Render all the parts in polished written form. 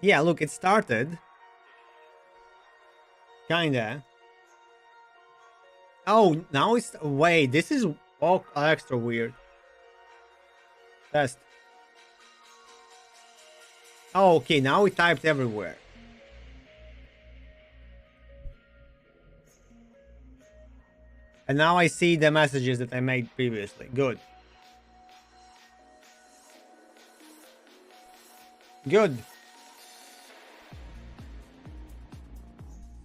Yeah, look, it started. Kinda. Oh, now it's... Wait, this is all extra weird. Test. Oh, okay, now it typed everywhere. And now I see the messages that I made previously. Good. Good.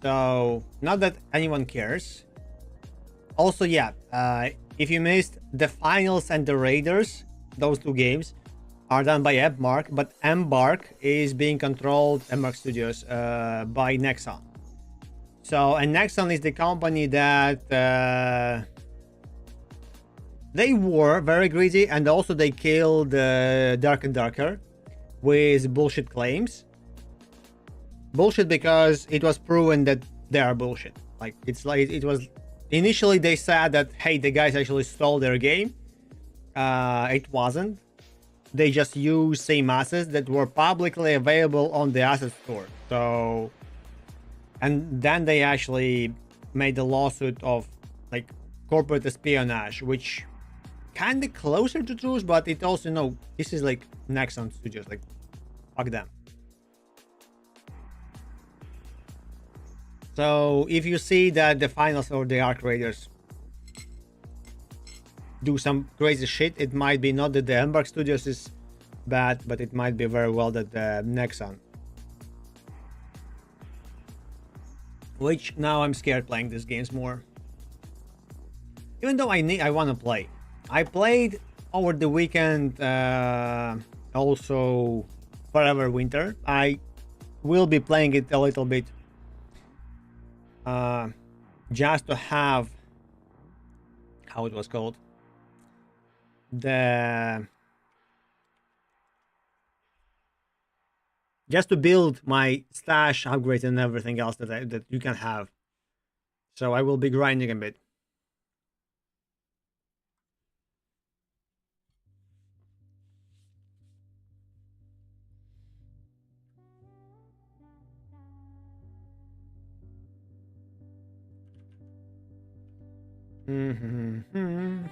So, not that anyone cares. Also, yeah, if you missed, the finals and the Raiders, those two games, are done by Embark, but Embark is being controlled, Embark Studios, by Nexon. So, and Nexon is the company that they were very greedy, and also they killed Dark and Darker with bullshit claims. Bullshit because it was proven that they are bullshit. Like, it's like it was initially they said that, hey, the guys actually stole their game. It wasn't. They just used same assets that were publicly available on the asset store. So, and then they actually made a lawsuit of like corporate espionage, which kind of closer to truth, but it also, no, this is like Nexon Studios, like fuck them. So if you see that the finals or the Arc Raiders do some crazy shit, it might be not that the Embark Studios is bad, but it might be very well that the Nexon. Which now I'm scared playing these games more. Even though I want to play. I played over the weekend also Forever Winter. I will be playing it a little bit just to have, how it was called, the just to build my stash, upgrades, and everything else that you can have. So I will be grinding a bit. Mm-hmm.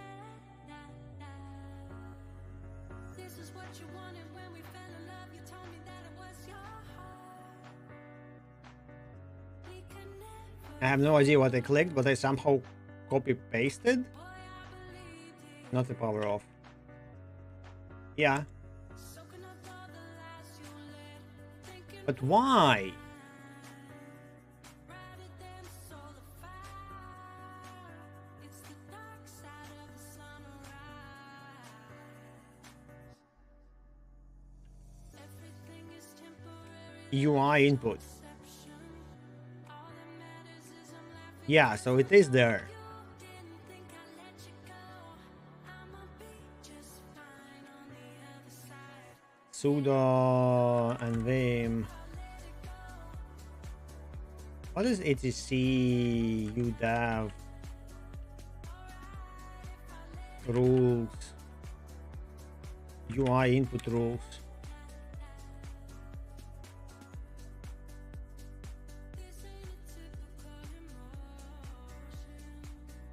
I have no idea what I clicked, but I somehow copy pasted. Not the power off. Yeah. But why? UI input. Yeah, so it is there. Sudo and Vim. What is etc udev rules? UI input rules.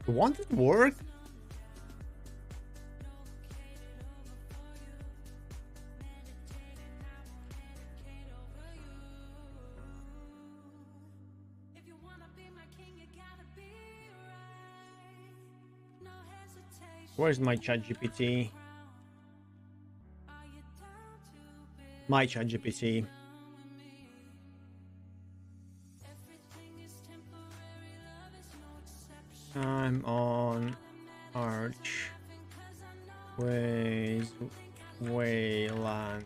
Won't it work? Where's my chat GPT? My chat GPT. I'm on Arch with Wayland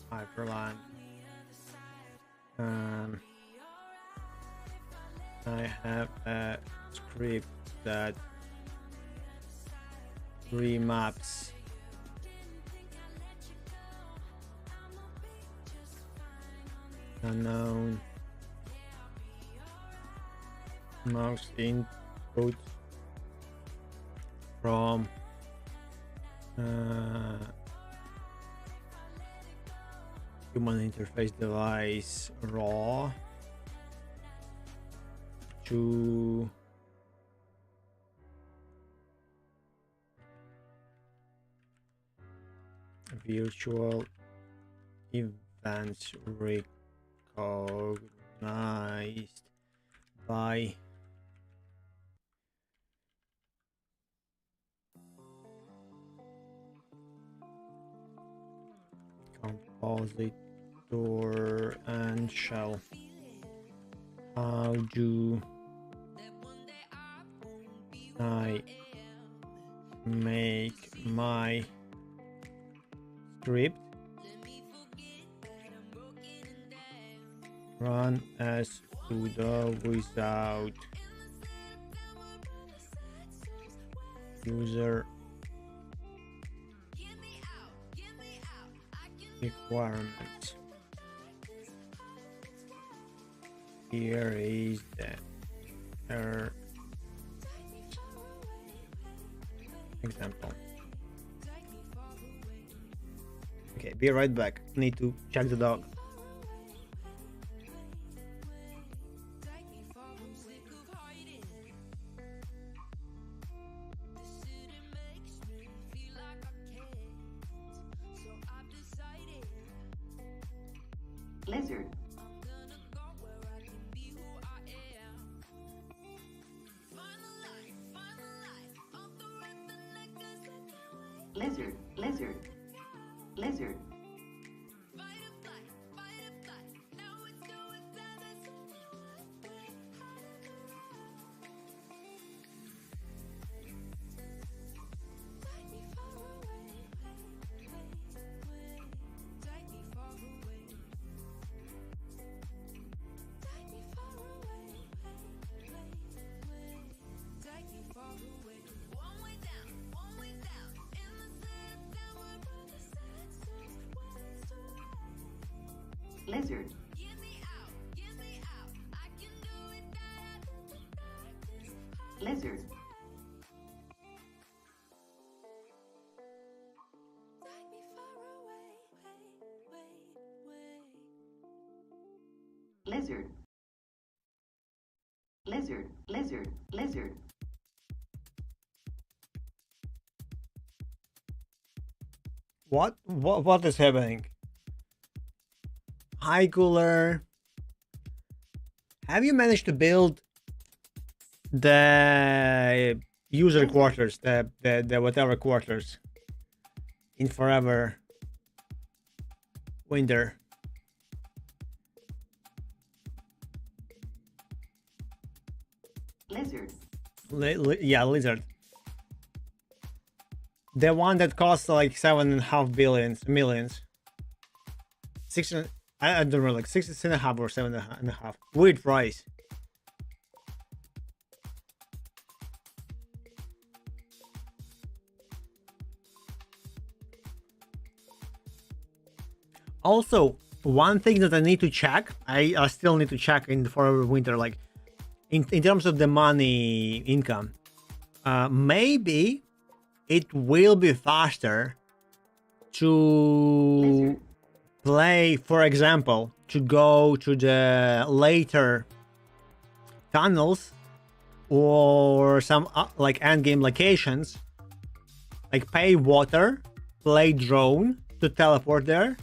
Hyperland. I have a script that remaps unknown mouse input from human interface device raw to virtual events recognized by compositor and shell. How do I make my script run as sudo without user requirements? Here is the error example. Okay, be right back. Need to check the dog. Lizard. Lizard, lizard, lizard. Lizard. Lizard. Lizard. Lizard, lizard, lizard. What is happening? Hi Cooler. Have you managed to build the user quarters, the whatever quarters in Forever Winter? Lizard. Yeah, Lizard. The one that costs like 7.5 millions. I don't know, like 6.5 or 7.5. Weird price. Also, one thing that I need to check, I still need to check in Forever Winter, like in terms of the money income. Maybe it will be faster to Lizard. play, for example, to go to the later tunnels or some like end game locations, like pay water, play drone to teleport there,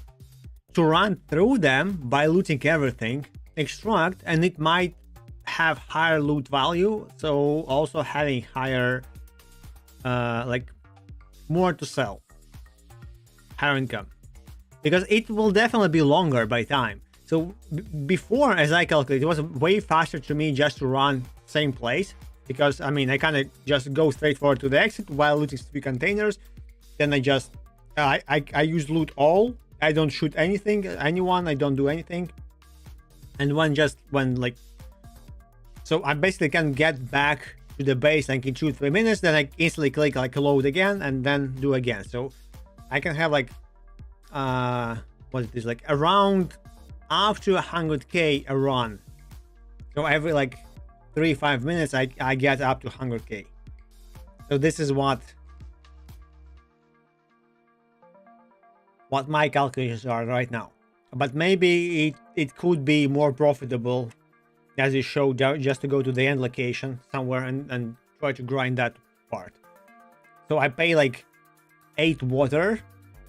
to run through them by looting everything, extract, and it might have higher loot value, so also having higher like more to sell, higher income, because it will definitely be longer by time. So before, as I calculated, it was way faster to me just to run same place, because I mean I kind of just go straight forward to the exit while looting 3 containers, then I just I use loot all, I don't shoot anyone, I don't do anything, and when like, so I basically can get back to the base like in 2-3 minutes, then I instantly click like load again and then do again. So I can have like what it is, like around up to 100k a run. So every like 3-5 minutes I get up to 100k. So this is what my calculations are right now. But maybe it could be more profitable, as you showed, just to go to the end location somewhere and try to grind that part. So I pay like 8 water,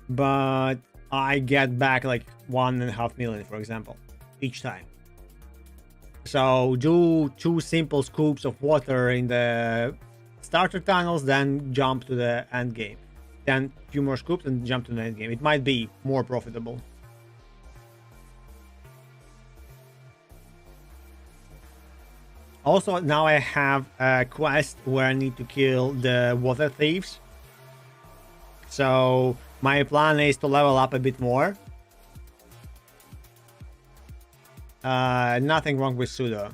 but I get back like 1.5 million, for example, each time. So do 2 simple scoops of water in the starter tunnels, then jump to the end game. Then a few more scoops and jump to the end game. It might be more profitable. Also, now I have a quest where I need to kill the water thieves. So my plan is to level up a bit more. Nothing wrong with pseudo.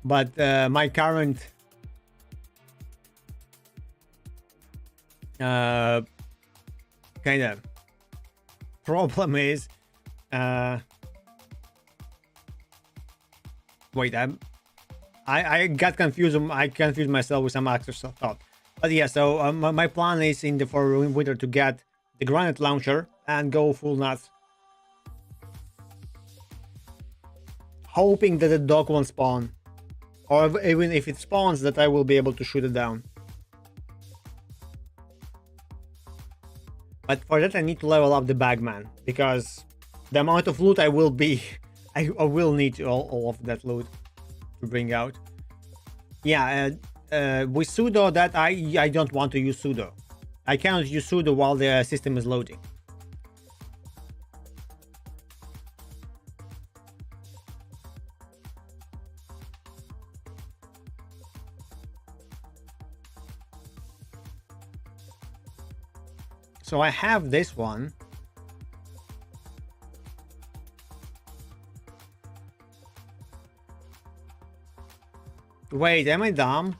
But my current kind of problem is wait, I got confused. I confused myself with some extra thought. But yeah, so my plan is in the for winter to get the granite launcher and go full nuts, hoping that the dog won't spawn, or even if it spawns, that I will be able to shoot it down. But for that I need to level up the bagman, because the amount of loot I will be I will need all of that loot to bring out. Yeah, with pseudo, that I don't want to use pseudo. I cannot use pseudo while the system is loading. So I have this one. Wait, am I dumb?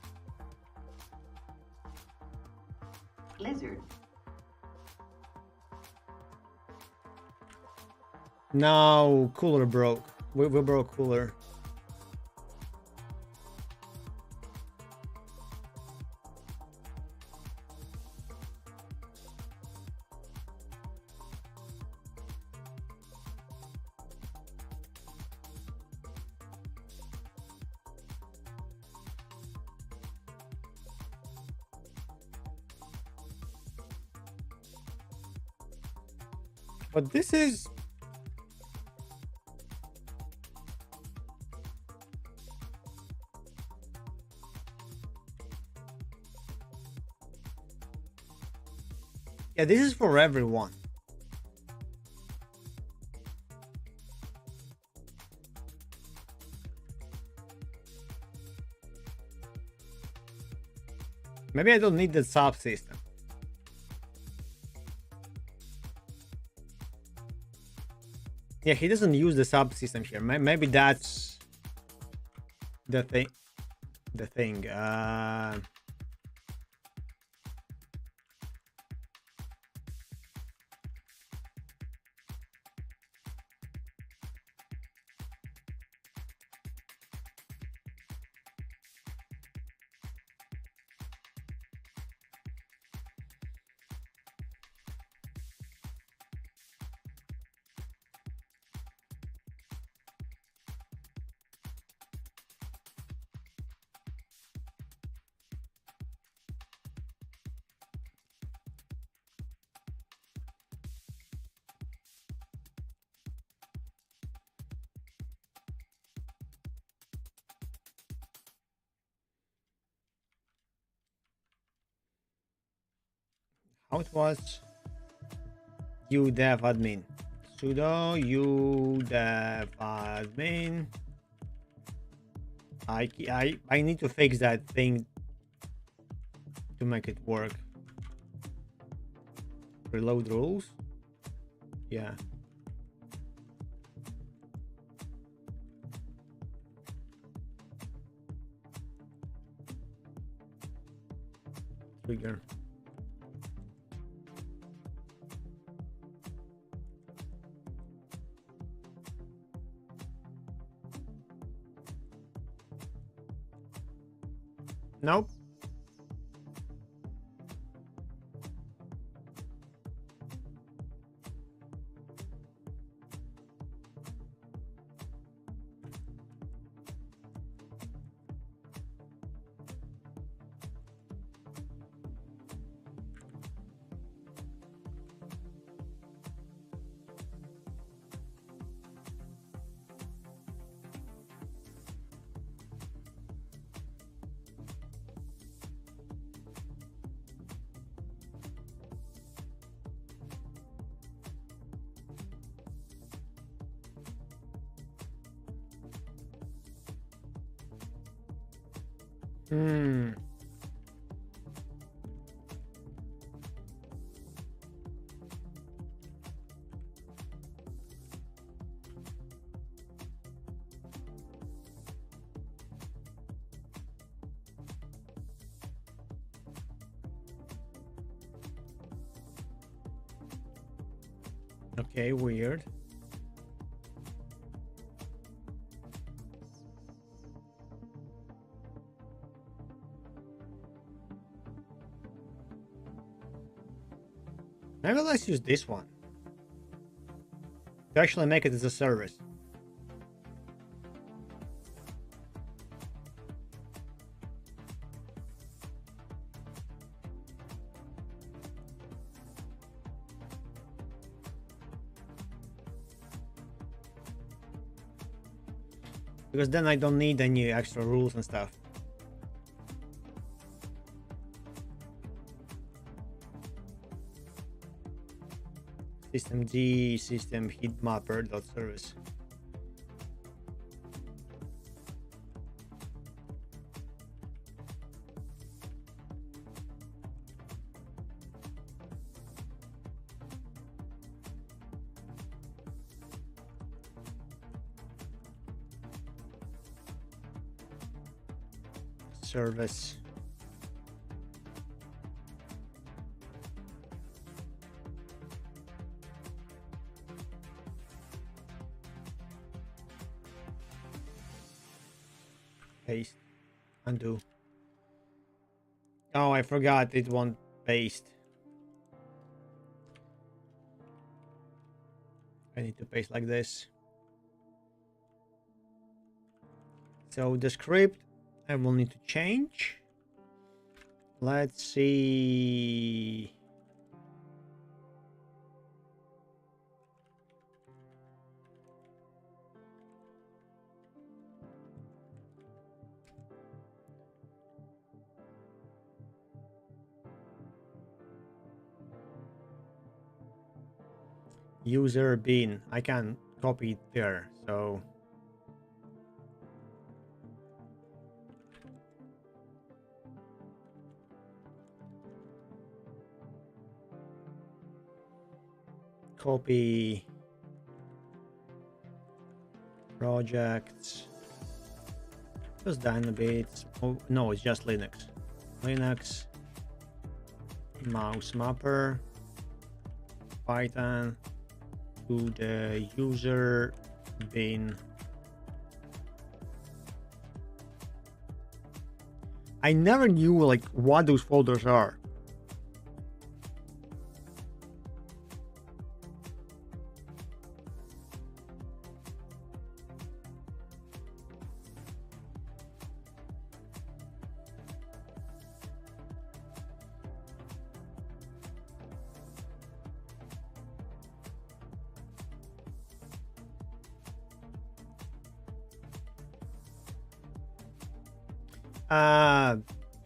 Lizard. No, cooler broke. We broke cooler. But this is... Yeah, this is for everyone. Maybe I don't need the subsystem. Yeah, he doesn't use the subsystem here. Maybe that's the thing. The thing. How it was? U dev admin. Sudo u dev admin. I need to fix that thing to make it work. Reload rules. Yeah. Trigger. Nope. Hmm. Okay, weird. Maybe let's use this one to actually make it as a service. Because then I don't need any extra rules and stuff. System D, system heat mapper dot service. Service. Paste. Undo. Oh, I forgot it won't paste. I need to paste like this. So the script I will need to change. Let's see. User bin. I can copy it there. So copy projects. Just Dynabits. Oh no, it's just Linux. Linux mouse mapper Python to the user bin. I never knew like what those folders are.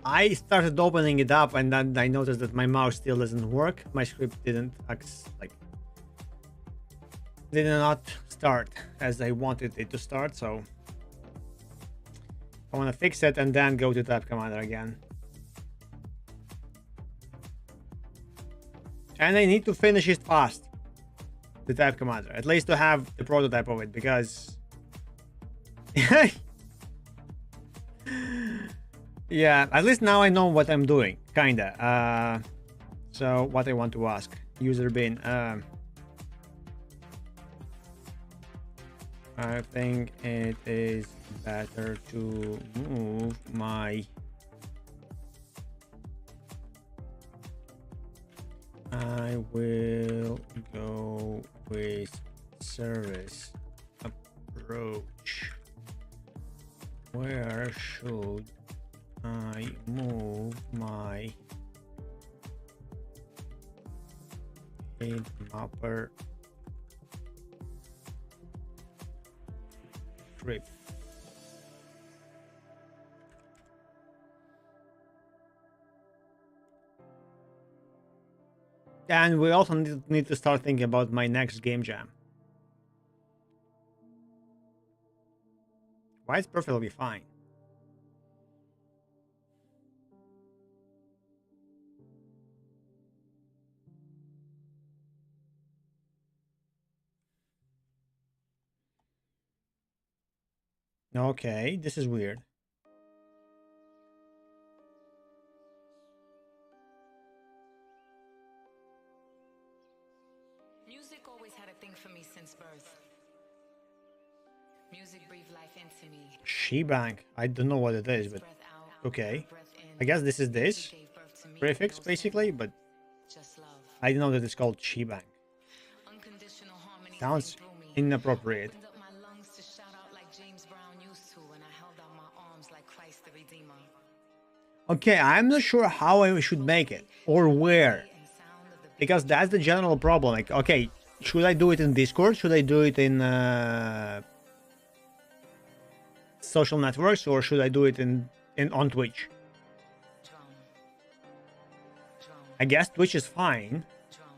I started opening it up and then I noticed that my mouse still doesn't work. My script did not start as I wanted it to start, so I want to fix it and then go to Tab Commander again. And I need to finish it fast, the Tab Commander, at least to have the prototype of it, because yeah, at least now I know what I'm doing, kinda. So what I want to ask, user bin. I think it is better to move my I will go with service approach. Where should I move my heat mapper script? And we also need to start thinking about my next game jam. Why it's perfectly fine. Okay, this is weird. Music always had a thing for me since birth. Music breathed life into me. Shebang. I don't know what it is, but Breath out, okay. breath in. I guess this is Music this gave birth to me with prefix no basically, saying, but just love. I didn't know that it's called shebang. Unconditional harmony sang Sounds through me. inappropriate. Opened up my lungs to shout out like James Brown used to, and I held out my arms like Christ the Redeemer. Okay, I'm not sure how I should make it or where, And sound of the because that's the general problem. Like, okay, should I do it in Discord? Should I do it in social networks, or should I do it in on Twitch? drum, drum, I guess Twitch is fine. drum,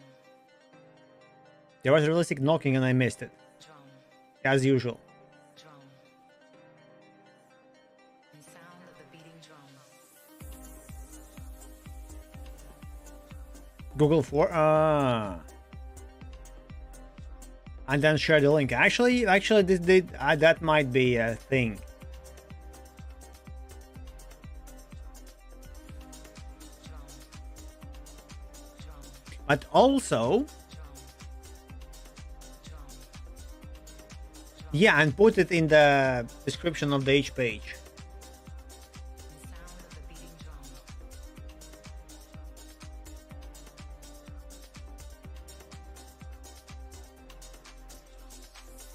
There was realistic knocking and I missed it, drum, as usual. drum. And sound of the beating drum. Google for and then share the link. Actually, this did that might be a thing. But also, yeah, and put it in the description of the each page. And sound of the beating drum.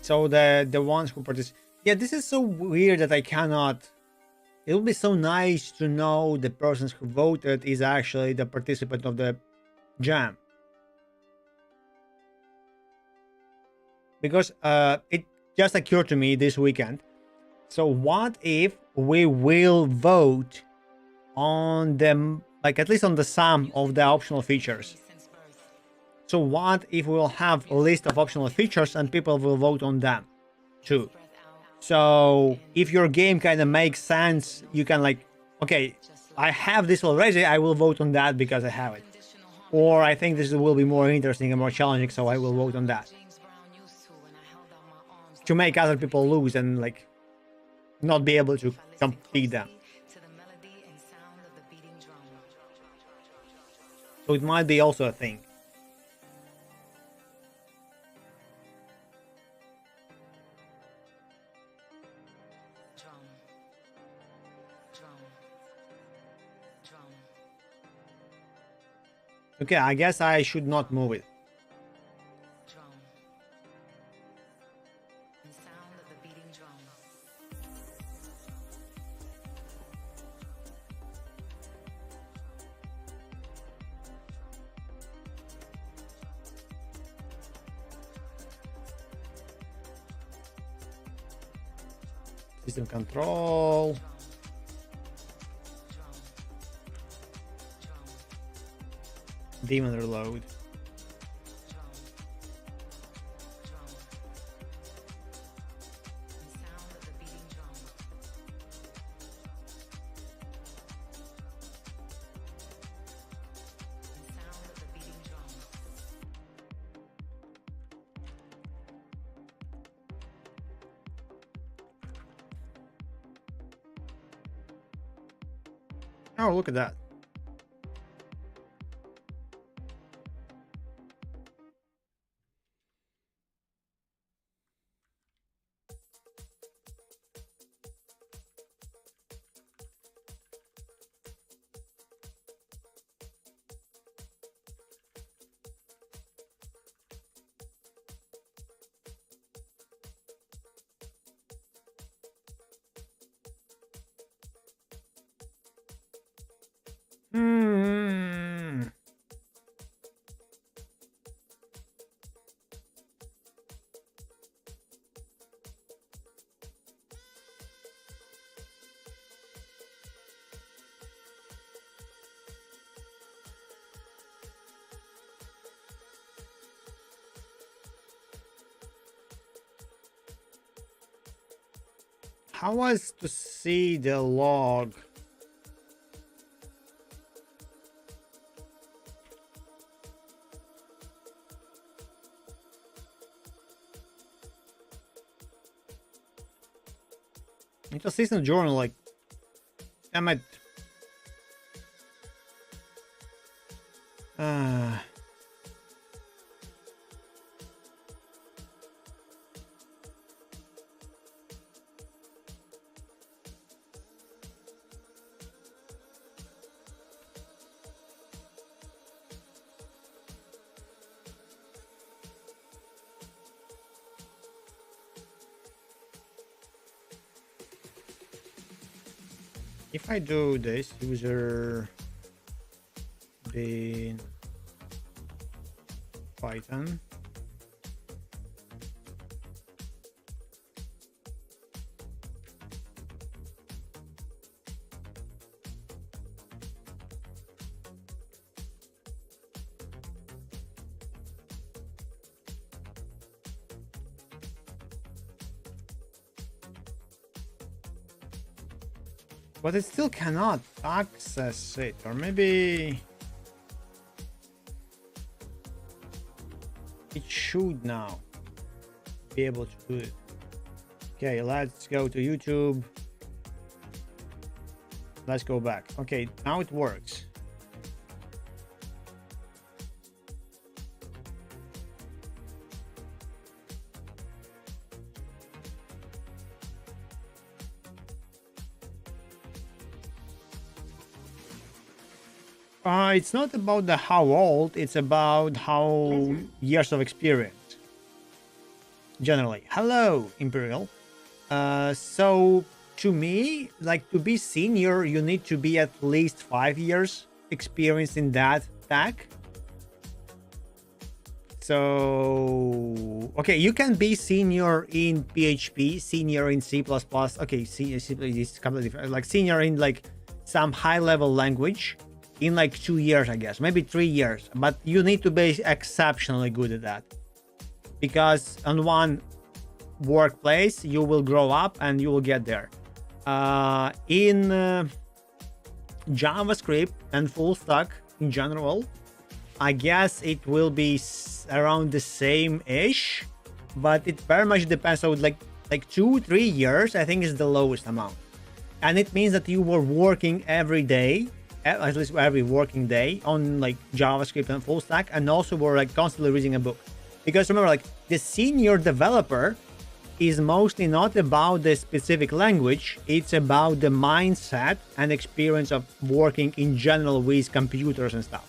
So the ones who participate. Yeah, this is so weird that I cannot. It would be so nice to know the persons who voted is actually the participant of the jam. Because it just occurred to me this weekend. So what if we will vote on them, like at least on the sum of the optional features? Since birth. So what if we'll have a list of optional features and people will vote on them too? Breath out. So if your game kind of makes sense, you can like, okay, I have this already, I will vote on that because I have it. Conditional harmony Or I think this will be more interesting and more challenging, so I will vote on that. James Brown used to, and I held out my arms To make other people lose and like not be able to compete them. to the melody and sound of the beating drum. So it might be also a thing. Drum. Drum. Drum. Okay, I guess I should not move it. Drum. And sound of the beating drum. System control. Drum. Drum. Drum. Demon reload. Drum. Drum. And sound of the beating drum. And sound of the beating drum. Oh, look at that. Hmm. How was to see the log? It was season journal, like, damn it. If I do this, user bin Python, but it still cannot access it, or maybe it should now be able to do it. Okay, let's go to YouTube. Let's go back. Okay, now it works. It's not about the how old, it's about how years of experience. Generally. Hello, Imperial. So to me, like, to be senior, you need to be at least 5 years experience in that tech. So, okay, you can be senior in PHP, senior in C++. Okay, C is completely different. Like senior in like some high-level language in like 2 years, I guess, maybe 3 years. But you need to be exceptionally good at that, because on one workplace you will grow up and you will get there. In JavaScript and full stack in general, I guess it will be around the same ish, but it very much depends. So like 2-3 years I think is the lowest amount, and it means that you were working every day, at least every working day, on like JavaScript and full stack, and also were like constantly reading a book. Because remember, like, the senior developer is mostly not about the specific language, it's about the mindset and experience of working in general with computers and stuff.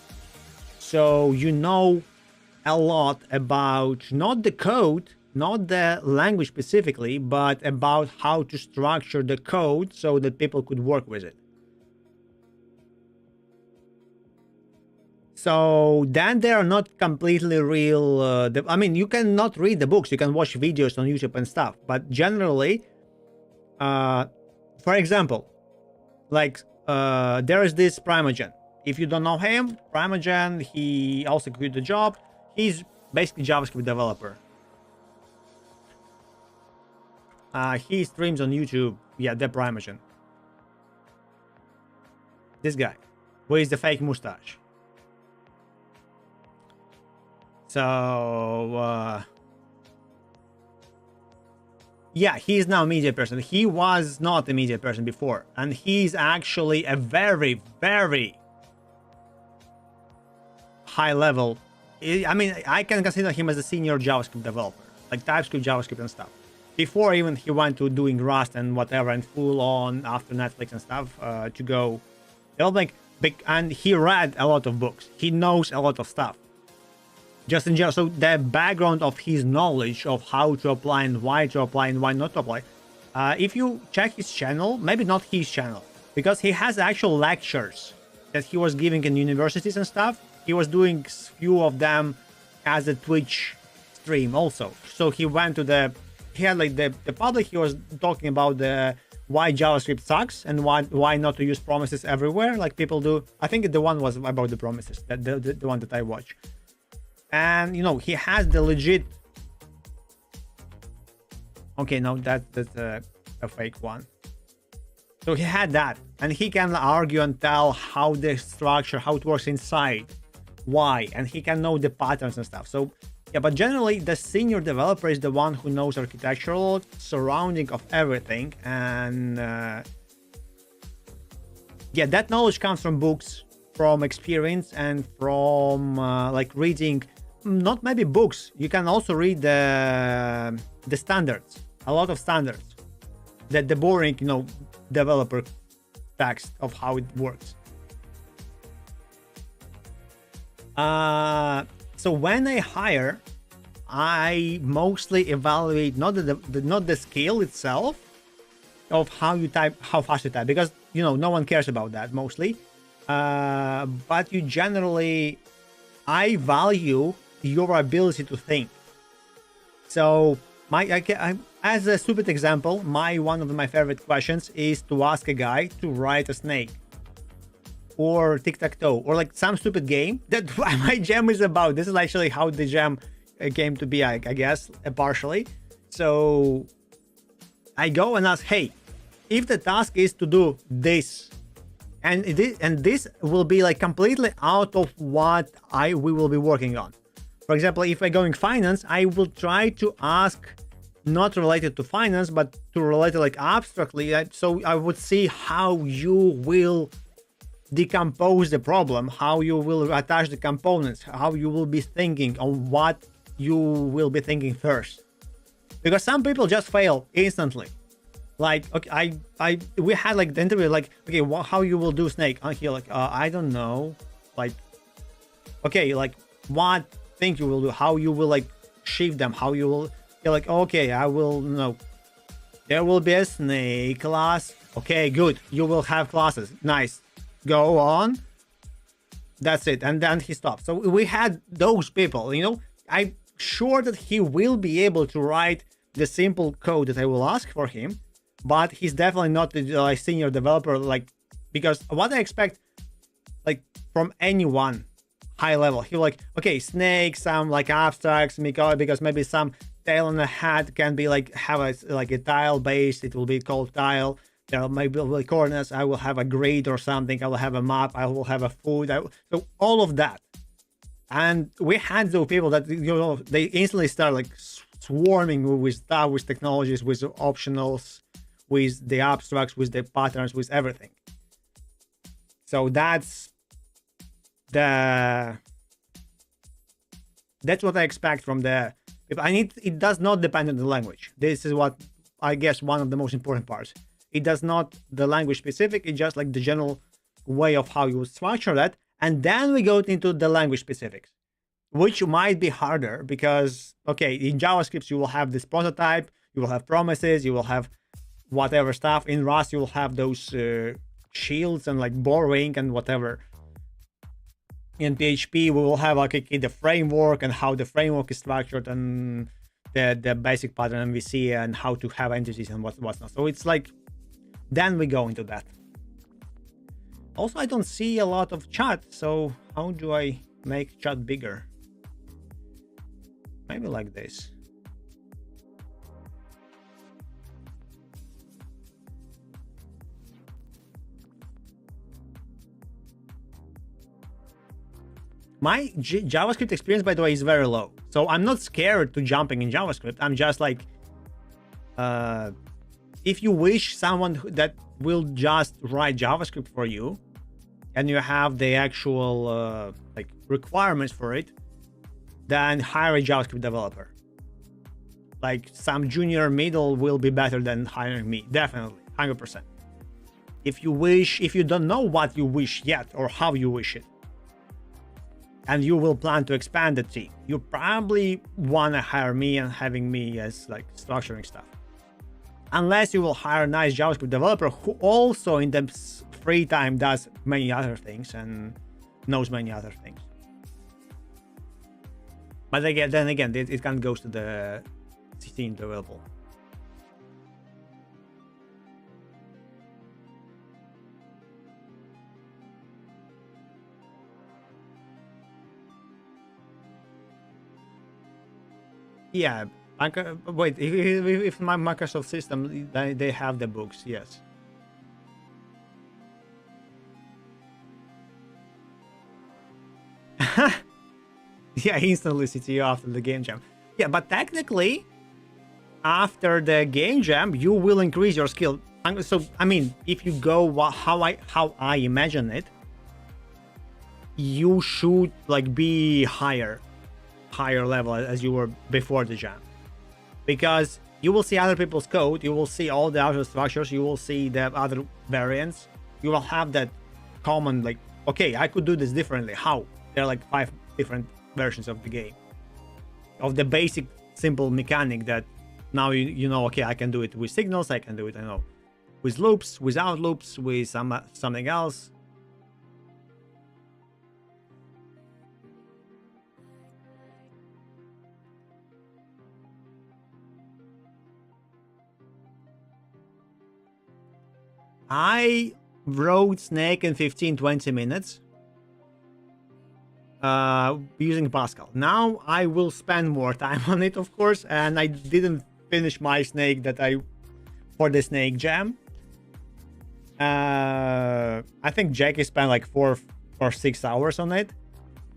So you know a lot about not the code, not the language specifically, but about how to structure the code so that people could work with it. So then they are not completely real. I mean, you cannot read the books, you can watch videos on YouTube and stuff, but generally, for example, like there is this Primogen. If you don't know him, Primogen, he also quit the job. He's basically JavaScript developer. He streams on YouTube. Yeah, the Primogen. This guy with the fake mustache. So yeah, he's now a media person. He was not a media person before, and he's actually a very, very high level. I mean, I can consider him as a senior JavaScript developer, like TypeScript, JavaScript and stuff. Before even he went to doing Rust and whatever, and full on after Netflix and stuff to go developing. And he read a lot of books. He knows a lot of stuff. Just in general, so the background of his knowledge of how to apply and why to apply and why not to apply. If you check his channel, maybe not his channel, because he has actual lectures that he was giving in universities and stuff. He was doing few of them as a Twitch stream also. So he went to he had like the public, he was talking about why JavaScript sucks and why not to use promises everywhere like people do. I think the one was about the promises, the one that I watched. And you know, he has the legit. Okay, no, that's a fake one. So he had that, and he can argue and tell how the structure, how it works inside, why, and he can know the patterns and stuff. So Yeah, but generally the senior developer is the one who knows architectural surrounding of everything, and yeah, that knowledge comes from books, from experience, and from like reading. Not maybe books. You can also read the standards, a lot of standards, that the boring, developer text of how it works. So when I hire, I mostly evaluate not the skill itself of how you type, how fast you type, because no one cares about that mostly. But you generally, I value your ability to think. So as a stupid example, one of my favorite questions is to ask a guy to write a snake, or tic-tac-toe, or like some stupid game that my jam is about. This is actually how the jam came to be, I guess, partially. So I go and ask, hey, if the task is to do this, and this will be like completely out of what we will be working on. For example, if I'm going finance, I will try to ask not related to finance, but to related like abstractly. So I would see how you will decompose the problem, how you will attach the components, how you will be thinking on what you will be thinking first. Because some people just fail instantly. Like, okay, we had like the interview, like, okay, how you will do snake? And he like, I don't know. Like, okay, like what thing you will do? How you will like shift them? How you will? You're like, okay, I will know. There will be a snake class. Okay, good. You will have classes. Nice. Go on. That's it. And then he stopped. So we had those people. I'm sure that he will be able to write the simple code that I will ask for him. But he's definitely not a senior developer, like, because what I expect, like, from anyone high level, he like, okay, snake, some like abstracts, because maybe some tail on a hat can be like, have a tile based, it will be called tile. There might be coordinates, I will have a grid or something, I will have a map, I will have a food, so all of that. And we had those people that, they instantly start like swarming with stuff, with technologies, with optionals, with the abstracts, with the patterns, with everything. So that's what I expect from it does not depend on the language. This is what I guess one of the most important parts. It does not the language specific, it's just like the general way of how you structure that. And then we go into the language specifics, which might be harder because, okay, in JavaScript, you will have this prototype, you will have promises, you will have whatever stuff. In Rust, you will have those shields and like borrowing and whatever. In PHP, we will have like the framework and how the framework is structured, and the basic pattern MVC and how to have entities and what's not. So it's like, then we go into that. Also, I don't see a lot of chat, so how do I make chat bigger? Maybe like this. My JavaScript experience, by the way, is very low. So I'm not scared to jumping in JavaScript. I'm just like, if you wish someone that will just write JavaScript for you, and you have the actual like requirements for it, then hire a JavaScript developer. Like some junior middle will be better than hiring me, definitely, 100%. If you don't know what you wish yet or how you wish it, and you will plan to expand the team, you probably want to hire me and having me as like structuring stuff. Unless you will hire a nice JavaScript developer who also in the free time does many other things and knows many other things. But again, it kind of goes to the team developer. Yeah, wait, if my Microsoft system, they have the books, yes. Yeah, instantly CTO after the game jam. Yeah, but technically, after the game jam, you will increase your skill. So, I mean, if you go how I imagine it, you should like be higher level as you were before the jam, because you will see other people's code, you will see all the other structures, you will see the other variants, you will have that common like, okay, I could do this differently. How? There are like 5 different versions of the game, of the basic simple mechanic that now you know, okay, I can do it with signals, I can do it, I know, with loops, without loops, with something else. I wrote Snake in 15-20 minutes using Pascal. Now I will spend more time on it, of course, and I didn't finish my Snake that I for the Snake Jam. I think Jackie spent like 4 or 6 hours on it,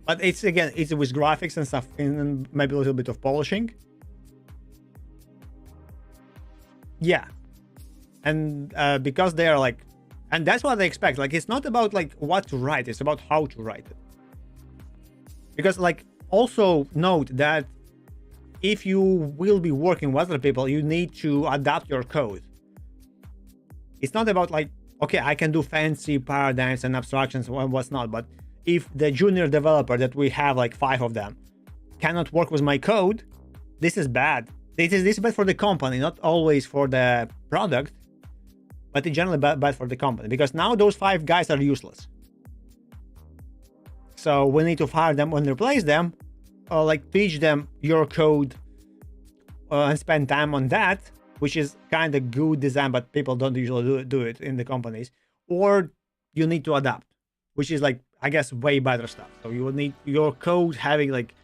but it's with graphics and stuff, and maybe a little bit of polishing. Yeah, and because they are like, and that's what they expect. Like, it's not about like what to write, it's about how to write it. Because like, also note that if you will be working with other people, you need to adapt your code. It's not about like, okay, I can do fancy paradigms and abstractions and what's not, but if the junior developer that we have like 5 of them cannot work with my code, this is bad. This is bad for the company, not always for the product, but in general bad for the company, because now those 5 guys are useless. So we need to fire them and replace them, or like teach them your code and spend time on that, which is kind of good design, but people don't usually do it in the companies. Or you need to adapt, which is like, I guess, way better stuff. So you will need your code having like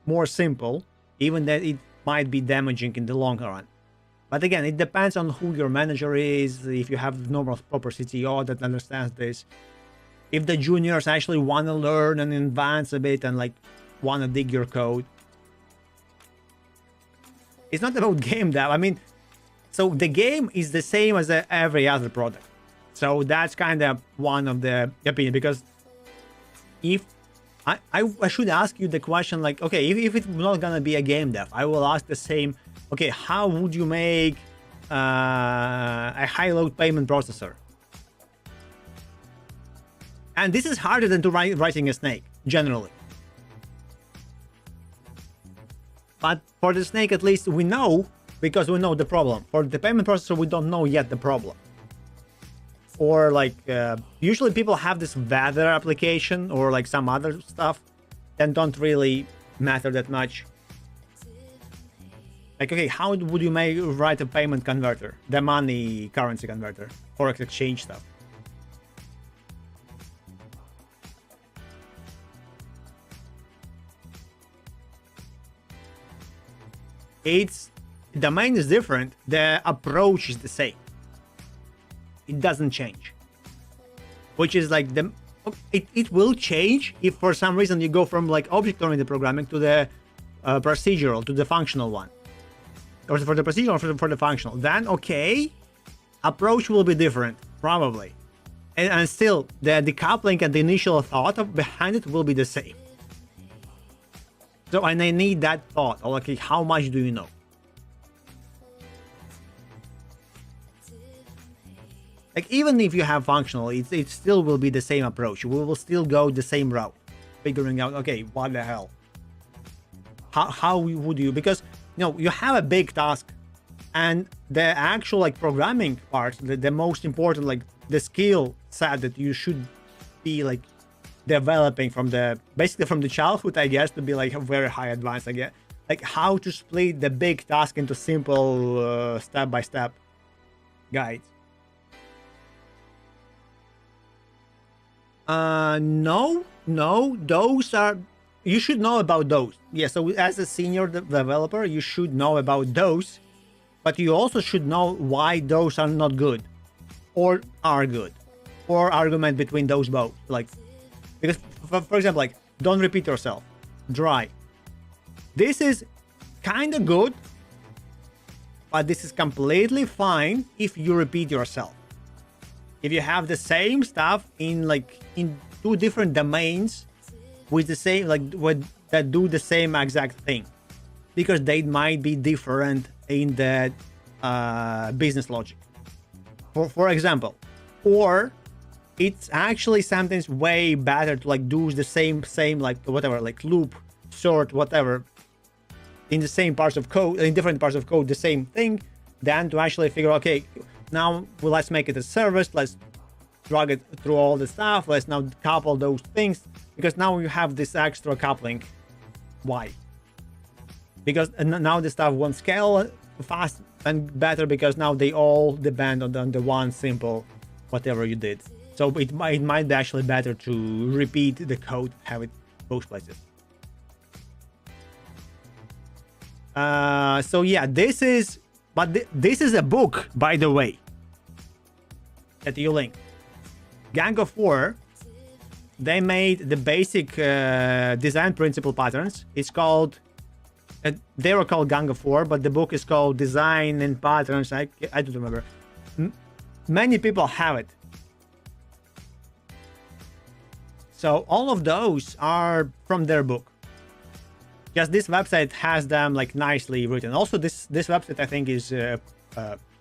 more simple, even that it might be damaging in the long run. But again, it depends on who your manager is, if you have normal proper CTO that understands this, if the juniors actually want to learn and advance a bit and like want to dig your code. It's not about game dev. I mean, so the game is the same as every other product. So that's kind of one of the opinion, because if I should ask you the question like, okay, if it's not gonna be a game dev, I will ask the same, okay, how would you make a high load payment processor? And this is harder than writing a Snake, generally. But for the Snake, at least we know, because we know the problem. For the payment processor, we don't know yet the problem. Or like, usually people have this weather application or like some other stuff that don't really matter that much. Like, okay, how would you write a payment converter, the money currency converter, forex exchange stuff? It's, the domain is different, the approach is the same. It doesn't change, which is like it will change if for some reason you go from like object-oriented programming to the procedural, to the functional one, or for the procedural for the functional. Then okay, approach will be different probably, and still the decoupling and the initial thought behind it will be the same. So, and I need that thought, or like, how much do you know? Like, even if you have functional, it still will be the same approach. We will still go the same route, figuring out, okay, what the hell? How would you, because, you know, you have a big task, and the actual, like, programming part, the most important, like, the skill set that you should be, like, developing from basically from the childhood, I guess, to be, like, very high advanced, I guess. Like, how to split the big task into simple step-by-step guides. No, those are, you should know about those. Yeah, so as a senior developer, you should know about those, but you also should know why those are not good or are good, or argument between those both. Like, because for example, like, don't repeat yourself. dry. This is kind of good, but this is completely fine if you repeat yourself. If you have the same stuff in two different domains with the same that do the same exact thing, because they might be different in the business logic. For example, or it's actually sometimes way better to do the same whatever, loop, sort, whatever, in the same parts of code, in different parts of code, the same thing, than to actually figure, okay, now let's make it a service, let's drag it through all the stuff, let's now couple those things, because now you have this extra coupling. Why? Because now the stuff won't scale fast and better, because now they all depend on the one simple whatever you did. So it might be actually better to repeat the code, have it both places. So yeah, this is a book, by the way, that you link. Gang of War, they made the basic design principle patterns. It's called, they were called Gang of War, but the book is called Design and Patterns. I don't remember. Many people have it. So all of those are from their book. Just this website has them nicely written. Also, this website I think is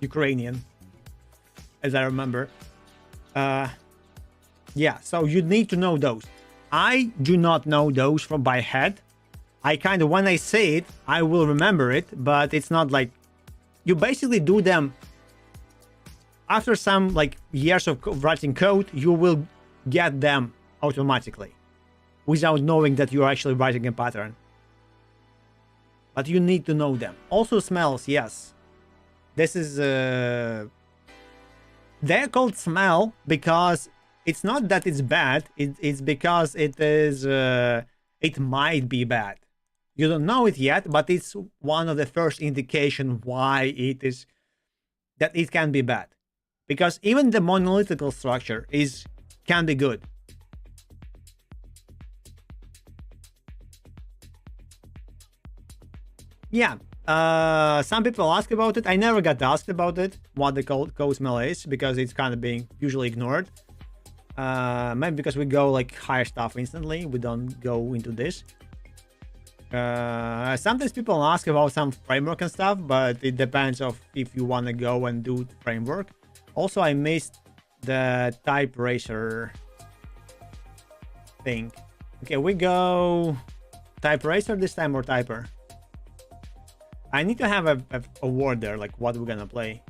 Ukrainian, as I remember. Yeah, so you need to know those. I do not know those from by head. I kind of, when I say it, I will remember it, but it's not you basically do them after some years of writing code. You will get them automatically without knowing that you're actually writing a pattern. But you need to know them. Also smells, yes. This is they're called smell because it's not that it's bad, it's because it is it might be bad. You don't know it yet, but it's one of the first indication why it is that it can be bad. Because even the monolithical structure can be good. Yeah, some people ask about it. I never got asked about it, what the code smell is, because it's kind of being usually ignored. Maybe because we go higher stuff instantly, we don't go into this. Sometimes people ask about some framework and stuff, but it depends of if you want to go and do framework. Also, I missed the type racer thing. Okay, we go type racer this time or typer. I need to have a word there, what we're gonna play.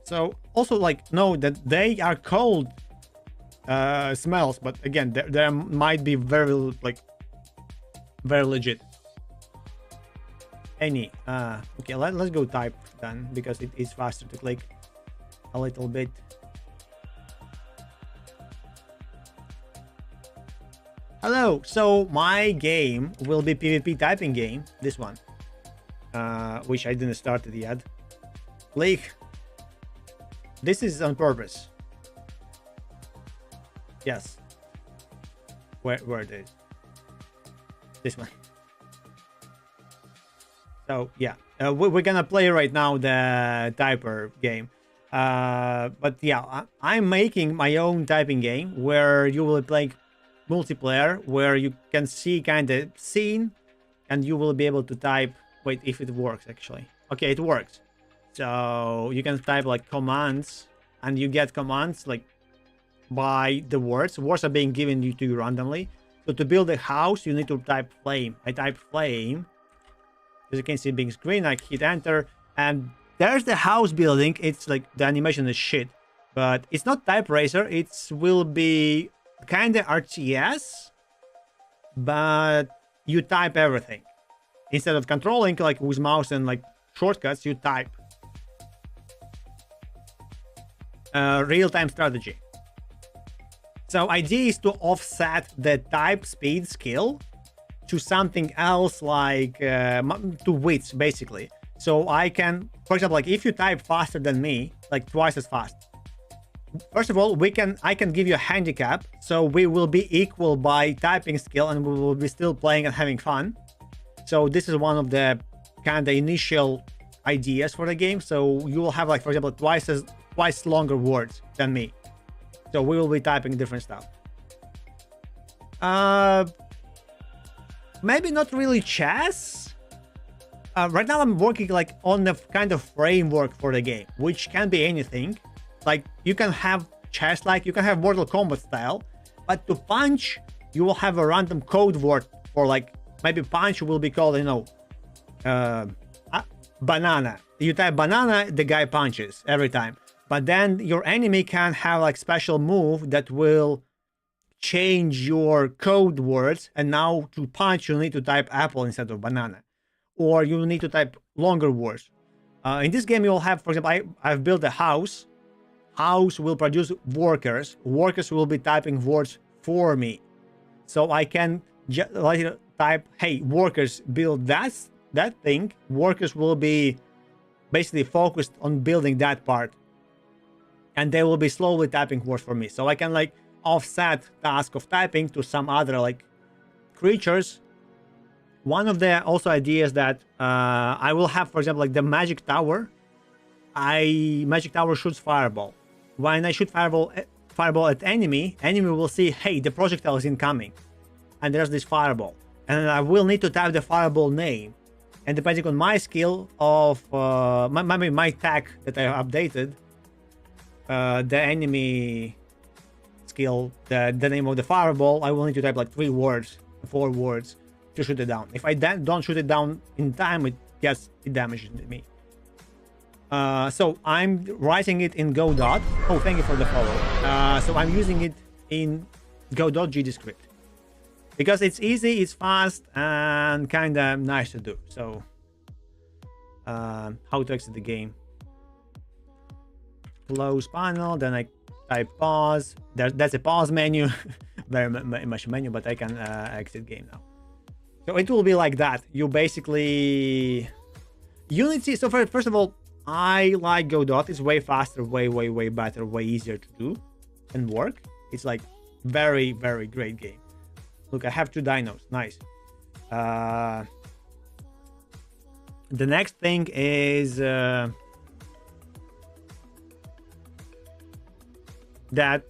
So also know that they are called smells, but again, there might be very legit. Any okay, let's go type then, because it is faster to click a little bit. Hello, so my game will be PvP typing game, this one, which I didn't start it yet. Leak. This is on purpose. Yes. Where it is? This one. So yeah, we're gonna play right now the typer game. But yeah, I'm making my own typing game where you will play multiplayer, where you can see kind of scene and you will be able to type. Wait, if it works actually. Okay, it works. So you can type commands, and you get commands by the words. Words are being given to you randomly. So to build a house, you need to type flame. I type flame. As you can see, being screen, I hit enter, and there's the house building. It's the animation is shit, but it's not type racer. It will be kind of RTS, but you type everything instead of controlling with mouse and shortcuts. You type. Real-time strategy. So idea is to offset the type speed skill to something else to width basically. So I can, for example, like if you type faster than me, like twice as fast, first of all, I can give you a handicap, so we will be equal by typing skill and we will be still playing and having fun. So this is one of the kind of initial ideas for the game. So you will have, like, for example, twice longer words than me. So we will be typing different stuff. Maybe not really chess. Right now I'm working like on the kind of framework for the game, which can be anything. Like you can have chess, like you can have Mortal Kombat style, but to punch, you will have a random code word for, like, maybe punch will be called, you know, banana. You type banana, the guy punches every time. But then your enemy can have like special move that will change your code words, and now to punch you need to type apple instead of banana, or you need to type longer words. In this game you'll have, for example, I've built a house. House will produce workers. Workers will be typing words for me, so I can like type, hey, workers build that thing. Workers will be basically focused on building that part, and they will be slowly typing words for me, so I can like offset task of typing to some other like creatures. One of the also ideas that I will have, for example, like the magic tower. Magic tower shoots fireball. When I shoot fireball at enemy will see, hey, the projectile is incoming, and there's this fireball, and I will need to type the fireball name, and depending on my skill of my tag that I have updated, the enemy skill, the name of the fireball, I will need to type like 4 words to shoot it down. If I don't shoot it down in time, it damages me. So I'm writing it in Godot. Oh, thank you for the follow. So I'm using it in Godot GDScript because it's easy, it's fast, and kind of nice to do. So how to exit the game? Close panel, then I type pause. That's a pause menu. Very much menu, but I can exit game now. So it will be like that. You basically Unity. So first of all, I like Godot. It's way faster, way better, way easier to do and work. It's like very great game. Look, I have 2 dinos. Nice. The next thing is that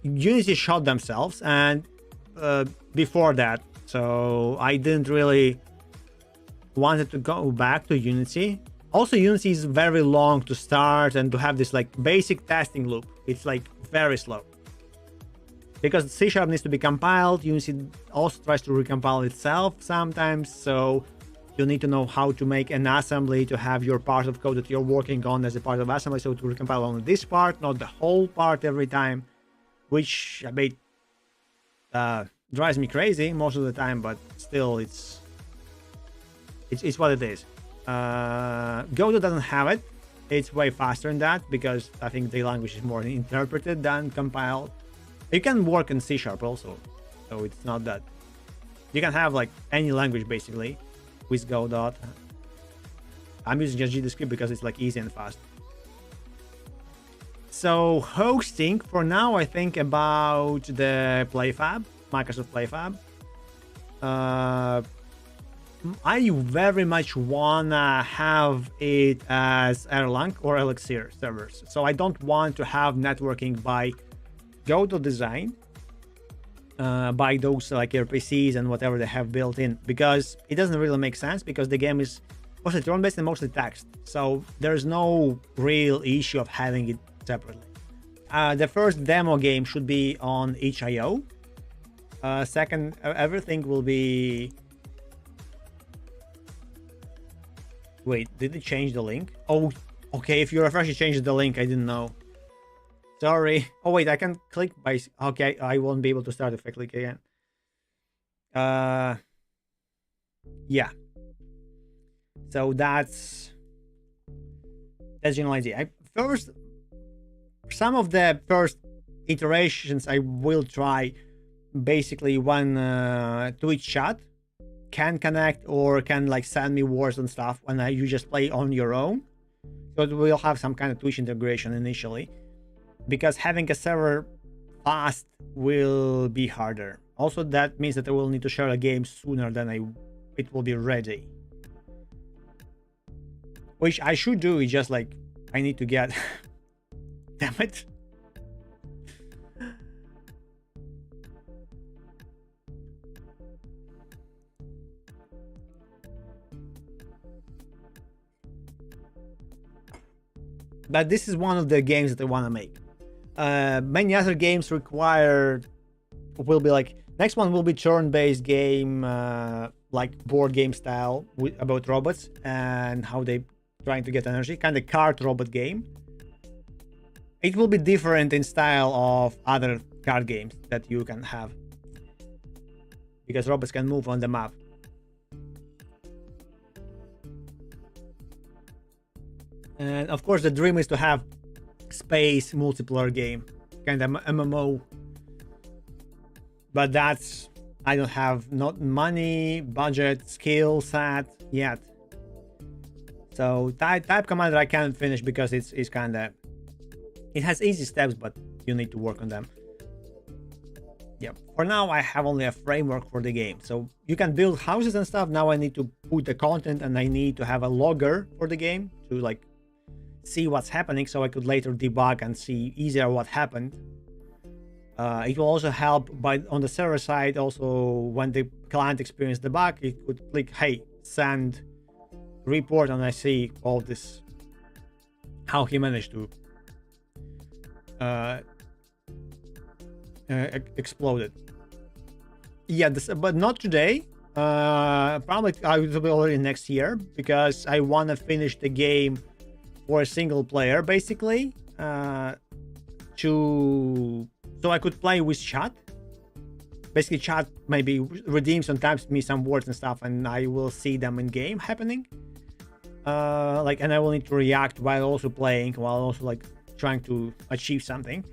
Unity shot themselves, and before that, so I didn't really wanted to go back to Unity. Also, Unity is very long to start and to have this like basic testing loop. It's like very slow because C# needs to be compiled. Unity also tries to recompile itself sometimes, so you need to know how to make an assembly to have your part of code that you're working on as a part of assembly, so to recompile only this part, not the whole part every time, which a bit drives me crazy most of the time, but still it's what it is. Godot doesn't have it. It's way faster than that because I think the language is more interpreted than compiled. You can work in C# also, so it's not that. You can have like any language basically with Godot. I'm using just GDScript because it's like easy and fast. So hosting, for now I think about the PlayFab, Microsoft PlayFab. I very much wanna have it as Erlang or Elixir servers. So I don't want to have networking by Godot design, by those like RPCs and whatever they have built in, because it doesn't really make sense because the game is mostly turn-based and mostly text. So there's no real issue of having it separately. The first demo game should be on itch.io. Second, everything will be... Wait, did it change the link? Oh, okay, if you refresh it changes the link. I didn't know. Sorry. Oh wait, I can click by... Okay, I won't be able to start if I click again. Yeah. So that's general idea. First, some of the first iterations I will try basically one Twitch chat can connect or can like send me wars and stuff when you just play on your own. So it will have some kind of Twitch integration initially, because having a server fast will be harder. Also, that means that I will need to share a game sooner than it will be ready. Which I should do, it's just like I need to get damn it. But this is one of the games that I want to make. Many other games will be like, next one will be turn-based game, like board game style about robots and how they trying to get energy, kind of card robot game. It will be different in style of other card games that you can have, because robots can move on the map. And of course, the dream is to have space multiplayer game, kind of MMO. But that's, I don't have not money, budget, skill set yet. So type commander I can't finish because it's kind of, it has easy steps, but you need to work on them. Yeah, for now I have only a framework for the game. So you can build houses and stuff. Now I need to put the content, and I need to have a logger for the game to like see what's happening, so I could later debug and see easier what happened. It will also help by on the server side. Also, when the client experiences the bug, it could click, hey, send report, and I see all this, how he managed to explode it. Yeah, but not today. Probably I will be already next year, because I want to finish the game for a single player, basically, so I could play with chat. Basically, chat maybe redeems sometimes me some words and stuff, and I will see them in game happening. And I will need to react while also playing, while also like trying to achieve something.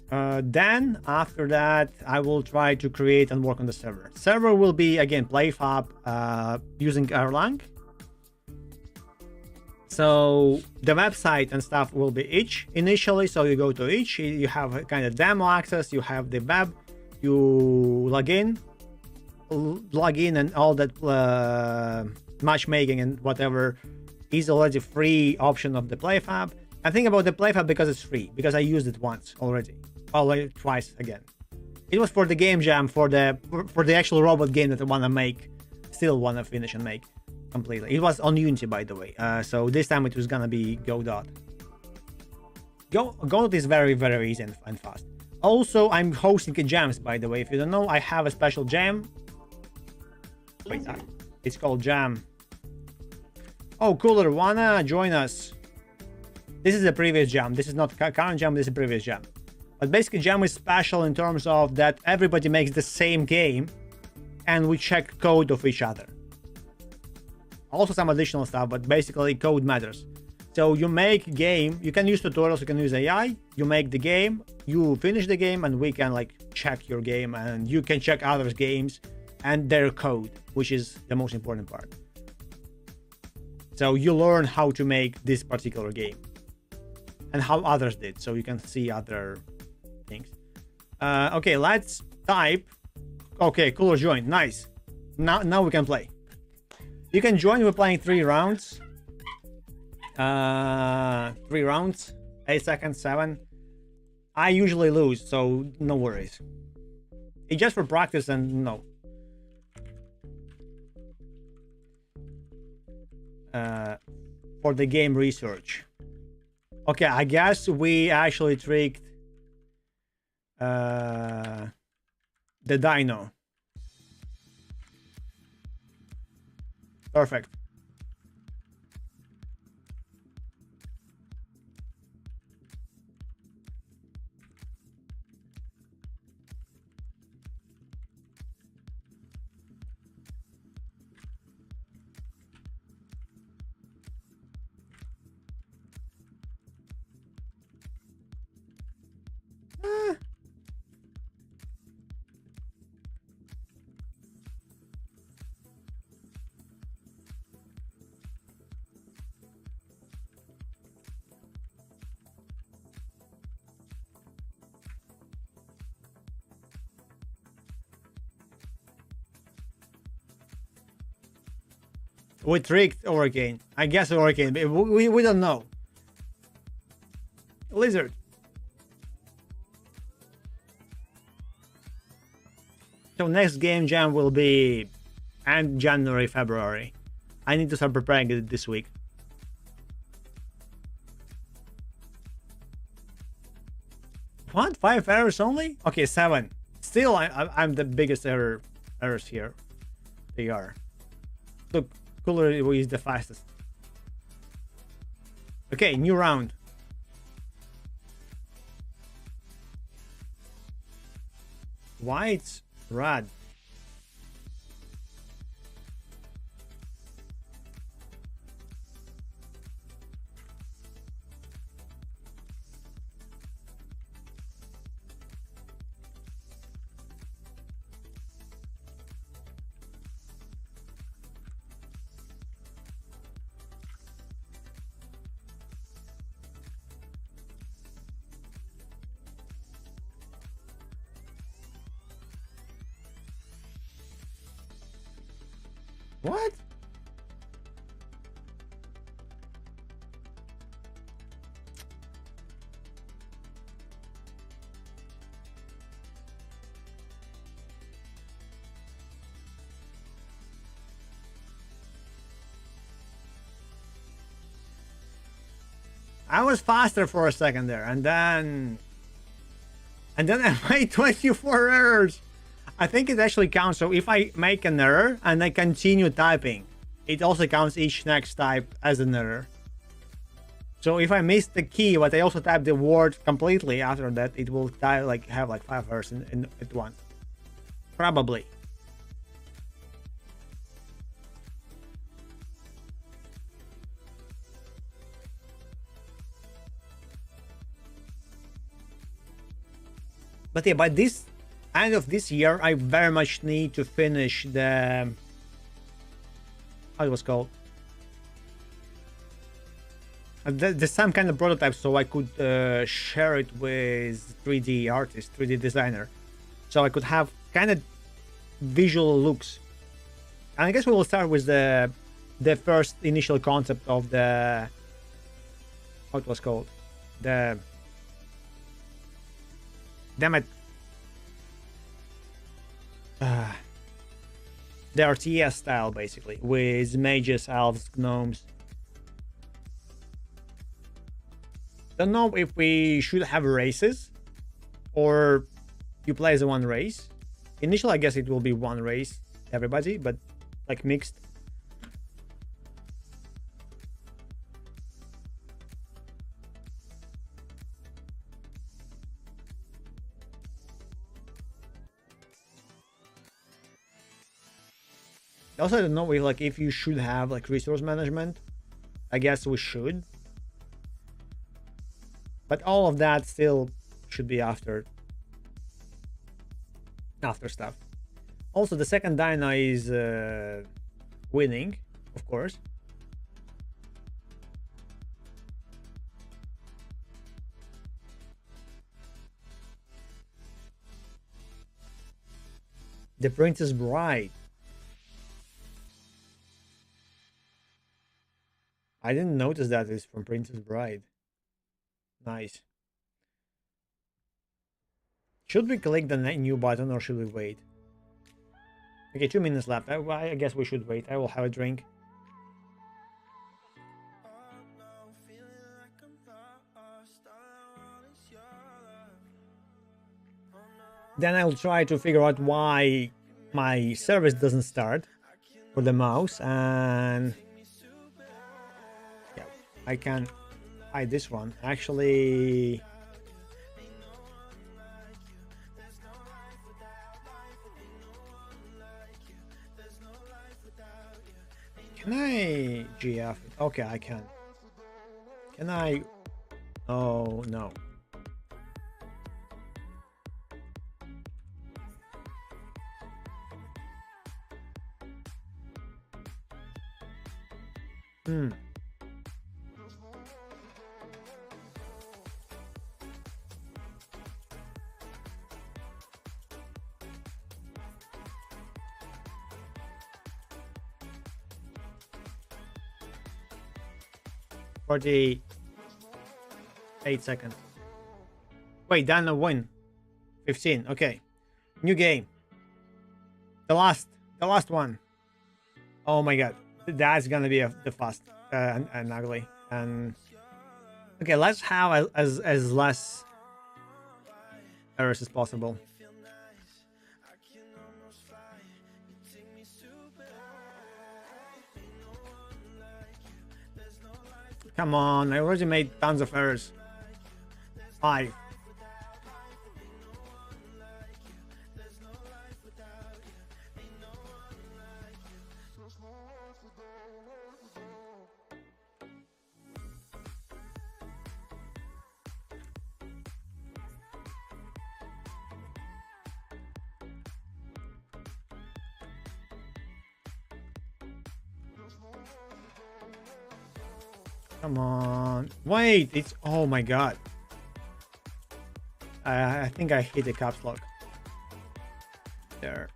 Then after that, I will try to create and work on the server. Server will be again PlayFab using Erlang. So the website and stuff will be itch initially. So you go to itch, you have a kind of demo access, you have the web, you log in and all that matchmaking and whatever is already free option of the PlayFab. I think about the PlayFab because it's free, because I used it once already. Well, like twice again. It was for the game jam, for the actual robot game that I want to make, still want to finish and make completely. It was on Unity, by the way. So this time it was gonna be Godot. Godot is very, very easy and fast. Also, I'm hosting a jams, by the way. If you don't know, I have a special jam. Wait, it's called Jam. Oh, Cooler, wanna join us? This is a previous jam. This is not current jam, this is a previous jam. But basically, jam is special in terms of that everybody makes the same game and we check code of each other. Also some additional stuff, but basically code matters. So you make game, you can use tutorials, you can use AI, you make the game, you finish the game, and we can like check your game, and you can check others' games and their code, which is the most important part. So you learn how to make this particular game and how others did, so you can see other things. Okay, let's type. Okay, Cooler joined. Nice. Now we can play. You can join. We're playing 3 rounds. 3 rounds, 8 seconds, 7. I usually lose, so no worries. It's just for practice, and no. For the game research. Okay, I guess we actually tricked the dino. Perfect. We tricked Hurricane. I guess Hurricane, but we don't know. Lizard. So next game jam will be end January, February. I need to start preparing it this week. What? 5 errors only? Okay, 7. Still, I'm the biggest errors here. They are. Look, Cooler is the fastest. Okay, new round. White, red. What? I was faster for a second there, and then I made 24 errors. I think it actually counts. So if I make an error and I continue typing, it also counts each next type as an error. So if I miss the key, but I also type the word completely after that, it will type like have like 5 errors in at once. Probably. But yeah, by this end of this year, I very much need to finish the how it was called. There's some kind of prototype, so I could share it with 3D artist, 3D designer, so I could have kind of visual looks. And I guess we will start with the first initial concept of the how it was called, the damn it. The RTS style, basically, with mages, elves, gnomes. Don't know if we should have races or you play as one race. Initially, I guess it will be one race, everybody, but like mixed. Also, I don't know if like if you should have like resource management. I guess we should, but all of that still should be after stuff. Also, the second Dyna is winning, of course. The Princess Bride. I didn't notice that it's from Princess Bride. Nice. Should we click the new button or should we wait? Okay, 2 minutes left. I guess we should wait. I will have a drink. Then I'll try to figure out why my service doesn't start for the mouse, and yeah, I can hide this one. Actually, can I GF it? Okay, I can. Can I? Oh, no. Hmm. 48 seconds. Wait, done a win. 15. Okay. New game. The last one. Oh my god. That's gonna be the fast and ugly. And okay, let's have as less errors as possible. Come on, I already made tons of errors. 5. Come on. Wait, it's... Oh my god. I think I hit the caps lock. There.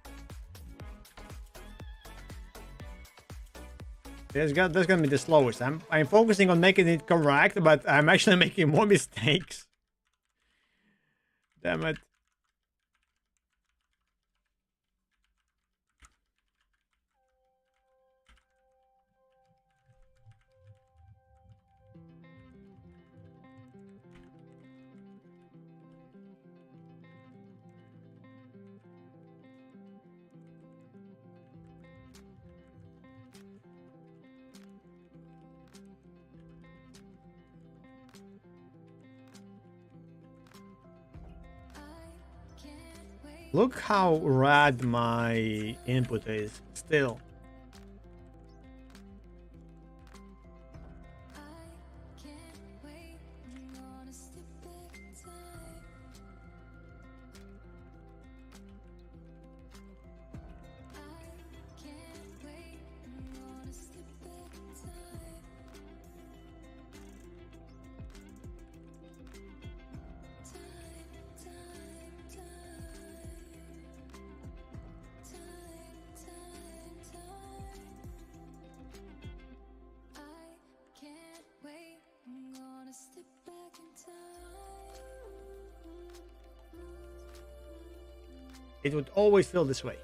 That's gonna be the slowest. I'm focusing on making it correct, but I'm actually making more mistakes. Damn it. Look how rad my input is still. It would always feel this way.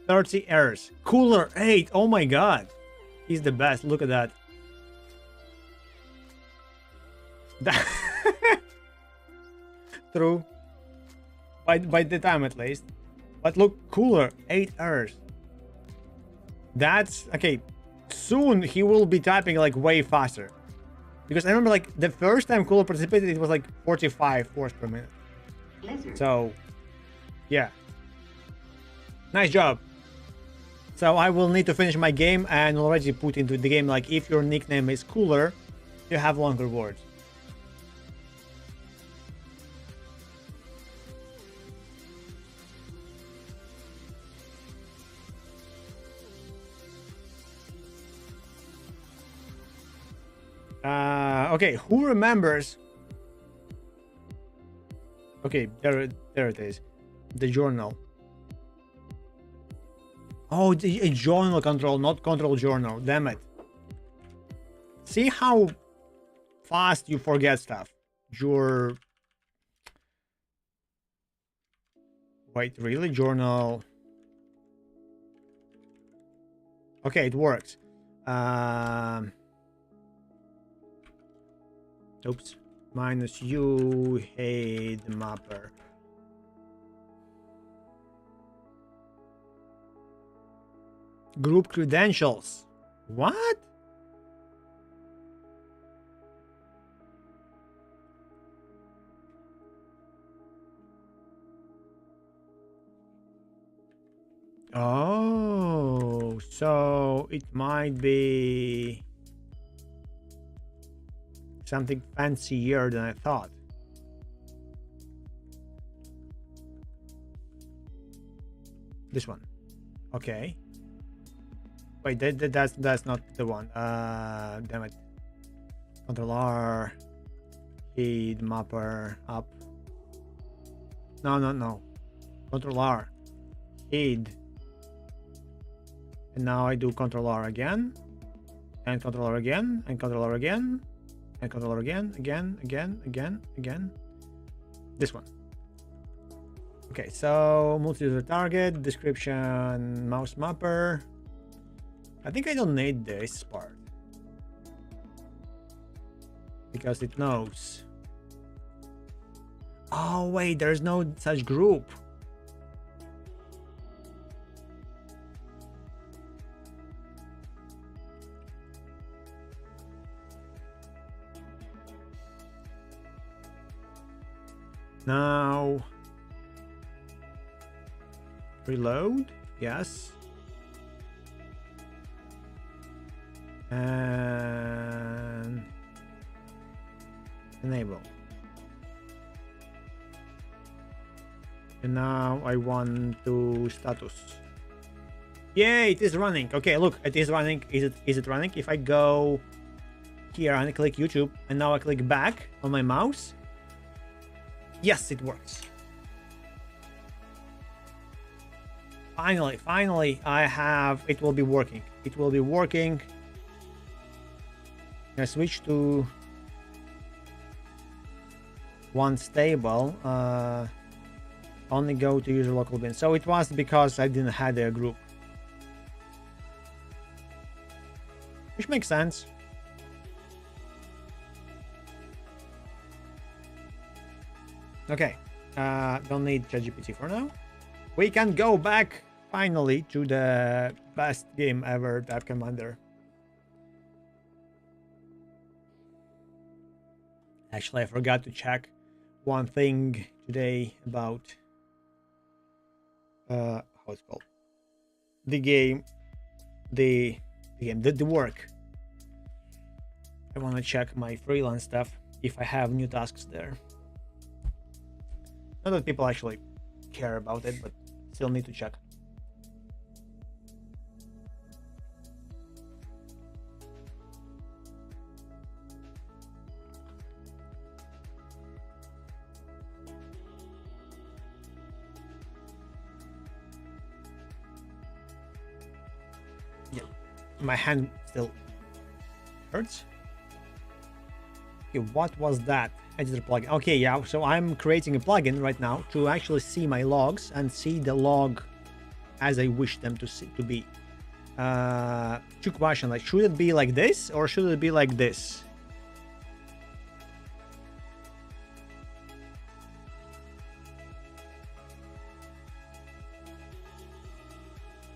30 errors. Cooler 8. Oh my god. He's the best. Look at that. True. By the time at least. But look, Cooler 8 errors. That's okay. Soon he will be typing like way faster. Because I remember like the first time Cooler participated, it was like 45 words per minute. Lizard. So yeah, nice job. So I will need to finish my game and already put into the game like if your nickname is Cooler, you have longer words. Okay, who remembers? Okay, there it is. The journal. Oh, a journal control, not control journal. Damn it. See how fast you forget stuff. Wait, really? Journal. Okay, it works. Oops. Minus you, hate mapper. Group credentials. What? Oh, so it might be something fancier than I thought. This one. Okay. Wait, that's not the one. Damn it. Control R. Head mapper up. No. Control R. Head. And now I do Control R again. And controller again, and controller again, and controller again, again. This one. Okay, so multi-user target, description, mouse mapper. I think I don't need this part because it knows. Oh wait, there's no such group. Now reload, yes, and enable. And now I want to status. Yay, it is running. Okay, look, it is running. Is it running? If I go here and I click YouTube and now I click back on my mouse, yes, it works. Finally, I have, it will be working. It will be working. I switch to one stable. Only go to user local bin. So it was because I didn't have a group. Which makes sense. Okay. Don't need ChatGPT for now. We can go back finally to the best game ever, Tab Commander. Actually, I forgot to check one thing today about how it's called. The game, the work. I want to check my freelance stuff if I have new tasks there. Not that people actually care about it, but still need to check. Yeah, my hand still hurts. Okay, what was that? Editor plugin. Okay, yeah, so I'm creating a plugin right now to actually see my logs and see the log as I wish them to be. Two questions, like, should it be like this or should it be like this?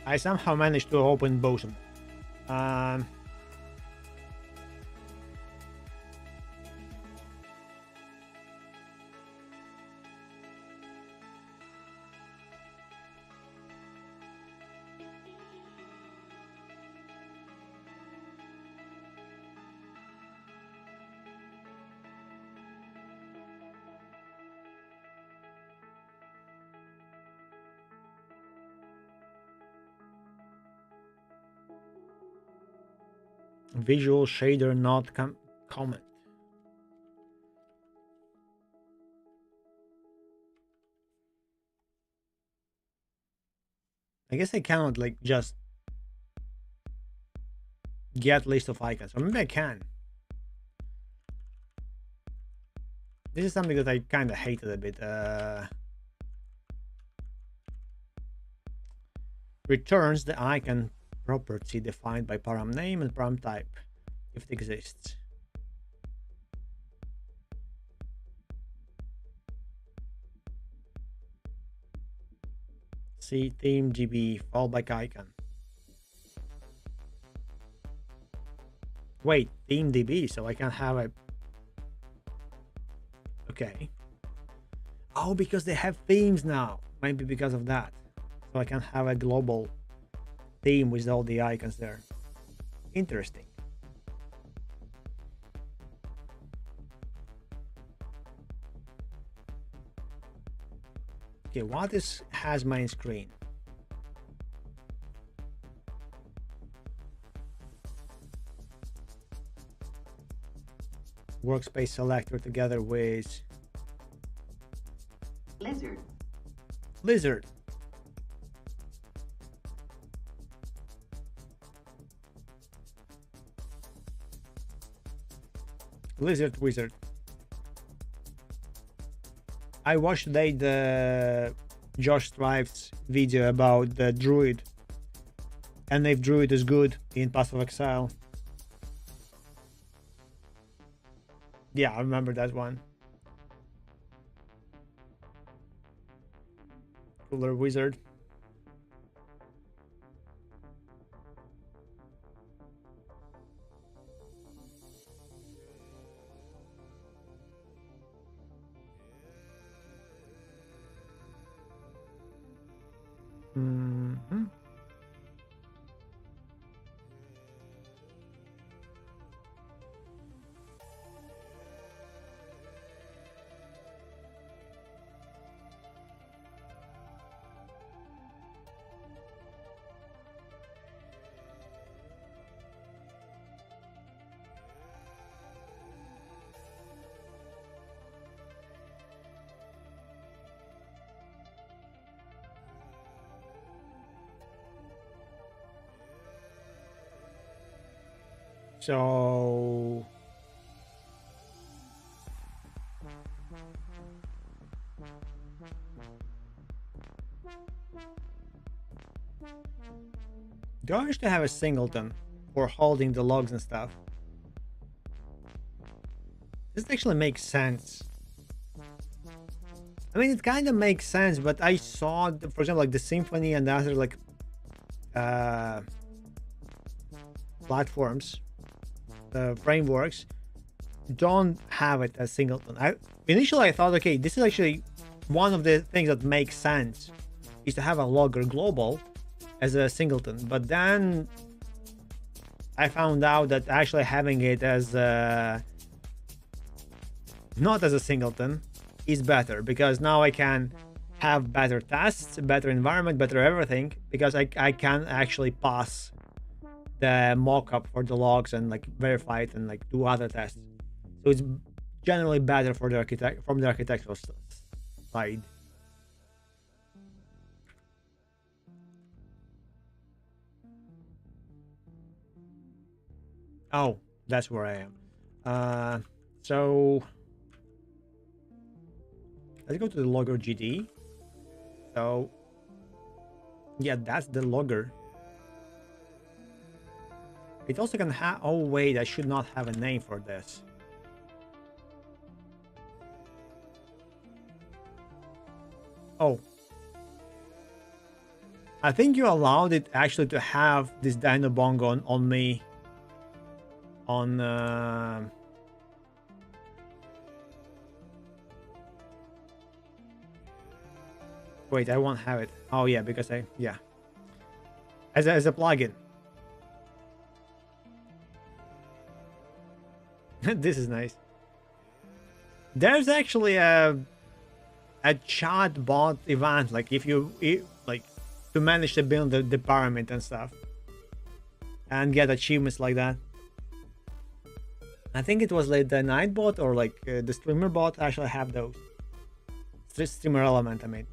I somehow managed to open both of them. Visual shader not comment. I guess I cannot like just get list of icons, or maybe I can. This is something that I kind of hated a bit. Returns the icon property defined by param name and param type if it exists. See theme GB fallback icon. Wait, theme DB, so I can have a. Okay. Oh, because they have themes now. Maybe because of that. So I can have a global theme with all the icons there. Interesting. Okay, what has main screen? Workspace selector together with Lizard. Lizard Wizard. I watched today the Josh Strive's video about the Druid, and if Druid is good in Path of Exile. Yeah, I remember that one. Cooler Wizard. Mm-hmm. So do I wish to have a singleton for holding the logs and stuff? This actually makes sense. I mean, it kind of makes sense, but I saw, for example, like the Symphony and the other like platforms, frameworks don't have it as singleton. Initially I thought, okay, this is actually one of the things that makes sense is to have a logger global as a singleton, but then I found out that actually having it as not as a singleton is better, because now I can have better tests, better environment, better everything, because I can actually pass the mock-up for the logs and like verify it and like do other tests. So it's generally better for the from the architectural side. Oh, that's where I am. So let's go to the logger GD. So yeah, that's the logger. It also can have, oh wait, I should not have a name for this. Oh, I think you allowed it actually to have this Dino Bongo on me on wait, I won't have it. Oh yeah, because yeah, as a plugin. This is nice. There's actually a chat bot event, like if you like to manage to build the pyramid and stuff and get achievements like that. I think it was like the night bot or like the streamer bot actually have those. Streamer element, I mean,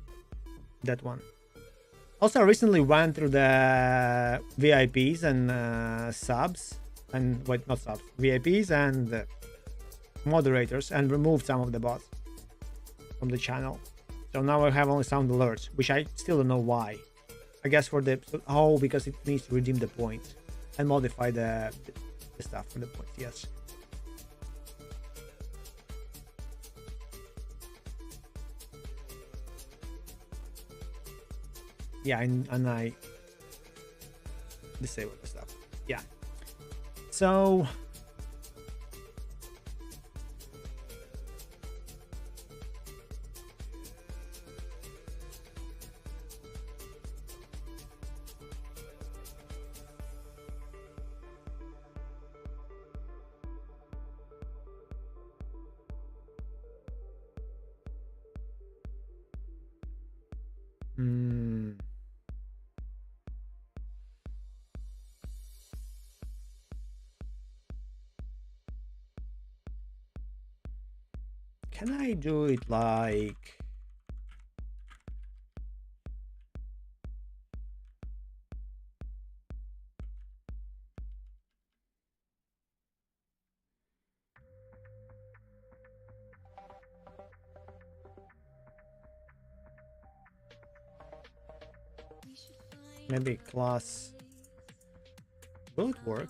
that one. Also, I recently went through the VIPs and subs, and wait, not subs, VIPs and moderators, and removed some of the bots from the channel. So now I have only sound alerts, which I still don't know why. I guess for the because it needs to redeem the points and modify the stuff for the points. Yes. Yeah, and I disable the stuff. Yeah. So can I do it like Maybe class will it work?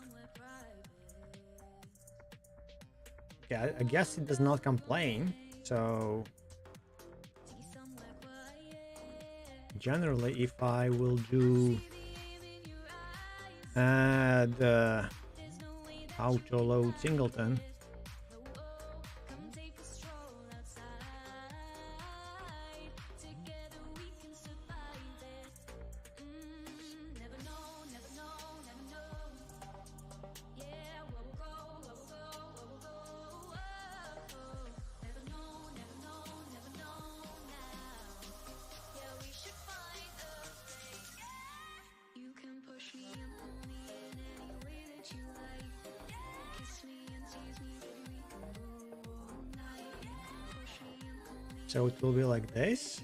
Yeah, I guess it does not complain. So generally, if I will do add auto load singleton, so it will be like this.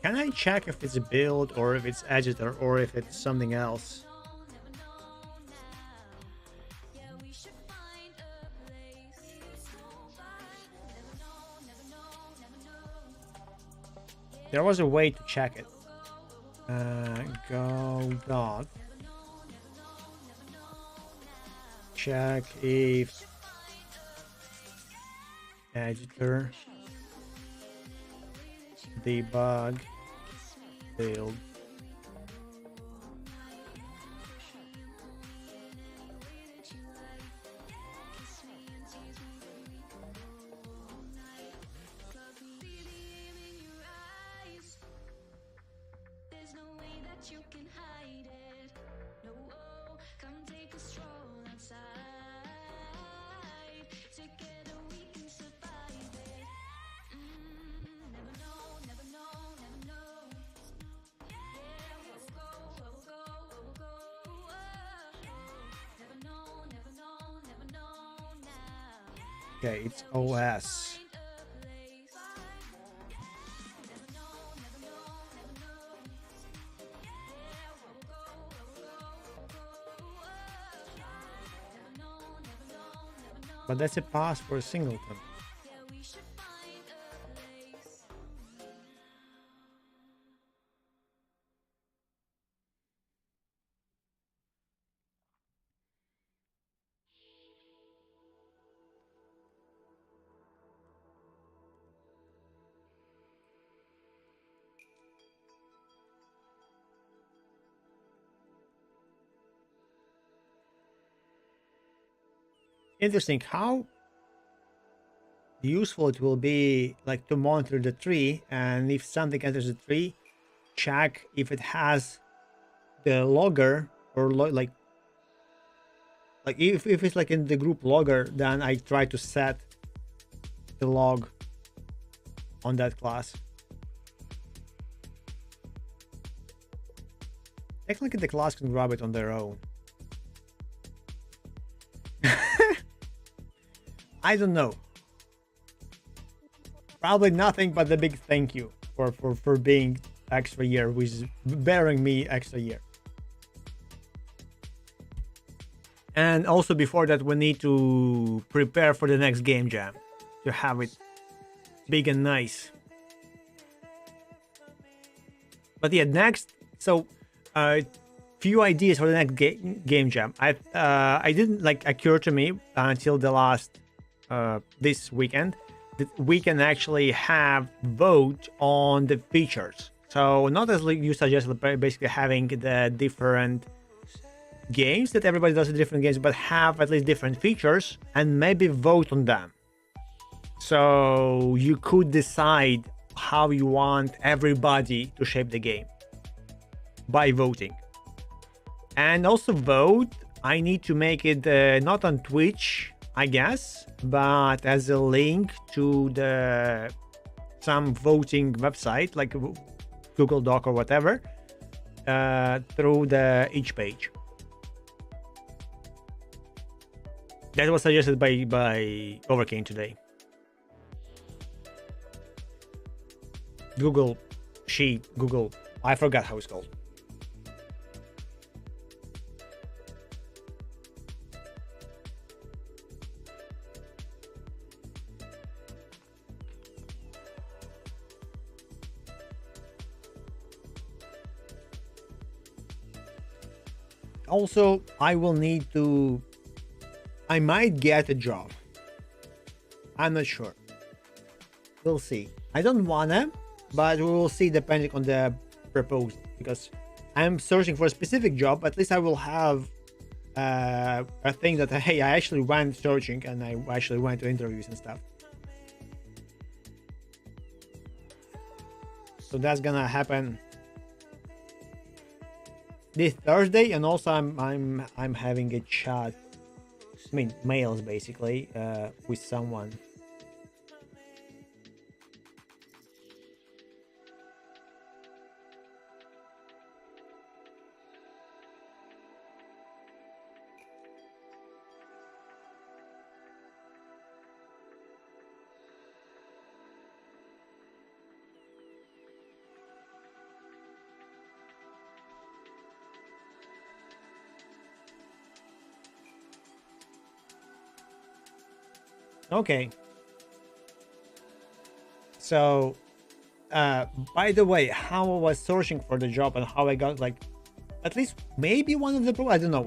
Can I check if it's a build or if it's editor or if it's something else? There was a way to check it. Go dot. Check if editor debug build. Okay, it's OS. But that's a pass for a singleton. Interesting how useful it will be, like, to monitor the tree, and if something enters the tree, check if it has the logger or like if it's like in the group logger, then I try to set the log on that class. Technically the class can grab it on their own. I don't know. Probably nothing but the big thank you for being extra year, which is bearing me extra year. And also before that, we need to prepare for the next game jam to have it big and nice. But yeah, next, so few ideas for the next game jam. I didn't occur to me until the last this weekend that we can actually have vote on the features. So not as you suggested, basically having the different games that everybody does the different games, but have at least different features and maybe vote on them. So you could decide how you want everybody to shape the game by voting. And also vote, I need to make it not on Twitch, I guess, but as a link to some voting website like Google Doc or whatever, through each page. That was suggested by Overking today. Google Sheet, Google, I forgot how it's called. Also, I will need to, I might get a job. I'm not sure. We'll see. I don't wanna, but we will see depending on the proposal, because I'm searching for a specific job. At least I will have a thing that, hey, I actually went searching and I actually went to interviews and stuff. So that's gonna happen this Thursday, and also I'm having a chat, I mean mails basically, with someone. Okay. So, by the way, how I was searching for the job and how I got like at least maybe one of the I don't know.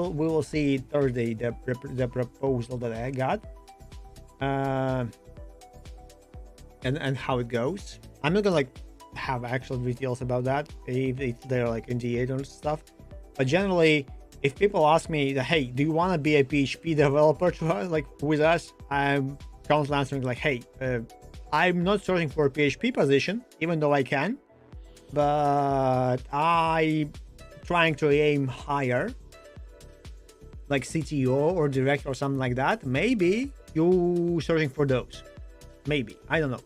We will see Thursday the proposal that I got, and how it goes. I'm not gonna like have actual details about that if they're like NDA and stuff, but generally, if people ask me, hey, do you want to be a PHP developer like with us? I'm constantly answering like, hey, I'm not searching for a PHP position, even though I can, but I'm trying to aim higher, like CTO or director or something like that. Maybe you searching for those. Maybe, I don't know.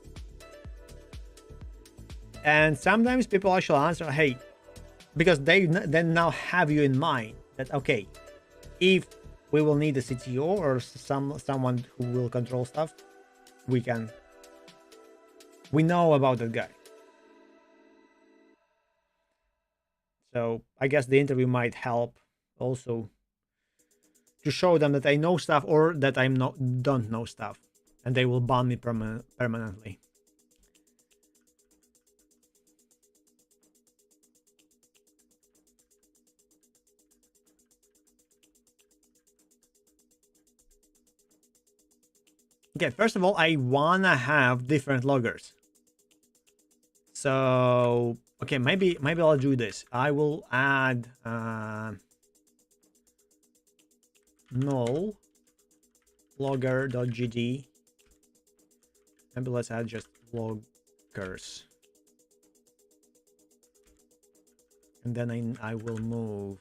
And sometimes people actually answer, hey, because they then now have you in mind that, okay, if we will need a CTO or someone who will control stuff, we know about that guy. So I guess the interview might help also to show them that I know stuff or that I don't know stuff, and they will ban me permanently. Okay, first of all, I wanna have different loggers. So okay, maybe I'll do this. I will add null logger.gd. Maybe let's add just loggers, and then I will move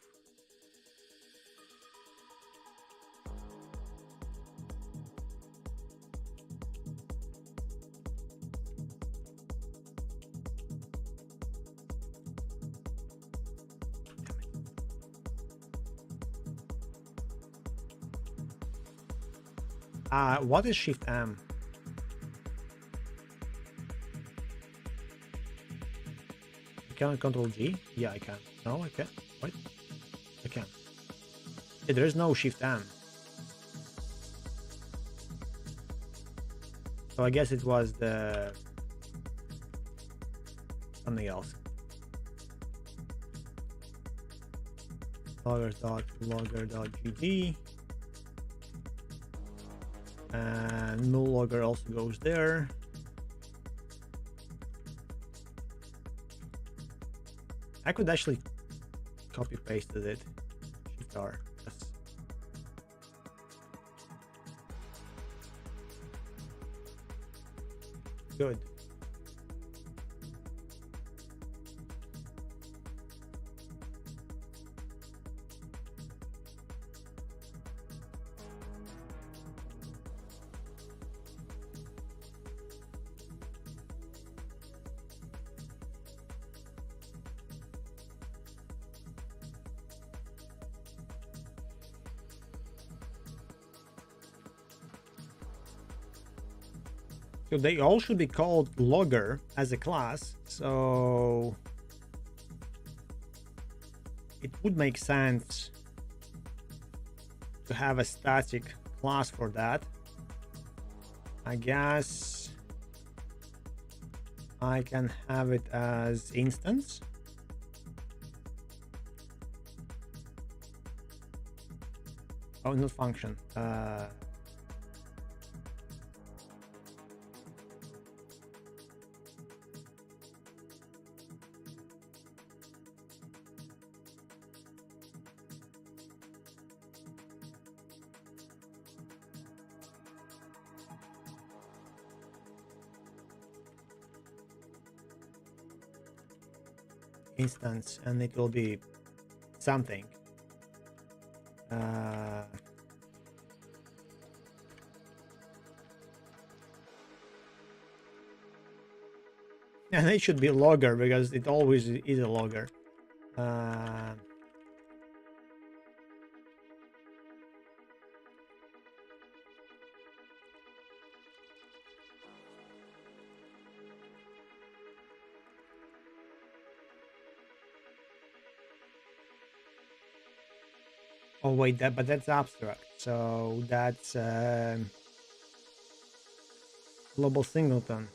what is Shift M? Can I Control G? Yeah, I can. No, I can't. What? I can. Yeah, there is no Shift M. So I guess it was the something else. Logger.gd. And null logger also goes there. I could actually copy pasted it. Shift R. Yes. Good. So they all should be called logger as a class. So it would make sense to have a static class for that. I guess I can have it as instance. Oh, not function. Instance, and it will be something. And it should be logger because it always is a logger. Oh wait, but that's abstract. So that's global singleton.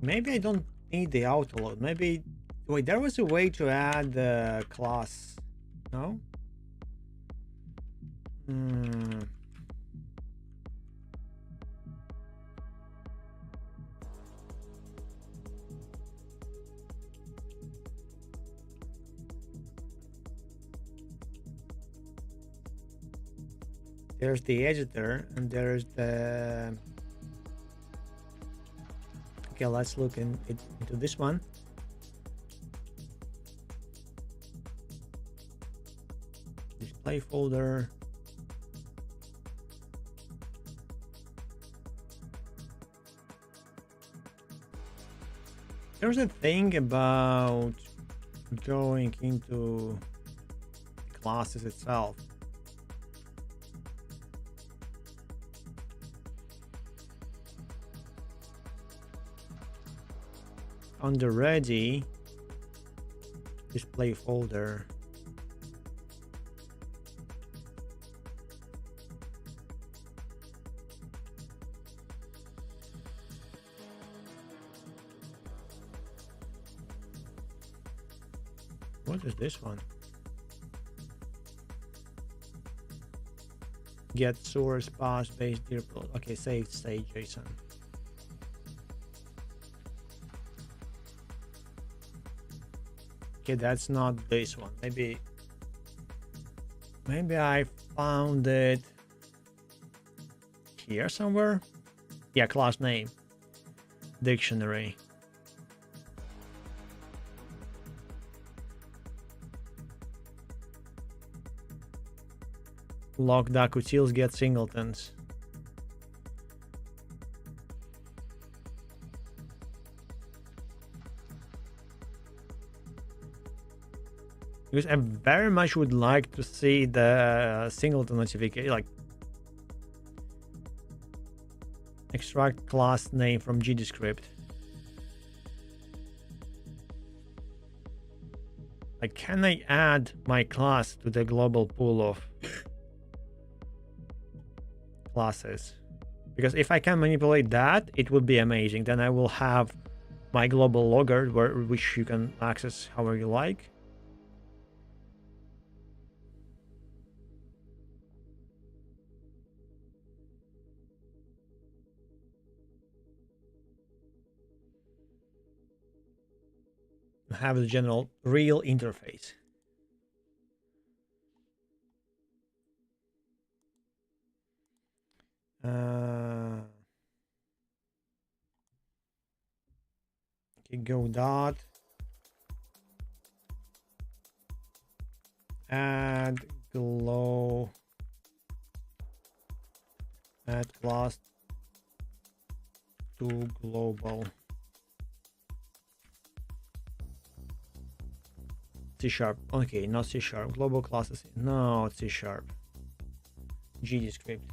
Maybe I don't need the autoload. Maybe wait, there was a way to add the class. No. There's the editor and there's the. Okay, let's look into this one. Display folder. There's a thing about going into classes itself. Under ready, display folder. What is this one? Get source pass base dear. Okay, say JSON. Okay, that's not this one. Maybe I found it here somewhere. Yeah, class name, dictionary. Lock utils get singletons. Because I very much would like to see the singleton notification, like extract class name from GDScript. Like, can I add my class to the global pool of classes? Because if I can manipulate that, it would be amazing. Then I will have my global logger, which you can access however you like. Have the general real interface. Okay, go dot add glow add class to global C#. Okay, not C#. Global classes. No, C#. GD script.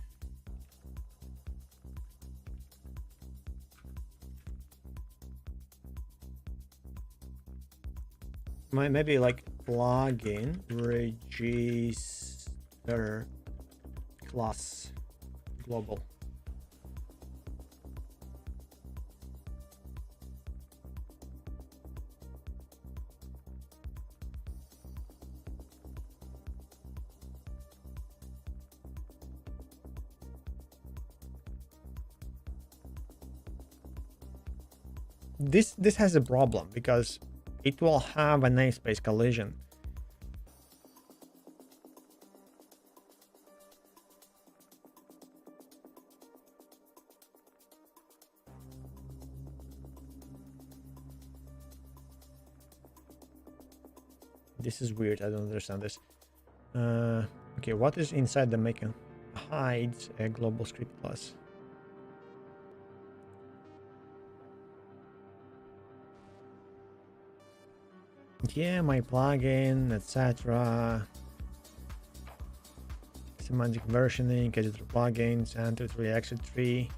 Maybe like plugin register class global. This has a problem because it will have a namespace collision. This is weird. I don't understand this. Okay, what is inside the maker hides a global script class? Yeah, my plugin, etc. Semantic versioning, editor plugins, enter 3, exit 3,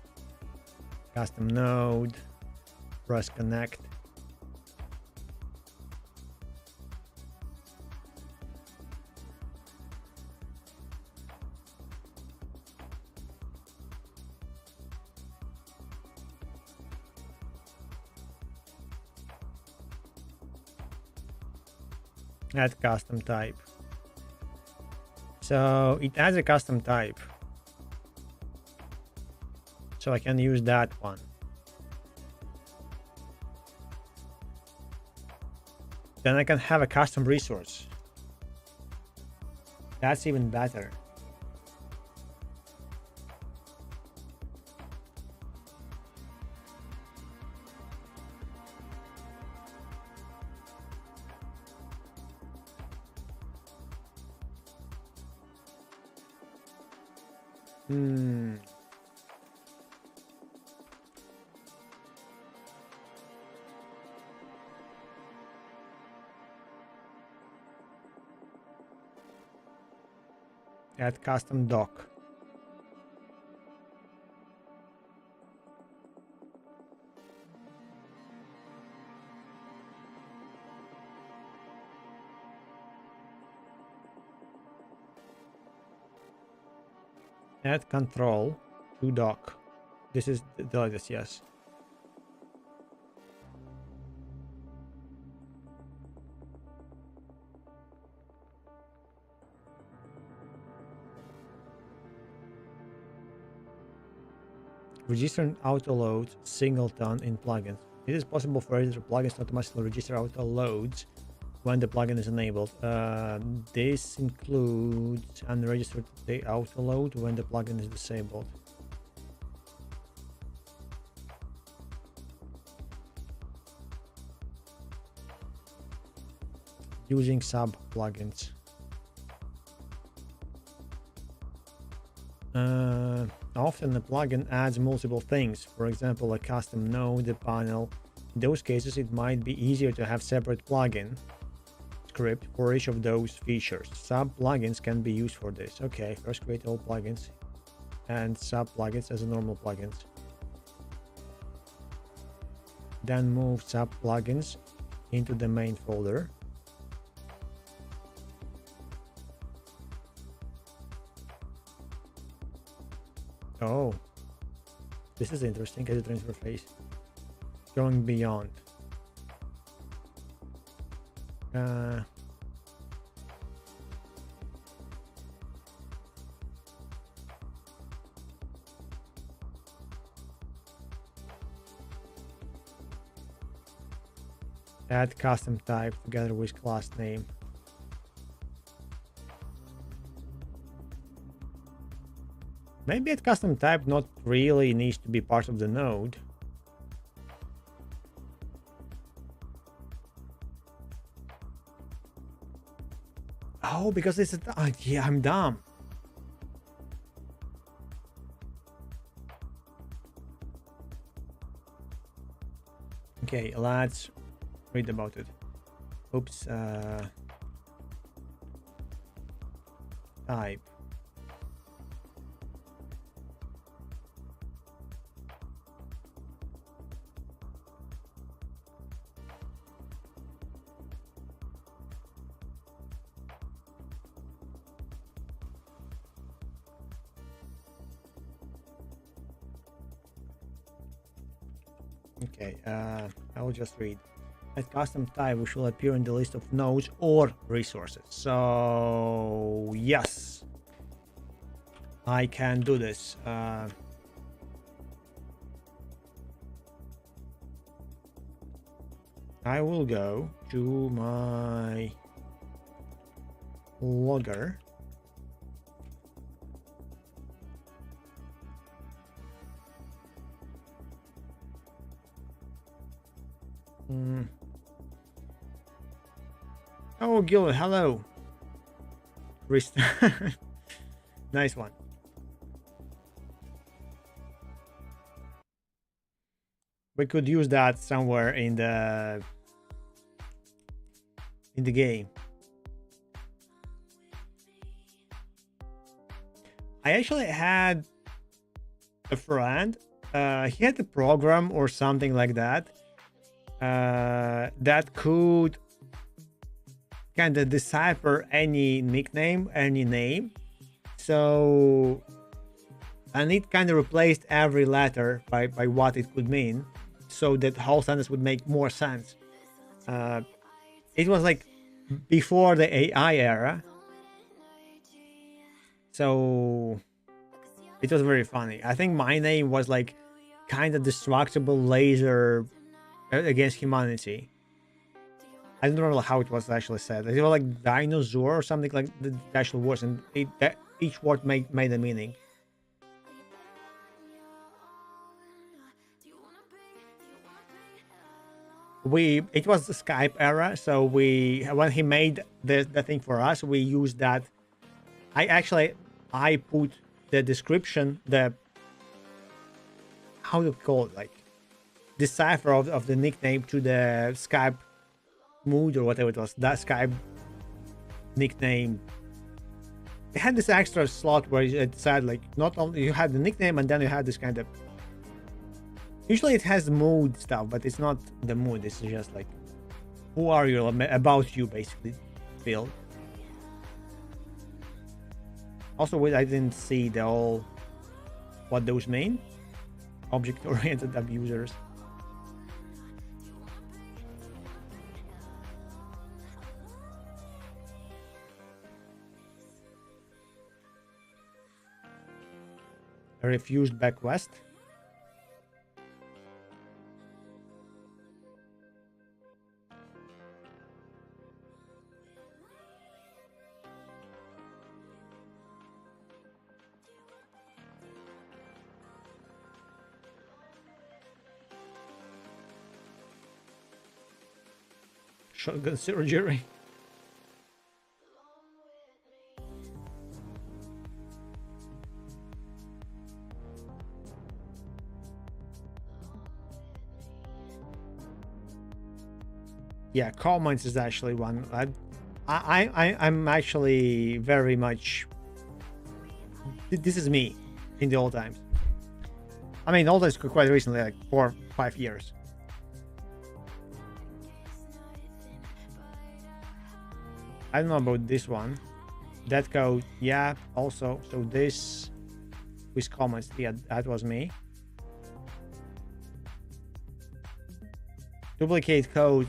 custom node, Rust Connect. Add custom type. So it adds a custom type. So I can use that one. Then I can have a custom resource. That's even better. Add custom doc. Add control to doc. This is the latest, yes. Register and auto-load singleton in plugins. It is possible for editor plugins to automatically register auto-loads when the plugin is enabled. This includes unregistered auto-load when the plugin is disabled. Using sub-plugins. Often the plugin adds multiple things, for example a custom node, a panel. In those cases it might be easier to have separate plugin script for each of those features. Sub-plugins can be used for this. Okay, first create all plugins and sub-plugins as normal plugins. Then move sub-plugins into the main folder. Oh, this is interesting. Editor interface. Going beyond. Add custom type together with class name. Maybe a custom type not really needs to be part of the node. Oh, because it's a... yeah, I'm dumb. Okay, let's read about it. Oops. Type. Okay, I will just read. At custom type, which will appear in the list of nodes or resources. So, yes, I can do this. I will go to my logger. Oh, Gil, hello. Nice one. We could use that somewhere in the game. I actually had a friend. He had a program or something like that that could kind of decipher any nickname, any name. So, and it kind of replaced every letter by what it could mean, so that whole sentence would make more sense. It was like before the AI era, so it was very funny. I think my name was like kind of destructible laser against humanity. I don't know how it was actually said. It was like dinosaur or something like the actual words, and each word made a meaning. It was the Skype era, so when he made the thing for us, we used that. I put the description, the how to call it, like decipher of the nickname to the Skype mood or whatever it was, that Skype nickname. It had this extra slot where it said like not only you had the nickname and then you had this kind of, usually it has mood stuff, but it's not the mood, it's just like who are you, about you basically field. Also, I didn't see the whole what those mean. Object-oriented abusers. A refused back west. Shotgun surgery. Yeah, coal mines is actually one. I'm actually very much. This is me in the old times. I mean, old times quite recently, like 4-5 years. I don't know about this one. That code, yeah, also. So this with comments, yeah, that was me. Duplicate code,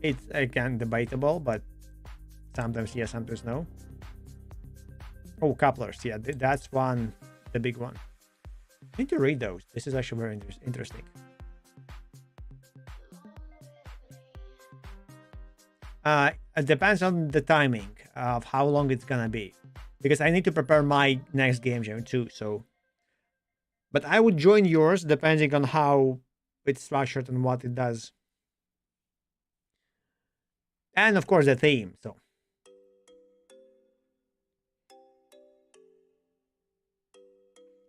it's again debatable, but sometimes yes, sometimes no. Oh, couplers, yeah, that's one, the big one. I need to read those. This is actually very interesting. It depends on the timing of how long it's gonna be, because I need to prepare my next game jam too. So, but I would join yours depending on how it's structured and what it does, and of course the theme. So,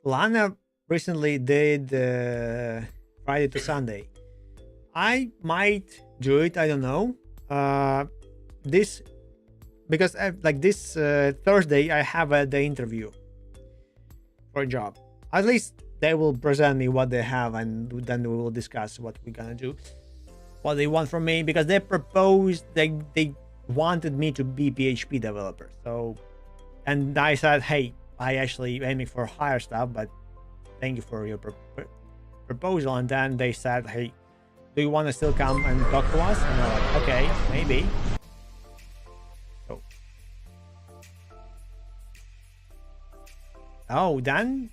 Lana recently did Friday to Sunday. I might do it. I don't know. This because like this Thursday I have the interview for a job. At least they will present me what they have, and then we will discuss what we're gonna do, what they want from me, because they proposed they wanted me to be PHP developer. So, and I said, hey, I actually aiming for higher stuff, but thank you for your proposal. And then they said, hey, do you want to still come and talk to us? And I'm like, okay, maybe. So, oh, then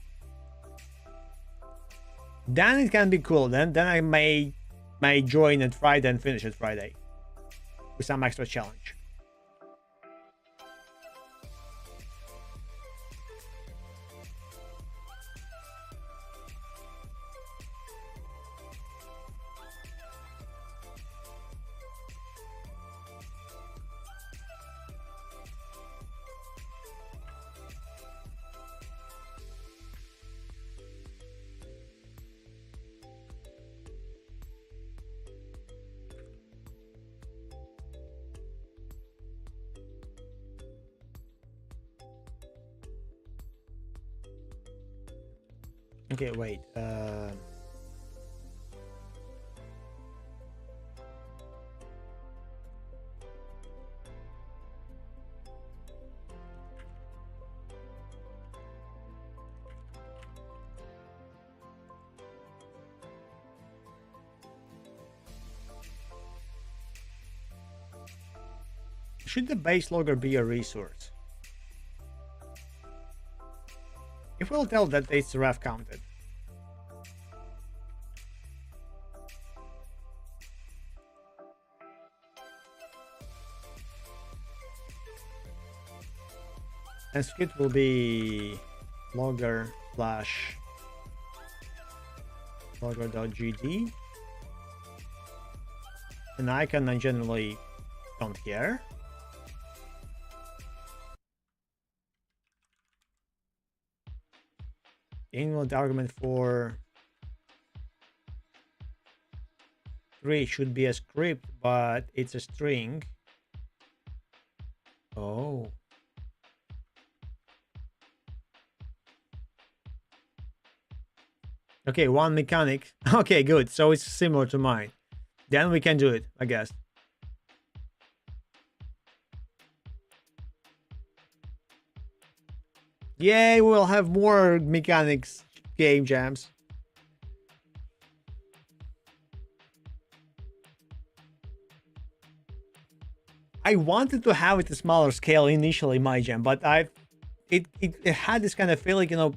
it can be cool. Then I may join at Friday and finish it Friday with some extra challenge. Okay, wait. Should the base logger be a resource? If we'll tell that it's ref counted. And script will be logger slash logger.gd. An icon I generally don't care. Invalid argument for 3 should be a script, but it's a string. Oh. Okay, one mechanic. Okay, good. So it's similar to mine. Then we can do it, I guess. Yay, we'll have more mechanics game jams. I wanted to have it a smaller scale initially, my jam, but it had this kind of feeling, you know,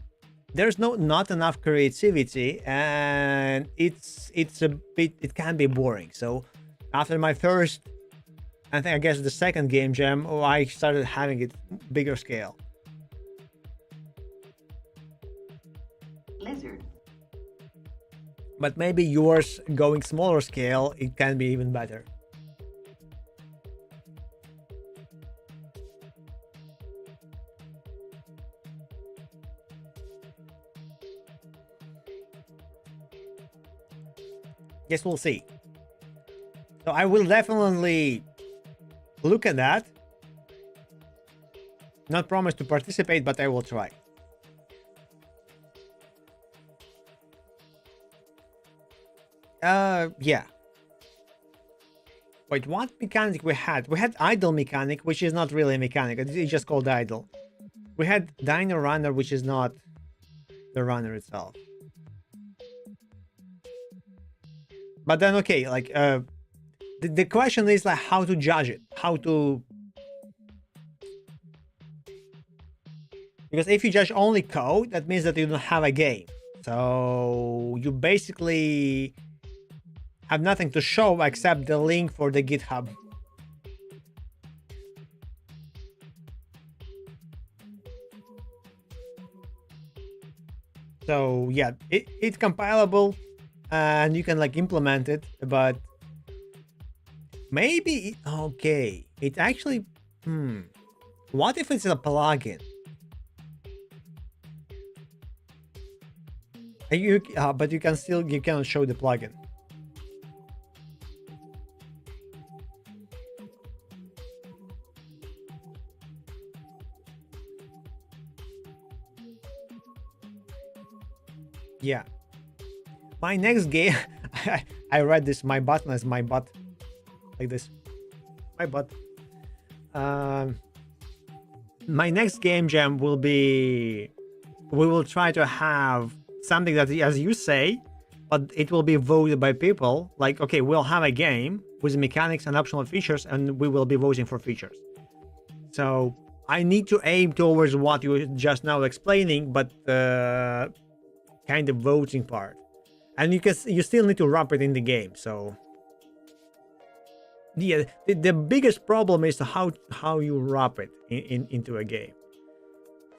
there's not enough creativity, and it's a bit, it can be boring. So after my first, I guess the second game jam, I started having it bigger scale. Lizard. But maybe yours going smaller scale, it can be even better. Guess we'll see. So I will definitely look at that. Not promise to participate, but I will try. Yeah. Wait, what mechanic we had? We had idle mechanic, which is not really a mechanic. It's just called idle. We had dino runner, which is not the runner itself. But then, okay, like, the question is like how to judge it, how to, because if you judge only code, that means that you don't have a game. So you basically have nothing to show except the link for the GitHub. So yeah, it's compilable and you can like implement it, but maybe, okay, it actually, what if it's a plugin? But you cannot show the plugin. Yeah. My next game, I read this, my button as my butt, like this, my butt. My next game jam will be, we will try to have something that, as you say, but it will be voted by people. Like, okay, we'll have a game with mechanics and optional features, and we will be voting for features. So I need to aim towards what you were just now explaining, but kind of voting part. And you still need to wrap it in the game. So yeah, the biggest problem is how you wrap it into a game.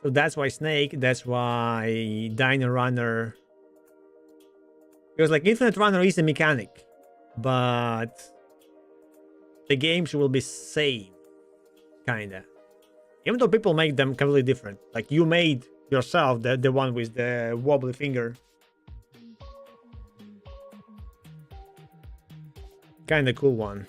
So that's why Snake, that's why Dino Runner, because like Infinite Runner is a mechanic, but the games will be same, kinda. Even though people make them completely different. Like you made yourself the one with the wobbly finger. Kinda cool one.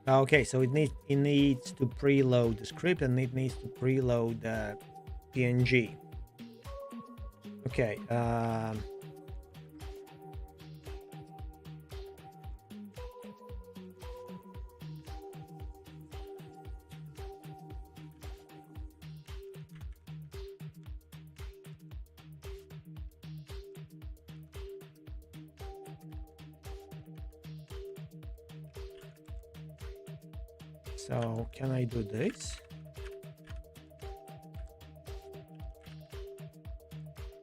Okay, so it needs to preload the script and it needs to preload the PNG. Okay. So can I do this?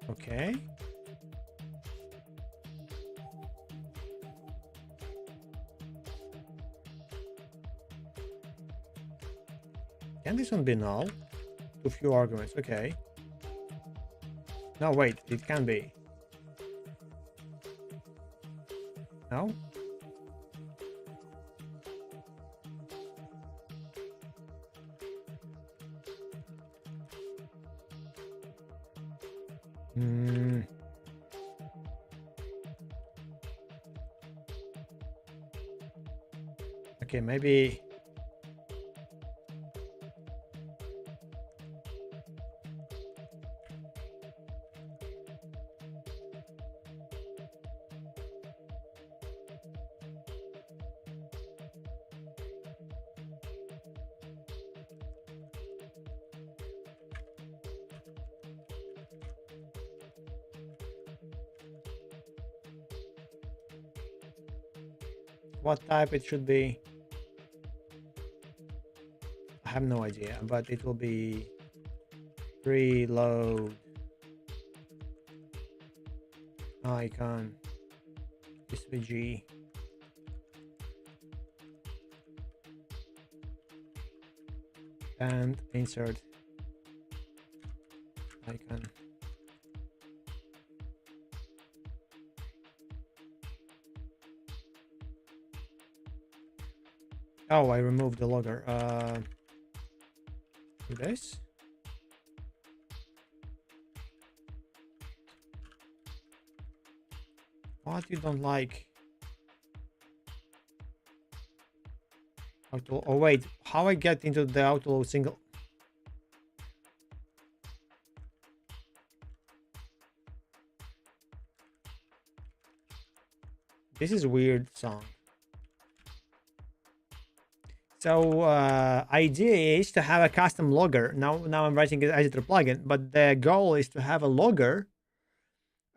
Okay. Can this one be null? Too few arguments. Okay. No, wait. It can be. No? Okay, maybe. What type it should be? I have no idea, but it will be preload icon SVG and insert icon. Oh, I removed the logger. Do this. What you don't like? Auto. Oh wait, how I get into the auto single? This is a weird song. So idea is to have a custom logger. Now I'm writing it as a plugin, but the goal is to have a logger.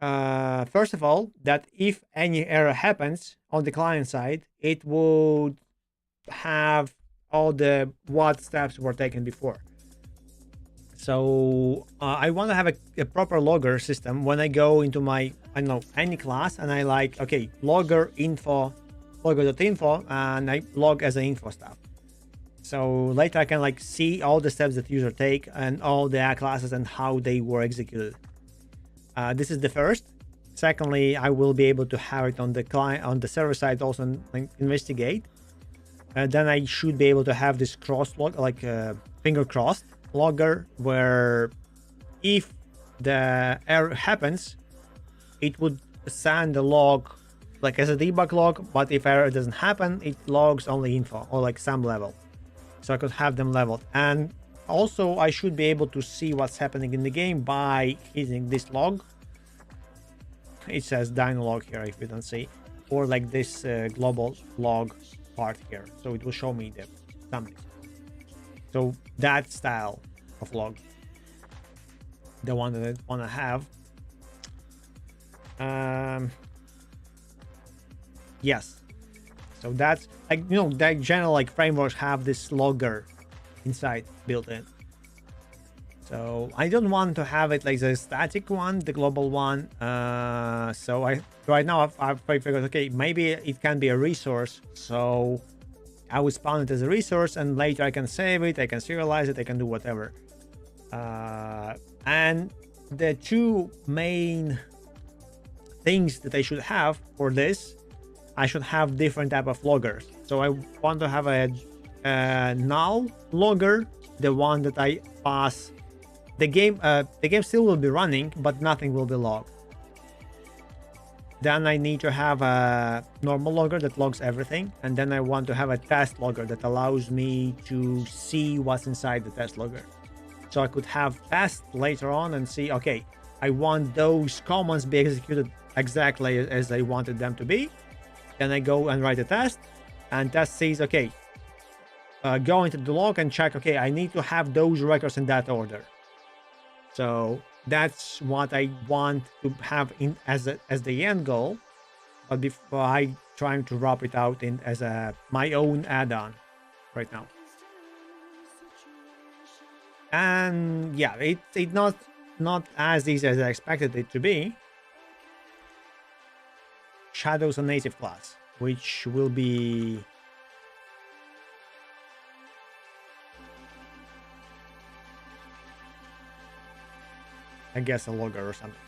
First of all, that if any error happens on the client side, it would have all the what steps were taken before. So I want to have a proper logger system when I go into my, I don't know, any class, and I like, okay, logger info, logger.info, and I log as an info stuff. So later I can like see all the steps that user take and all the classes and how they were executed. This is the first. Secondly, I will be able to have it on the client, on the server side, also investigate. Then I should be able to have this cross log, like finger crossed logger, where if the error happens, it would send the log like as a debug log, but if error doesn't happen, it logs only info or like some level. So I could have them leveled. And also I should be able to see what's happening in the game by hitting this log. It says Dino log here if you don't see, or like this global log part here. So it will show me the something. So that style of log, the one that I want to have. Yes. So that's like, you know, that general like frameworks have this logger inside built in. So I don't want to have it like the static one, the global one. So right now I've figured, okay, maybe it can be a resource. So I will spawn it as a resource, and later I can save it, I can serialize it, I can do whatever. And the two main things that I should have for this, I should have different type of loggers. So I want to have a null logger, the one that I pass. The game still will be running, but nothing will be logged. Then I need to have a normal logger that logs everything, and then I want to have a test logger that allows me to see what's inside the test logger. So I could have tests later on and see, okay, I want those commands be executed exactly as I wanted them to be. Then I go and write a test, and test says, okay, go into the log and check, okay, I need to have those records in that order. So that's what I want to have in as the end goal, but before I trying to wrap it out in as my own add-on right now. And yeah, it's not as easy as I expected it to be. Shadow's a native class, which will be I guess a logger or something.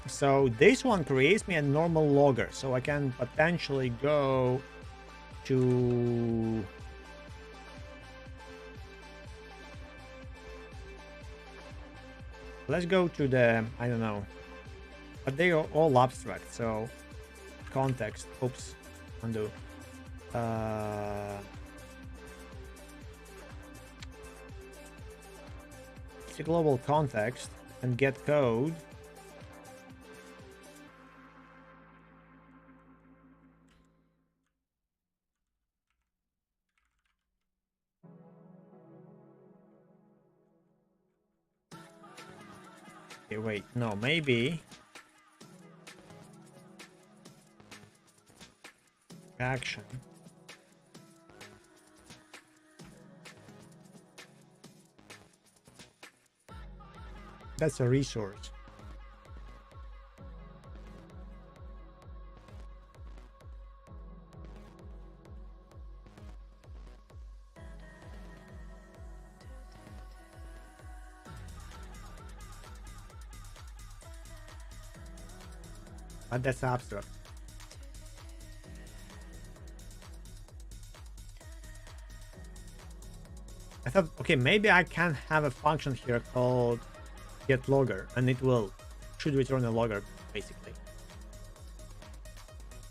So this one creates me a normal logger, so I can potentially go to let's go to the, I don't know, but they are all abstract, so context, oops, undo. It's a global context and get code. Okay, wait, no, maybe action. That's a resource. But that's abstract. I thought, okay, maybe I can have a function here called get logger, and it should return a logger basically.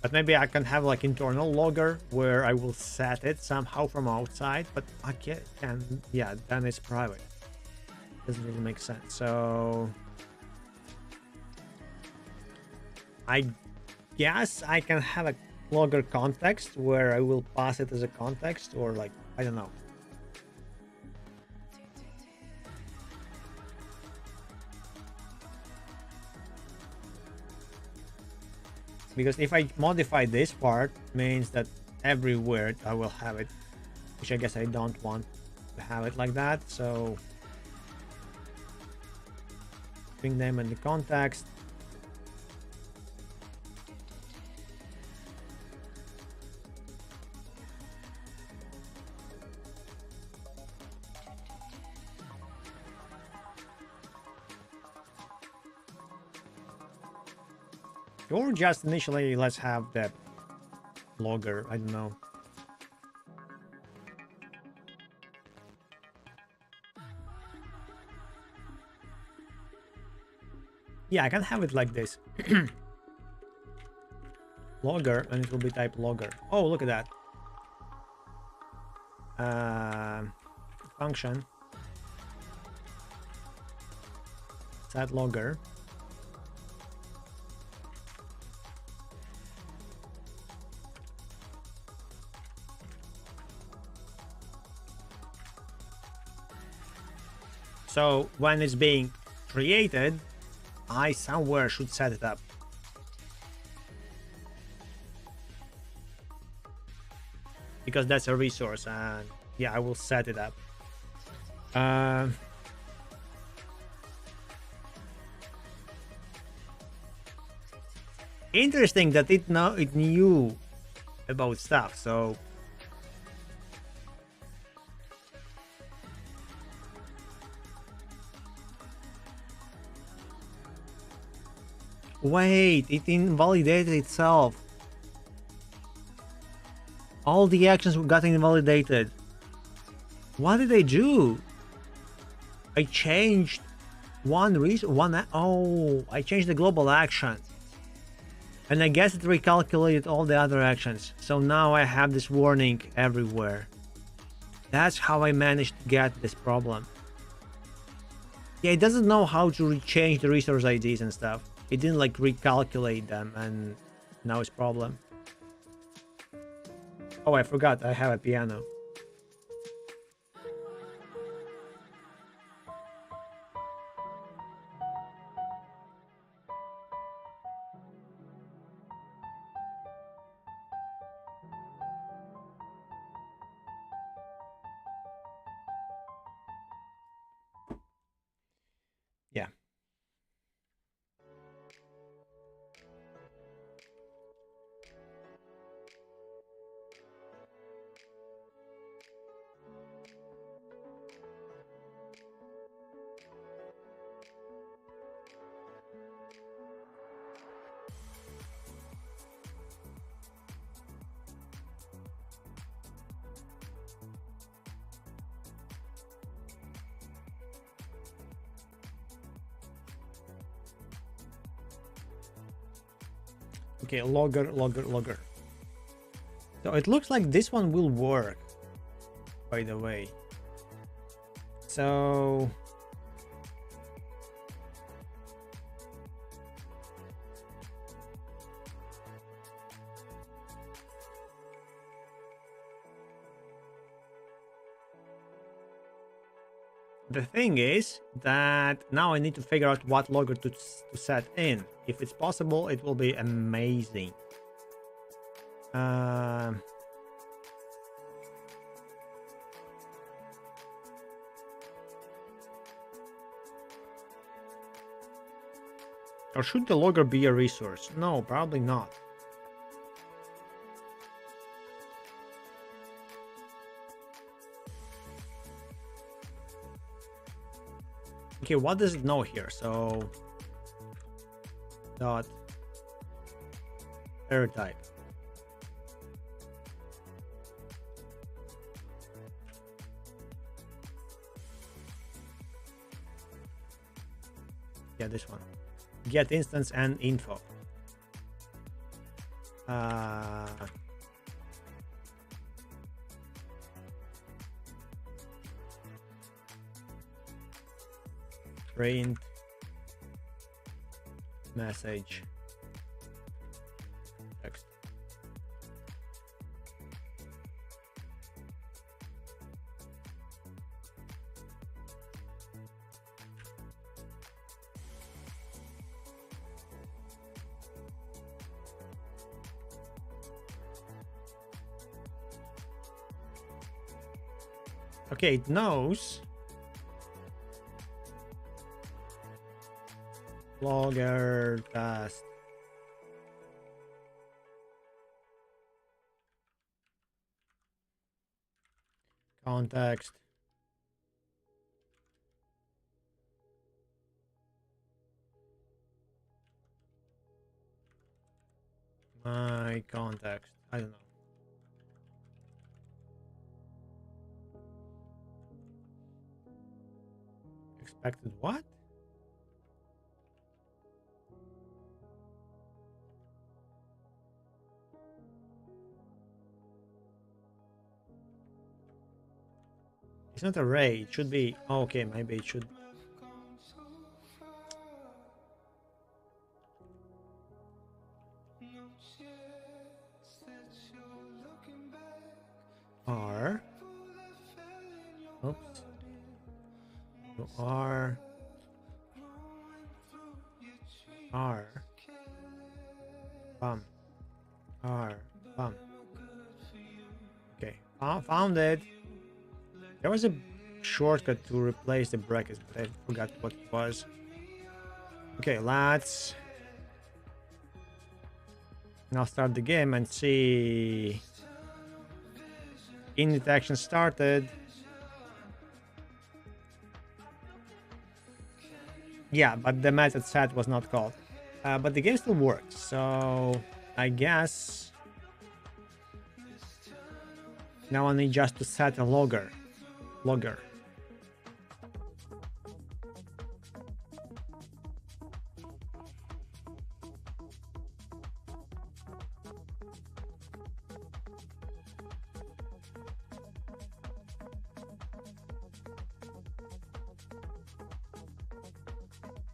But maybe I can have like internal logger where I will set it somehow from outside, but I can, yeah, then it's private. Doesn't really make sense. So I guess I can have a logger context where I will pass it as a context, or like, I don't know. Because if I modify this part, means that everywhere I will have it, which I guess I don't want to have it like that. So string name and the context. Or just initially, let's have the logger. I don't know. Yeah, I can have it like this. Logger, and it will be type logger. Oh, look at that. Function. Set logger. So when it's being created, I somewhere should set it up. Because that's a resource, and yeah, I will set it up. Interesting that it knew about stuff, so wait, it invalidated itself. All the actions got invalidated. What did I do? I changed I changed the global action. And I guess it recalculated all the other actions. So now I have this warning everywhere. That's how I managed to get this problem. Yeah, it doesn't know how to change the resource IDs and stuff. It didn't like recalculate them, and now it's problem. Oh, I forgot I have a piano. Yeah. Okay, logger. So it looks like this one will work, by the way. So the thing is that now I need to figure out what logger to set in. If it's possible, it will be amazing. Or should the logger be a resource? No, probably not. Okay, what does it know here? So dot error type. Yeah, this one. Get instance and info. Print message text. Okay, it knows. Logger task. Context. My context. I don't know. Expected what? It's not array. It should be. Oh, okay, maybe it should. R. Oops. So R. R. Bum. R. Bum. Okay. Found it. There was a shortcut to replace the brackets, but I forgot what it was. Okay, let's now start the game and see. Init action started. Yeah, but the method set was not called. But the game still works, so I guess now I need just to set a logger.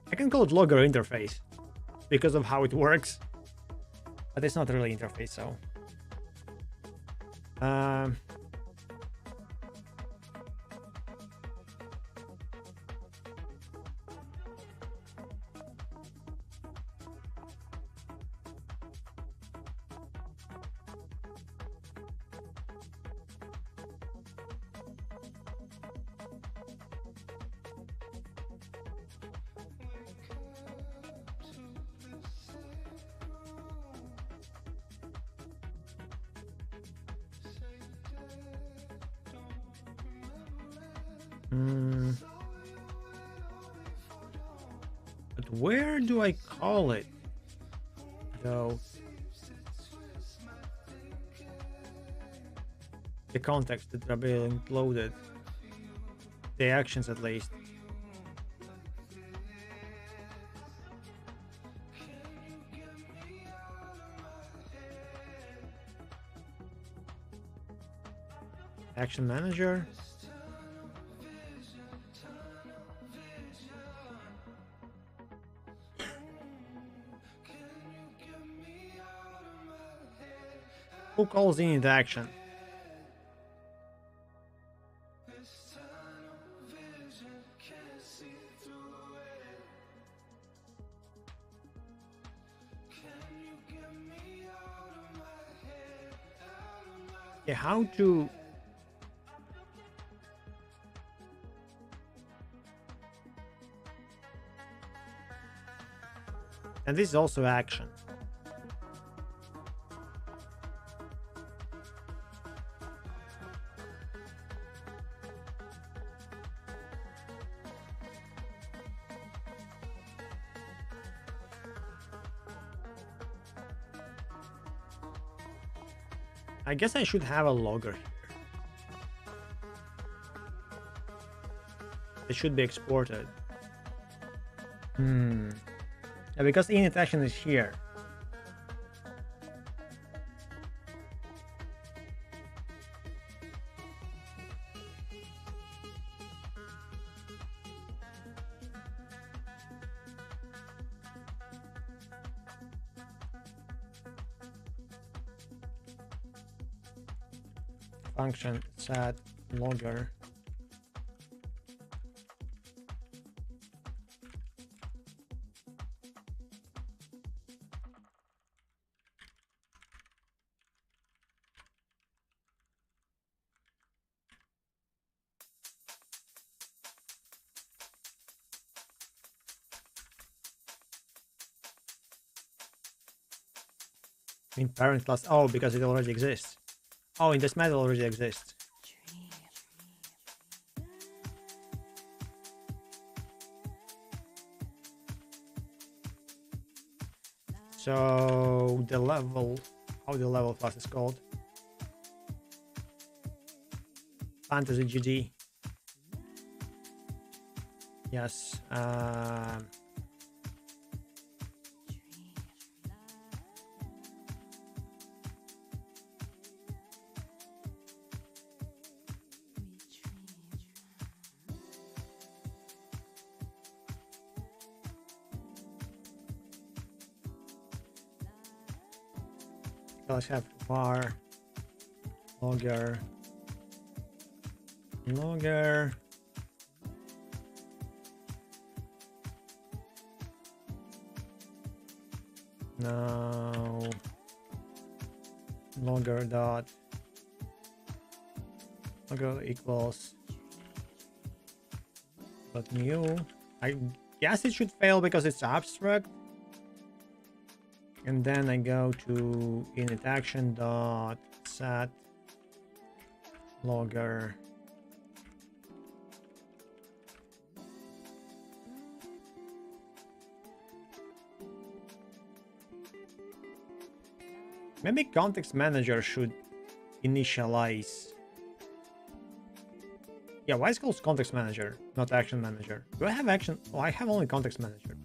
I can call it logger interface because of how it works, but it's not really interface, so but where do I call it though? The context that are being included, the actions at least. Action manager. Who calls in into action? Yeah, how to... And this is also action. I guess I should have a logger here. It should be exported. Yeah, because init action is here. Function set logger. In parent class. Oh, because it already exists. Oh, in this method already exists. So the level, how the level class is called? Fantasy GD. Yes. Let's have var logger. Now logger dot logger equals dot new. I guess it should fail because it's abstract. And then I go to init action dot set logger maybe context manager should initialize. Yeah, why is it called context manager, not action manager? Do I have action? Oh, I have only context manager.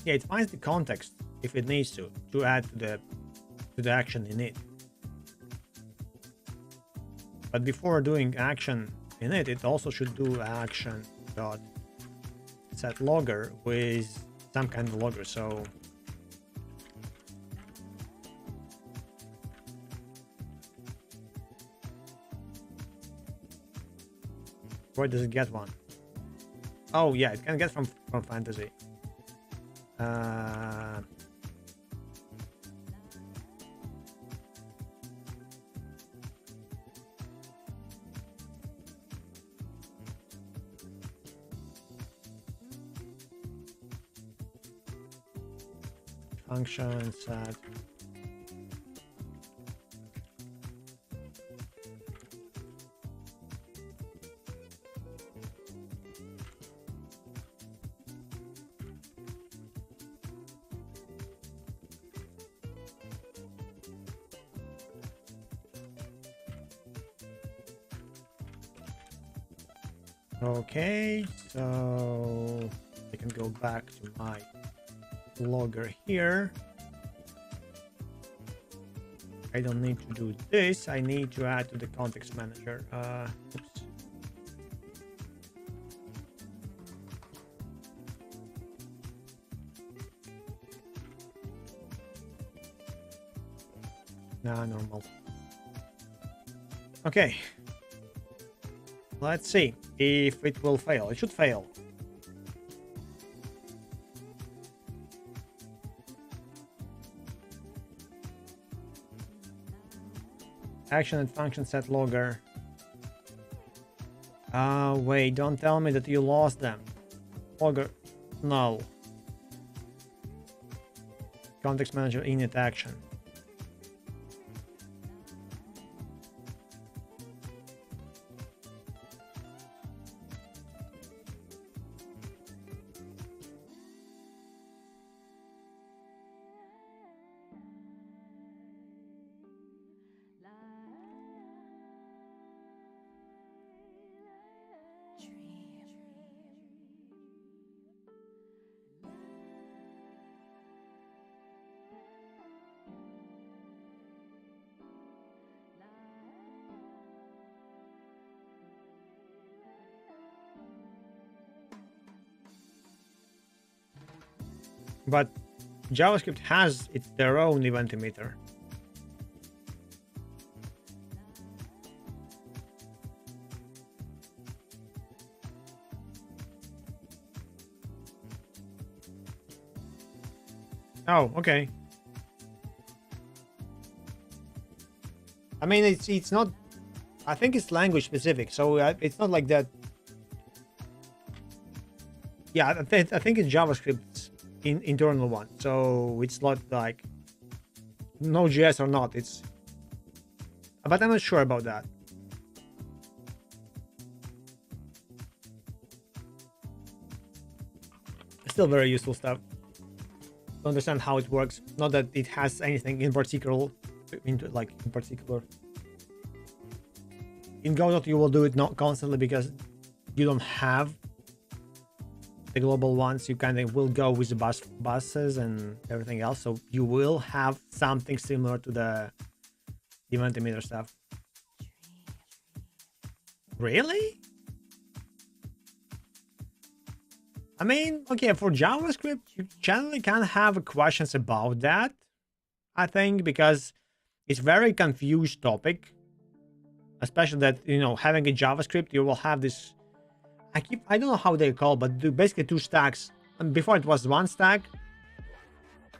Yeah, it finds the context if it needs to add to the action in it. But before doing action in it, it also should do action dot set logger with some kind of logger. So where does it get one? Oh yeah, it can get from fantasy. Function set okay, so I can go back to my logger here. I don't need to do this. I need to add to the context manager. Oops. Nah, normal. Okay. Let's see if it will fail. It should fail. Action and function set logger. Wait, don't tell me that you lost them. Logger null. Context manager init action. But JavaScript has their own event emitter. Oh, okay. I mean, it's not. I think it's language specific, so it's not like that. Yeah, I think it's JavaScript internal one, so it's not like Node.js or not. It's, but I'm not sure about that. Still very useful stuff to understand how it works. Not that it has anything in particular, in particular. In Godot, you will do it not constantly because you don't have the global ones. You kind of will go with the buses and everything else, so you will have something similar to the event emitter stuff. Really? I mean, okay, for JavaScript, you generally can't have questions about that, I think, because it's very confused topic. Especially that, you know, having a JavaScript, you will have this, I don't know how they call, but basically two stacks. And before it was one stack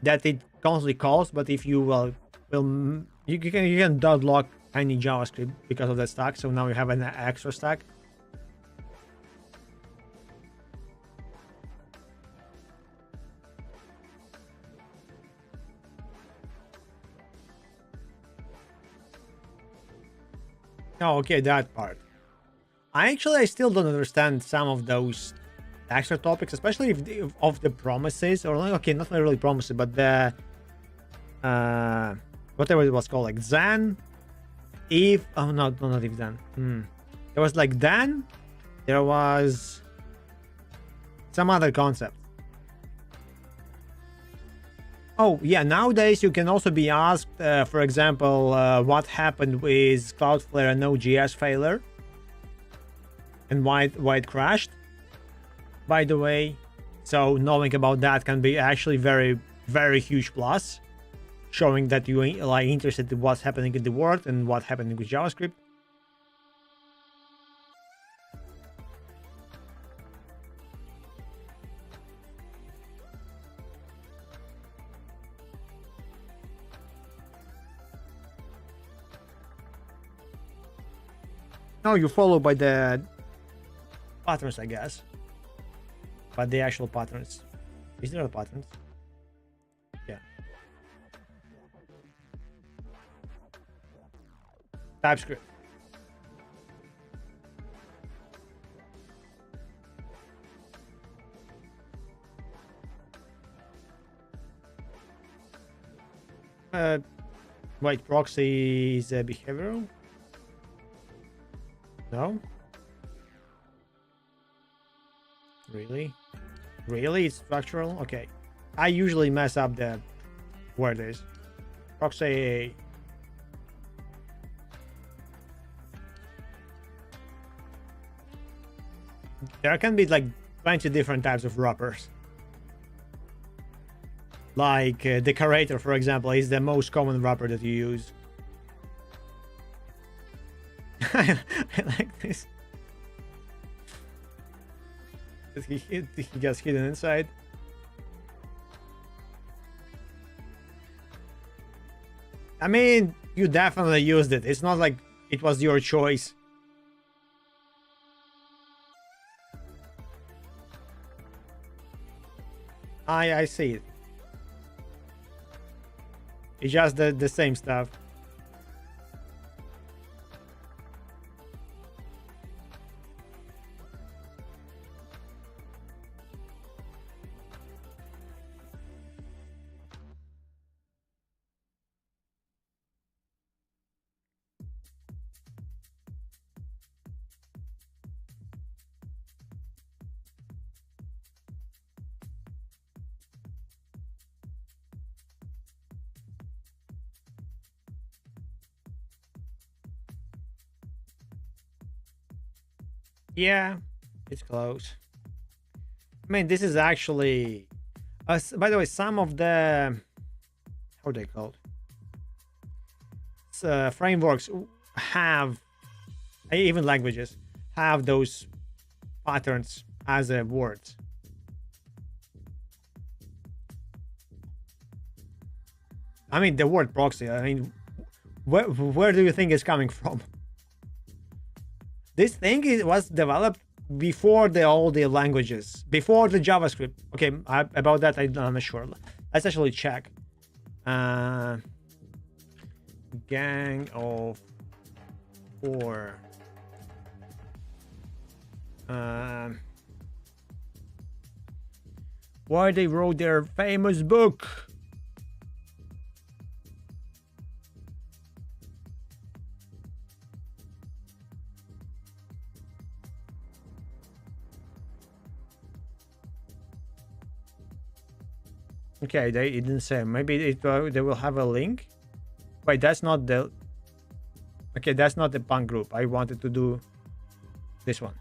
that it constantly calls, but if you you can deadlock any JavaScript because of that stack. So now you have an extra stack. Oh, okay, that part. I still don't understand some of those extra topics, especially if of the promises, or like, okay, not really promises, but the whatever it was called, like then, if, oh no, not if then. There was like then, there was some other concept. Oh yeah, nowadays you can also be asked, for example, what happened with Cloudflare and Node.js failure, and why it crashed. By the way, so knowing about that can be actually very, very huge plus, showing that you like interested in what's happening in the world and what's happening with JavaScript. No, you follow by the patterns, I guess. But the actual patterns. Is there a patterns? Yeah. TypeScript. Wait, proxy is behavioral? No? Really? Really? It's structural? Okay. I usually mess up the word is. Proxy. There can be like 20 different types of wrappers. Like decorator, for example, is the most common wrapper that you use. I like this. He gets hidden inside. I mean, you definitely used it. It's not like it was your choice. I see it. It's just the same stuff. Yeah, it's close. I mean, this is actually... by the way, some of the... How are they called? Frameworks have... Even languages have those patterns as words. I mean, the word proxy, I mean, where do you think it's coming from? This thing was developed before all the languages, before the JavaScript. Okay, about that I'm not sure. Let's actually check. Gang of Four. Why they wrote their famous book. Okay, it didn't say. Maybe they will have a link. Wait, that's not the... Okay, that's not the punk group. I wanted to do this one.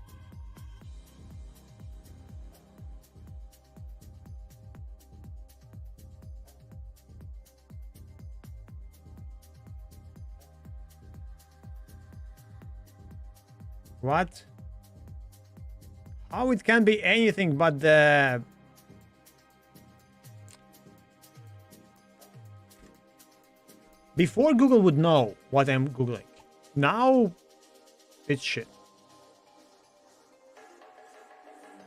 What? How it can be anything but the... Before Google would know what I'm Googling. Now, it's shit.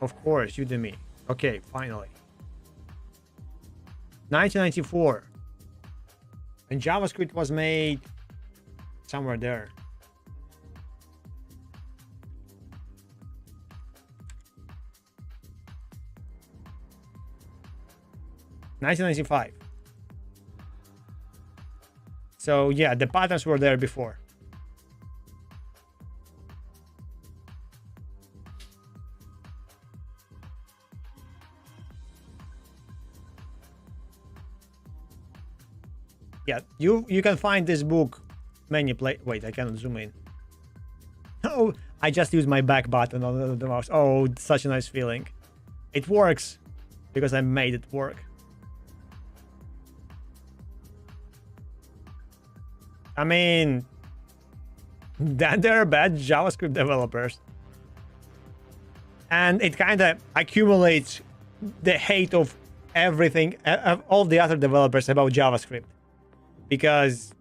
Of course, Udemy. Okay, finally. 1994. And JavaScript was made somewhere there. $1995. So yeah, the patterns were there before. Yeah, you can find this book many wait, I cannot zoom in. Oh, I just used my back button on the mouse. Oh, such a nice feeling. It works because I made it work. I mean, that they're bad JavaScript developers. And it kind of accumulates the hate of everything, of all the other developers about JavaScript. Because,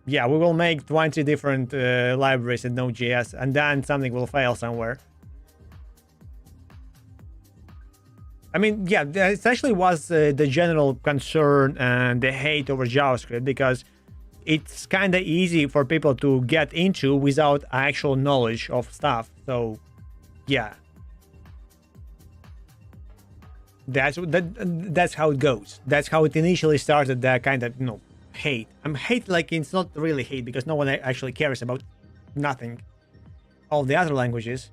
yeah, we will make 20 different libraries in Node.js, and then something will fail somewhere. I mean, yeah, it actually was the general concern and the hate over JavaScript, because it's kind of easy for people to get into without actual knowledge of stuff. So, yeah. That's how it goes. That's how it initially started, that kind of, hate. Hate, like, it's not really hate, because no one actually cares about nothing. All the other languages,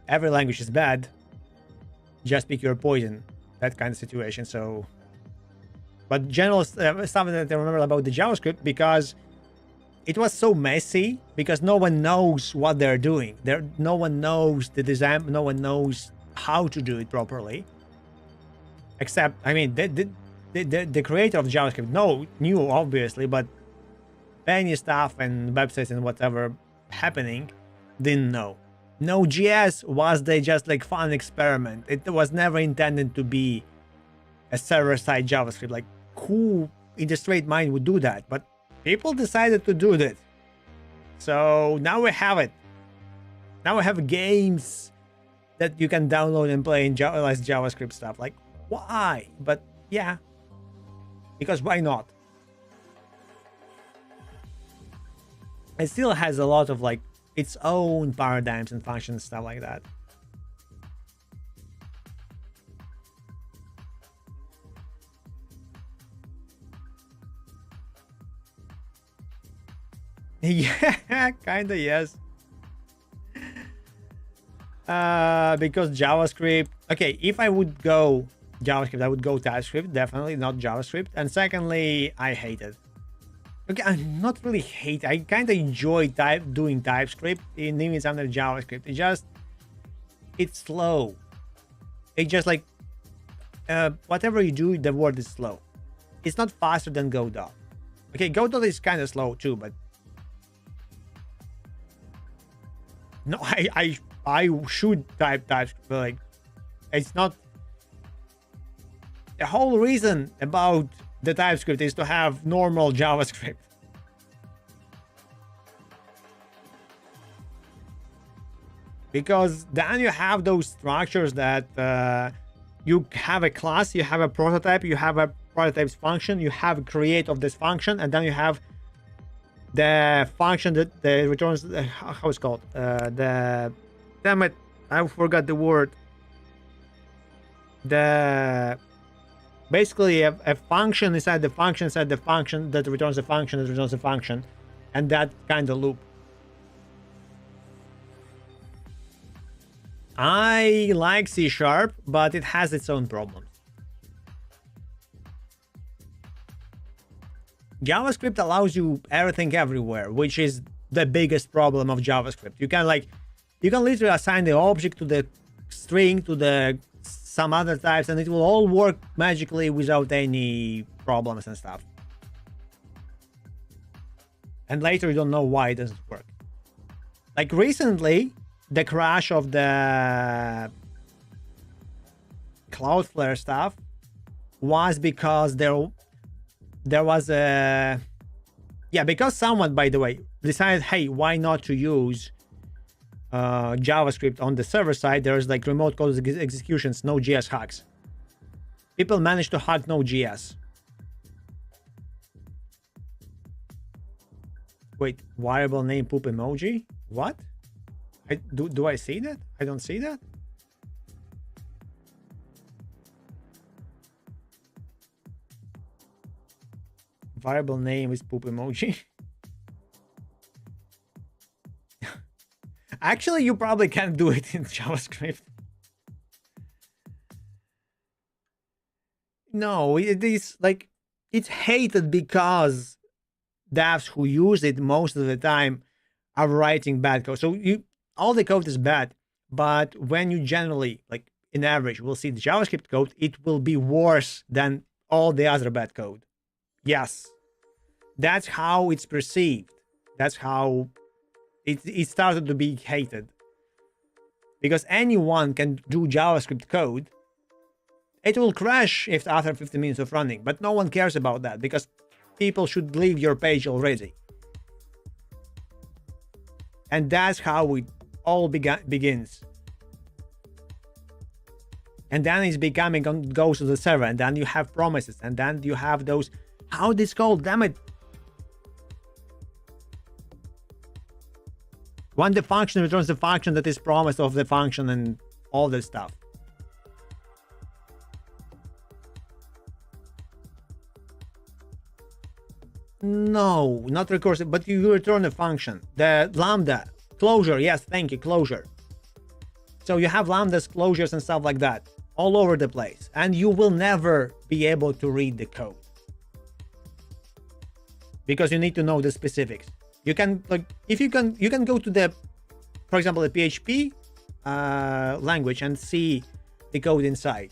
every language is bad. Just pick your poison. That kind of situation, so... But general stuff that I remember about the JavaScript, because it was so messy, because no one knows what they're doing. No one knows the design, no one knows how to do it properly. Except, I mean, the creator of JavaScript knew obviously, but many stuff and websites and whatever happening didn't know. Node.js was just like fun experiment. It was never intended to be a server-side JavaScript. Like, who in the straight mind would do that? But people decided to do that. So now we have it. Now we have games that you can download and play in JavaScript stuff. Like, why? But yeah, because why not? It still has a lot of like its own paradigms and functions, stuff like that. Yeah, kinda, yes. Because JavaScript, okay, if I would go JavaScript, I would go TypeScript, definitely not JavaScript. And secondly, I hate it. Okay, I'm not really hate. I kind of enjoy doing TypeScript in even under JavaScript. It's slow. It's just like whatever you do, the word is slow. It's not faster than Godot. Okay, Godot is kind of slow too, but no, I should type TypeScript, but like, it's not. The whole reason about the TypeScript is to have normal JavaScript. Because then you have those structures that you have a class, you have a prototype, you have a prototype's function, you have a create of this function, and then you have the function that returns, how it's called, the, damn it, I forgot the word. Basically a function inside the function inside the function that returns a function that returns a function, and that kind of loop. I like C#, but it has its own problems. JavaScript allows you everything everywhere, which is the biggest problem of JavaScript. You can literally assign the object to the string, to the some other types, and it will all work magically without any problems and stuff. And later you don't know why it doesn't work. Like recently, the crash of the Cloudflare stuff was because there was a because someone, by the way, decided, hey, why not to use JavaScript on the server side. There's like remote code executions, Node.js hacks. People managed to hack Node.js. Wait, variable name poop emoji? What? Do I see that? I don't see that. Variable name is poop emoji. Actually, you probably can't do it in JavaScript. No, it is like, it's hated because devs who use it most of the time are writing bad code. So all the code is bad, but when you generally, like in average, will see the JavaScript code, it will be worse than all the other bad code. Yes, that's how it's perceived. That's how it started to be hated. Because anyone can do JavaScript code. It will crash if after 15 minutes of running, but no one cares about that because people should leave your page already. And that's how it all begins. And then it's becoming, goes to the server, and then you have promises, and then you have those, how this called, damn it. When the function returns the function that is promised of the function and all this stuff. No, not recursive, but you return a function. The lambda, closure, yes, thank you, closure. So you have lambdas, closures, and stuff like that all over the place, and you will never be able to read the code because you need to know the specifics. You can, like, if you can go to the, for example, the PHP language and see the code inside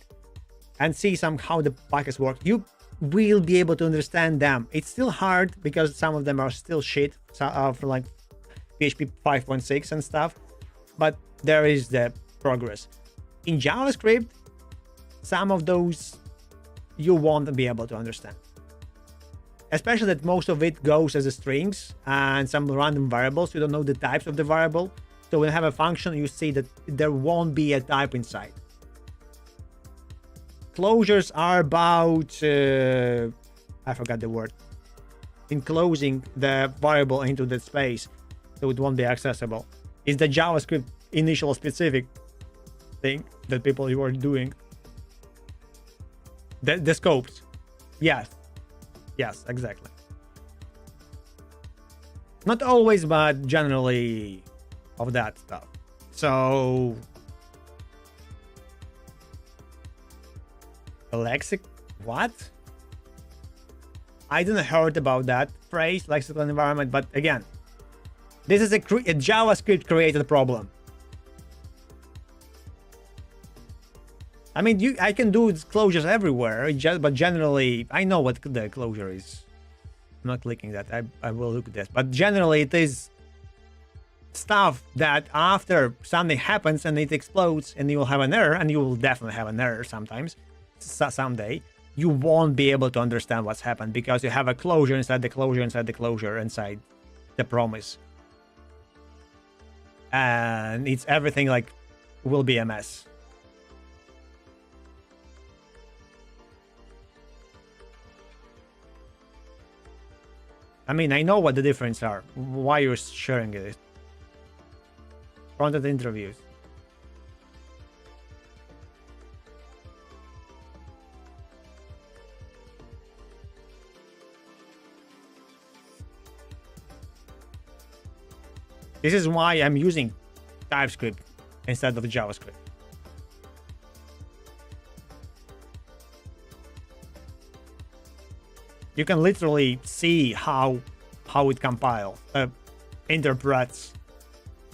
and see how the packets work. You will be able to understand them. It's still hard because some of them are still shit for like PHP 5.6 and stuff, but there is the progress. In JavaScript, some of those you won't be able to understand. Especially that most of it goes as a strings and some random variables. You don't know the types of the variable. So when you have a function, you see that there won't be a type inside. Closures are about, I forgot the word, enclosing the variable into the space so it won't be accessible. It's the JavaScript initial specific thing that people you are doing. The scopes. Yes. Yes, exactly. Not always, but generally of that stuff. So lexic, what? I didn't heard about that phrase, lexical environment, but again, this is a JavaScript created problem. I mean, I can do closures everywhere, but generally, I know what the closure is. I'm not clicking that. I will look at this. But generally, it is stuff that after something happens and it explodes and you will have an error, and you will definitely have an error sometimes, someday. you won't be able to understand what's happened because you have a closure inside the closure inside the closure inside the promise. And it's everything like will be a mess. I mean, I know what the difference are. Why you're sharing it? Front-end interviews. This is why I'm using TypeScript instead of JavaScript. You can literally see how it compiles, interprets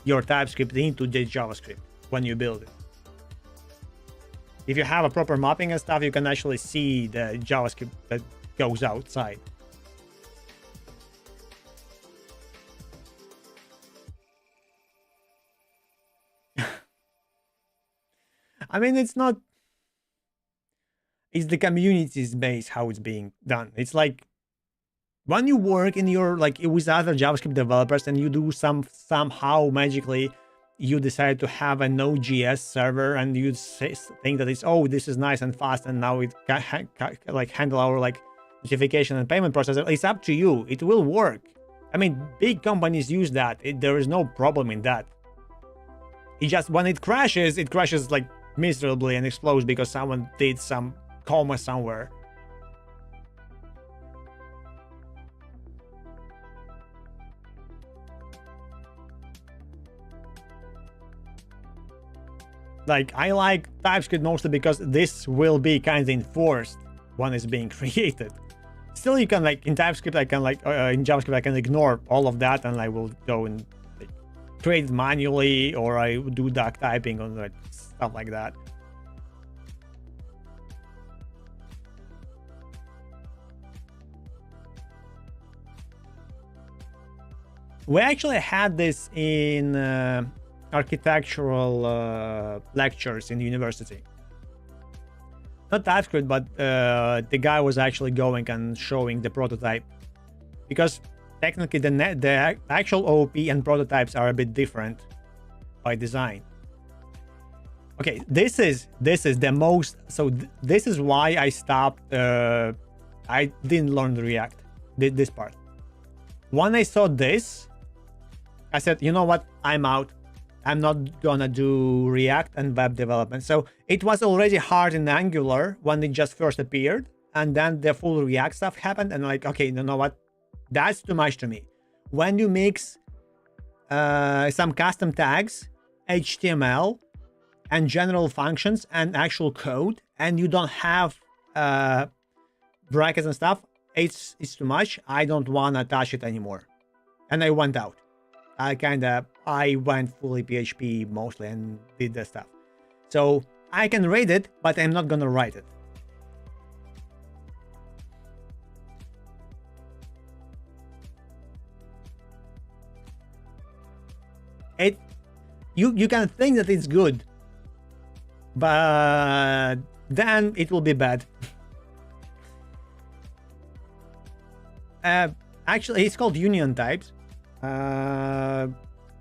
your TypeScript into the JavaScript when you build it. If you have a proper mapping and stuff, you can actually see the JavaScript that goes outside. I mean, it's not... It's the community's base how it's being done. It's like when you work in your like with other JavaScript developers and you do somehow magically you decide to have a Node.js server and you think that it's, oh, this is nice and fast and now it can like handle our like notification and payment process. It's up to you. It will work. I mean, big companies use that. There is no problem in that. It just when it crashes like miserably and explodes because someone did some comma somewhere. Like, I like TypeScript mostly because this will be kind of enforced when it's being created. Still, you can like in TypeScript, I can like in JavaScript, I can ignore all of that and I will go and like, create it manually, or I do duck typing on like stuff like that. We actually had this in architectural lectures in the university. Not TypeScript, but the guy was actually going and showing the prototype. Because technically the actual OOP and prototypes are a bit different by design. Okay, this is the most... So this is why I stopped... I didn't learn React, this part. When I saw this, I said, you know what, I'm out. I'm not gonna do React and web development. So it was already hard in Angular when it just first appeared, and then the full React stuff happened, and I'm like, okay, you know what, that's too much to me. When you mix some custom tags, HTML, and general functions and actual code, and you don't have brackets and stuff, it's too much. I don't wanna touch it anymore, and I went out. I went fully PHP mostly and did that stuff. So I can read it, but I'm not gonna write it. You can think that it's good, but then it will be bad. Actually, it's called union types.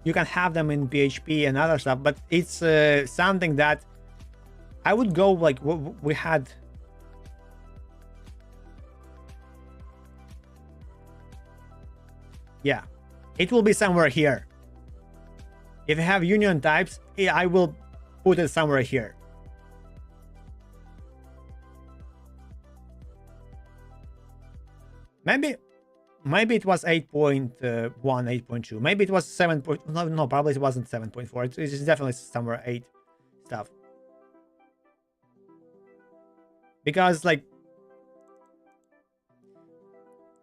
You can have them in PHP and other stuff, but it's something that I would go like we had. Yeah, it will be somewhere here. If I have union types, I will put it somewhere here. Maybe it was 8.1, 8.2. Maybe it was 7. No, probably it wasn't 7.4. It's definitely somewhere 8 stuff. Because like,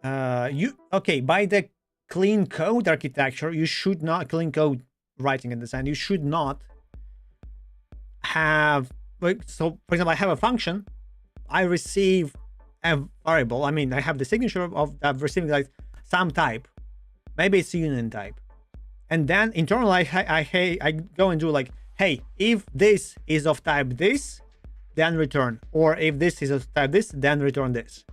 okay, by the clean code architecture, you should not, clean code writing and design, you should not have, like, so for example, I have a function, I receive a variable. I mean, I have the signature of receiving like some type. Maybe it's union type. And then internally, I go and do like, hey, if this is of type this, then return, or if this is a type this, then return this.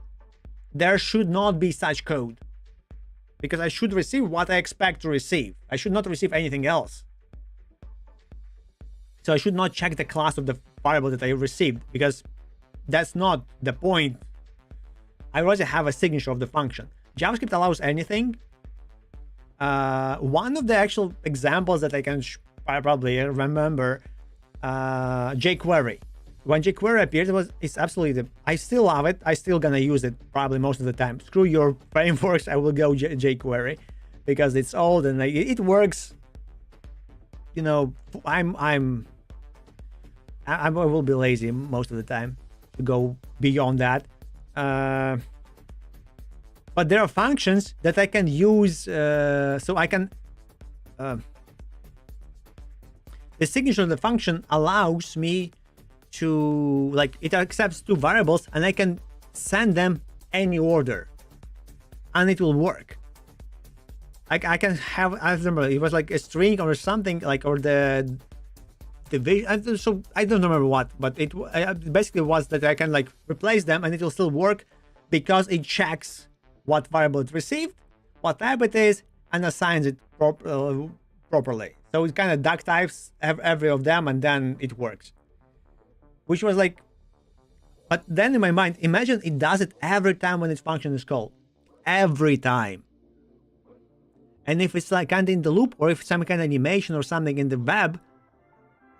There should not be such code, because I should receive what I expect to receive. I should not receive anything else. So I should not check the class of the variable that I received, because that's not the point. I already have a signature of the function. JavaScript allows anything. One of the actual examples that I can probably remember, jQuery. When jQuery appeared, it's absolutely I still love it. I still gonna use it probably most of the time. Screw your frameworks, I will go jQuery because it's old and it works. You know, I will be lazy most of the time to go beyond that. But there are functions that I can use, so I can. The signature of the function allows me to, like, it accepts two variables and I can send them any order and it will work. Like I can have, I remember it was like a string or something, like, or the division. So I don't remember what, but it basically was that I can like replace them and it will still work because it checks what variable it received, what type it is, and assigns it properly. So it kind of duck types every of them and then it works. Which was like, but then in my mind, imagine it does it every time when its function is called. Every time. And if it's like kind of in the loop, or if some kind of animation or something in the web,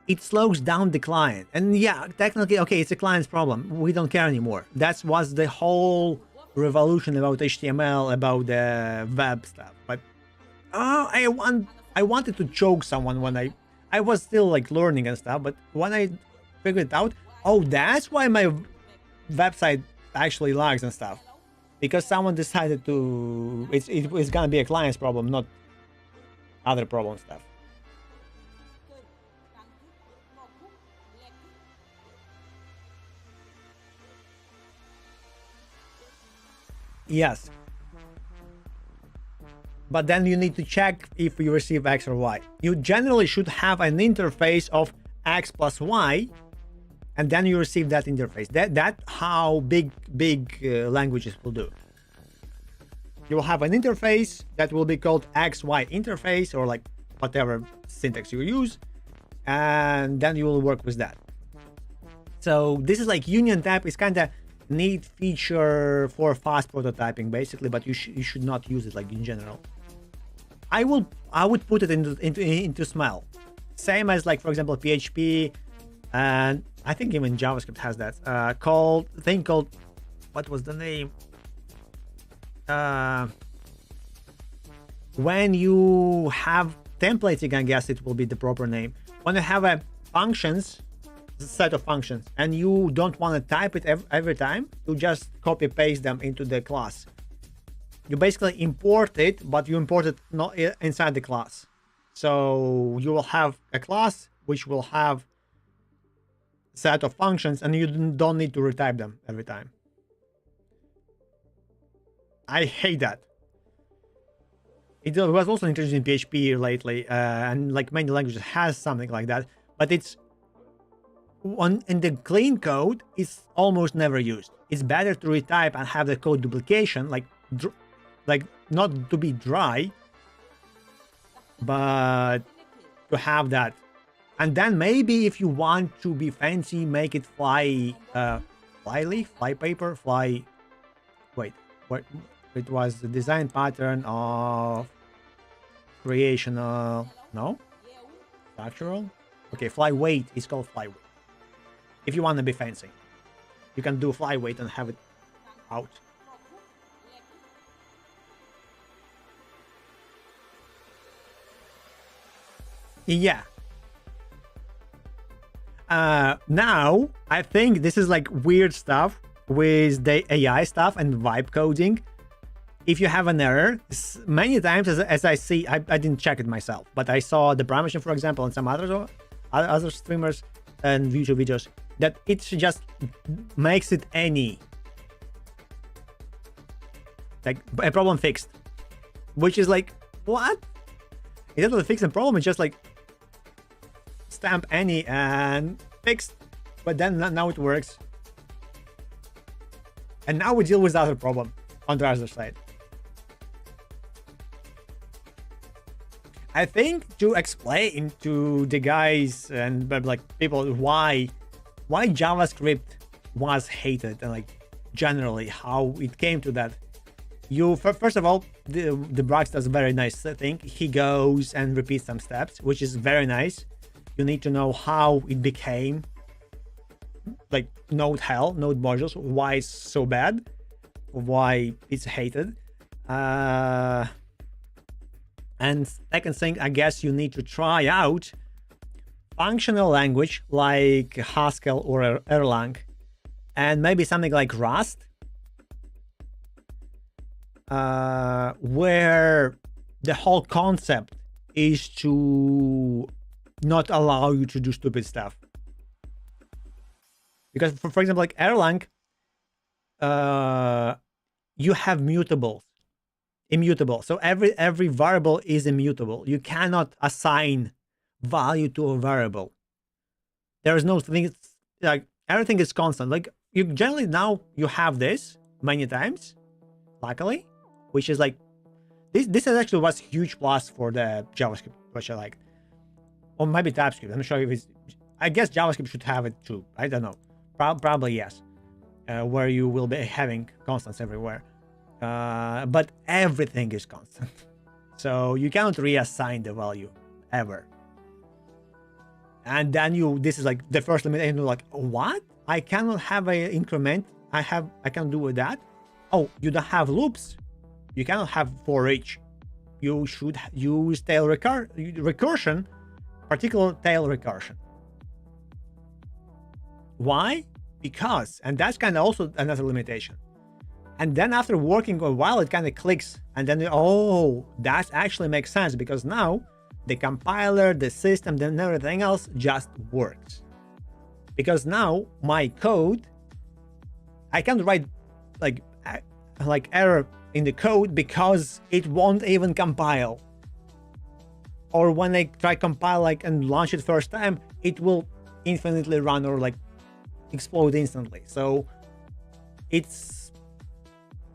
it slows down the client. And yeah, technically, okay, it's a client's problem. We don't care anymore. That was the whole revolution about HTML, about the web stuff. But I wanted to choke someone when I was still like learning and stuff. But when I figured it out, oh, that's why my website actually lags and stuff, because someone decided to it's gonna be a client's problem, not other problem stuff. Yes, but then you need to check if you receive X or Y. You generally should have an interface of X plus Y, and then you receive that interface. That's how big languages will do. You will have an interface that will be called XY interface, or like whatever syntax you use, and then you will work with that. So this is like union type. It's kind of neat feature for fast prototyping, basically, but you should not use it like in general. I would put it into Smile, same as like, for example, PHP, and I think even JavaScript has that called what was the name? When you have templates, I guess it will be the proper name. When you have a set of functions, and you don't want to type it every time, you just copy paste them into the class. You basically import it, but you import it not inside the class. So you will have a class which will have set of functions, and you don't need to retype them every time. I hate that. It was also introduced in PHP lately, and like many languages has something like that, but it's in the clean code, it's almost never used. It's better to retype and have the code duplication, like not to be dry, but to have that. And then maybe if you want to be fancy, make it fly leaf, fly paper, fly. Wait, what? It was the design pattern of creational. No, structural. Okay, fly weight is called fly weight. If you want to be fancy, you can do fly weight and have it out. Yeah. Now I think this is like weird stuff with the AI stuff and vibe coding. If you have an error, many times as I see, I didn't check it myself, but I saw the Brahmation, for example, and some other streamers and YouTube videos, that it just makes it any like a problem fixed, which is like, what? It doesn't fix a problem, it's just like stamp any and fixed. but then now it works. And now we deal with the other problem on the other side. I think to explain to the guys and like people why JavaScript was hated and like generally how it came to that. You first of all, the Brax does a very nice thing. He goes and repeats some steps, which is very nice. You need to know how it became like node hell, node modules, why it's so bad, why it's hated. And second thing, I guess you need to try out functional language like Haskell or Erlang, and maybe something like Rust, where the whole concept is to not allow you to do stupid stuff. Because for example, like Erlang, you have mutables, immutable. So every variable is immutable. You cannot assign value to a variable. There is no thing like everything is constant. Like you generally now you have this many times, luckily, which is like this is actually what's huge plus for the JavaScript, which I like, or maybe TypeScript. I'm not sure if it's. I guess JavaScript should have it too. I don't know. Probably yes, where you will be having constants everywhere. But everything is constant, so you cannot reassign the value ever. And then this is like the first limit, and you're like, what? I cannot have an increment. I can do with that. Oh, you don't have loops. You cannot have for each. You should use tail recursion, particular tail recursion. Why? Because, and that's kind of also another limitation. And then after working a while, it kind of clicks. And then, oh, that actually makes sense, because now the compiler, the system, and everything else just works. Because now my code, I can't write like error in the code because it won't even compile. Or when I try compile and launch it first time, it will infinitely run or like explode instantly. So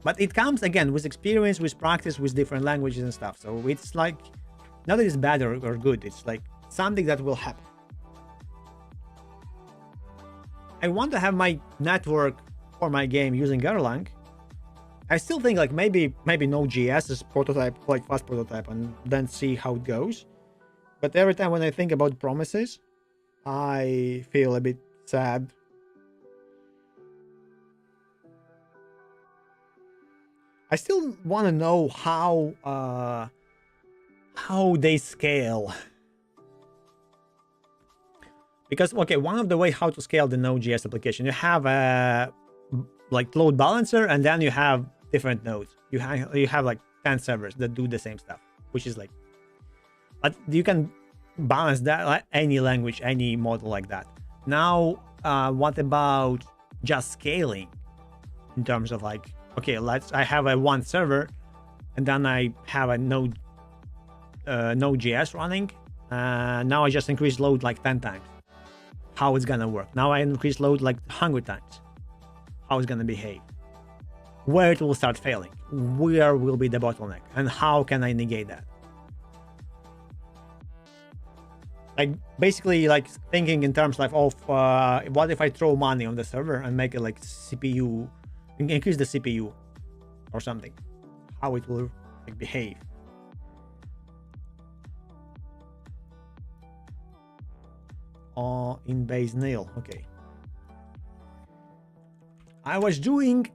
but it comes again with experience, with practice, with different languages and stuff. So it's like, not that it's bad or good, it's like something that will happen. I want to have my network for my game using Erlang. I still think like maybe Node.js is prototype, like fast prototype, and then see how it goes. But every time when I think about promises, I feel a bit sad. I still want to know how they scale. Because, okay, one of the ways how to scale the Node.js application, you have a like load balancer, and then you have different nodes. You have like 10 servers that do the same stuff, which is like, but you can balance that like any language, any model like that. Now, what about just scaling in terms of like, okay, I have a one server, and then I have a Node.js running. Now I just increase load like 10 times. How it's gonna work? Now I increase load like 100 times. How it's gonna behave? Where it will start failing? Where will be the bottleneck? And how can I negate that? Like basically like thinking in terms like of what if I throw money on the server and make it like CPU, increase the CPU or something, how it will like behave. In base nil. Okay, I was doing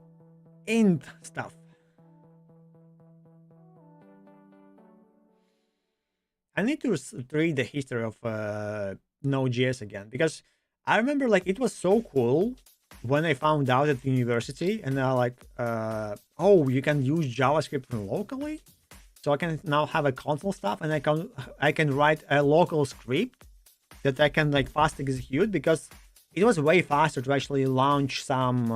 int stuff. I need to read the history of Node.js again, because I remember like it was so cool when I found out at university, and oh, you can use JavaScript locally, so I can now have a console stuff, and I can write a local script that I can like fast execute, because it was way faster to actually launch some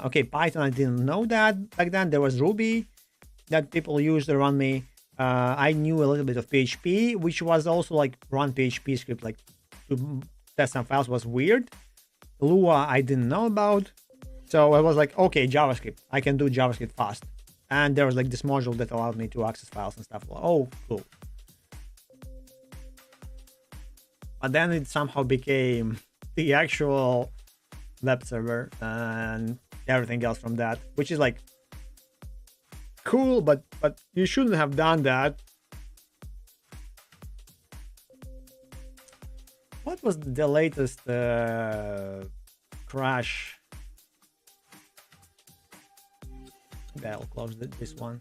okay, Python. I didn't know that back then. There was Ruby that people used around me. I knew a little bit of PHP, which was also like run PHP script like to test some files was weird. Lua I didn't know about. So I was like, okay, JavaScript. I can do JavaScript fast. And there was like this module that allowed me to access files and stuff. Oh, cool. But then it somehow became the actual web server and everything else from that, which is like cool, but you shouldn't have done that. What was the latest crash? Maybe I'll close this one.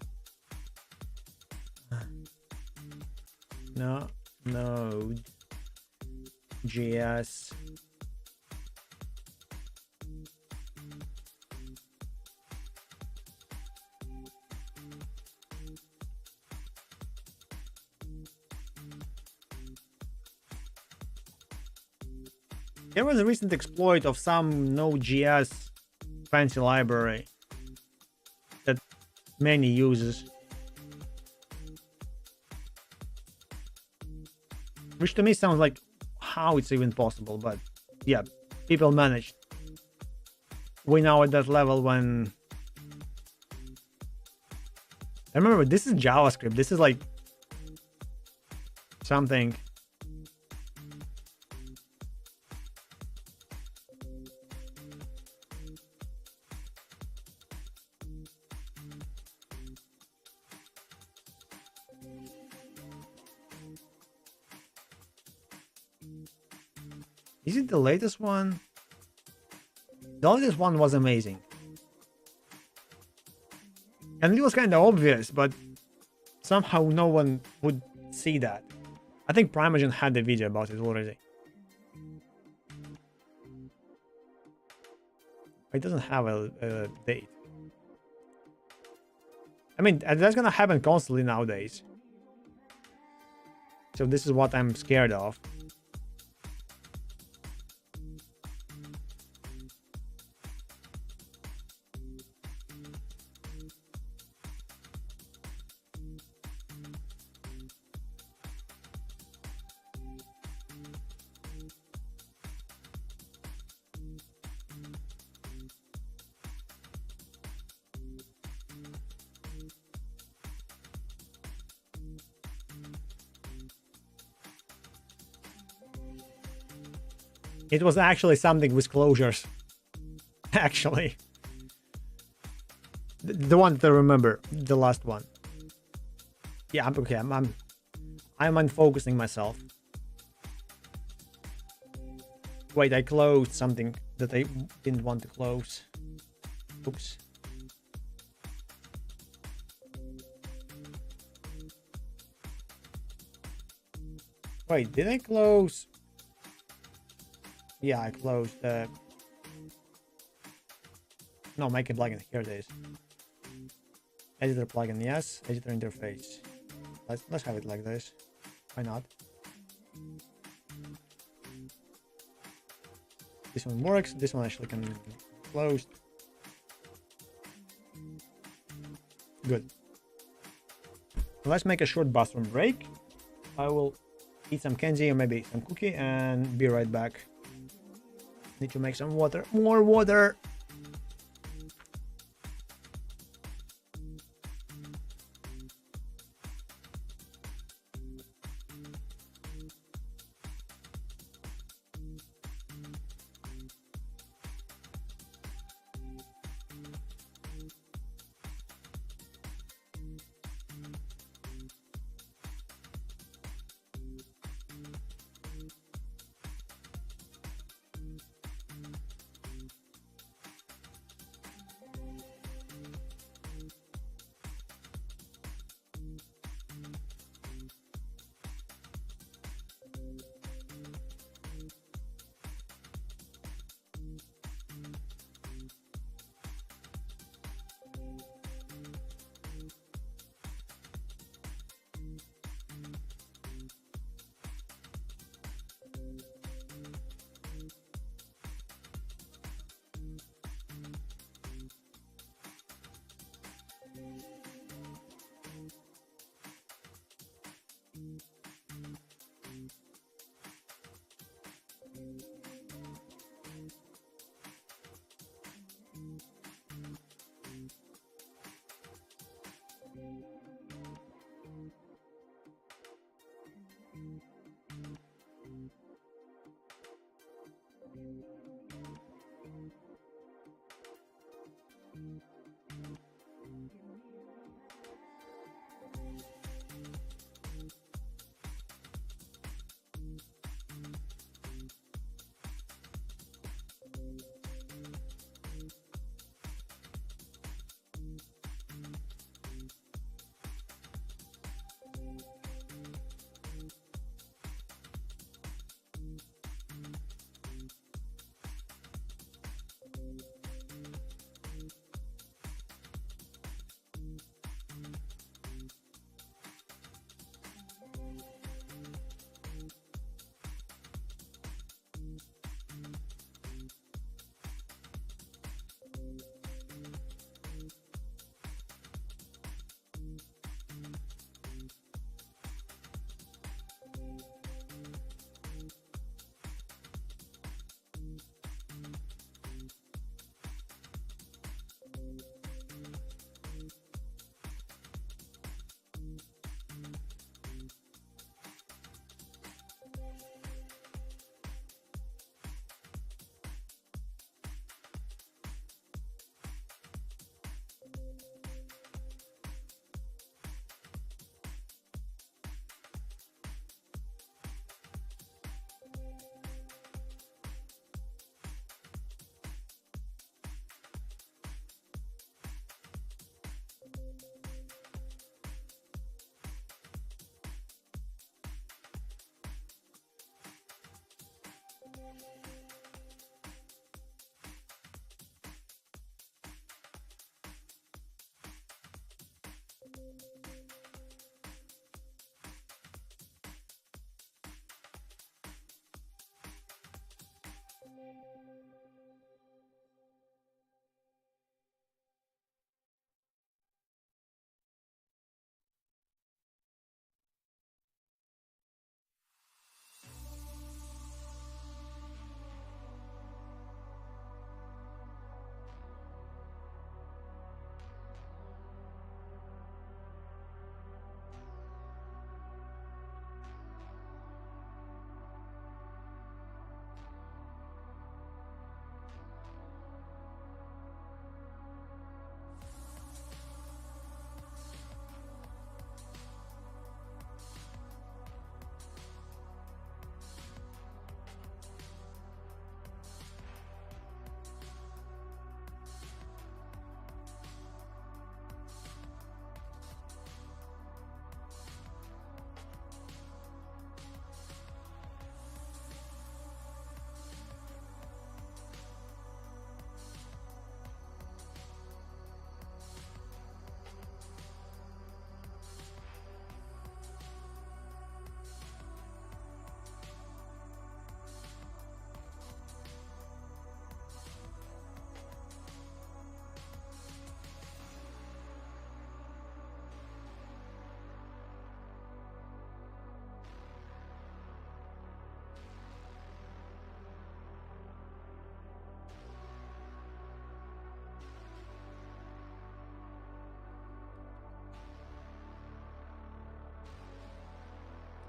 No, Node JS. There was a recent exploit of some Node.js fancy library that many uses, which to me sounds like how it's even possible, but yeah, people managed. We now at that level when I remember this is JavaScript. This is like something. Is it the latest one? The latest one was amazing. And it was kind of obvious, but somehow no one would see that. I think Primogen had the video about it already. It doesn't have a date. I mean, that's gonna happen constantly nowadays. So this is what I'm scared of. It was actually something with closures. Actually. The one that I remember. The last one. Yeah, I'm okay. I'm unfocusing myself. Wait, I closed something that I didn't want to close. Oops. Wait, did I close? Yeah, I closed no, make a plugin. Here it is. Editor plugin, yes. Editor interface. Let's have it like this. Why not? This one works. This one actually can be closed. Good. Let's make a short bathroom break. I will eat some candy or maybe some cookie and be right back. Need to make some water. More water.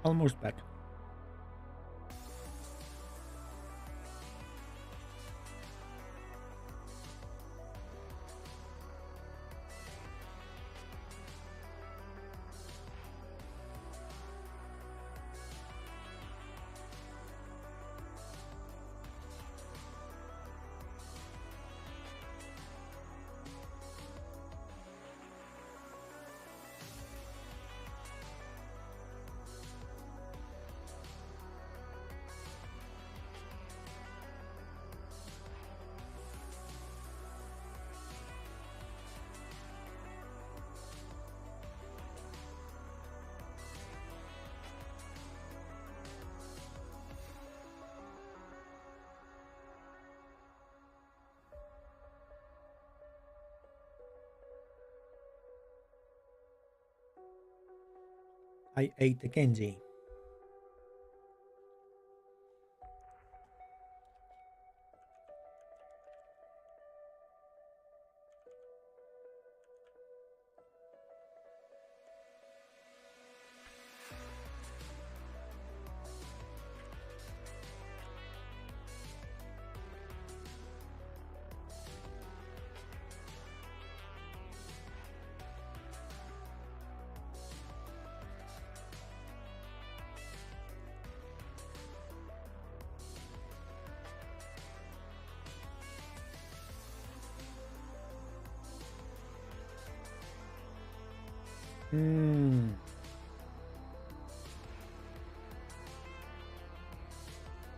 Almost back. I ate the Kenji.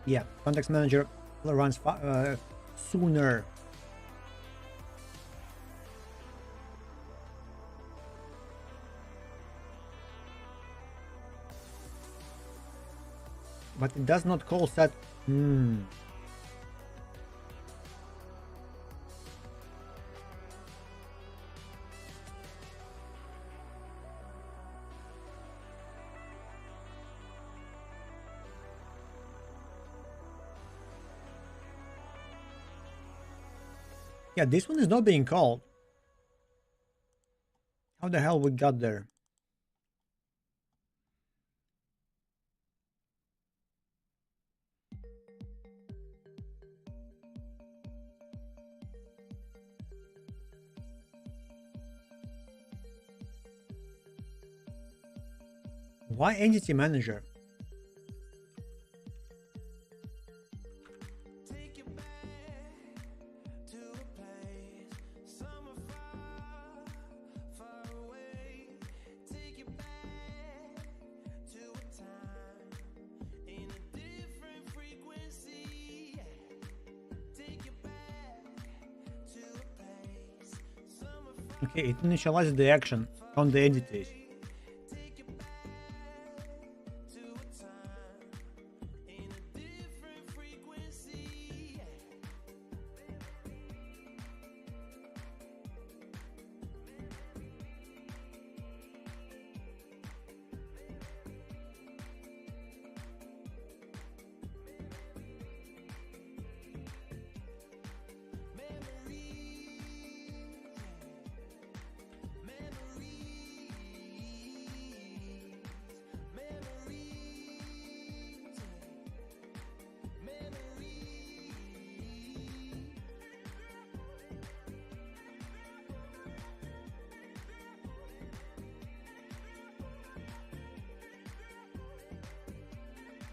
Yeah, context manager runs sooner. But it does not call set. Yeah, this one is not being called. How the hell we got there? Why entity manager? Okay, it initializes the action on the entities.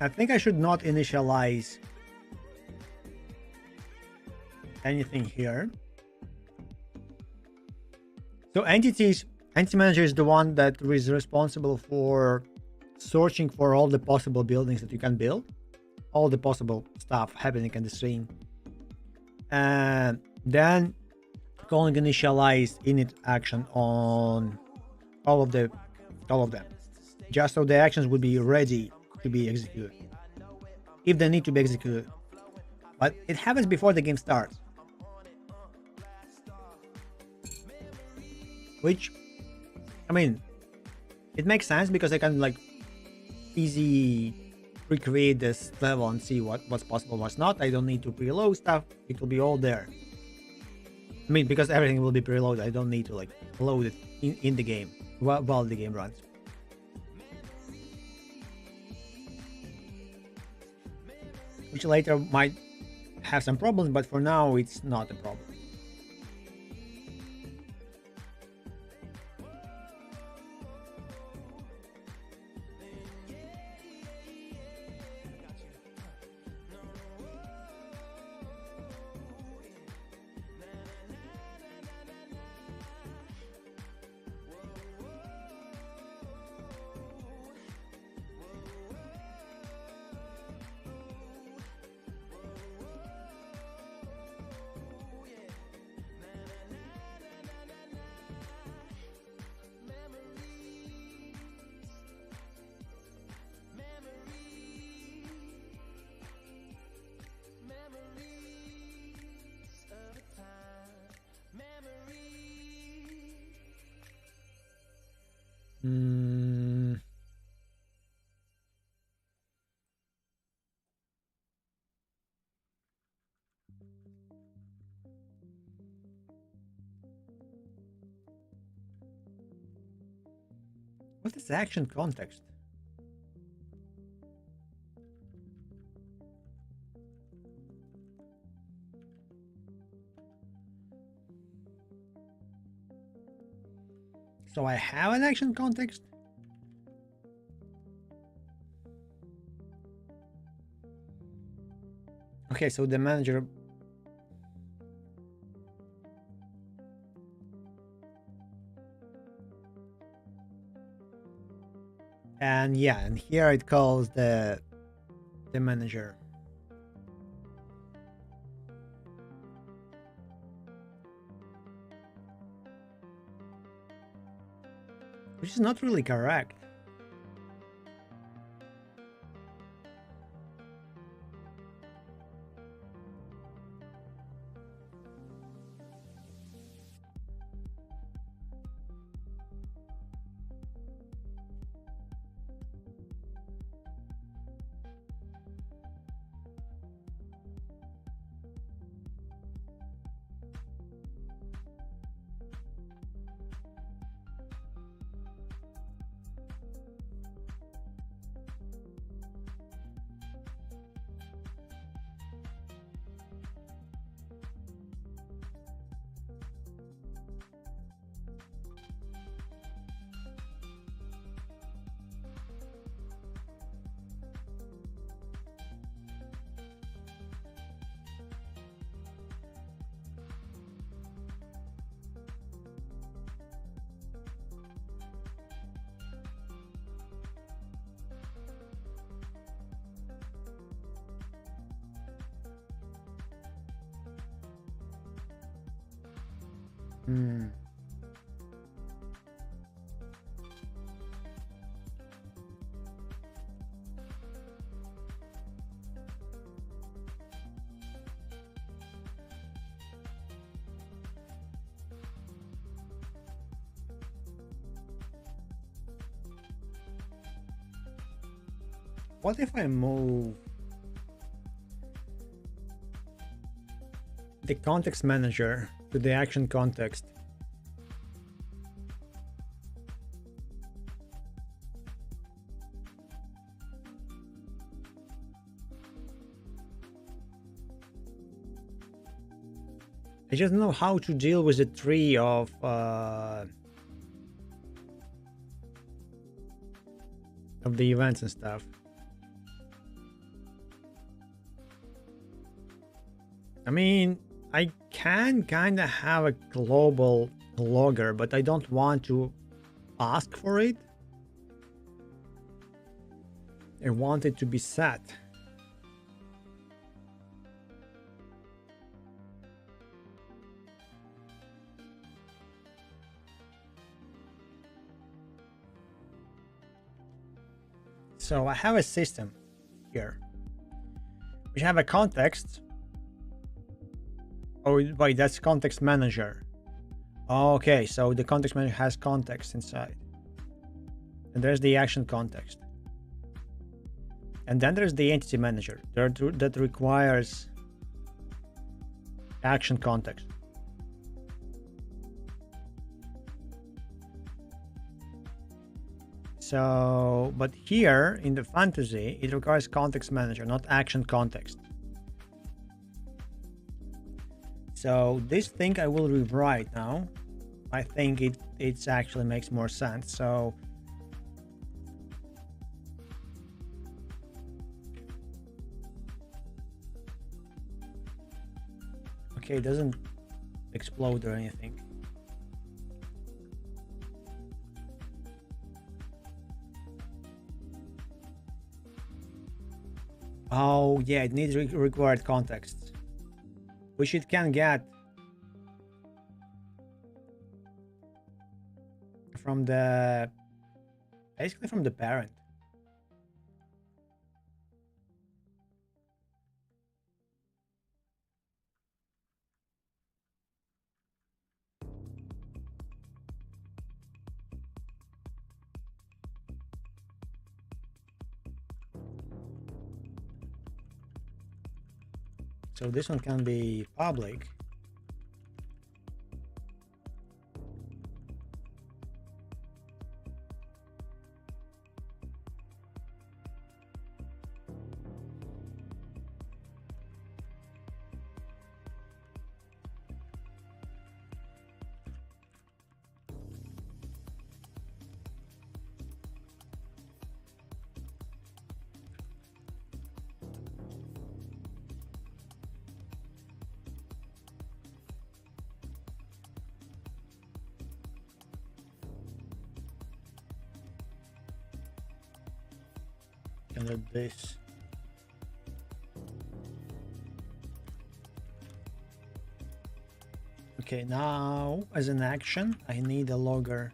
I think I should not initialize anything here. So entity manager is the one that is responsible for searching for all the possible buildings that you can build, all the possible stuff happening in the scene, and then calling initialize init action on all of them, just so the actions would be ready to be executed if they need to be executed. But it happens before the game starts, which, I mean, it makes sense because I can like easy recreate this level and see what's possible, what's not. I don't need to preload stuff, it will be all there. I mean, because everything will be preloaded, I don't need to like load it in the game while the game runs. Which later might have some problems, but for now it's not a problem. What's this action context? So I have an action context? Okay, so the manager... And yeah, and here it calls the manager. Which is not really correct. What if I move the context manager to the action context? I just don't know how to deal with the tree of the events and stuff. I mean, I can kind of have a global logger, but I don't want to ask for it. I want it to be set. So I have a system here. We have a context. Oh, wait, that's context manager. Okay, so the context manager has context inside. And there's the action context. And then there's the entity manager that requires action context. So, but here in the fantasy, it requires context manager, not action context. So this thing I will rewrite now. I think it actually makes more sense. So okay, it doesn't explode or anything. Oh yeah, it needs required context, which it can get from basically from the parent. So this one can be public. Under this. Okay, now as an action, I need a logger.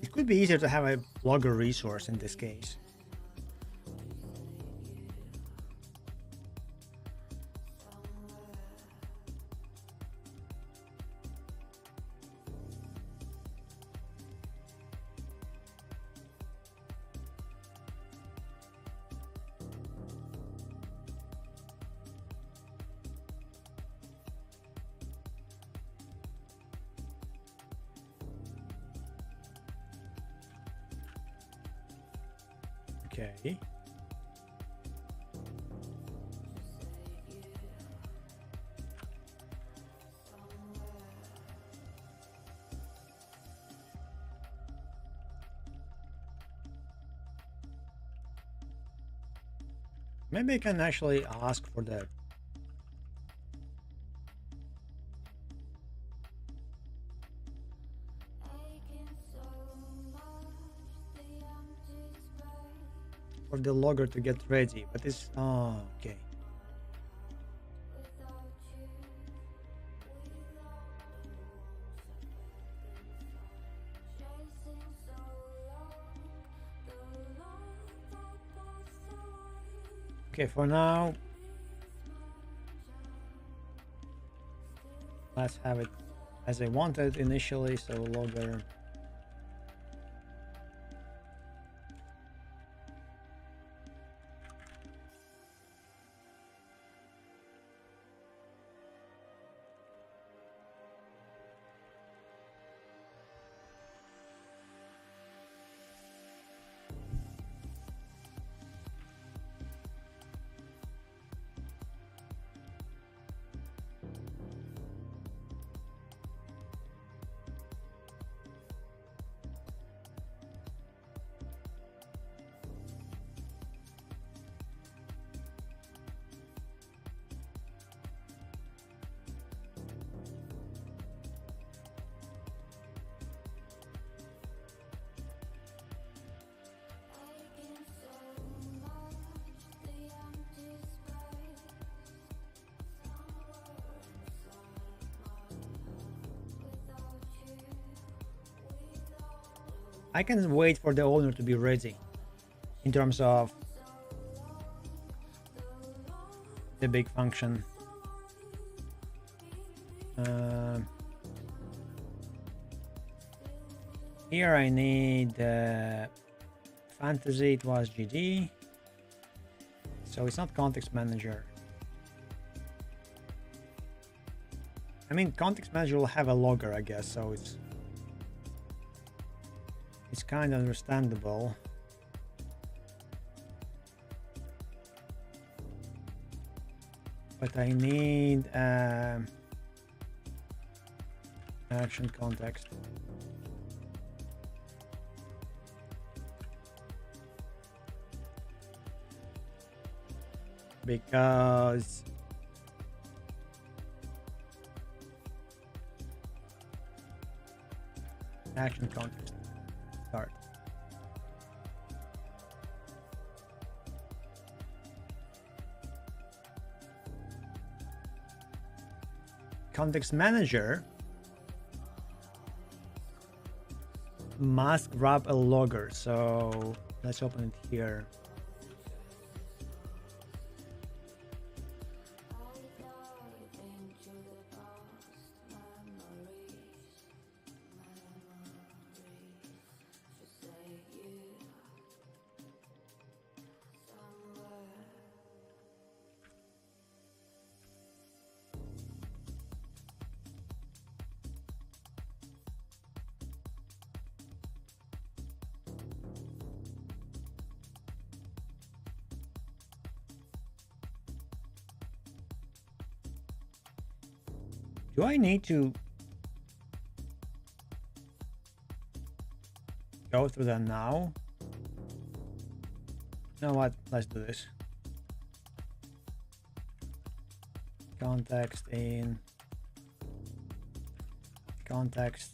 It could be easier to have a logger resource in this case. Okay. Maybe I can actually ask for that. For the logger to get ready, but it's okay. Okay, for now, let's have it as I wanted initially, so logger. I can wait for the owner to be ready in terms of the big function. Here I need fantasy, it was GD, so it's not context manager. I mean, context manager will have a logger, I guess, so it's kind of understandable. But I need action context. Because action context start. Context manager must grab a logger, so let's open it here. Do I need to go through that now? You know what? Let's do this. Context in context.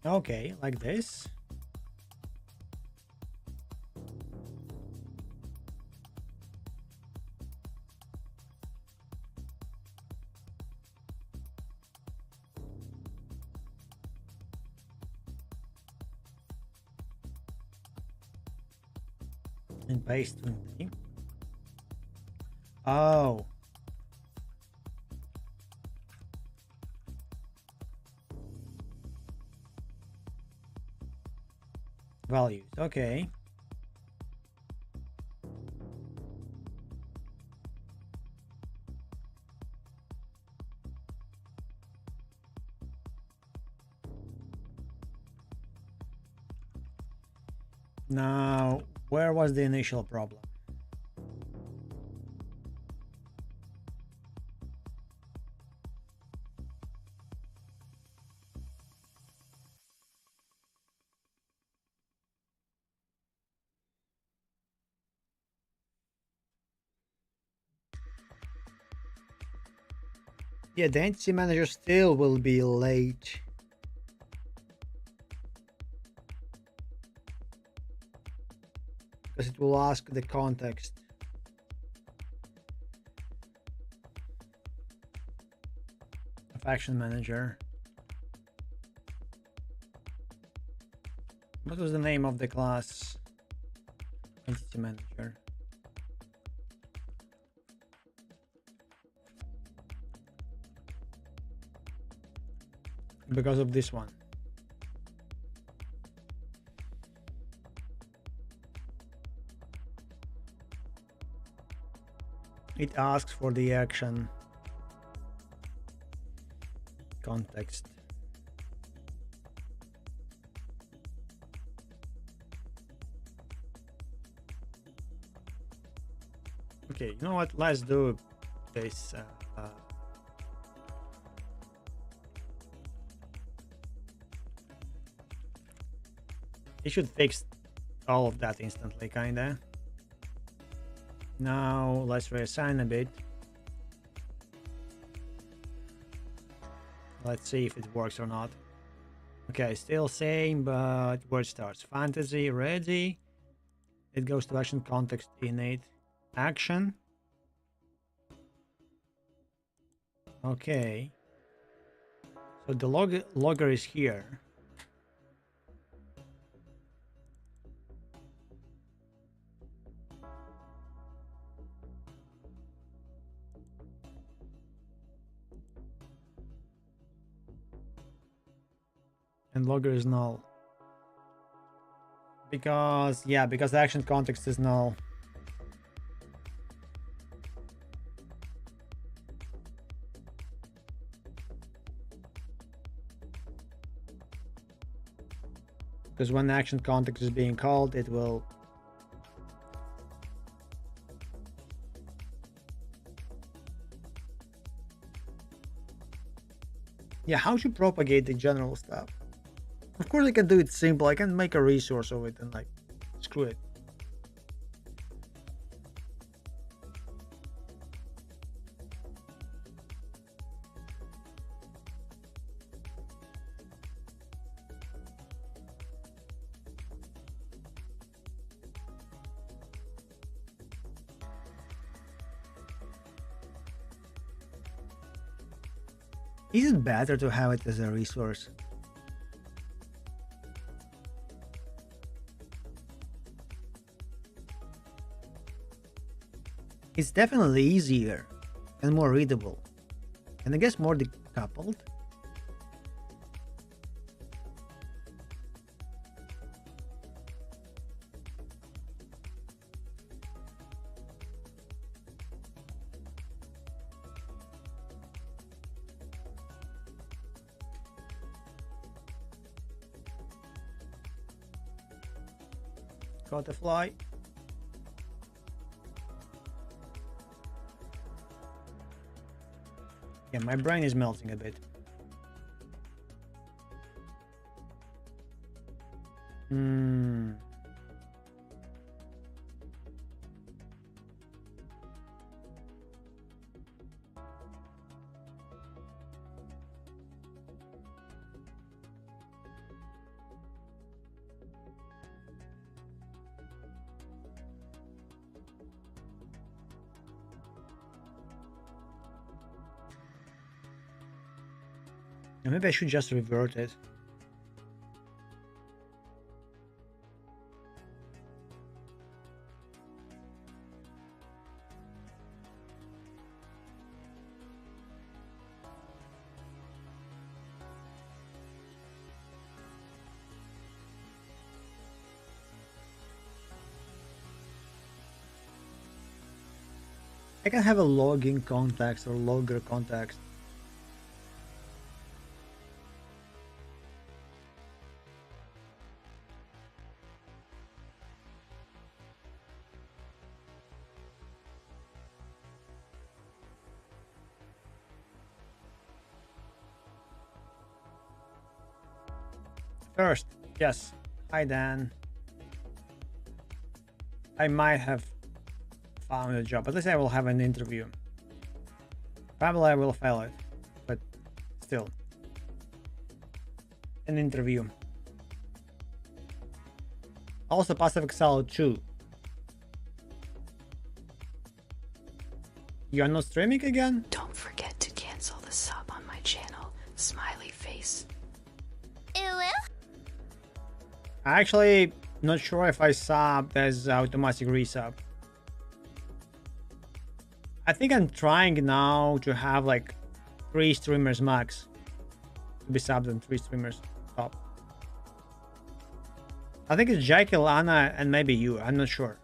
Okay, like this. And paste 20. Oh. Values, okay. Now, where was the initial problem? Yeah, the entity manager still will be late. Because it will ask the context. Of action manager. What was the name of the class? Entity manager. Because of this one. It asks for the action context. Okay, you know what? Let's do this. It should fix all of that instantly, kinda. Now let's reassign a bit. Let's see if it works or not. Okay, still same, but where it starts. Fantasy, ready. It goes to action context, innate. Action. Okay. So the logger is here. And logger is null. Because the action context is null. Because when the action context is being called, it will how to propagate the general stuff. Of course I can do it simple. I can make a resource of it and like screw it. Is it better to have it as a resource? It's definitely easier and more readable, and I guess more decoupled. Caught a fly. Yeah, my brain is melting a bit. Maybe I should just revert it. I can have a logging context or logger context. First, yes. Hi Dan. I might have found a job. At least I will have an interview. Probably I will fail it. still. An interview. Also Pacific Salad 2. You're not streaming again? Don't forget to cancel the sub on my channel. Smiley face. Actually, not sure if I subbed as automatic resub. I think I'm trying now to have like 3 streamers max to be subbed and 3 streamers top. I think it's Jekyll, Anna, and maybe you. I'm not sure.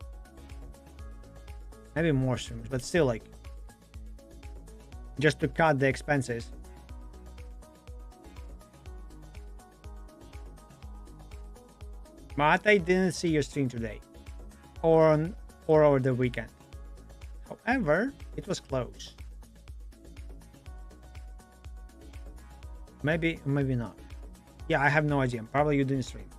Maybe more streamers, but still, like, just to cut the expenses. But I didn't see your stream today, or over the weekend. However, it was close. Maybe not. Yeah, I have no idea. Probably you didn't stream.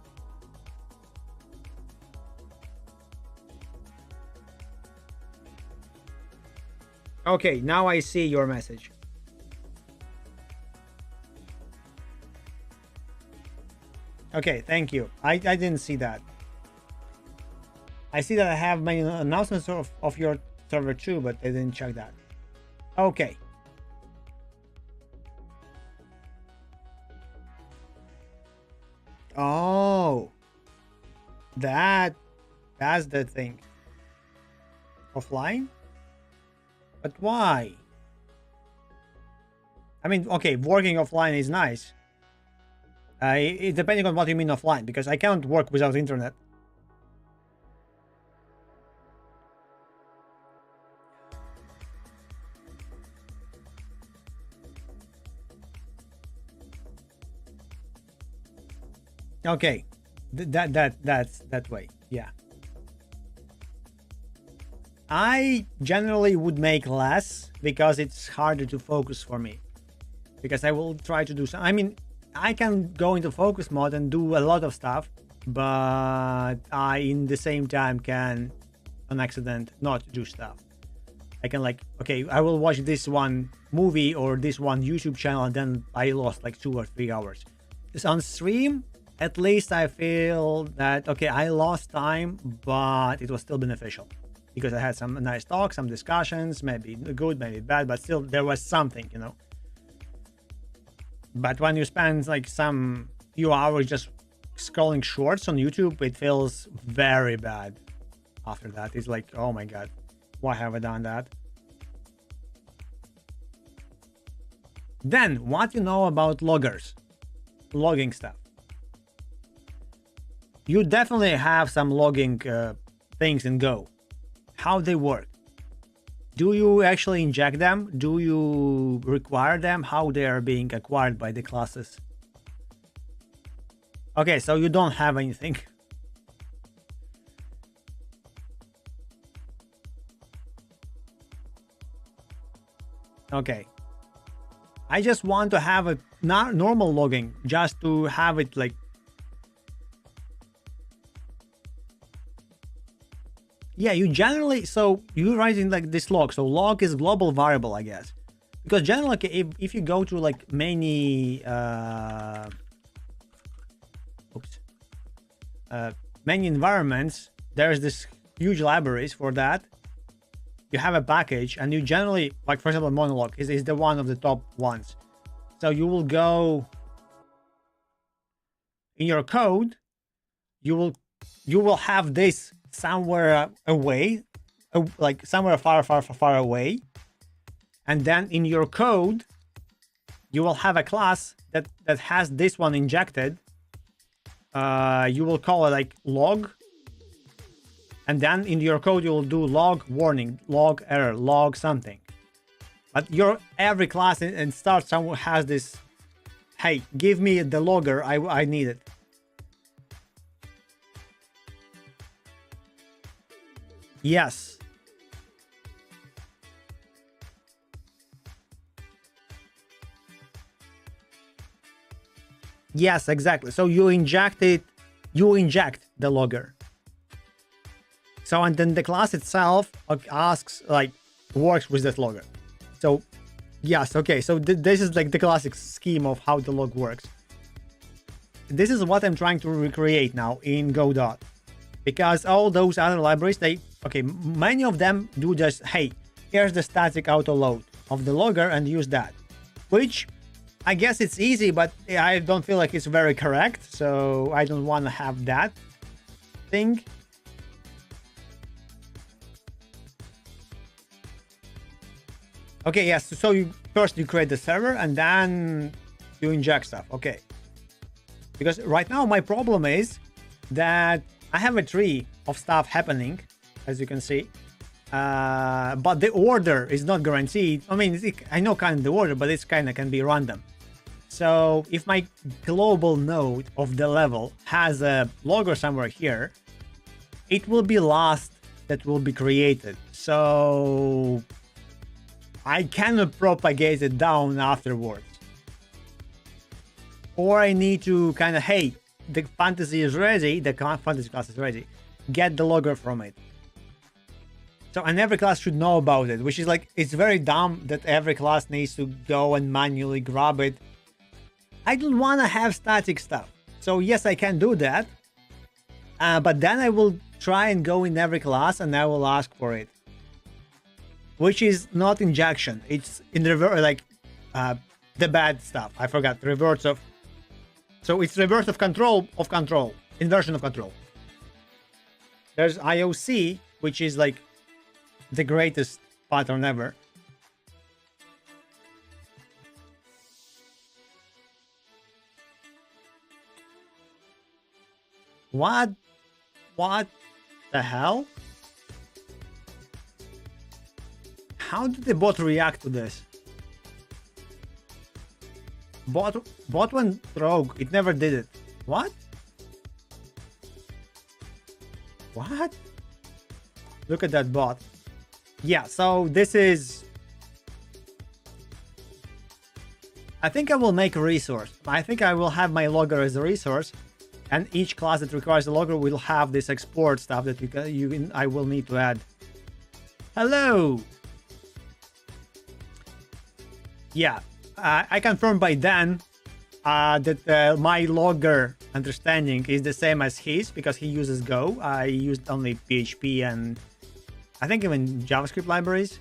Okay, now I see your message. Okay, thank you. I didn't see that. I see that I have many announcements of your server too, but I didn't check that. Okay. Oh, that's the thing. Offline? But why? I mean, okay, working offline is nice. It depending on what you mean offline, because I can't work without internet. Okay, that's that way. Yeah. I generally would make less because it's harder to focus for me. Because I will try to do some. I mean, I can go into focus mode and do a lot of stuff, but I, in the same time, can, on accident, not do stuff. I can like, okay, I will watch this one movie or this one YouTube channel, and then I lost like 2 or 3 hours. Because on stream, at least I feel that, okay, I lost time, but it was still beneficial. Because I had some nice talks, some discussions, maybe good, maybe bad, but still there was something, you know. But when you spend like some few hours just scrolling shorts on YouTube, it feels very bad after that. It's like, oh my god, why have I done that? Then, what you know about loggers? Logging stuff. You definitely have some logging things in Go. How they work? Do you actually inject them? Do you require them? How they are being acquired by the classes? Okay, so you don't have anything. Okay. I just want to have a not normal logging, just to have it like. Yeah, you generally, so you write in like this log. So log is global variable, I guess, because generally, if you go to like many many environments, there's this huge libraries for that. You have a package, and you generally, like for example, monologue is the one of the top ones. So you will go in your code, you will have this somewhere away, like somewhere far away, and then in your code you will have a class that has this one injected. You will call it like log, and then in your code you will do log warning, log error, log something. But your every class and start somewhere has this, hey, give me the logger, I need it. Yes. Yes, exactly. So you inject it, you inject the logger. So, and then the class itself asks, like, works with that logger. So Yes, okay, so this is like the classic scheme of how the log works. This is what I'm trying to recreate now in Godot. Because all those other libraries, many of them do just, hey, here's the static auto load of the logger and use that. Which, I guess it's easy, but I don't feel like it's very correct, so I don't want to have that thing. Okay, yes, so first you create the server and then you inject stuff, okay. Because right now my problem is that I have a tree of stuff happening, as you can see, but the order is not guaranteed. I mean, I know kind of the order, but it's kind of can be random. So if my global node of the level has a logger somewhere here, it will be last that will be created. So I cannot propagate it down afterwards. Or I need to kind of, hey, the fantasy is ready, the fantasy class is ready. Get the logger from it. So, and every class should know about it, which is like, it's very dumb that every class needs to go and manually grab it. I don't want to have static stuff. So yes, I can do that. But then I will try and go in every class and I will ask for it. Which is not injection. It's in reverse, like the bad stuff. I forgot, reverse of. So it's reverse of control, inversion of control. There's IOC, which is like the greatest pattern ever. What the hell? How did the bot react to this? Bot went rogue. It never did it. What? What? Look at that bot. Yeah, so this is... I think I will make a resource. I think I will have my logger as a resource, and each class that requires a logger will have this export stuff that I will need to add. Hello! Yeah, I confirmed by Dan that my logger understanding is the same as his because he uses Go. I used only PHP and I think even JavaScript libraries.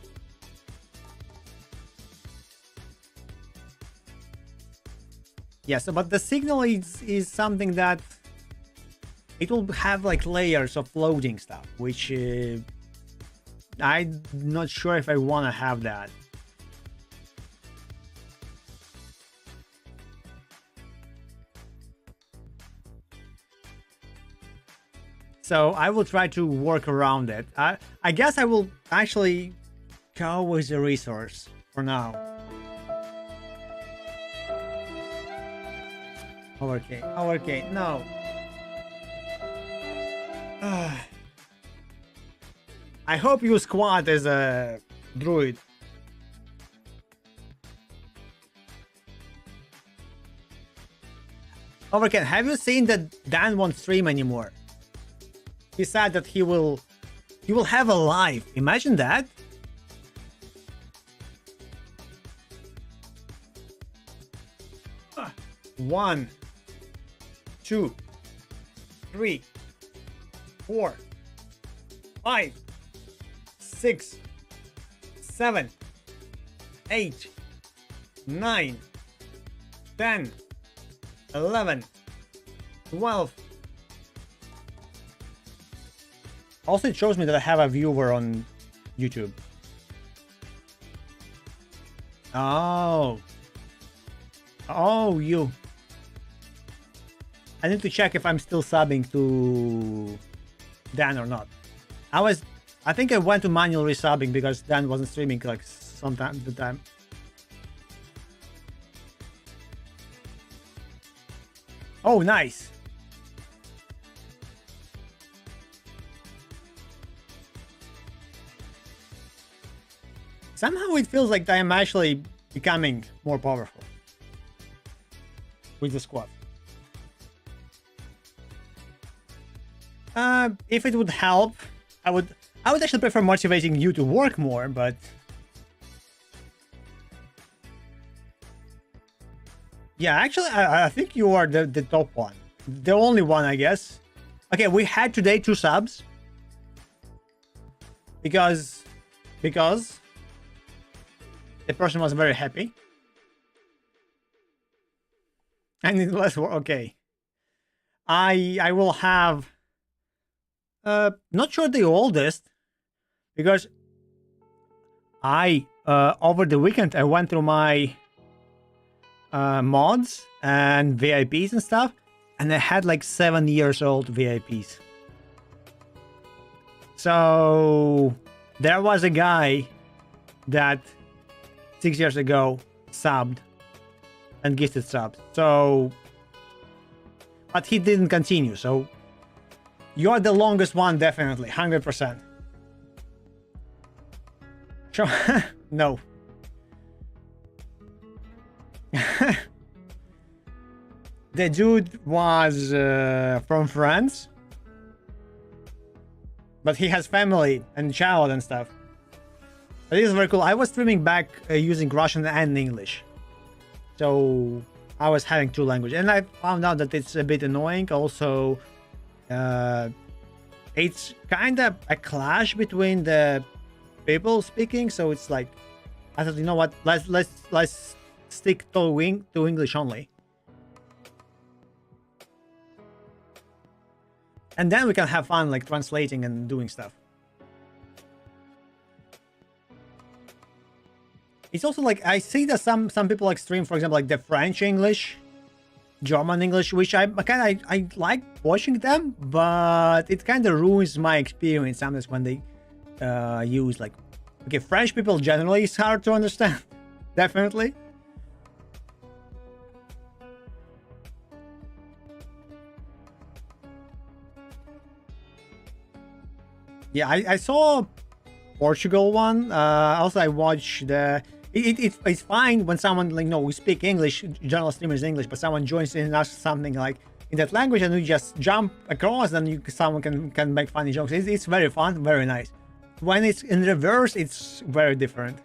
Yes, but the signal is something that it will have like layers of loading stuff, which I'm not sure if I want to have that. So I will try to work around it. I guess I will actually go with a resource for now. Overkey, no. I hope you squat as a druid. Overkey, have you seen that Dan won't stream anymore? He said that he will have a life. Imagine that. One, 2, 3, 4, 5, 6, 7, 8, 9, 10, 11, 12. Also, it shows me that I have a viewer on YouTube. Oh, you. I need to check if I'm still subbing to Dan or not. I think I went to manual resubbing because Dan wasn't streaming like sometime at the time. Oh, nice. Somehow it feels like I am actually becoming more powerful with the squad. If it would help, I would actually prefer motivating you to work more, but Yeah, actually, I think you are the top one. The only one, I guess. Okay, we had today 2 subs. Because the person was very happy. And it was okay. I will have not sure the oldest, because I over the weekend I went through my mods and VIPs and stuff, and I had like 7 years old VIPs. So there was a guy that 6 years ago subbed and gifted subs. So, but he didn't continue. So you're the longest one, definitely, 100%. Sure. No. The dude was from France, but he has family and child and stuff. But it is very cool. I was streaming back using Russian and English, so I was having 2 languages, and I found out that it's a bit annoying. Also, it's kind of a clash between the people speaking, so it's like, I thought, you know what, let's stick to English only, and then we can have fun like translating and doing stuff. It's also like, I see that some people like stream, for example, like the French English, German English, which I like watching them, but it kind of ruins my experience sometimes when they use like, okay, French people generally is hard to understand. Definitely. Yeah, I saw Portugal one. Also, I watched the. It's fine when someone, like, no, we speak English, general streamers English, but someone joins in and asks something like in that language, and you just jump across, and someone can make funny jokes. It's very fun, very nice. When it's in reverse, it's very different.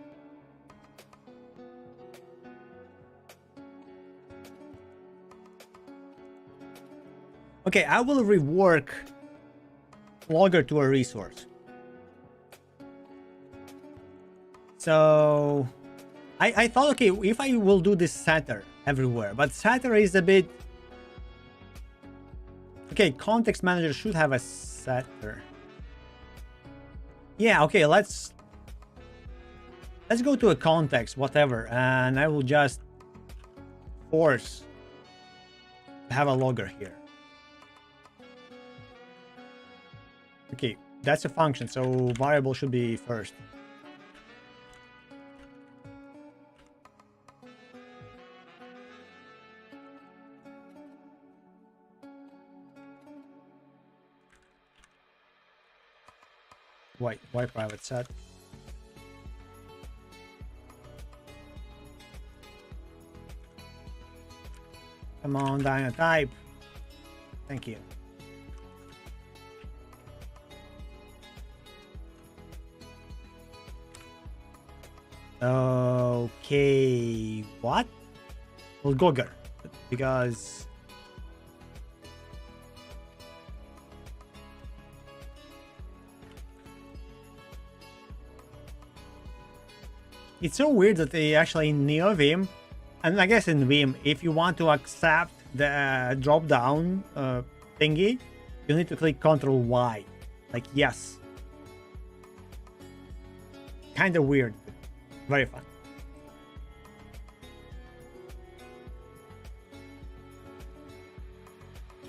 Okay, I will rework logger to a resource. So I thought, okay, if I will do this setter everywhere, but setter is a bit, okay, context manager should have a setter. Yeah, okay, let's go to a context, whatever, and I will just force to have a logger here. Okay, that's a function, so variable should be first. Why private set? Come on, Dynatype. Thank you. Okay, what? Well, Gogger, because it's so weird that they actually in NeoVim, and I guess in Vim, if you want to accept the drop down thingy, you need to click Ctrl Y, like yes. Kind of weird, but very fun.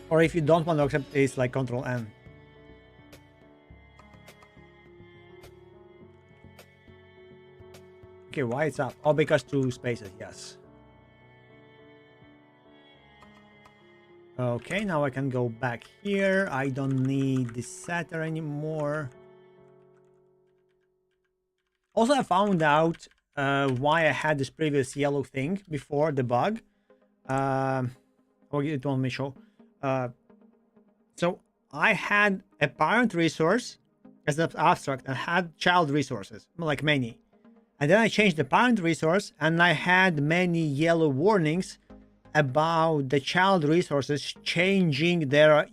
Or if you don't want to accept, it's like Ctrl N. Okay, why it's up? Oh, because 2 spaces, yes. Okay, now I can go back here. I don't need the setter anymore. Also, I found out why I had this previous yellow thing before the bug. Oh, it won't me show. So I had a parent resource as an abstract and had child resources, like many. And then I changed the parent resource and I had many yellow warnings about the child resources changing their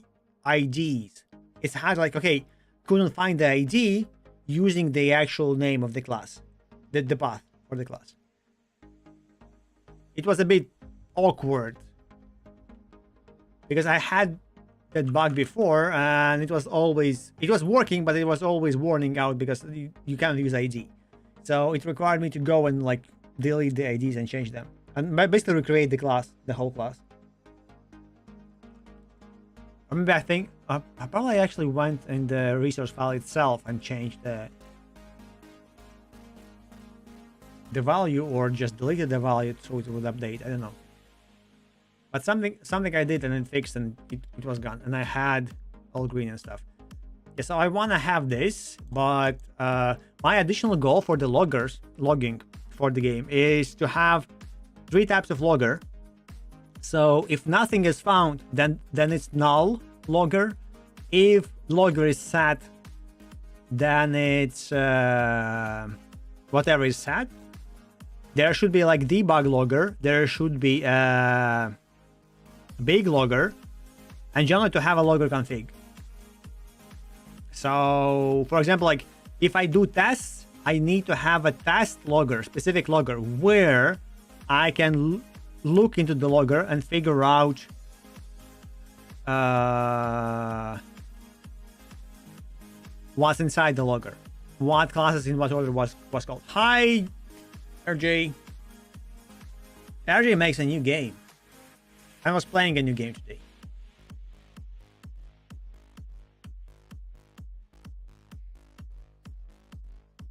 IDs. It's had like, okay, couldn't find the ID using the actual name of the class, the path for the class. It was a bit awkward because I had that bug before and it was working, but it was always warning out because you can't use ID. So it required me to go and like delete the IDs and change them and basically recreate the class, the whole class. Or maybe I think I probably actually went in the resource file itself and changed the value, or just deleted the value so it would update. I don't know. But something I did and it fixed and it was gone. And I had all green and stuff. Yeah, so I want to have this, but my additional goal for the logging for the game is to have 3 types of logger. So if nothing is found, then it's null logger. If logger is set, then it's whatever is set. There should be like debug logger. There should be a big logger, and generally to have a logger config. So for example, like if I do tests, I need to have a test logger, specific logger, where I can look into the logger and figure out what's inside the logger, what classes in what order was called. Hi, RJ. RJ makes a new game. I was playing a new game today.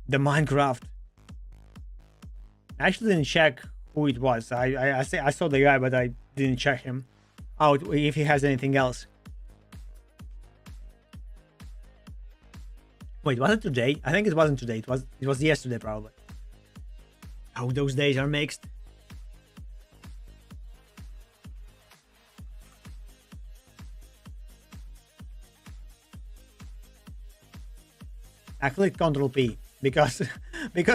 The Minecraft. I actually didn't check who it was. I saw the guy, but I didn't check him out if he has anything else. Wait, was it today? I think it wasn't today. It was yesterday probably. Oh, those days are mixed. I clicked Ctrl P because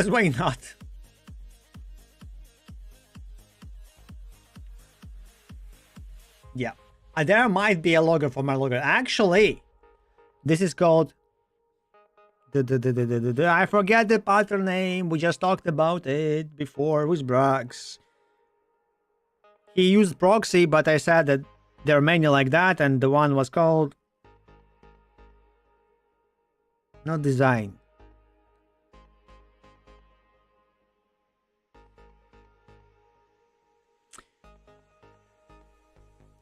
why not? Yeah, there might be a logger for my logger. Actually, this is called I forget the pattern name. We just talked about it before with Brax. He used proxy, but I said that there are many like that, and the one was called not design.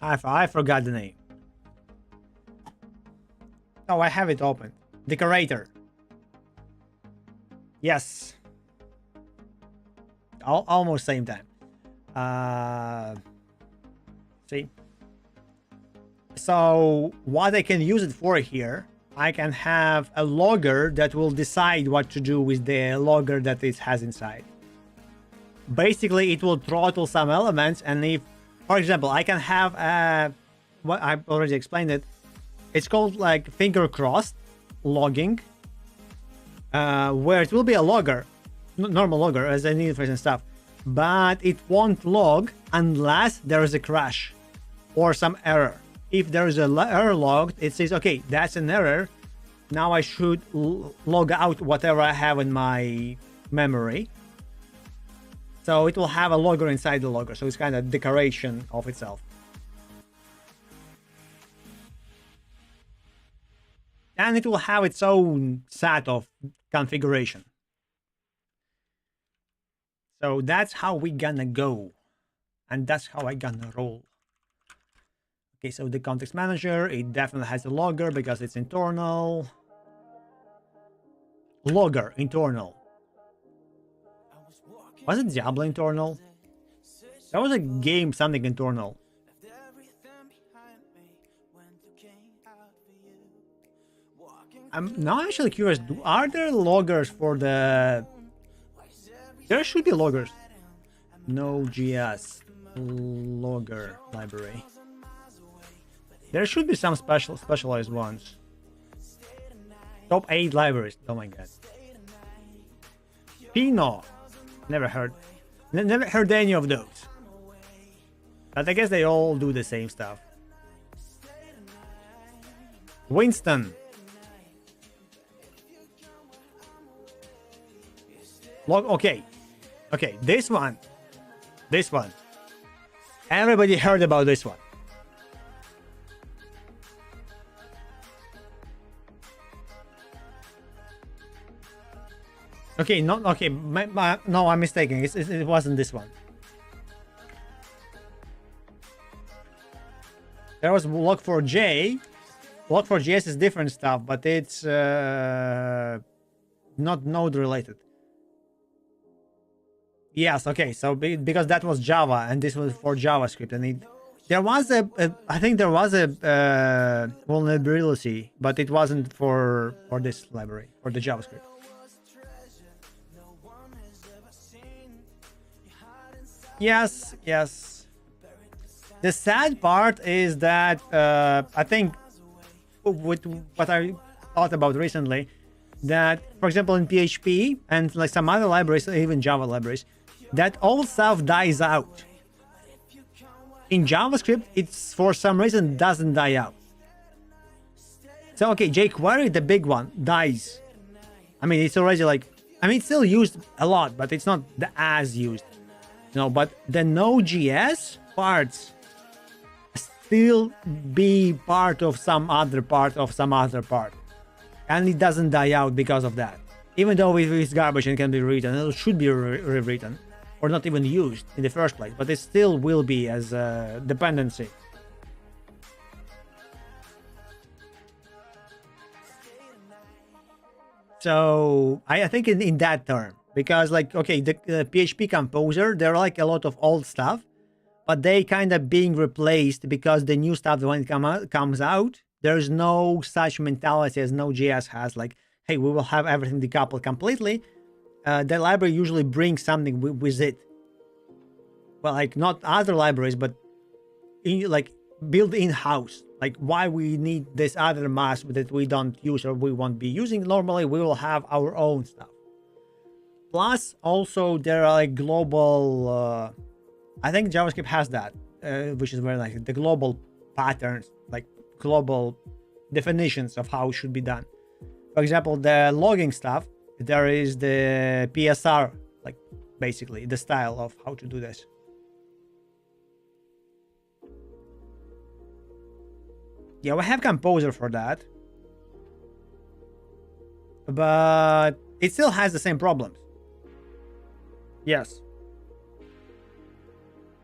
I forgot the name. Oh, I have it open. Decorator. Yes. Almost same time. See? So what I can use it for here, I can have a logger that will decide what to do with the logger that it has inside. Basically, it will throttle some elements, and if, for example, I can have what I've already explained it. It's called like finger crossed logging, where it will be a logger, normal logger as I need for and stuff, but it won't log unless there is a crash or some error. If there is an error logged, it says, okay, that's an error. Now I should log out whatever I have in my memory. So it will have a logger inside the logger. So it's kind of decoration of itself. And it will have its own set of configuration. So that's how we gonna go. And that's how I gonna roll. Okay, so the context manager, it definitely has a logger because it's internal. Logger, internal. Was it Diablo internal? That was a game, something internal. I'm now actually curious, are there loggers for the... There should be loggers. Node.js logger library. There should be some specialized ones. Top 8 libraries. Oh my god. Pino. Never heard any of those. But I guess they all do the same stuff. Winston. Okay. Okay, this one. This one. Everybody heard about this one. Okay, no, okay, no, I'm mistaken. It wasn't this one. There was Log4j. Log4j is different stuff, but it's not node related. Yes, okay, so because that was Java and this was for JavaScript, and there was I think there was a vulnerability, but it wasn't for this library, for the JavaScript. Yes, yes. The sad part is that I think with what I thought about recently, that for example in PHP and like some other libraries, even Java libraries, that old stuff dies out. In JavaScript, it's for some reason doesn't die out. So okay, jQuery, the big one, dies. I mean, it's already like, I mean, it's still used a lot, but it's not as used. No, but the Node.js parts still be part of some other part of some other part. And it doesn't die out because of that. Even though it's garbage and can be rewritten, it should be rewritten. Or not even used in the first place, but it still will be as a dependency. So I think in that term, because like, okay, the PHP Composer, there are like a lot of old stuff, but they kind of being replaced because the new stuff, when it comes out, there's no such mentality as Node.js has, like, hey, we will have everything decoupled completely. The library usually brings something with it. Well, like not other libraries, but like build in-house. Like why we need this other mask that we don't use or we won't be using normally, we will have our own stuff. Plus, also there are like global, I think JavaScript has that, which is very like the global patterns, like global definitions of how it should be done. For example, the logging stuff, there is the PSR, like basically the style of how to do this. Yeah, we have Composer for that, but it still has the same problems. Yes.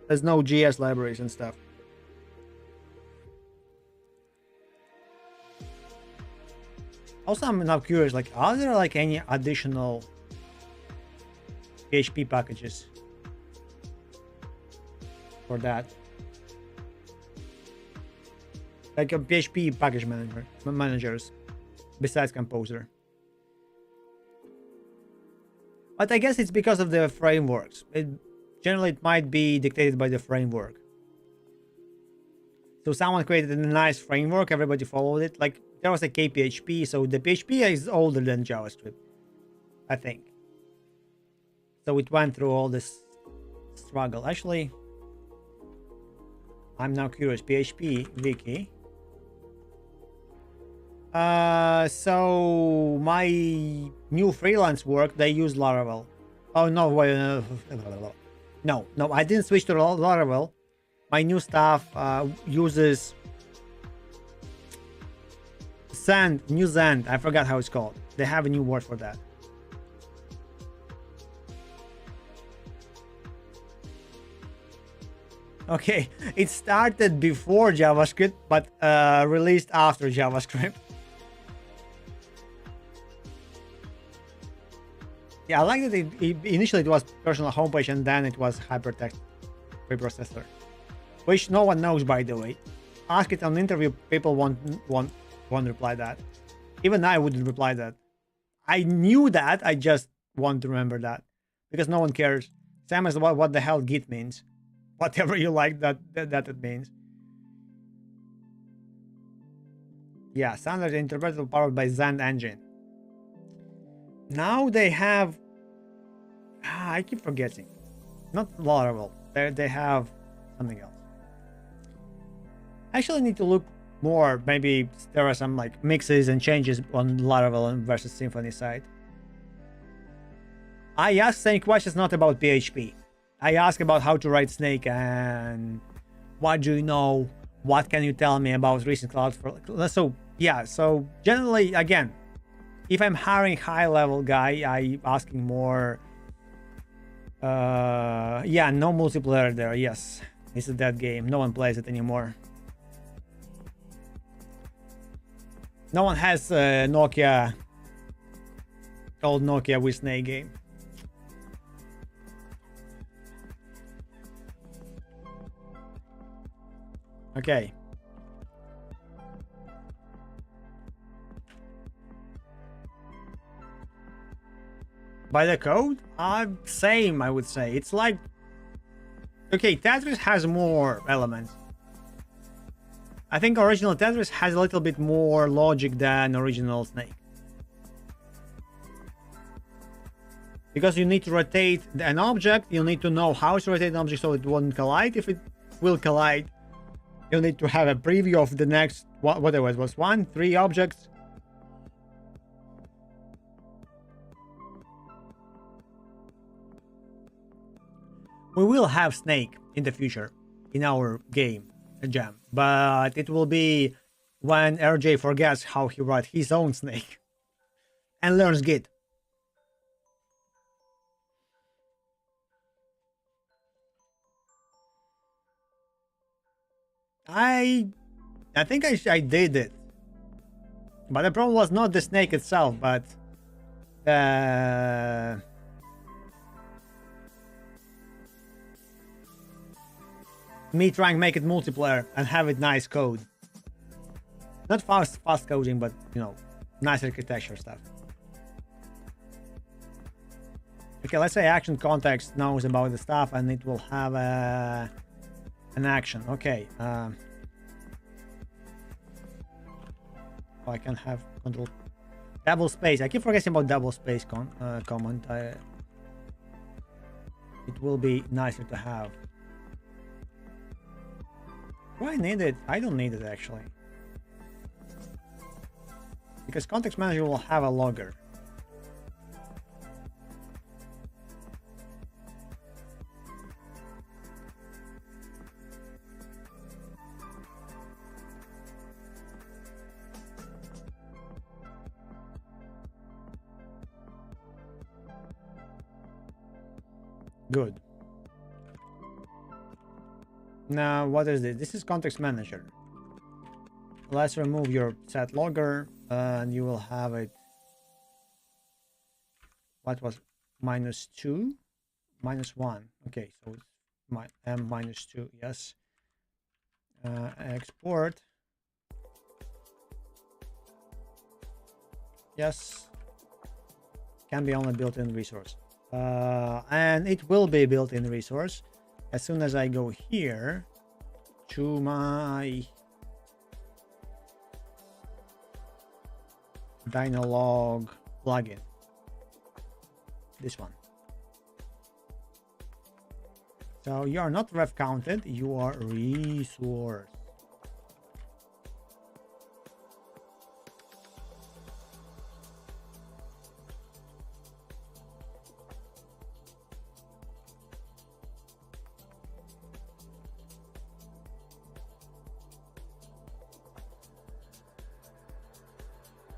There's no JS libraries and stuff. Also, I'm now curious, like, are there like any additional PHP packages for that? Like a PHP package managers besides Composer. But I guess it's because of the frameworks. Generally, it might be dictated by the framework. So someone created a nice framework, everybody followed it. Like there was a KPHP, so the PHP is older than JavaScript, I think. So it went through all this struggle. Actually, I'm now curious. PHP wiki. So my new freelance work, they use Laravel. Oh no, wait, no, I didn't switch to Laravel. My new stuff uses New Zend. I forgot how it's called. They have a new word for that. Okay, it started before JavaScript, but released after JavaScript. Yeah, I like that initially it was personal homepage and then it was hypertext preprocessor, which no one knows, by the way. Ask it on interview, people won't reply that. Even I wouldn't reply that. I knew that, I just want to remember that because no one cares. Same as what the hell Git means. Whatever you like that it means. Yeah, standard interpretable powered by Zend engine. Now they have, I keep forgetting. Not Laravel. They have something else. I actually need to look more. Maybe there are some like mixes and changes on Laravel versus Symfony side. I asked same questions not about PHP. I asked about how to write Snake and what do you know? What can you tell me about recent cloud for? So yeah. So generally, again, if I'm hiring high level guy, I asking more. Yeah, no multiplayer there. Yes, it's a dead game. No one plays it anymore. No one has Nokia, old Nokia with Snake game. Okay. By the code? Same, I would say. It's like... Okay, Tetris has more elements. I think original Tetris has a little bit more logic than original Snake. Because you need to rotate an object, you need to know how to rotate an object so it won't collide. If it will collide, you need to have a preview of the next, whatever it was, 3 objects. We will have Snake in the future in our game, Jam, but it will be when RJ forgets how he wrote his own Snake and learns Git. I think I did it, but the problem was not the Snake itself, but me trying to make it multiplayer and have it nice code. Not fast coding, but you know, nice architecture stuff. Okay, let's say action context knows about the stuff and it will have an action. Okay. Oh, I can have control double space. I keep forgetting about double space command. It will be nicer to have. Do I need it? I don't need it actually. Because context manager will have a logger. Good. Now, what is this? This is context manager. Let's remove your set logger and you will have it. What was -2? -1. Okay, so it's -2. Yes. Export. Yes. Can be only built-in resource. And it will be built-in resource as soon as I go here to my Dynalog plugin. This one. So you are not ref counted, you are resource.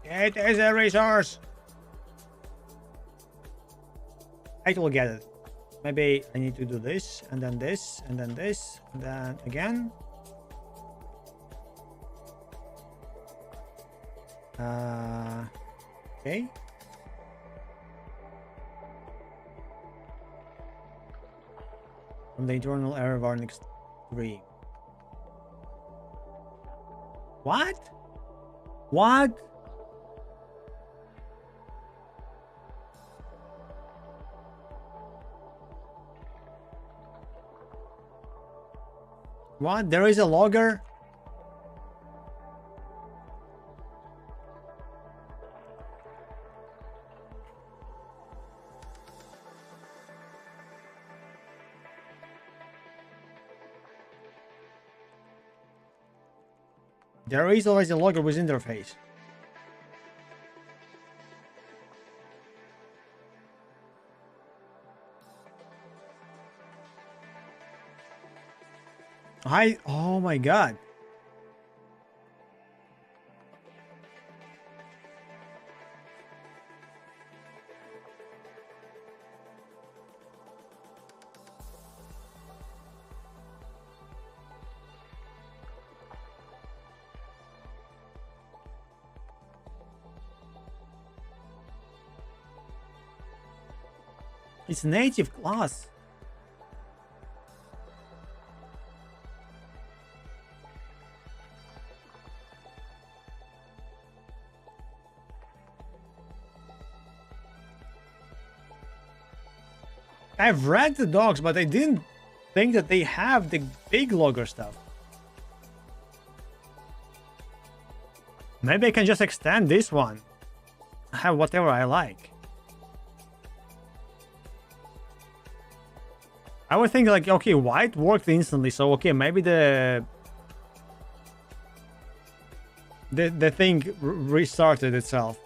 It is a resource. I will get it. Maybe I need to do this, and then this, and then this, and then again. Okay. From the internal error warning 3. What? What? What? There is a logger? There is always a logger with interface. Oh my god. It's native class. I've read the docs, but I didn't think that they have the big logger stuff. Maybe I can just extend this one. Have whatever I like. I would think like, okay, white worked instantly, so okay, maybe the thing restarted itself.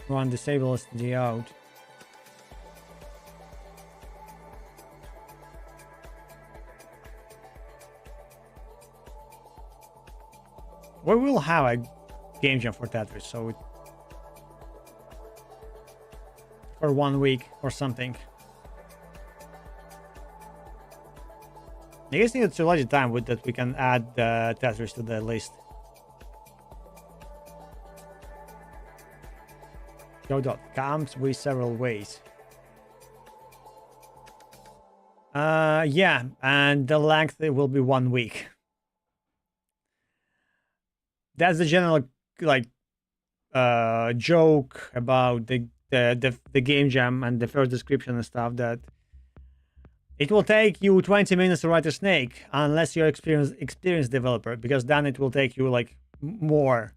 Run disable SD out. We will have a game jam for Tetris, so for 1 week or something. I guess it's a large time with that we can add Tetris to the list. Godot comes with several ways. Yeah, and the length will be 1 week. That's the general like joke about the game jam and the first description and stuff, that it will take you 20 minutes to write a snake unless you're experienced developer, because then it will take you like more.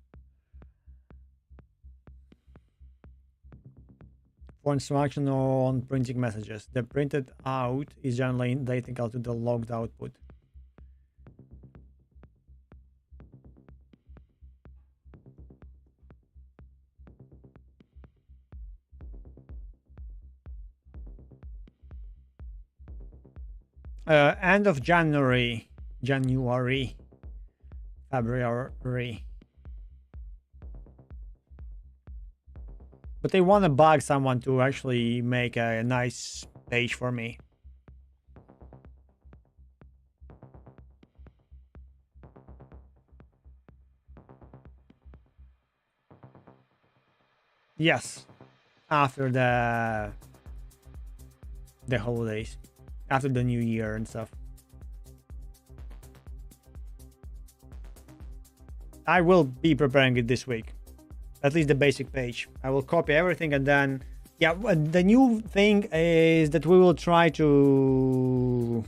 For instruction on printing messages, the printed out is generally identical to the logged output. End of January, February. But they want to bug someone to actually make a nice page for me. Yes, after the holidays, after the new year and stuff. I will be preparing it this week, at least the basic page. I will copy everything, and then yeah, the new thing is that we will try to,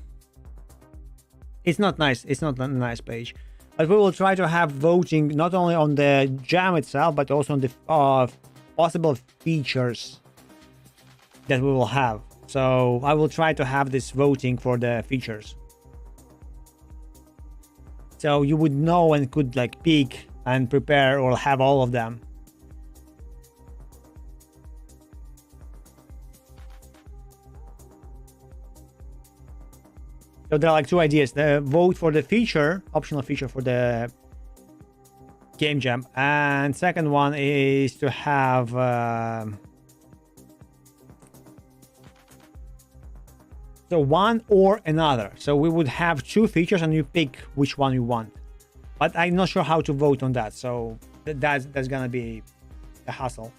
it's not nice, it's not a nice page, but we will try to have voting not only on the jam itself, but also on the possible features that we will have. So I will try to have this voting for the features, so you would know and could like pick and prepare or have all of them. So there are like two ideas: the vote for the feature, optional feature for the game jam, and second one is to have so one or another. So we would have two features and you pick which one you want. But I'm not sure how to vote on that. So that's gonna be a hassle.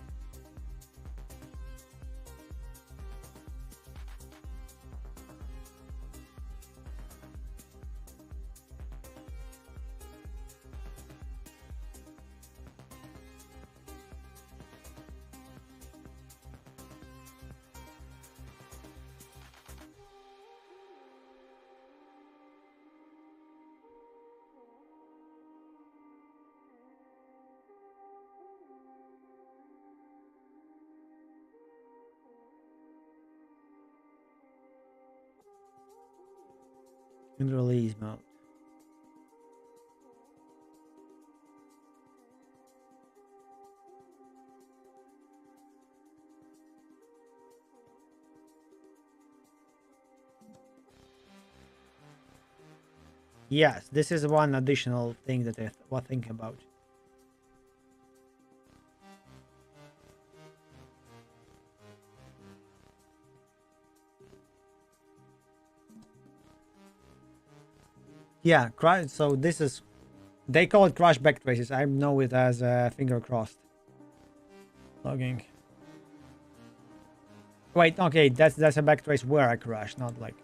In release mode. Yes, this is one additional thing that I was thinking about. Yeah, so this is, they call it crash backtraces. I know it as finger crossed logging. Wait, okay, that's a backtrace where I crashed, not like.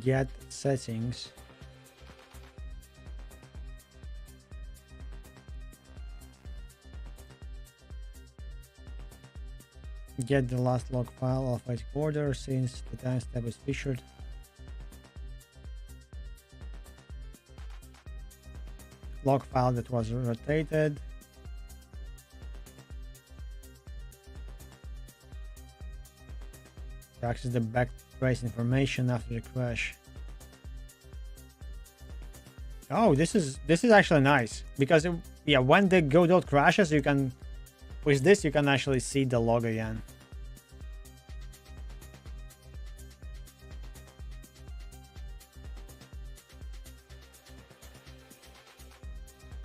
Get settings. Get the last log file of each order since the timestamp is featured. Log file that was rotated. To access the backtrace information after the crash. Oh, this is actually nice because yeah, when the Godot crashes, you can, with this you can actually see the log again.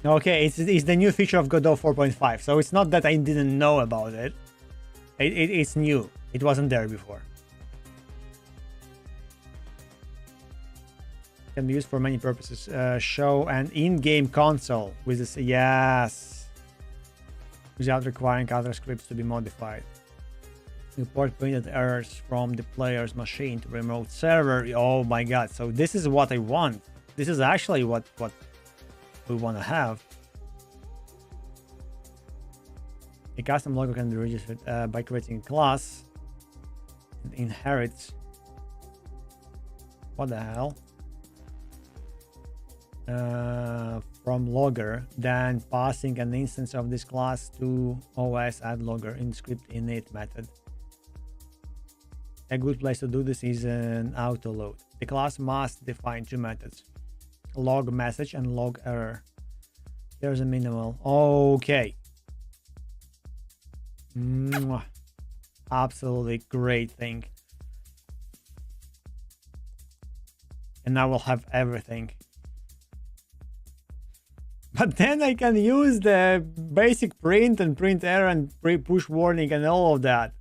Okay, it's the new feature of Godot 4.5, so it's not that I didn't know about it. It's new. It wasn't there before. Can be used for many purposes. Show an in-game console with this, yes, without requiring other scripts to be modified. Report printed errors from the player's machine to remote server. Oh my god! So this is what I want. This is actually what we want to have. A custom logo can be registered by creating a class. It inherits. What the hell? From logger, then passing an instance of this class to OS add logger in script init method. A good place to do this is an auto load. The class must define two methods: log message and log error. Here's a minimal. Okay. Mwah. Absolutely great thing. And now we'll have everything. But then I can use the basic print and print error and push warning and all of that.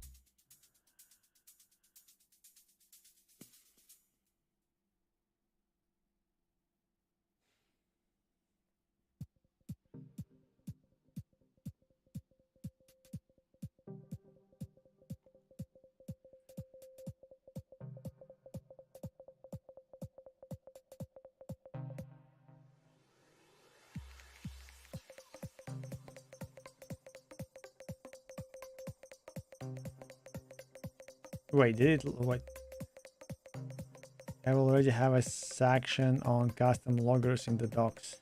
Wait, did it? Wait. I already have a section on custom loggers in the docs.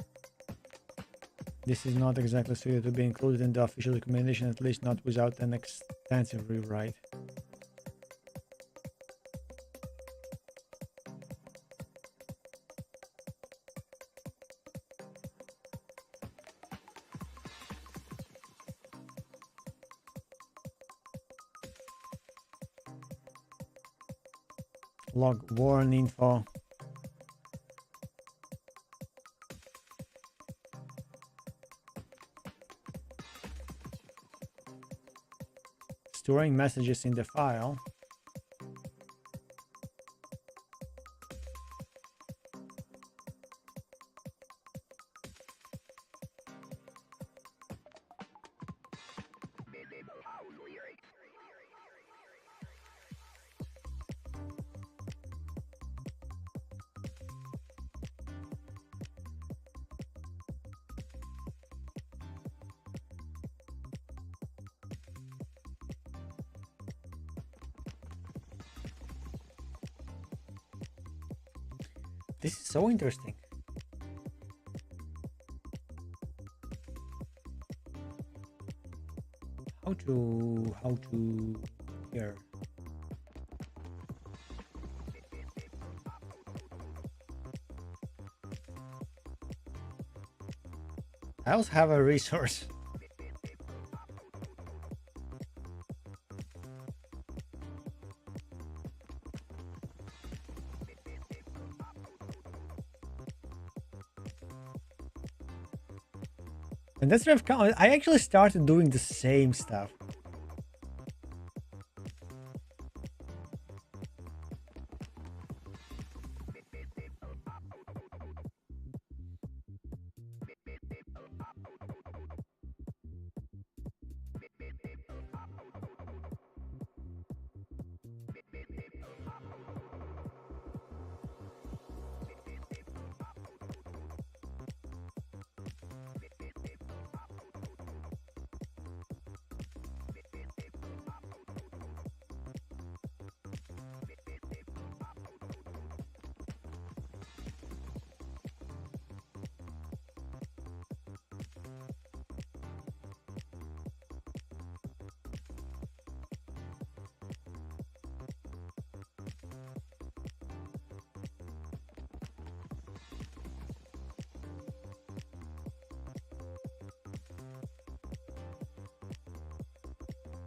This is not exactly suited to be included in the official documentation, at least not without an extensive rewrite. Log warn info. Storing messages in the file. This is so interesting. How to here. I also have a resource. And that's what I actually started doing the same stuff.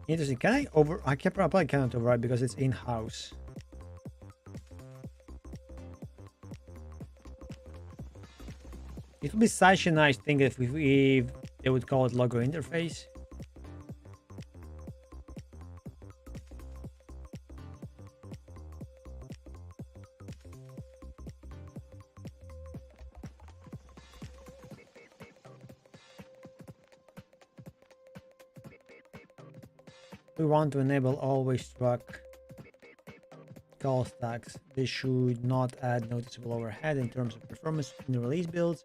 Interesting. Can I I can probably cannot override because it's in-house. It would be such a nice thing if they would call it logo interface. We want to enable always truck call stacks. They should not add noticeable overhead in terms of performance in the release builds.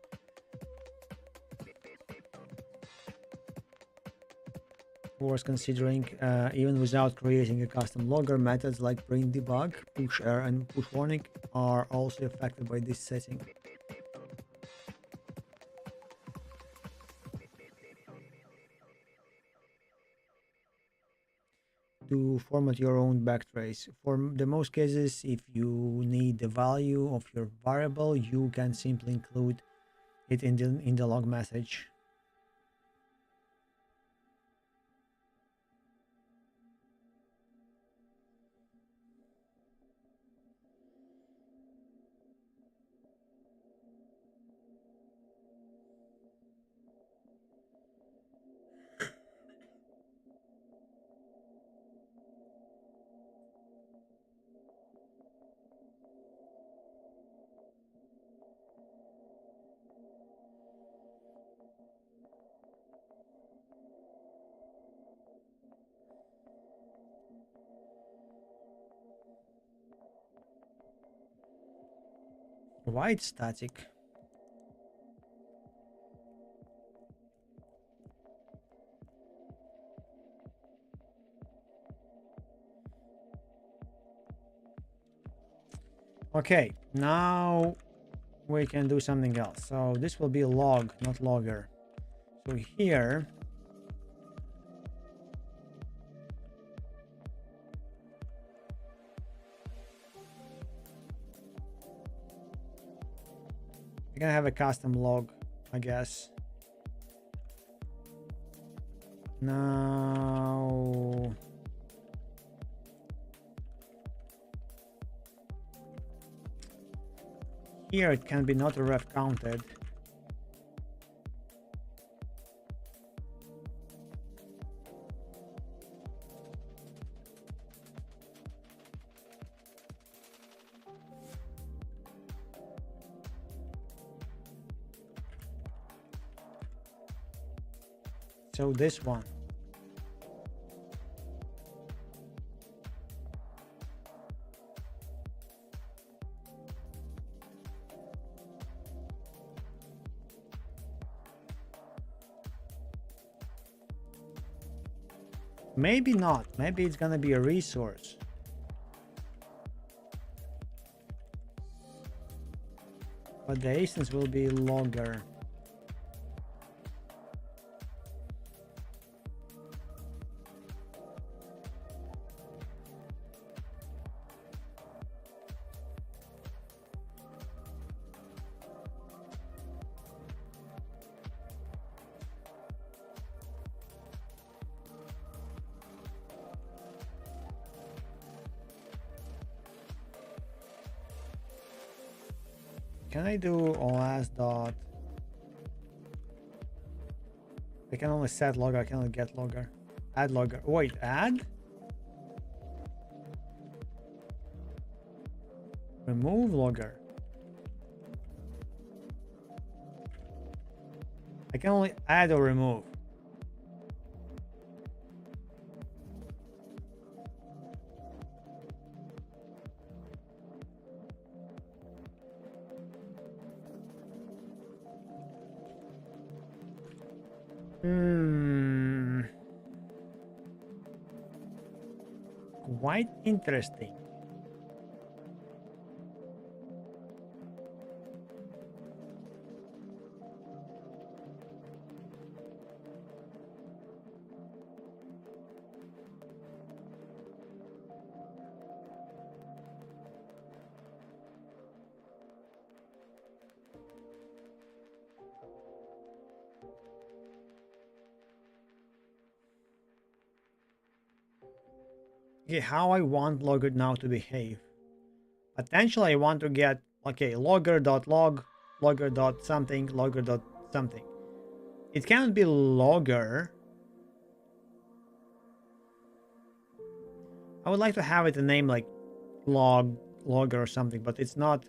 Worth considering, even without creating a custom logger, methods like print debug, push error, and push warning are also affected by this setting. To format your own backtrace. For the most cases, if you need the value of your variable, you can simply include it in the log message. Why it's static? Okay, now we can do something else. So this will be a log, not logger. So here we're gonna have a custom log, I guess. Now here it can be not a ref counted. So this one. Maybe not. Maybe it's gonna be a resource. but the instance will be logger. Can I do OS dot? I can only set logger, I can only get logger. Add logger. Wait, add? Remove logger. I can only add or remove. Quite interesting. Okay, how I want logger now to behave. Potentially I want to get, okay, logger.log, logger.something, logger.something. It cannot be logger. I would like to have it a name like logger or something, but it's not.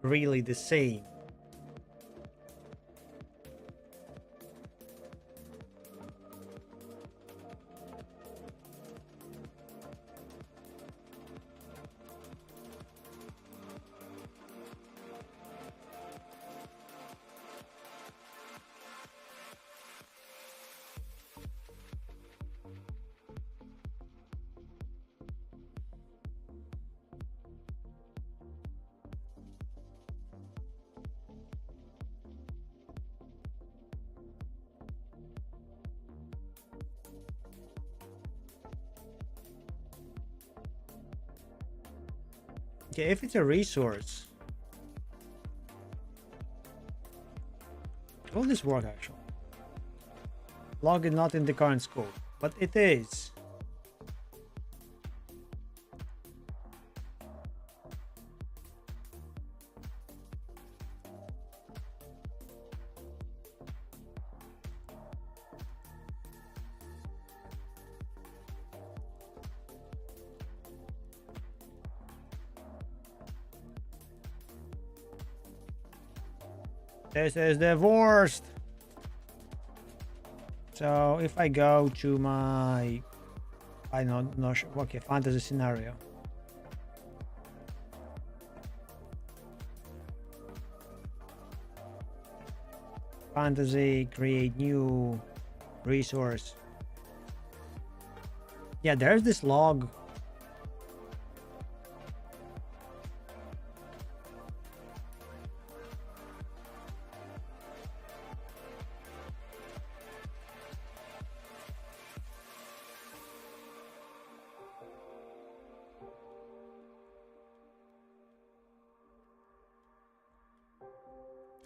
Really the same. Okay, if it's a resource, will this work actually? Log is not in the current scope, but it is. This is the worst. So if I go to my, I don't know, okay, fantasy scenario. Fantasy, create new resource. Yeah, there's this log.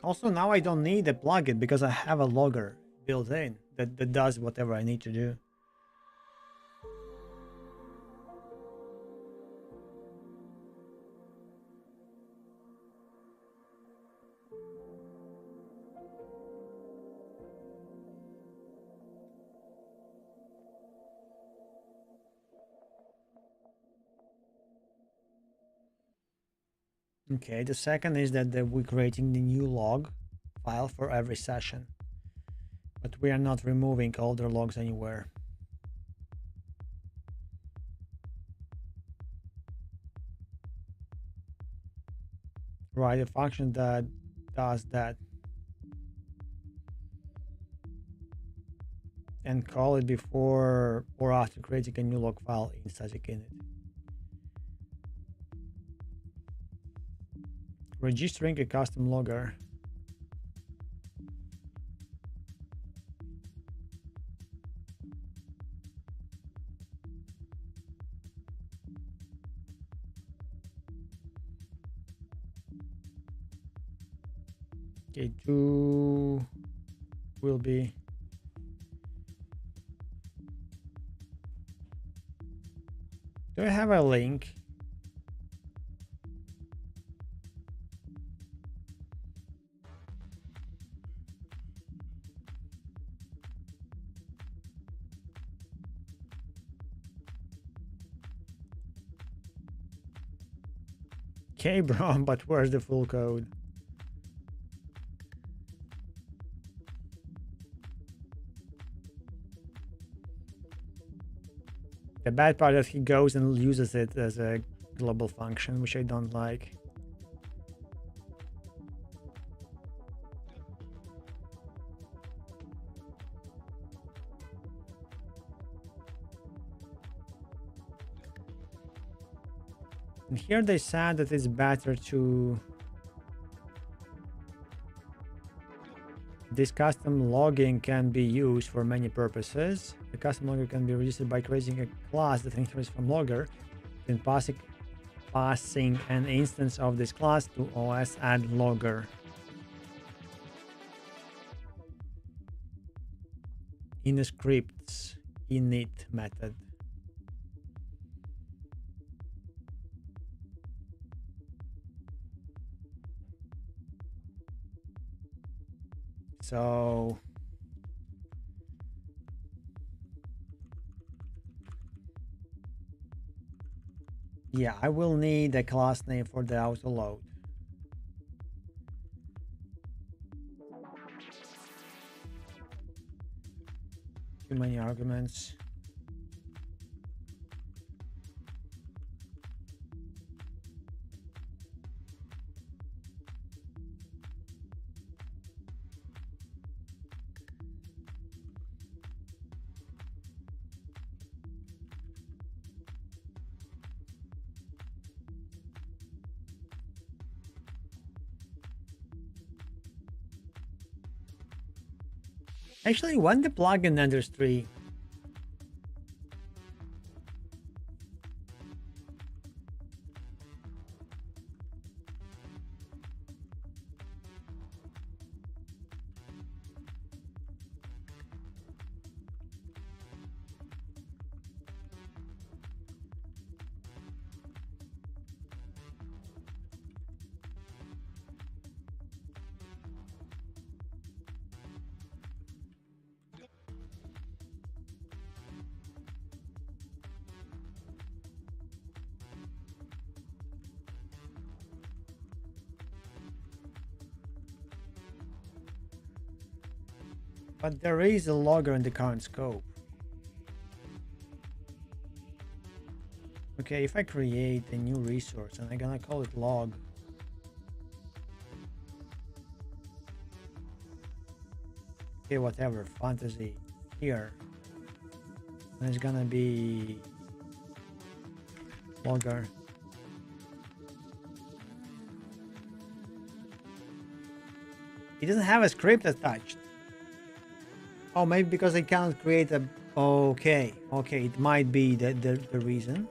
Also, now I don't need a plugin because I have a logger built in that does whatever I need to do. Okay, the second is that we're creating the new log file for every session, but we are not removing older logs anywhere. Write a function that does that. and call it before or after creating a new log file in static init. Registering a custom logger. Okay, 2 will be do I have a link? Okay, bro, but where's the full code? The bad part is he goes and uses it as a global function, which I don't like. And here they said that it's better to this custom logging can be used for many purposes. The custom logger can be registered by creating a class that inherits from logger, then passing an instance of this class to OS add logger. In a script's init method. So yeah, I will need a class name for the auto load. Too many arguments. Actually, when the plugin enters 3, but there is a logger in the current scope. Okay, if I create a new resource and I'm gonna call it log, okay, whatever, fantasy here, and it's gonna be logger. It doesn't have a script attached. Oh, maybe because I cannot create a... Okay, it might be the reason.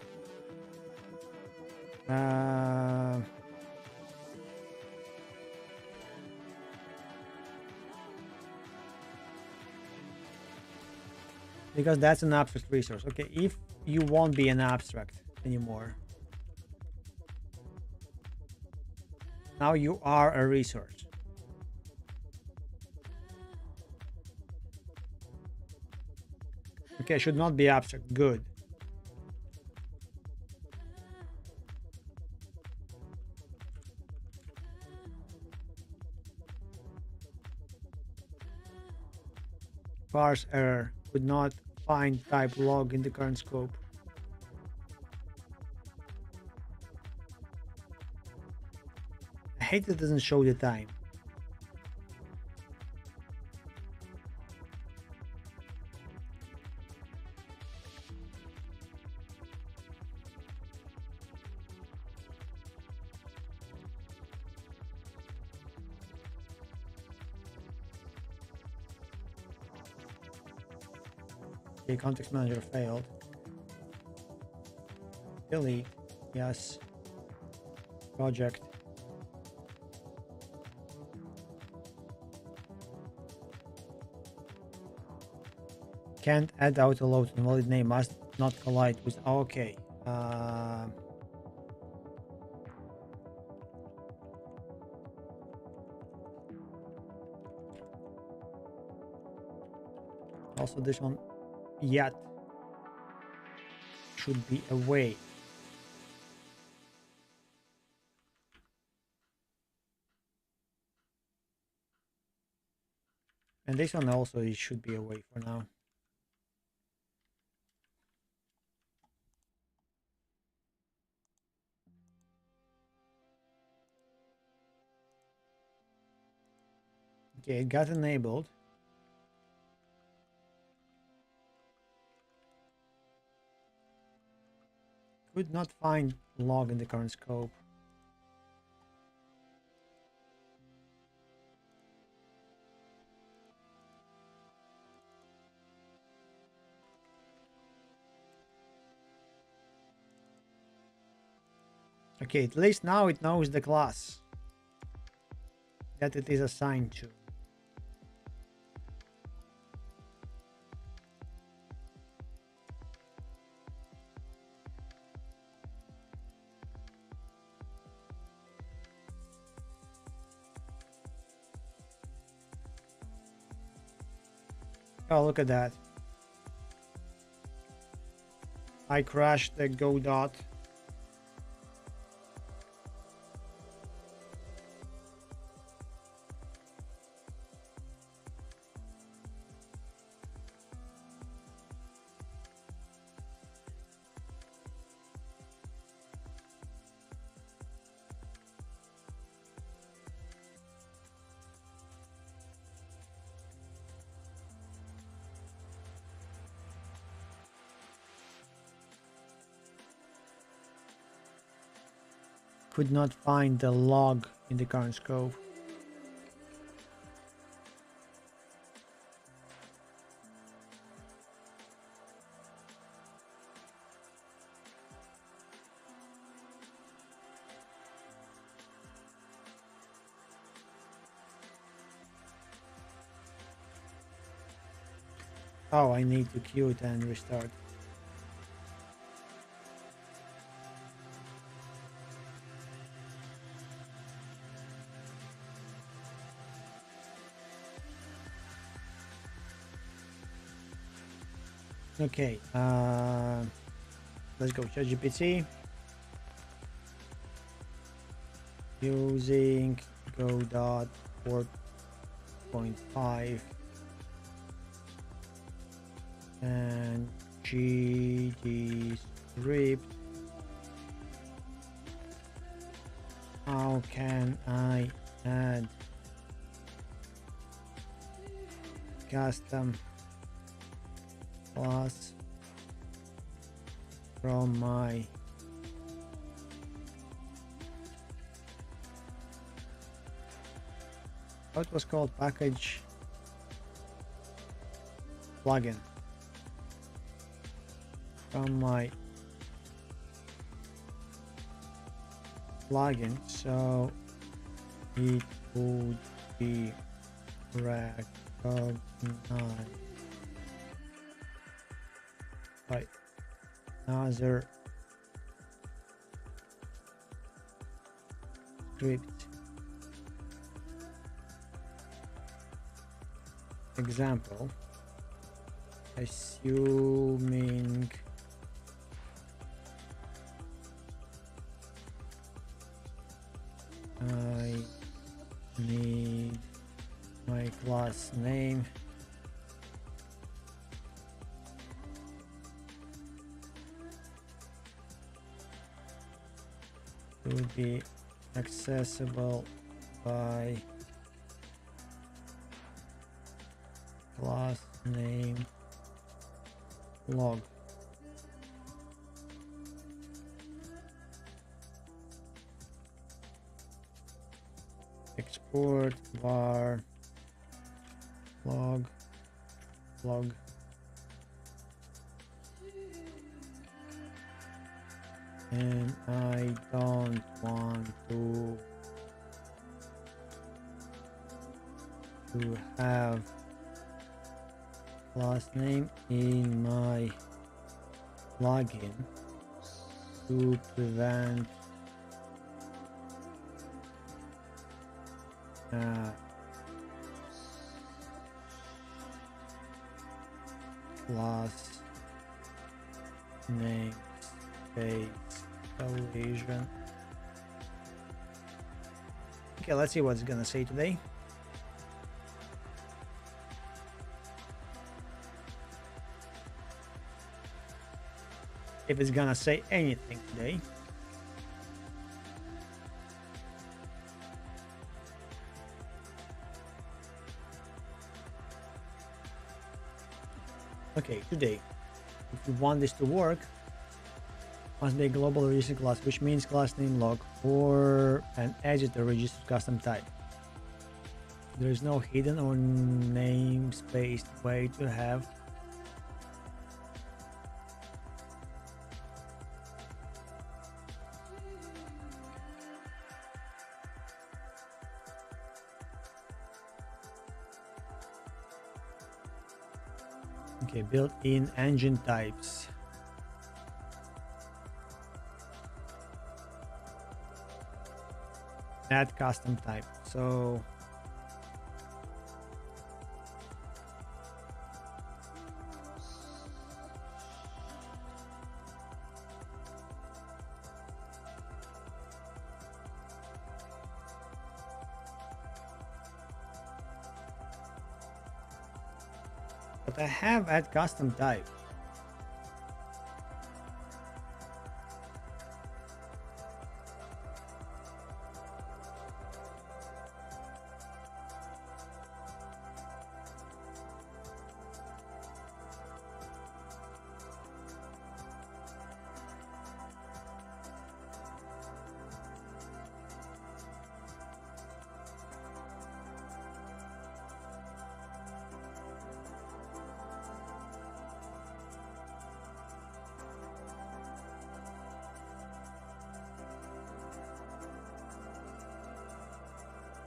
Because that's an abstract resource. Okay, if you won't be an abstract anymore, now you are a resource. Okay, should not be abstract. Good. Parse error. Could not find type log in the current scope. I hate that it doesn't show the time. Okay, context manager failed. Delete. Yes. Project. Can't add auto load. Invalid name must not collide with. Okay. Also, this one yet should be away. And this one also it should be away for now. Okay, it got enabled. Could not find log in the current scope. Okay, at least now it knows the class that it is assigned to. Oh, look at that. I crashed the Godot. Could not find the log in the current scope. Oh, I need to queue it and restart. Okay, let's go ChatGPT. Using Godot 4.5 and GD script. How can I add custom class from my what was called package plugin from my plugin so it would be recognized by another script. Example, assuming I need my class name to be accessible by class name log. Export var log and I don't want to have class name in my plugin to prevent class name space collision. Okay, let's see what it's gonna say today. If it's gonna say anything today. Okay, today, if you want this to work, must be a global registered class, which means class name log or an editor registered custom type. There is no hidden or namespaced way to have built-in engine types. Add custom type. So but I have add custom type.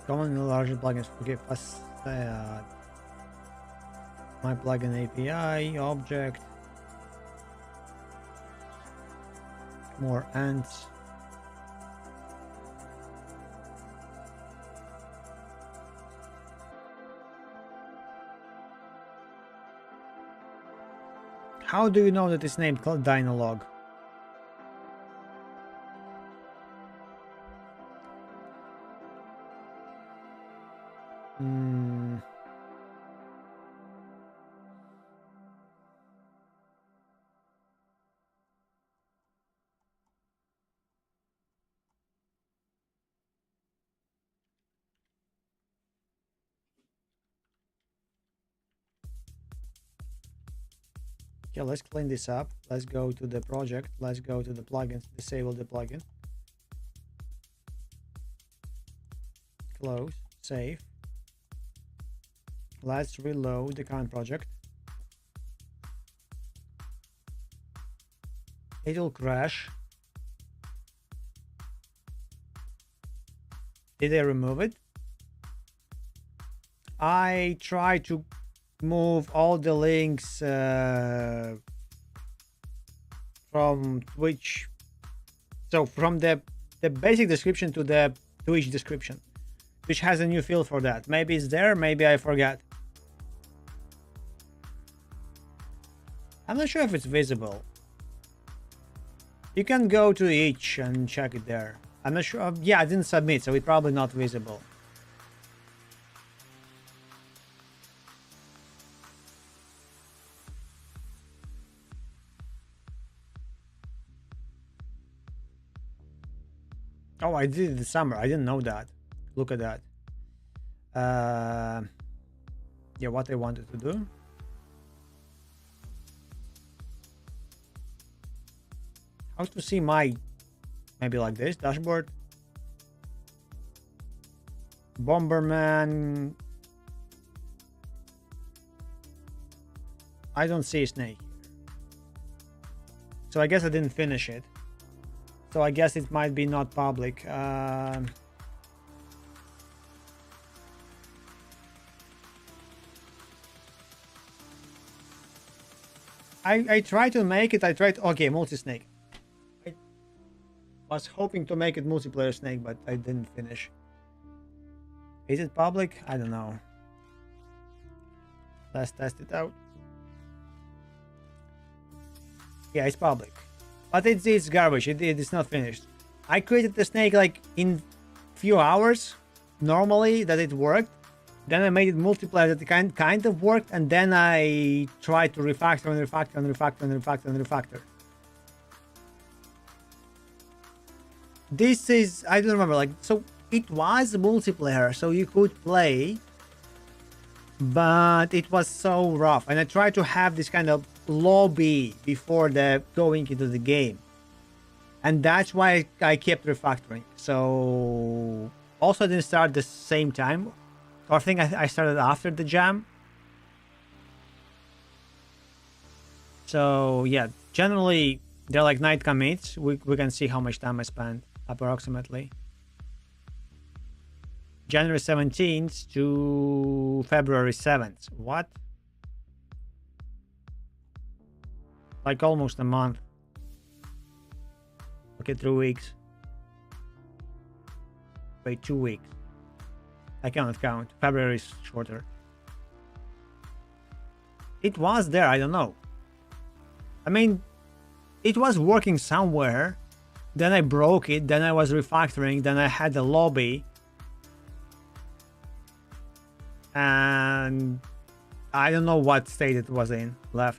Common in larger plugins. Okay, facade. My plugin API object. More ants. How do you know that it's named called Dynalog? Okay, let's clean this up. Let's go to the project. Let's go to the plugins, disable the plugin. Close, save. Let's reload the current project. It'll crash. Did I remove it? I try to move all the links from Twitch, so from the basic description to the Twitch description, which has a new field for that. Maybe it's there, maybe I forgot. I'm not sure if it's visible. You can go to each and check it there. I'm not sure. Yeah, I didn't submit, so it's probably not visible. Oh, I did it this summer. I didn't know that. Look at that. Yeah, what I wanted to do. How to see my, maybe like this, dashboard. Bomberman. I don't see a snake here. So I guess I didn't finish it. So I guess it might be not public. I tried to make it. Okay, multi-snake. I was hoping to make it multiplayer snake, but I didn't finish. Is it public? I don't know. Let's test it out. Yeah, it's public, but it's garbage. It is not finished. I created the snake like in few hours normally that it worked. Then I made it multiplayer that kind of worked, and then I tried to refactor and refactor and refactor and refactor and refactor. This is, I don't remember, like, so it was multiplayer, so you could play, but it was so rough. And I tried to have this kind of lobby before the going into the game, and that's why I kept refactoring. So also I didn't start the same time. I think I started after the jam. So yeah, generally they're like night commits. We can see how much time I spent approximately. January 17th to February 7th. What? Like almost a month. Okay, 3 weeks. Wait, 2 weeks. I cannot count. February is shorter. It was there, I don't know. I mean, it was working somewhere. Then I broke it. Then I was refactoring. Then I had the lobby. And I don't know what state it was in. What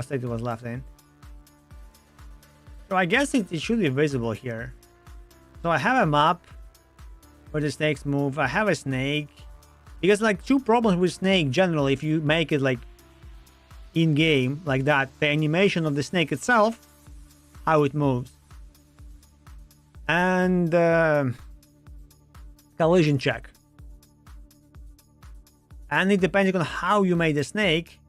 state it was left in. So I guess it should be visible here. So I have a map where the snakes move. I have a snake, because like two problems with snake generally, if you make it like in game like that, the animation of the snake itself, how it moves, and collision check. And it depending on how you made the snake,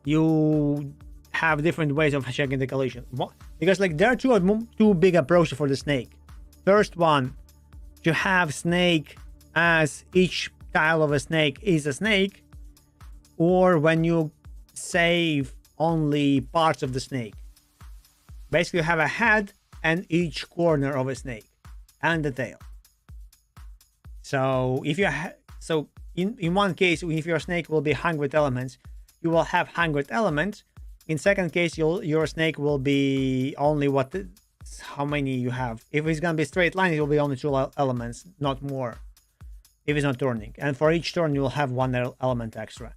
you have different ways of checking the collision. Because like there are two big approaches for the snake. First one, to have snake as each tile of a snake is a snake, or when you save only parts of the snake. Basically you have a head and each corner of a snake and the tail. So if you in one case, if your snake will be hung with elements, you will have hung with elements. In second case, your snake will be only how many you have. If it's gonna be straight line, it will be only 2 elements, not more, if it's not turning. And for each turn you will have 1 element extra.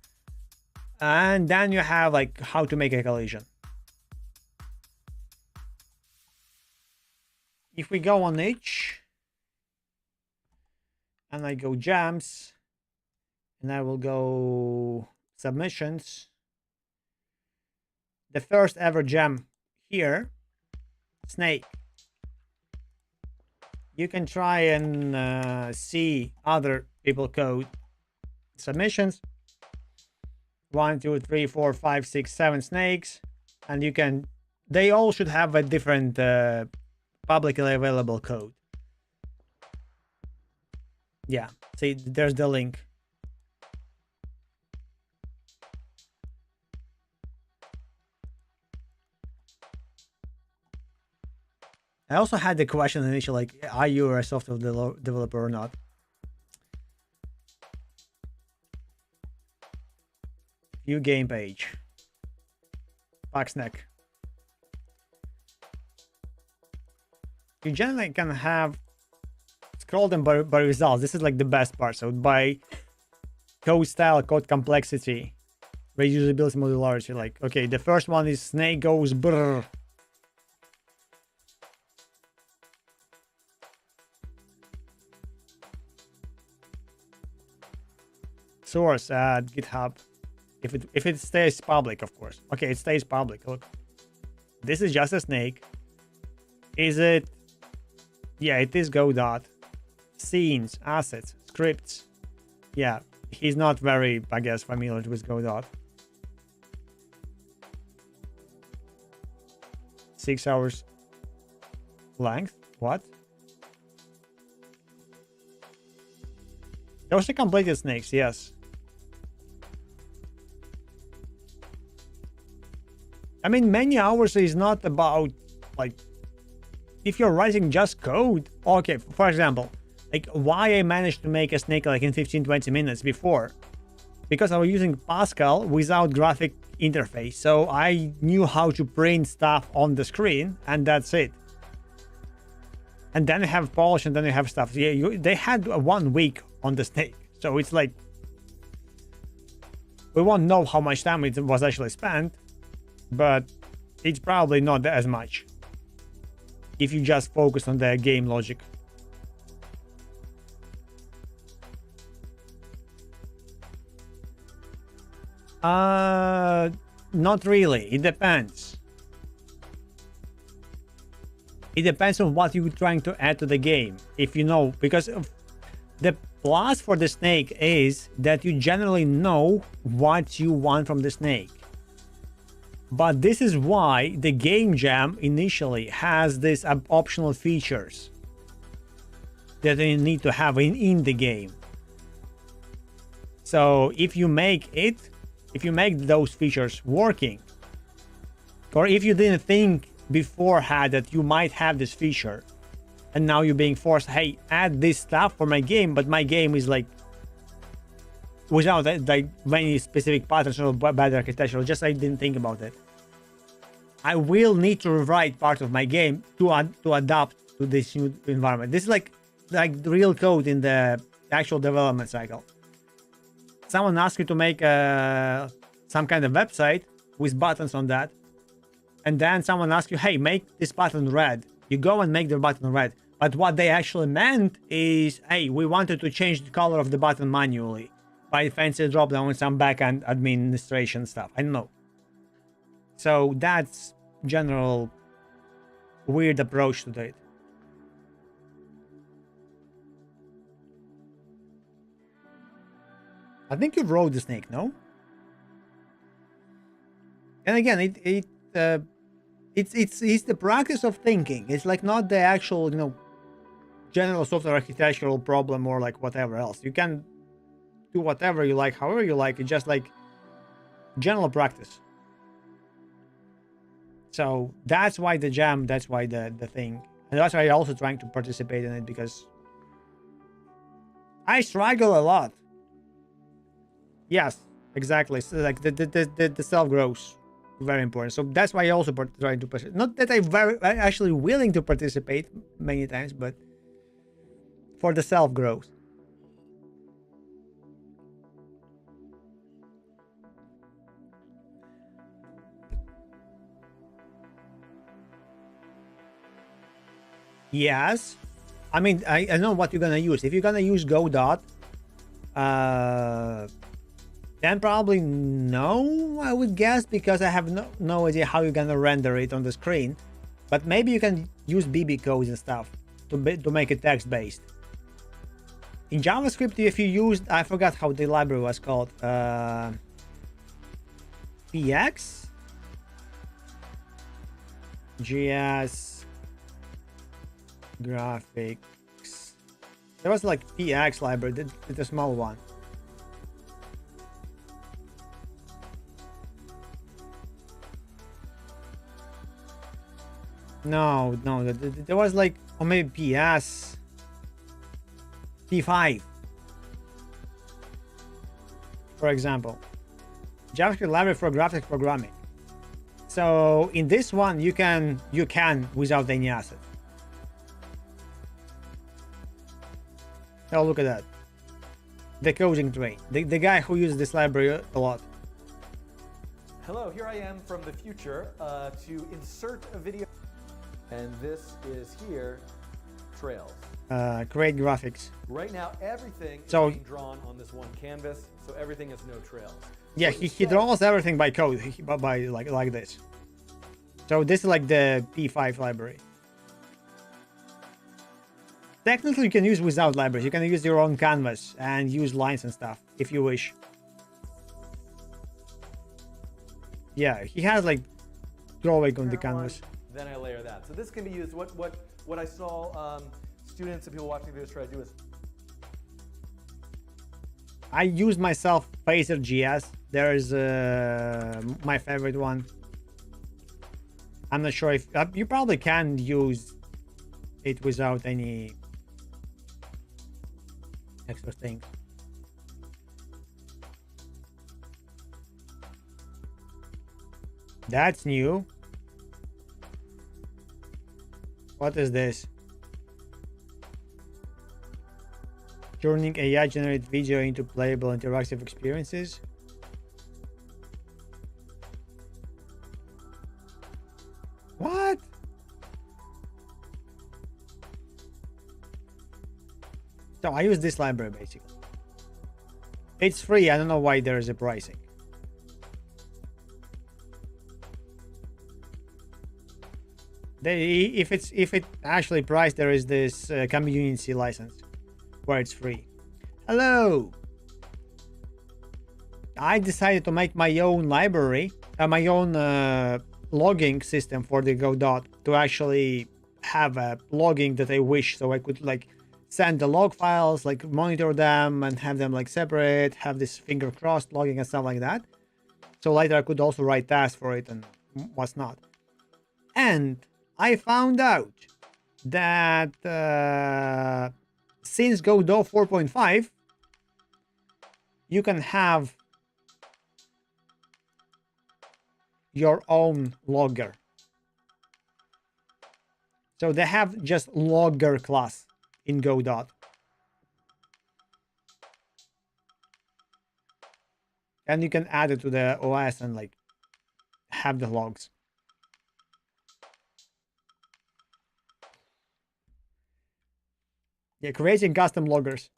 And then you have like how to make a collision. If we go on each, and I go jams, and I will go submissions, the first ever jam here, snake. You can try and see other people code submissions. 1, 2, 3, 4, 5, 6, 7 snakes, and you can. They all should have a different publicly available code. Yeah, see, there's the link. I also had the question initially, like, are you a software developer or not? View game page. Paxneck. You generally can have scroll them by results. This is like the best part. So by code style, code complexity, reusability, modularity. Like, okay, the first one is snake goes brrr. Source at GitHub. If it stays public, of course. Okay, it stays public. Look, this is just a snake. Is it? Yeah, it is Godot. Scenes, assets, scripts. Yeah, he's not very, I guess, familiar with Godot. 6 hours length. What? Those are completed snakes, yes. I mean, many hours is not about, like, if you're writing just code. Okay, for example, like why I managed to make a snake like in 15-20 minutes before, because I was using Pascal without graphic interface, so I knew how to print stuff on the screen, and that's it. And then you have polish, and then you have stuff. Yeah, they had 1 week on the snake, so it's like we won't know how much time it was actually spent, but it's probably not as much if you just focus on the game logic. Not really. It depends. It depends on what you're trying to add to the game. If you know, because the plus for the snake is that you generally know what you want from the snake. But this is why the game jam initially has these optional features that you need to have in the game. So if you make those features working, or if you didn't think beforehand that you might have this feature, and now you're being forced, hey, add this stuff for my game, but my game is like without like many specific patterns or bad architecture, just I didn't think about it. I will need to rewrite part of my game to adapt to this new environment. This is like the real code in the actual development cycle. Someone asks you to make some kind of website with buttons on that, and then someone asks you, hey, make this button red. You go and make the button red. But what they actually meant is, hey, we wanted to change the color of the button manually by fancy drop down with some backend administration stuff. I don't know. So that's general weird approach to it. I think you wrote the snake, no? And again, it's the practice of thinking. It's like not the actual, general software architectural problem or like whatever else. You can do whatever you like, however you like. It's just like general practice. So that's why the jam, that's why the thing. And that's why I'm also trying to participate in it, because I struggle a lot. Yes, exactly. So like the self growth, very important. So that's why I also try to participate. Not that I'm actually willing to participate many times, but for the self growth. Yes, I mean I know what you're gonna use. If you're gonna use Godot, then probably no, I would guess, because I have no idea how you're gonna render it on the screen. But maybe you can use BB codes and stuff to make it text-based. In JavaScript, if you used, I forgot how the library was called, PX? GS graphics. There was like PX library, the small one. No, there was like, or maybe PS P5, for example. JavaScript library for graphics programming. So in this one, you can without any asset. Oh, look at that. The coding train. The guy who uses this library a lot. Hello, here I am from the future to insert a video. And this is here, trails. Create graphics. Right now, everything is being drawn on this one canvas, so everything has no trails. Yeah, he draws everything by code, by like this. So this is like the P5 library. Technically, you can use without libraries. You can use your own canvas and use lines and stuff if you wish. Yeah, he has like drawing on the canvas. Then I that. So this can be used. What I saw students and people watching videos try to do is. I used myself Phaser GS. There's my favorite one. I'm not sure if you probably can use it without any extra things. That's new. What is this? Turning AI generated video into playable interactive experiences. What? So I use this library basically. It's free. I don't know why there is a pricing. If it actually priced, there is this community license where it's free. Hello. I decided to make my own library, my own logging system for the Godot to actually have a logging that I wish, so I could like send the log files, like monitor them and have them like separate, have this finger crossed logging and stuff like that. So later I could also write tasks for it and what's not. And I found out that since Godot 4.5, you can have your own logger. So they have just logger class in Godot. And you can add it to the OS and like have the logs. Yeah, creating custom loggers.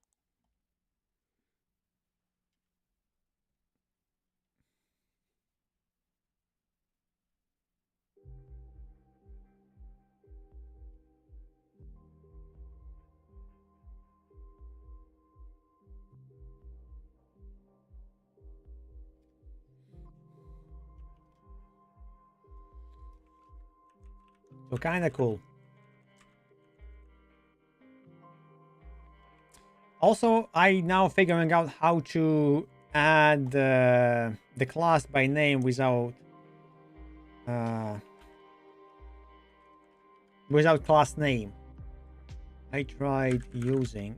So kind of cool. Also, I now figuring out how to add the class by name without class name. I tried using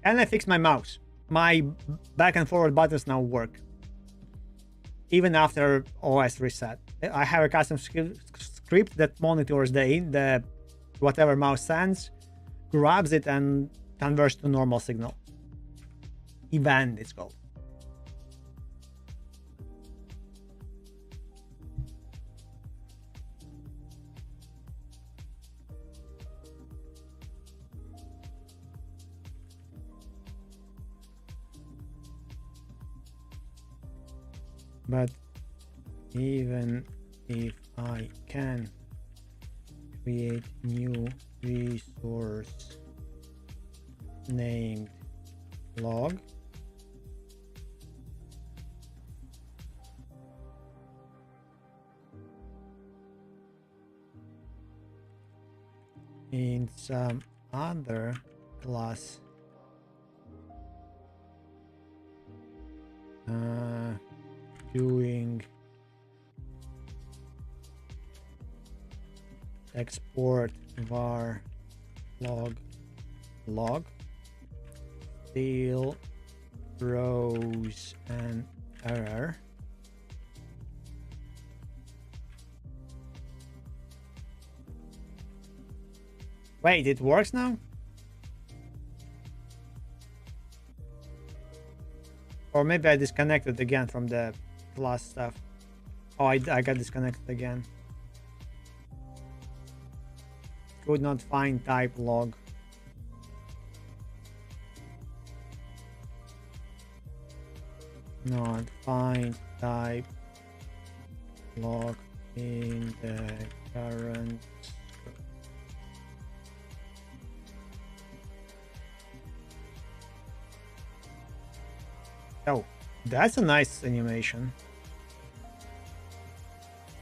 and I fixed my mouse. My back and forward buttons now work. Even after OS reset. I have a custom script that monitors the whatever mouse sends, grabs it and converts to normal signal. Event it's called. But even if I can create new resource named log, in some other class doing export var log still throws an error. Wait, it works now? Or maybe I disconnected again from the class stuff. Oh, I got disconnected again. Could not find type log. Not find type log in the current. Oh, that's a nice animation.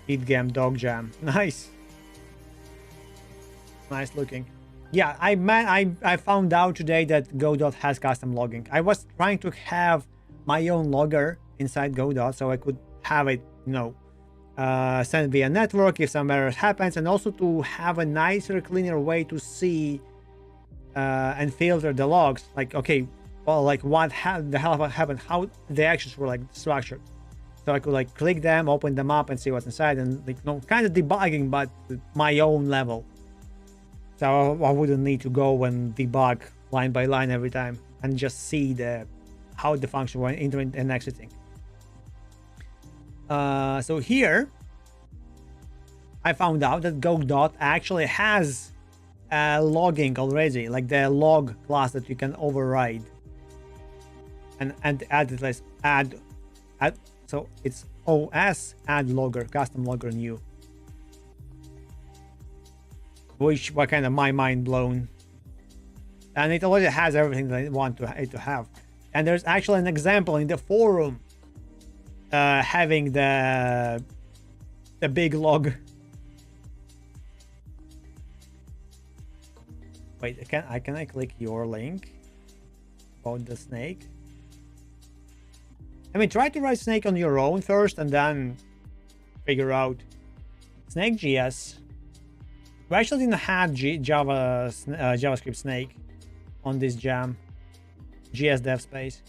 Eat Gam Dog Jam. Nice. Nice looking. Yeah, I found out today that Godot has custom logging. I was trying to have my own logger inside Godot so I could have it, send via network if some error happens, and also to have a nicer, cleaner way to see and filter the logs. Like, okay, well, like what the hell happened? How the actions were like structured. So I could like click them, open them up, and see what's inside, and like kind of debugging, but my own level. So I wouldn't need to go and debug line by line every time, and just see how the function went entering and exiting. So here, I found out that Godot actually has logging already, like the log class that you can override and add it as add. So it's OS add logger, custom logger new. Which was kind of my mind blown. And it already has everything that I want it to have. And there's actually an example in the forum having the big log. Wait, can I click your link about the snake? I mean, try to write snake on your own first and then figure out Snake.js. We actually didn't have JavaScript snake on this jam. GS dev space.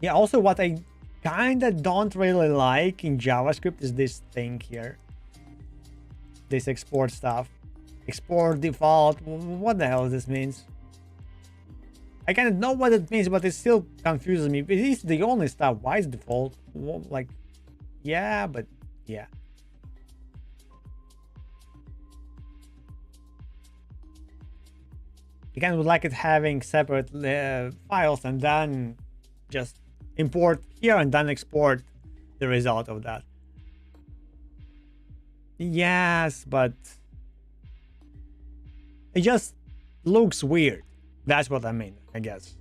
Yeah, also what I kinda don't really like in JavaScript is this thing here. This export stuff. Export default. What the hell does this means? I kind of know what it means, but it still confuses me. It is the only stuff. Why is default? Well, like, yeah, but yeah. You kind of would like it having separate files and then just import here and then export the result of that. Yes, but it just looks weird. That's what I mean, I guess.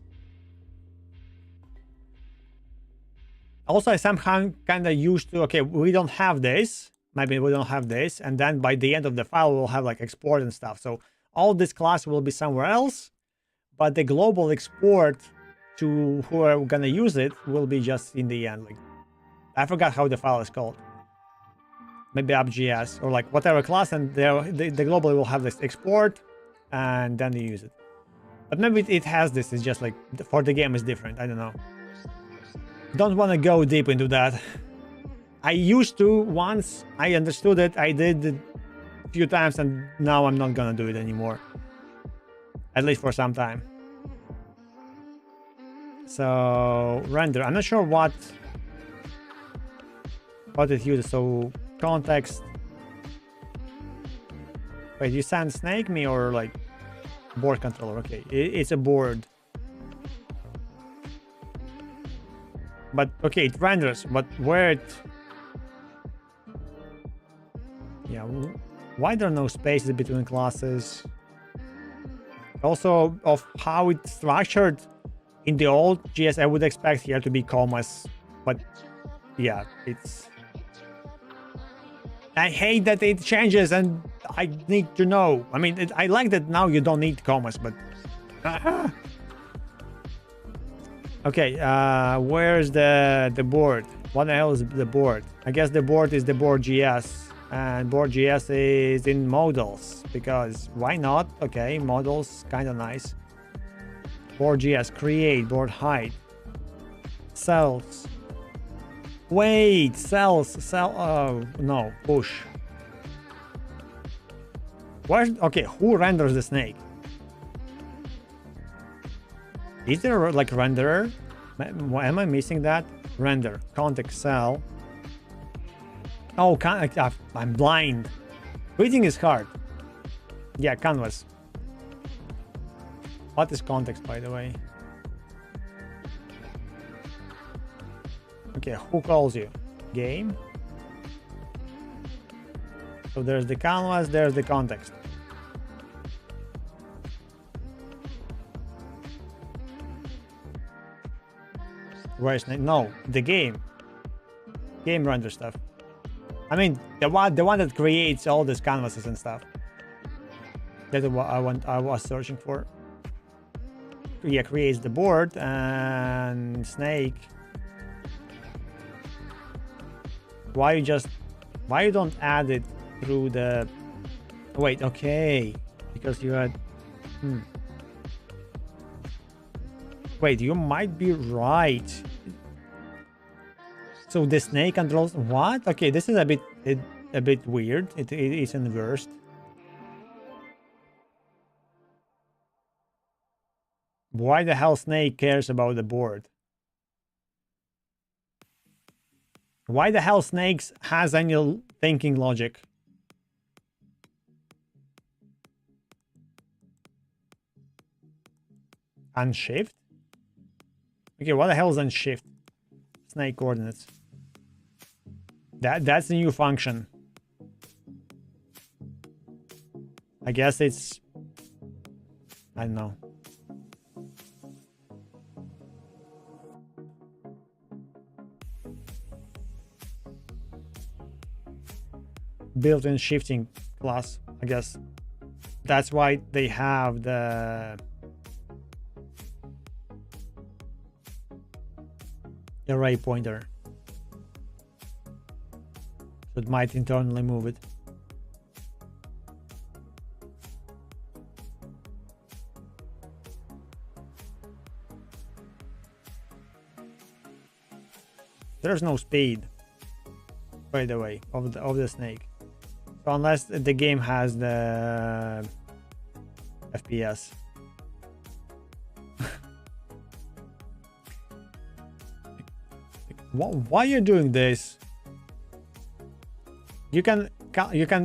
Also, I somehow kind of used to, okay, we don't have this. Maybe we don't have this. And then by the end of the file, we'll have like export and stuff. So all this class will be somewhere else. But the global export to who are going to use it will be just in the end. Like, I forgot how the file is called. Maybe app.js or like whatever class. And the globally will have this export. And then they use it. But maybe it has this, it's just like, for the game is different, I don't know. Don't want to go deep into that. I used to once, I understood it, I did it a few times, and now I'm not gonna do it anymore. At least for some time. So, render, I'm not sure what it uses, so context. Wait, you send snake me or like board controller? Okay, it's a board. But okay, it renders, but where it... Yeah, why there are no spaces between classes? Also, of how it's structured in the old GS, I would expect here to be commas, but yeah, it's... I hate that it changes and I need to know. I mean, I like that now you don't need commas, but... Okay, where's the board? What the hell is the board? I guess the board is the board.js, and board.js is in modals, because why not? Okay, modals, kind of nice. Board.js, create, board height, cells. Wait, cells, oh, no, push. Where's, okay, who renders the snake? Is there like renderer? Am I missing that? Render, context cell. Oh, I'm blind. Reading is hard. Yeah, canvas. What is context, by the way? Okay, who calls you? Game? So there's the canvas, there's the context. Where's Snake? No, the game. Game render stuff. I mean, the one that creates all these canvases and stuff. That's what I was searching for. Yeah, creates the board and Snake. Why you don't add it through the... Wait, okay, because you had... Wait, you might be right. So the Snake controls what? Okay, this is a bit weird. It is inversed. Why the hell Snake cares about the board? Why the hell Snakes has any thinking logic? Unshift? Okay, what the hell is unshift? Snake coordinates. That's the new function. I guess it's... I don't know. Built-in shifting class, I guess. That's why they have the array pointer. So it might internally move it. There's no speed, by the way, of the Snake. So unless the game has the FPS. Why are you doing this? You can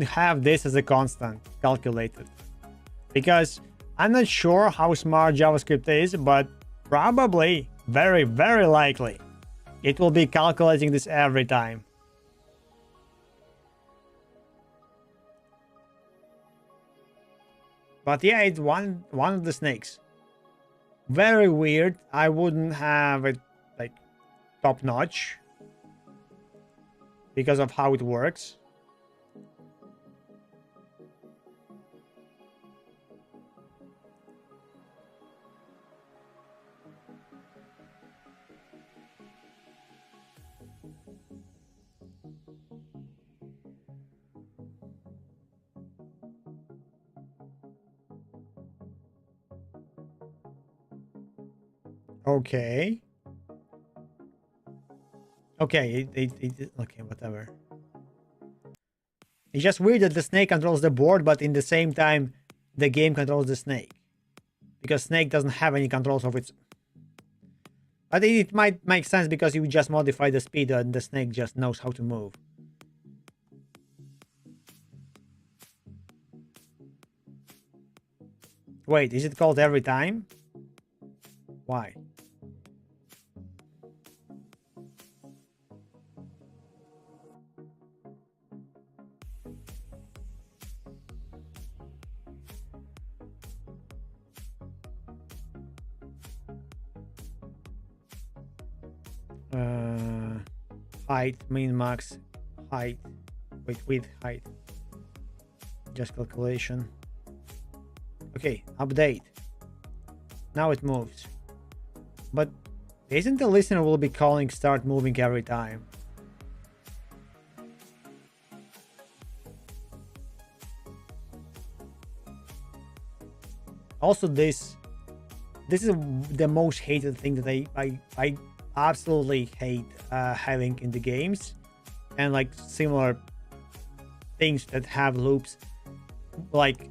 have this as a constant calculated, because I'm not sure how smart JavaScript is, but probably very likely it will be calculating this every time. But yeah, it's one of the Snakes. Very weird. I wouldn't have it like top notch because of how it works. Okay. Okay, okay, whatever. It's just weird that the Snake controls the board, but in the same time, the game controls the Snake. Because Snake doesn't have any controls of its... I think it might make sense because you just modify the speed and the Snake just knows how to move. Wait, is it called every time? Why? Height, min, max, height, wait, width, height. Just calculation. Okay, update. Now it moves. But isn't the listener will be calling start moving every time? Also, this is the most hated thing that I absolutely hate having in the games, and like similar things that have loops, like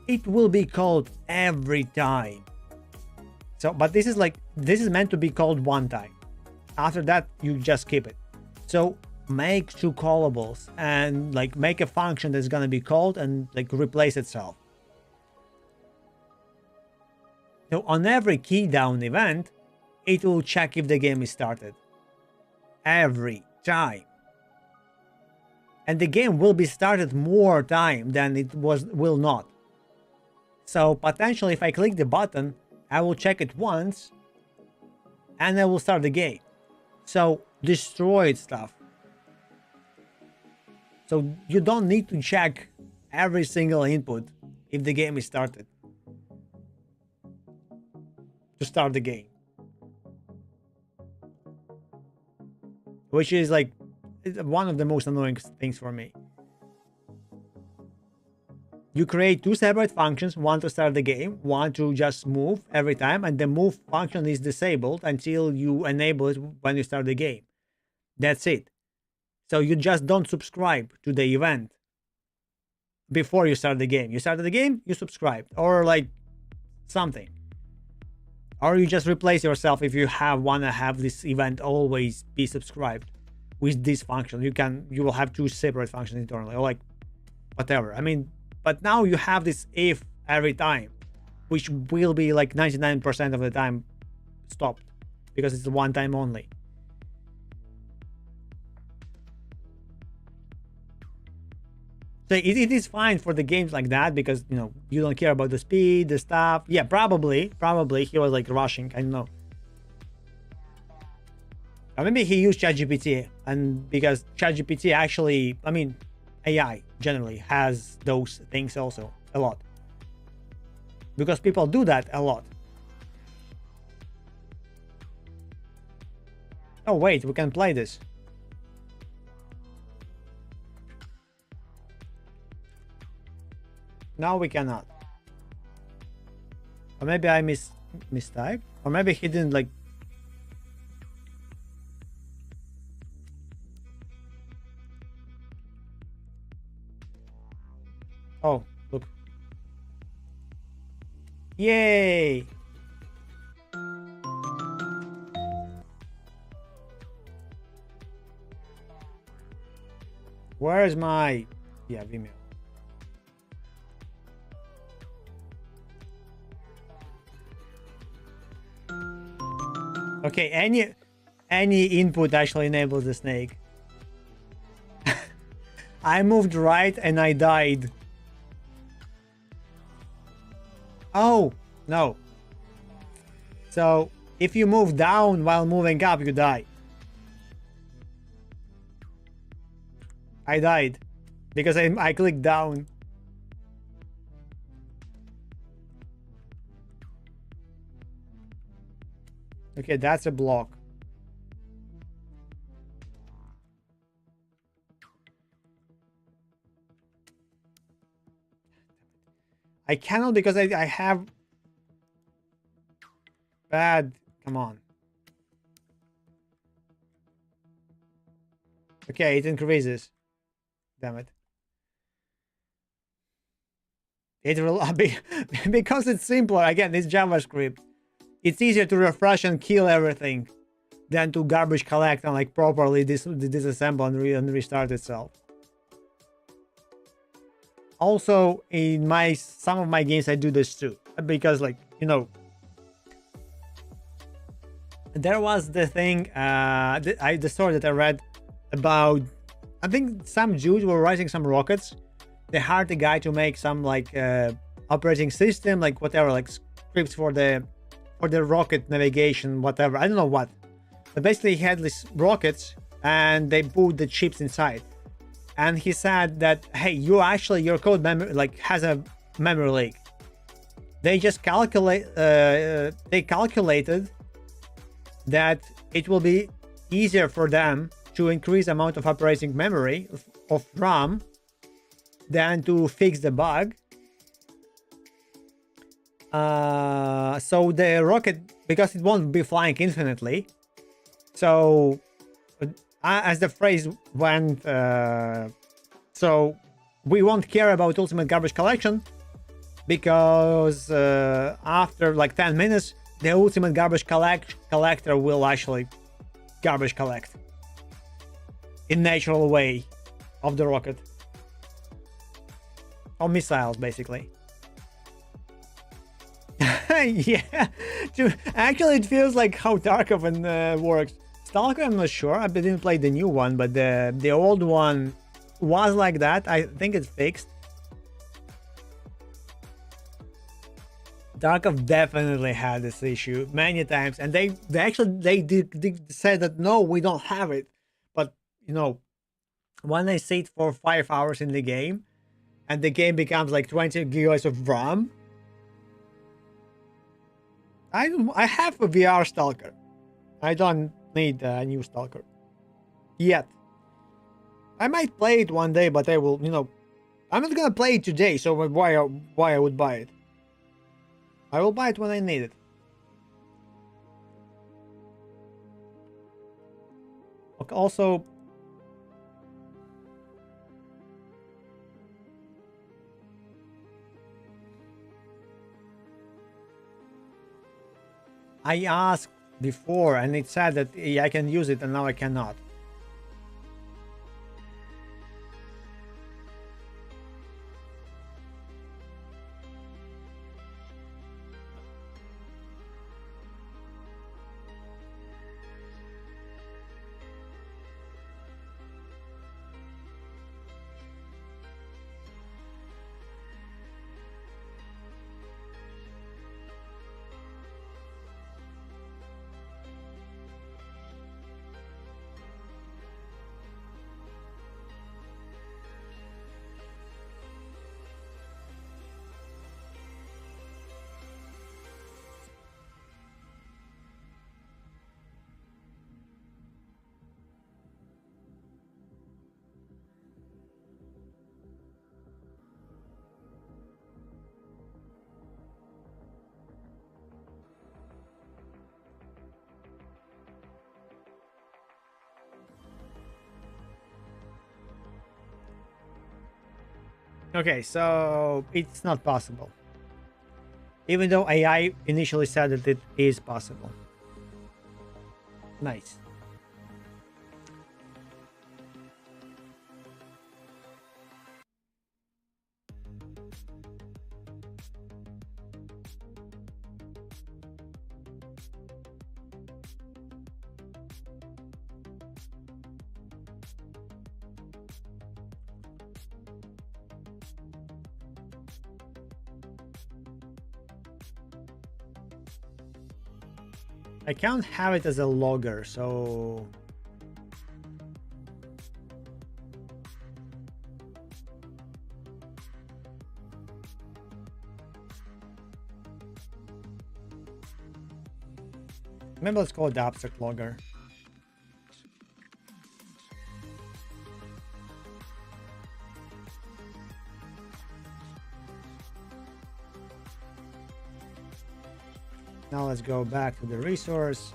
it will be called every time. So, but this is meant to be called one time. After that, you just skip it. So make two callables and like make a function that's gonna be called and like replace itself. So on every key down event, it will check if the game is started. Every time. And the game will be started more time than it will not. So potentially if I click the button, I will check it once and I will start the game. So destroyed stuff. So you don't need to check every single input if the game is started. To start the game. Which is like one of the most annoying things for me. You create two separate functions, one to start the game, one to just move every time, and the move function is disabled until you enable it when you start the game. That's it. So you just don't subscribe to the event before you start the game. You started the game, you subscribed, or like something. Or you just replace yourself if you wanna have this event always be subscribed with this function. You will have two separate functions internally, or like whatever. I mean, but now you have this if every time, which will be like 99% of the time stopped because it's one time only. So it is fine for the games like that because, you know, you don't care about the speed, the stuff. Yeah, probably he was like rushing. I don't know. Or maybe he used ChatGPT, and because ChatGPT actually, I mean, AI generally has those things also a lot. Because people do that a lot. Oh wait, we can play this. Now we cannot. Or maybe I mistyped, or maybe he didn't like. Oh, look. Yay! Where is my Vimeo? Okay, any input actually enables the snake. I moved right and I died. Oh, no. So, if you move down while moving up, you die. I died because I clicked down. Okay, that's a block. I cannot because I have bad. Come on. Okay, it increases. Damn it. It will be because it's simpler. Again, it's JavaScript. It's easier to refresh and kill everything than to garbage collect and like properly disassemble and restart itself. Also, in some of my games, I do this too because, like, you know, there was the thing, the story that I read about. I think some Jews were writing some rockets. They hired a guy to make some like operating system, like whatever, like scripts for the rocket navigation, whatever. I don't know what, but basically he had these rockets and they put the chips inside. And he said that, hey, your code memory like has a memory leak. They just calculated that it will be easier for them to increase amount of operating memory of RAM than to fix the bug. So the rocket, because it won't be flying infinitely, so as the phrase went, so we won't care about ultimate garbage collection because after like 10 minutes the ultimate garbage collector will actually garbage collect in natural way of the rocket or missiles basically. Yeah, actually it feels like how Tarkov works. Stalker, I'm not sure. I didn't play the new one, but the old one was like that. I think it's fixed. Tarkov definitely had this issue many times, and they did said that no, we don't have it. But you know, when I sit for 5 hours in the game, and the game becomes like 20 gigabytes of RAM, I have a VR Stalker. I don't need a new Stalker yet. I might play it one day, but I will, I'm not gonna play it today. So why I would buy it? I will buy it when I need it. Okay, also, I asked before and it said that I can use it, and now I cannot. Okay, so it's not possible. Even though AI initially said that it is possible. Nice. I can't have it as a logger, so maybe let's call it the abstract logger. Now let's go back to the resource.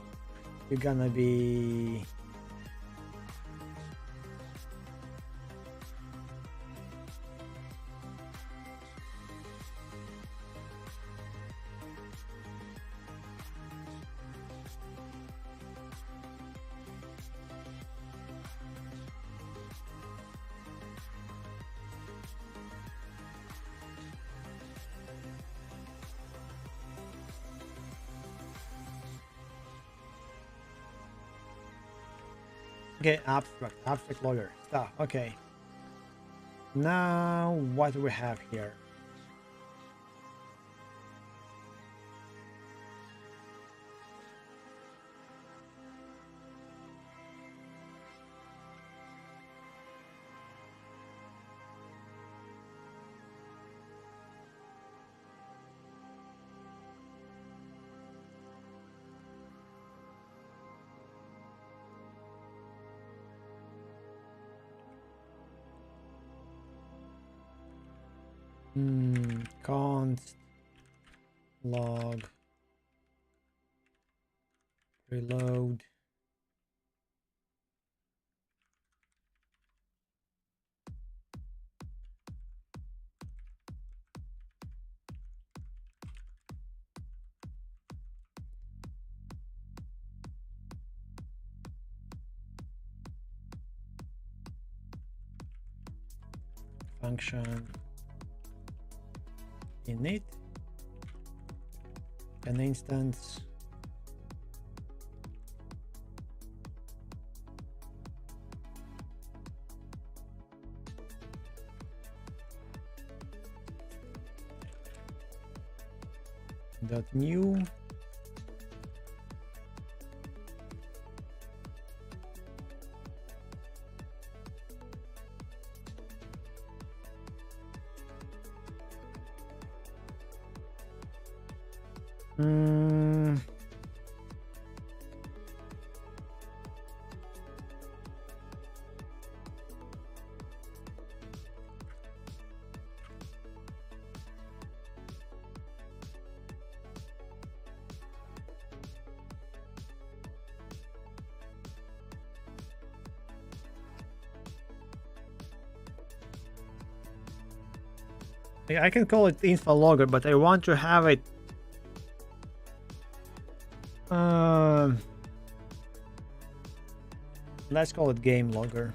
You're gonna be okay, abstract logger stuff. Okay. Now what do we have here? Const log reload. Function init an instance Dot new. I can call it info logger, but I want to have it let's call it game logger.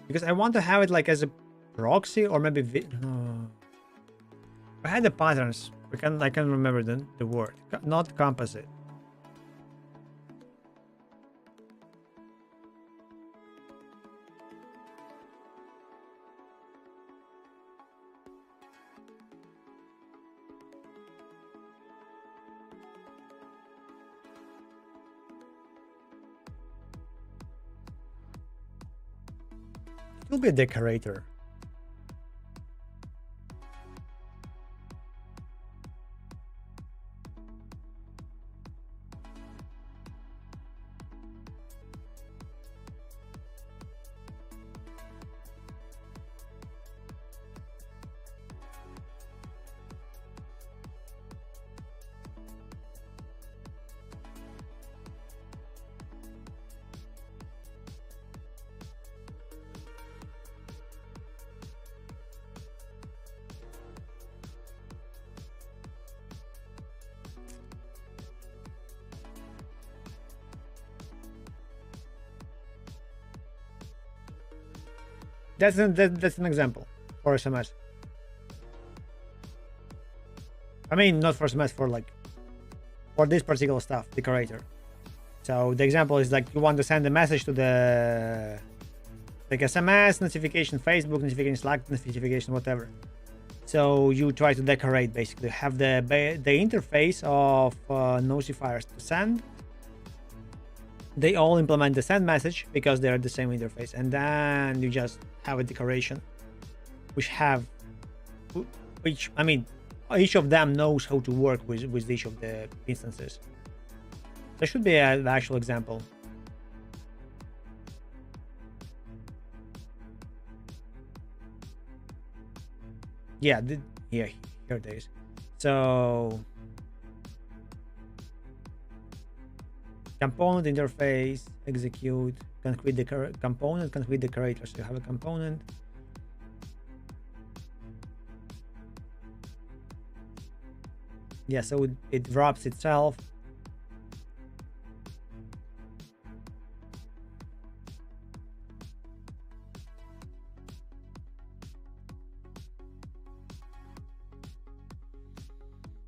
Because I want to have it like as a proxy, or maybe I had the patterns. I can remember the word. Not composite. It will be a decorator. That's an example for SMS. I mean, not for SMS, for this particular stuff, decorator. So the example is like you want to send a message to the SMS notification, Facebook notification, Slack notification, whatever. So you try to decorate, basically have the interface of notifiers to send. They all implement the send message because they're the same interface, and then you just have a decoration which I mean, each of them knows how to work with each of the instances. There should be an actual example. Yeah, here it is. So component interface, execute, can create the component, can create decorator. So you have a component. Yeah, so it wraps itself.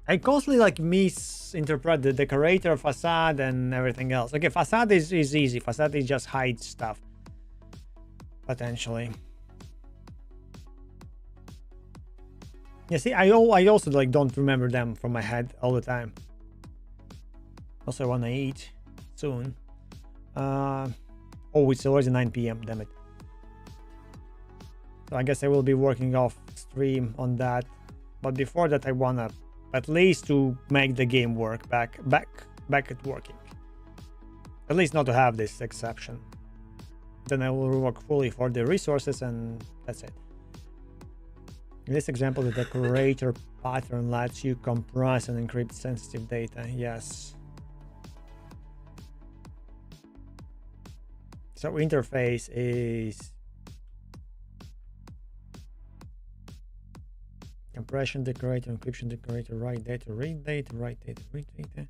I constantly misinterpret the decorator, facade, and everything else. Okay, facade is easy. Facade is just hide stuff, potentially. Yeah, see, I also don't remember them from my head all the time. Also, I wanna eat soon. Oh, it's already 9 p.m. Damn it. So I guess I will be working off stream on that. But before that, I wanna at least to make the game work back at working. At least not to have this exception. Then I will work fully for the resources, and that's it. In this example, the decorator pattern lets you compress and encrypt sensitive data. Yes. So interface is compression decorator, encryption decorator, write data, read data, write data, read data.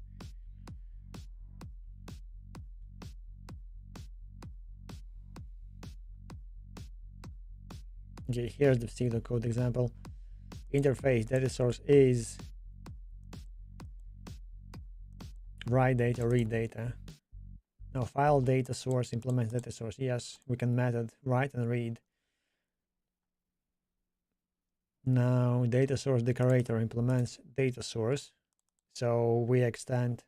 Okay, here's the pseudocode example. Interface data source is write data, read data. Now file data source implements data source. Yes, we can method write and read. Now data source decorator implements data source. So we extend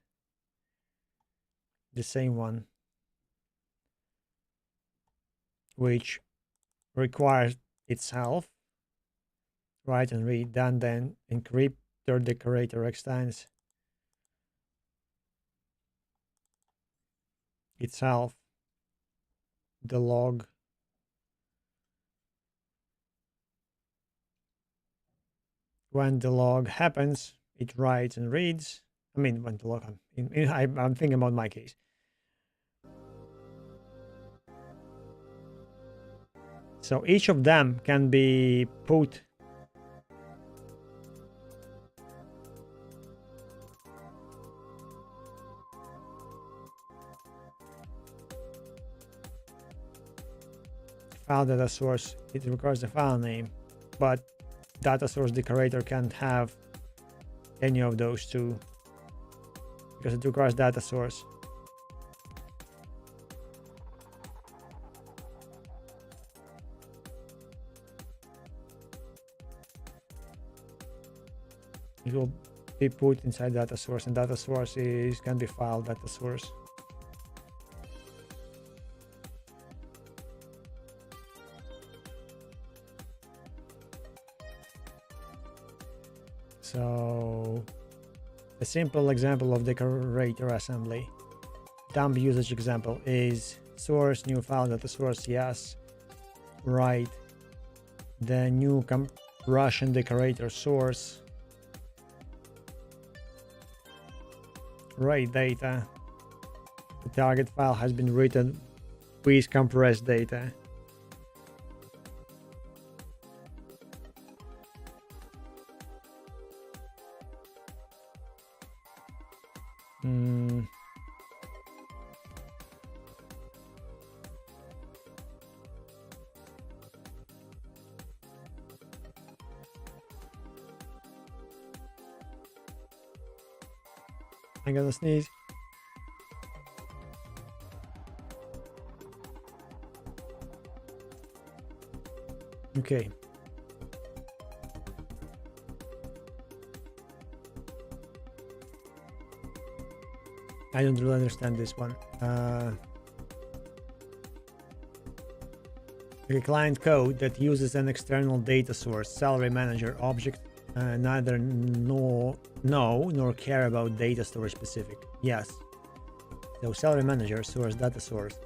the same one, which requires itself write and read, then encryptor decorator extends itself the log when the log happens. It writes and reads. I mean, when the log I'm thinking about my case. So each of them can be put file data source. It requires the file name, but data source decorator can't have any of those two because it requires data source. It will be put inside data source, and data source can be file data source. So a simple example of decorator assembly. Dump usage example is source new file data source, yes, right. The new Russian decorator source, right data. The target file has been written with compressed data. I'm gonna sneeze. Okay. I don't really understand this one. A client code that uses an external data source, salary manager object, neither know nor care about data storage specific. Yes. So salary manager source data source,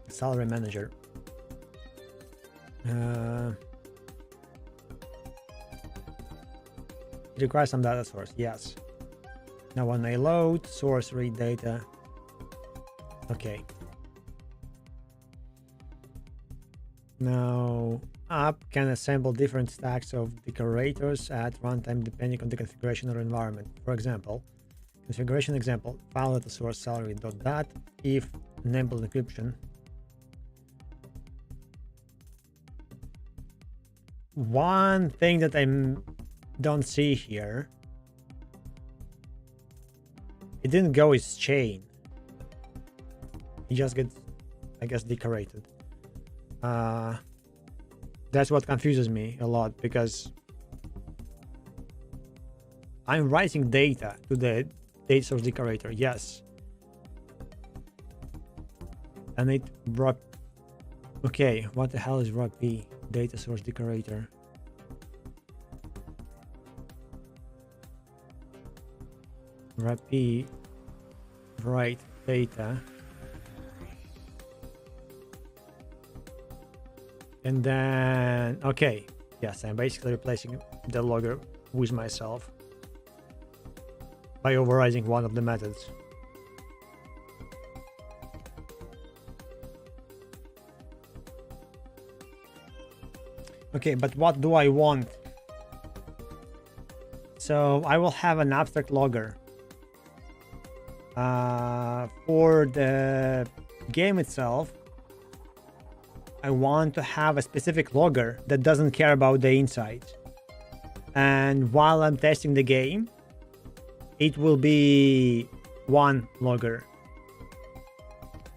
salary manager. It requires some data source. Yes. Now when I load source read data. Okay. Now app can assemble different stacks of decorators at runtime depending on the configuration or environment. For example, configuration example, file data source salary.dat if enabled encryption. One thing that I don't see here, it didn't go with chain. It just gets, I guess, decorated. That's what confuses me a lot, because I'm writing data to the data source decorator, yes, and it brought. Okay, what the hell is RP data source decorator? RP write data. And then, okay, yes, I'm basically replacing the logger with myself by overriding one of the methods. Okay, but what do I want? So I will have an abstract logger. For the game itself, I want to have a specific logger that doesn't care about the insights. And while I'm testing the game, it will be one logger.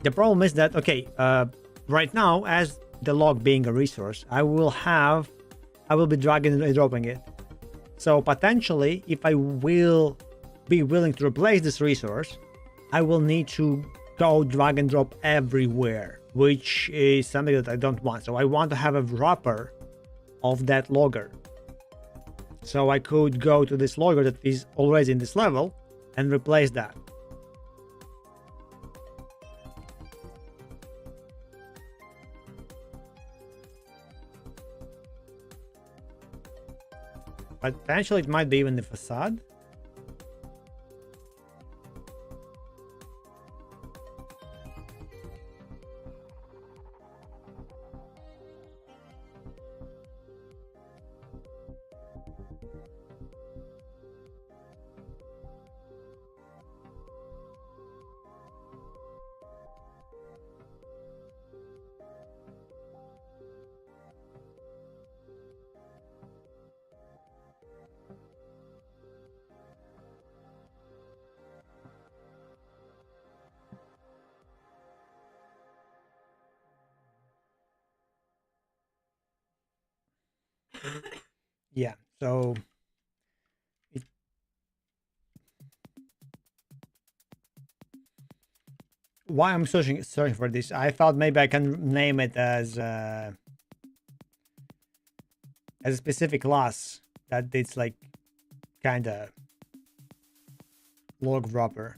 The problem is that, okay, right now, as the log being a resource, I will I will be dragging and dropping it. So potentially, if I will be willing to replace this resource, I will need to go drag and drop everywhere, which is something that I don't want. So I want to have a wrapper of that logger. So I could go to this logger that is already in this level and replace that. Potentially it might be even the facade. Yeah, so why I'm searching for this, I thought maybe I can name it as a specific class that it's like kind of log wrapper.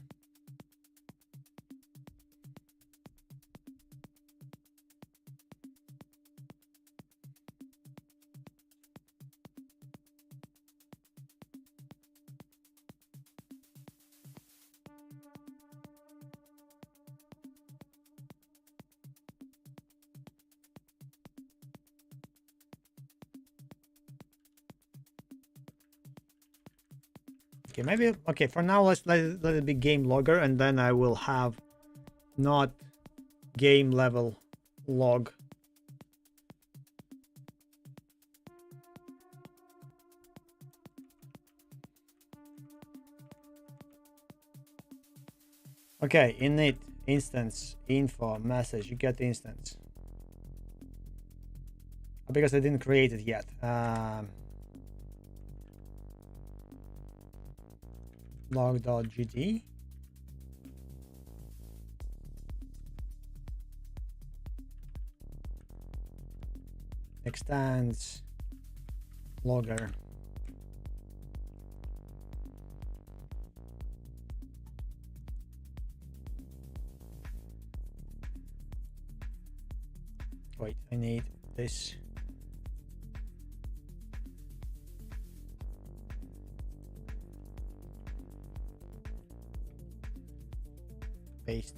Okay, maybe, okay, for now let's let it be game logger, and then I will have not game level log. Okay, init instance info message, you get the instance because I didn't create it yet. Log.gd. Extends logger. Wait, I need this. Paste.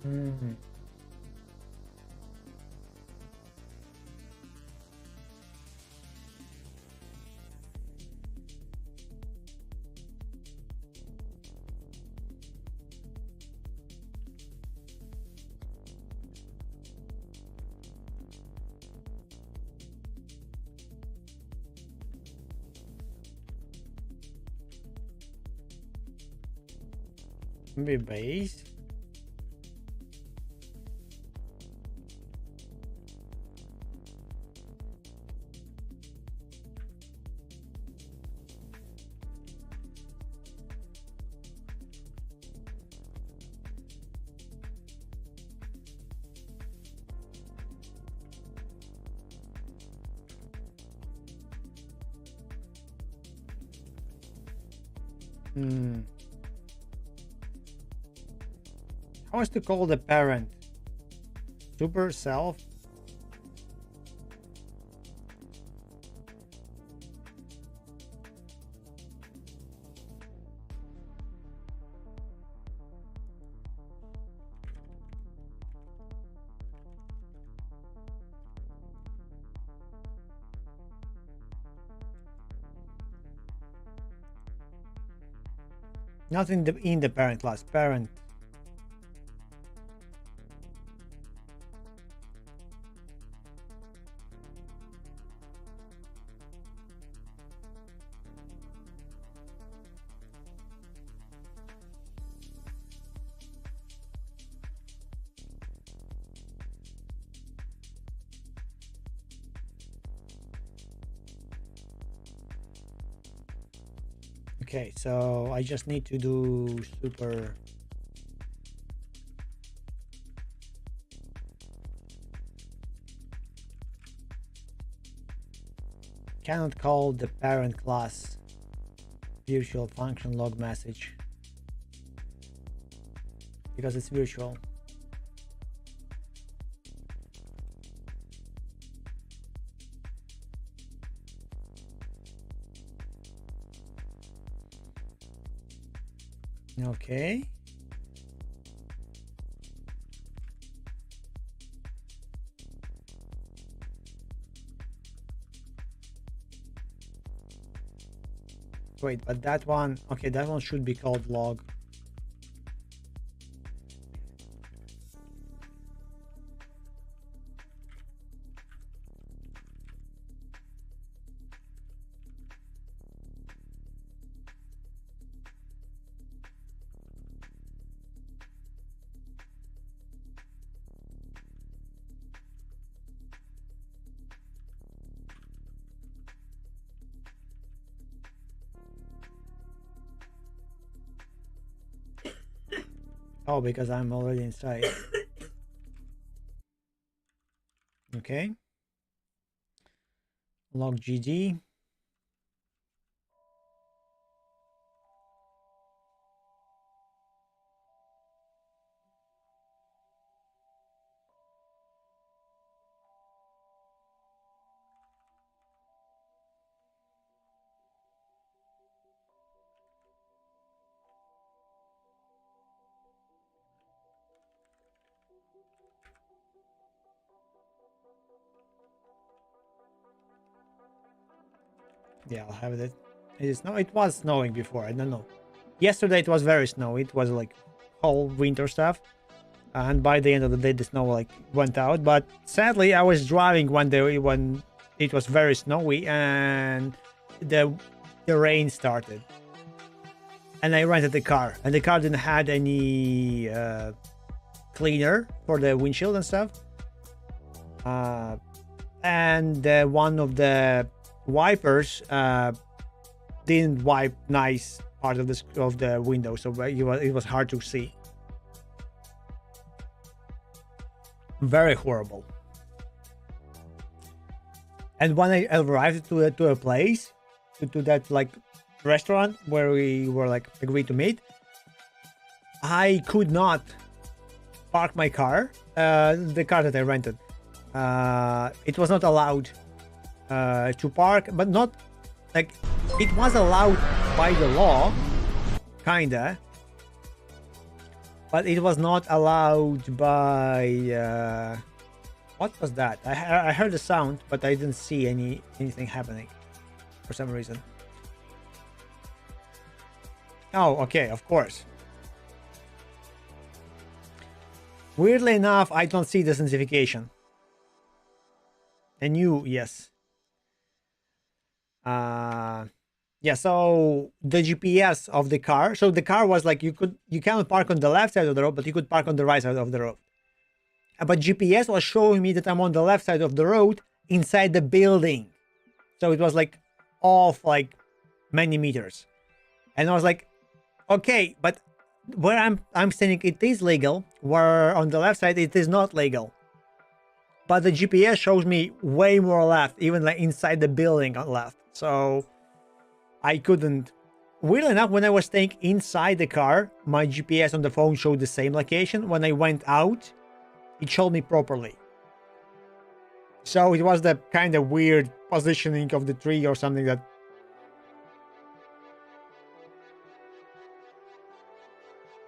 Mm-hmm. Maybe base. How is to call the parent? Super self? Not in the parent class. Parent. Okay, so I just need to do super. Cannot call the parent class virtual function log message because it's virtual. Okay. Wait, but that one, okay, that one should be called log. Oh, because I'm already inside. Okay. Log GG. Yeah, I'll have it. It is no. It was snowing before. I don't know. Yesterday it was very snowy. It was like whole winter stuff, and by the end of the day, the snow like went out. But sadly, I was driving one day when it was very snowy, and the rain started, and I rented the car, and the car didn't had any cleaner for the windshield and stuff, and one of the wipers didn't wipe nice part of the window, so it was hard to see. Very horrible. And when I arrived to a place, to that like restaurant where we were like agreed to meet, I could not park my car, the car that I rented. It was not allowed to park, but not like it was allowed by the law, kinda, but it was not allowed by what was that? I heard the sound, but I didn't see anything happening for some reason. Oh, okay, of course. Weirdly enough, I don't see the certification. And you, yes. Yeah, so the GPS of the car, so the car was like you cannot park on the left side of the road, but you could park on the right side of the road. But GPS was showing me that I'm on the left side of the road inside the building, so it was like off like many meters, and I was like, okay, but where I'm standing it is legal, where on the left side it is not legal. But the GPS shows me way more left, even like inside the building on left. So I couldn't. Weirdly enough, when I was staying inside the car, my GPS on the phone showed the same location. When I went out, it showed me properly. So it was the kind of weird positioning of the tree or something that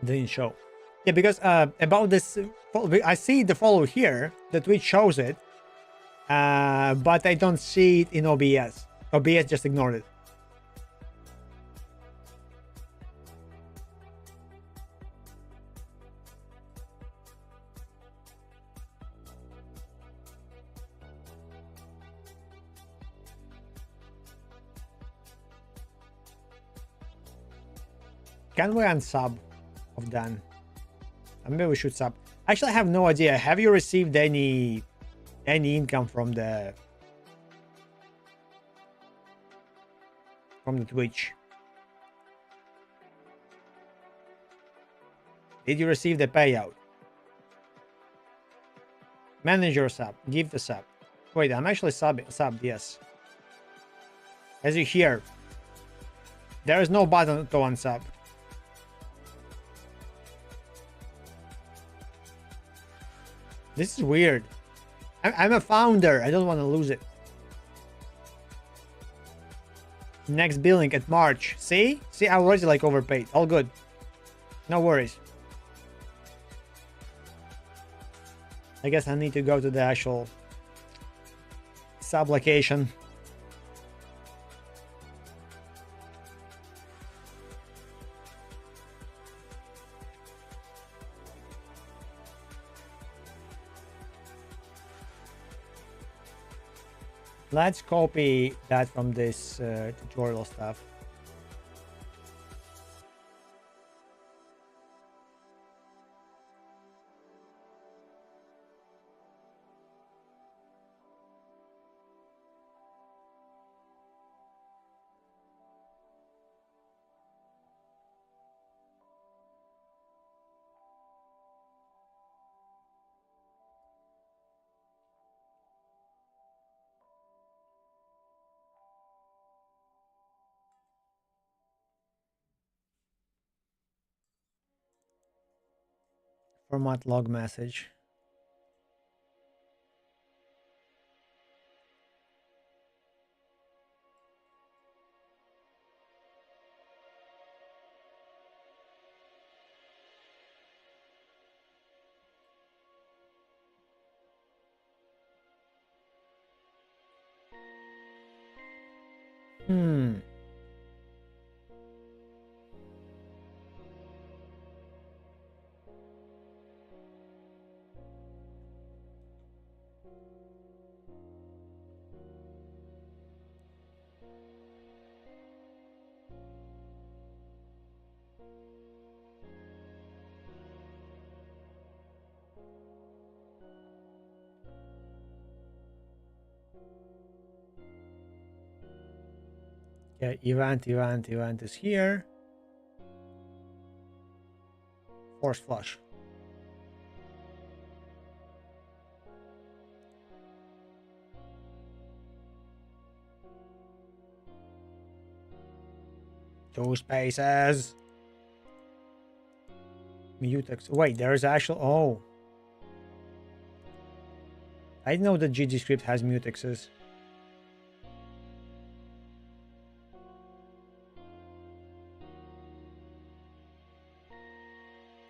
didn't show. Yeah, because about this, I see the follow here, the tweet shows it, but I don't see it in OBS. OBS just ignored it. Can we unsub of Dan? Maybe we should sub. Actually, I have no idea. Have you received any income from the Twitch? Did you receive the payout? Manage your sub. Give the sub. Wait, I'm actually subbed, yes. As you hear, there is no button to unsub. This is weird. I'm a founder. I don't want to lose it. Next billing at March. See? See, I already like overpaid. All good. No worries. I guess I need to go to the actual sub location. Let's copy that from this tutorial stuff. Format log message. Okay, event is here. Force flush. Two spaces. Mutex. Wait, there is actual. Oh, I didn't know that GG script has mutexes.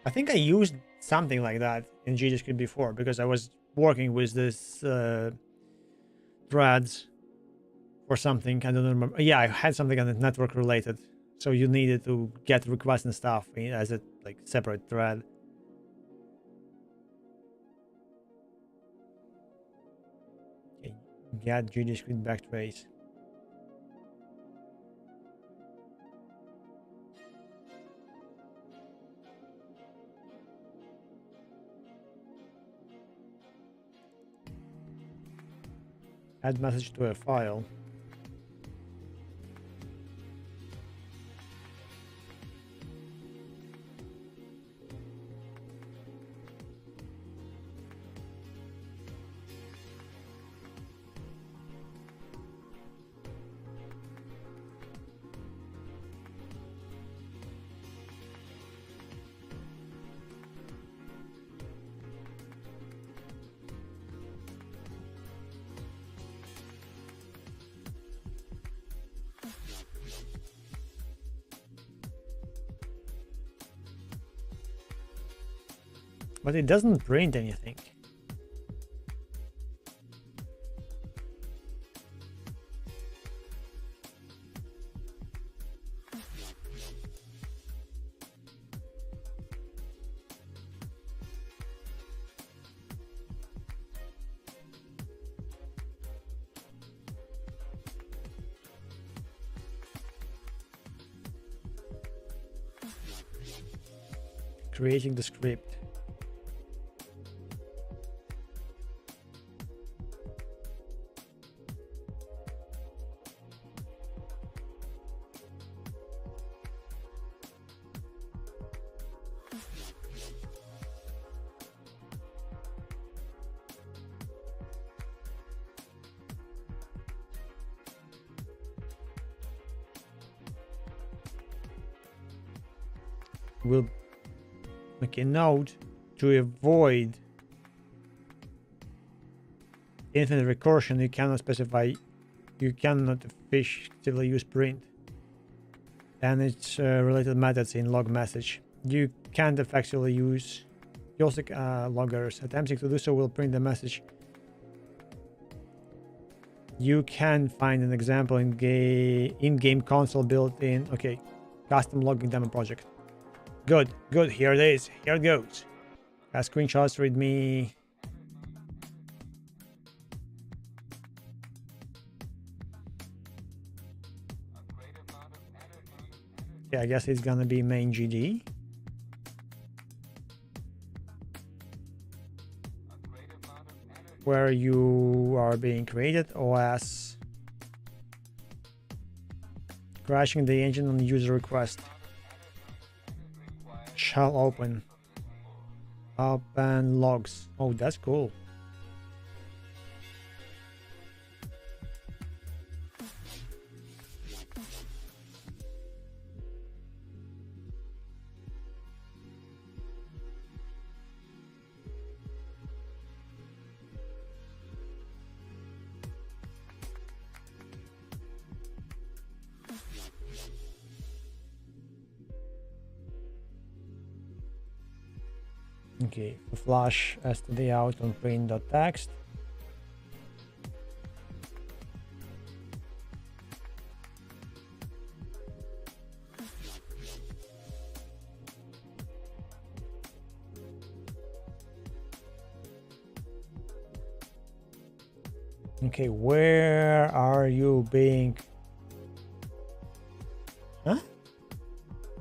I think I used something like that in GGScript before because I was working with this threads or something. I don't remember. Yeah, I had something on the network related. So you needed to get requests and stuff as a like separate thread. Okay, get GGScript backtrace. Add message to a file. But it doesn't print anything. creating the script. We'll make a note to avoid infinite recursion. You cannot specify, you cannot effectively use print and its related methods in log message. You can't effectively use Yosik loggers. Attempting to do so will print the message. You can find an example in-game console built in. Okay, custom logging demo project. Good, good. Here it is. Here it goes. Screenshots, read me. Yeah, I guess it's gonna be main GD. Where you are being created. OS. Crashing the engine on user request. Shall open logs. Oh, that's cool. Okay, flash std out on print.txt. Okay, where are you being? Huh?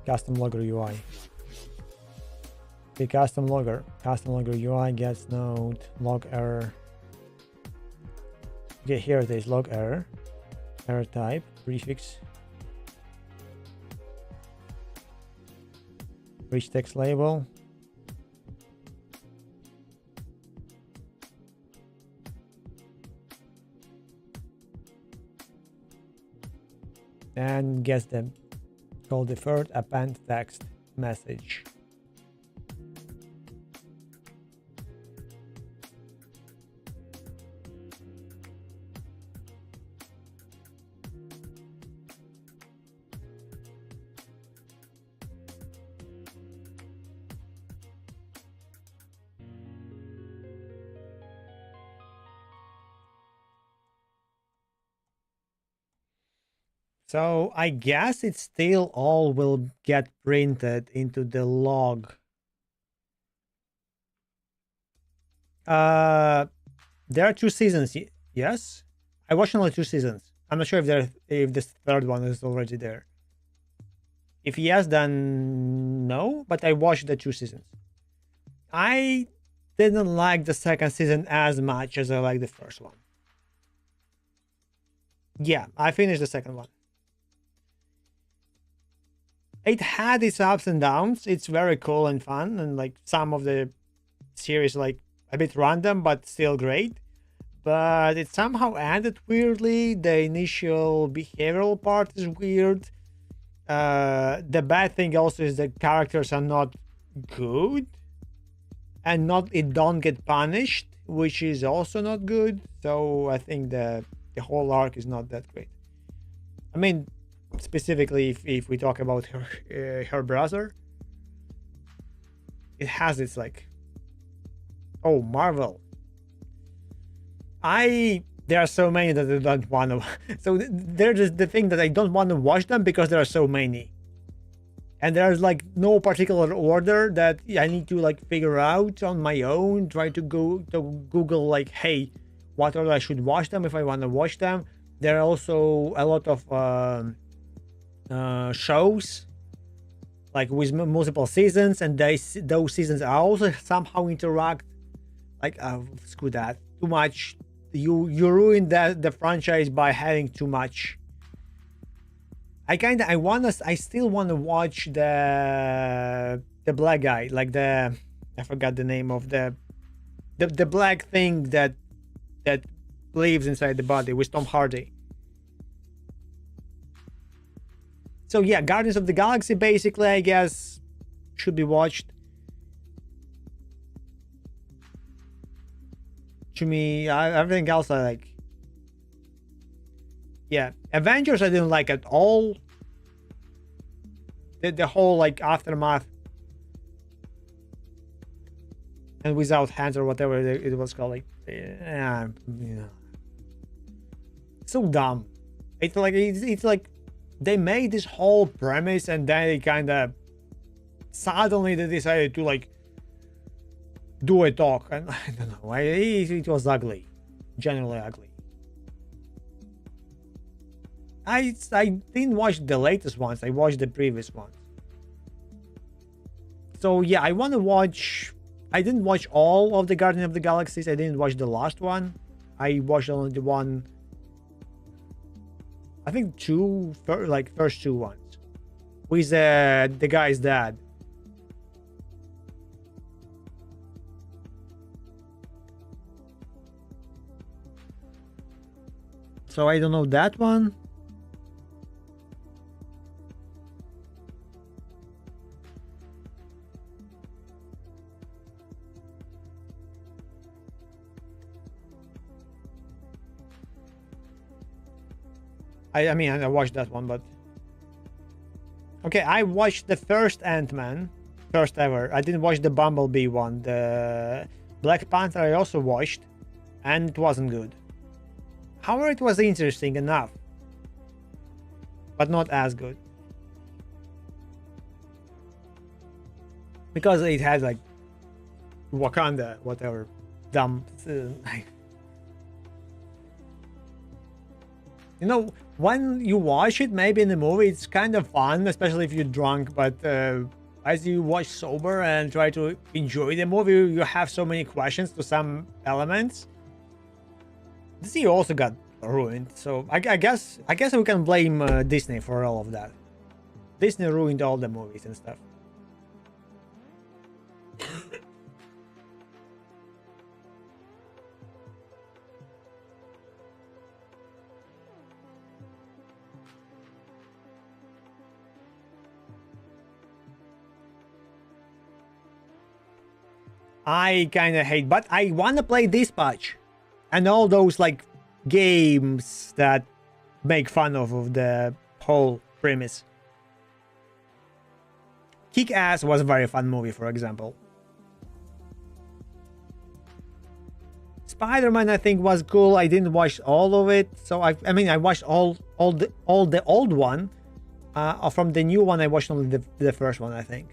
Custom logger UI. The custom logger UI gets node log error. Okay, here it is, log error type prefix, rich text label, and gets the called deferred append text message. So I guess it still all will get printed into the log. There are 2 seasons. Yes, I watched only 2 seasons. I'm not sure if this third one is already there. If yes, then no. But I watched the 2 seasons. I didn't like the second season as much as I liked the first one. Yeah, I finished the second one. It had its ups and downs. It's very cool and fun, and like some of the series like a bit random but still great. But it somehow ended weirdly. The initial behavioral part is weird. The bad thing also is the characters are not good, and it don't get punished, which is also not good. So I think the whole arc is not that great. I mean, specifically if we talk about her brother, it has its like, oh, Marvel. There are so many that I don't want to. So they're just the thing that I don't want to watch them because there are so many, and there's like no particular order that I need to like figure out on my own. Try to go to Google like, hey, what order I should watch them if I want to watch them. There are also a lot of shows like with multiple seasons, and those seasons are also somehow interact. Like, screw that. Too much. You ruin the franchise by having too much. I still wanna watch the black guy, like I forgot the name of the black thing that lives inside the body with Tom Hardy. So yeah, Guardians of the Galaxy basically, I guess, should be watched. To me, everything else I like. Yeah, Avengers I didn't like at all. The whole like aftermath and without hands or whatever it was called, like, yeah, so dumb. It's like they made this whole premise and then they kind of suddenly they decided to like do a talk, and I don't know. It was ugly, generally ugly. I didn't watch the latest ones. I watched the previous ones. So yeah, I want to watch. I didn't watch all of the Guardian of the Galaxies. I didn't watch the last one. I watched only the one. I think first two ones with the guy's dad. So I don't know that one. I mean, I watched that one, but okay, I watched the first Ant-Man, first ever. I didn't watch the Bumblebee one. The Black Panther I also watched, and it wasn't good. However, it was interesting enough, but not as good, because it had like Wakanda, whatever, dumb. You know, when you watch it, maybe in the movie, it's kind of fun, especially if you're drunk. But as you watch sober and try to enjoy the movie, you have so many questions to some elements. Disney also got ruined, so I guess we can blame Disney for all of that. Disney ruined all the movies and stuff. I kind of hate, but I want to play Dispatch and all those like games that make fun of the whole premise. Kick-Ass was a very fun movie, for example. Spider-Man I think was cool. I didn't watch all of it, so I mean I watched all the old one. From the new one I watched only the first one, I think.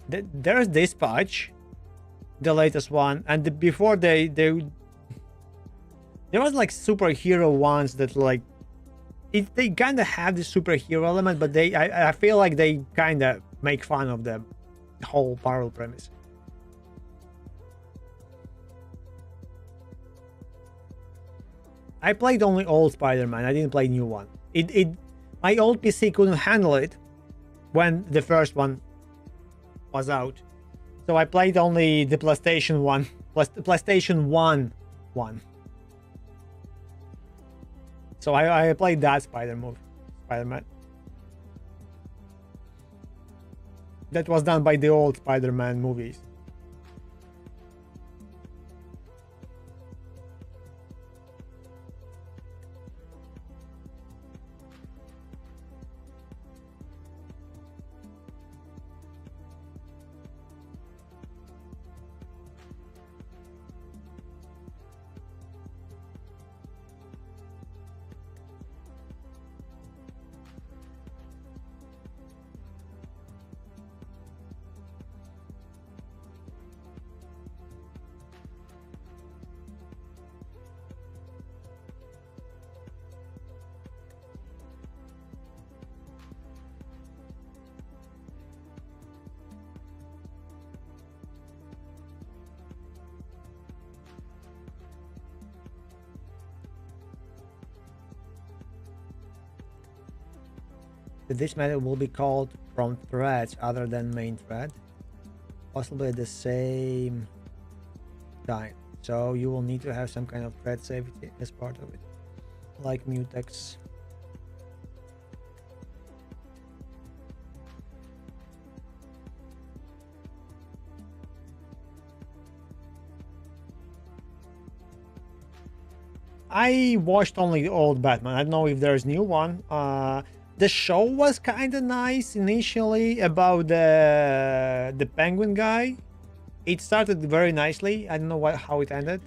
There's Dispatch, the latest one, and before there was like superhero ones that like they kind of have the superhero element, but I feel like they kind of make fun of the whole Marvel premise. I played only old Spider-Man. I didn't play new one. My old PC couldn't handle it when the first one was out, so I played only the PlayStation 1 plus the PlayStation 1 one. So I played that Spider-Man that was done by the old Spider-Man movies. This method will be called from threads other than main thread, possibly at the same time. So you will need to have some kind of thread safety as part of it, like mutex. I watched only the old Batman. I don't know if there's new one. The show was kind of nice initially about the Penguin guy. It started very nicely. I don't know how it ended.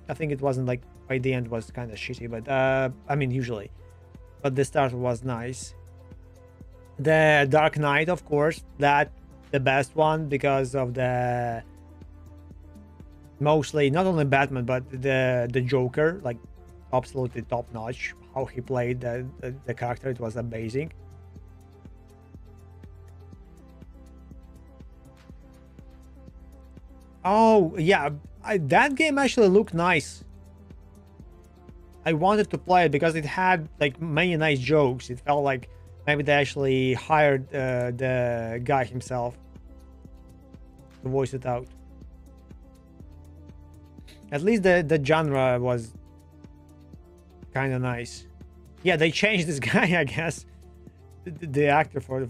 I think it wasn't like by the end was kind of shitty, but I mean usually. But the start was nice. The Dark Knight, of course, that the best one because of the mostly not only Batman but the Joker, like absolutely top notch. How he played the character, it was amazing. Oh yeah, that game actually looked nice. I wanted to play it because it had like many nice jokes. It felt like maybe they actually hired the guy himself to voice it out. At least the genre was kind of nice. Yeah, they changed this guy, I guess, the actor for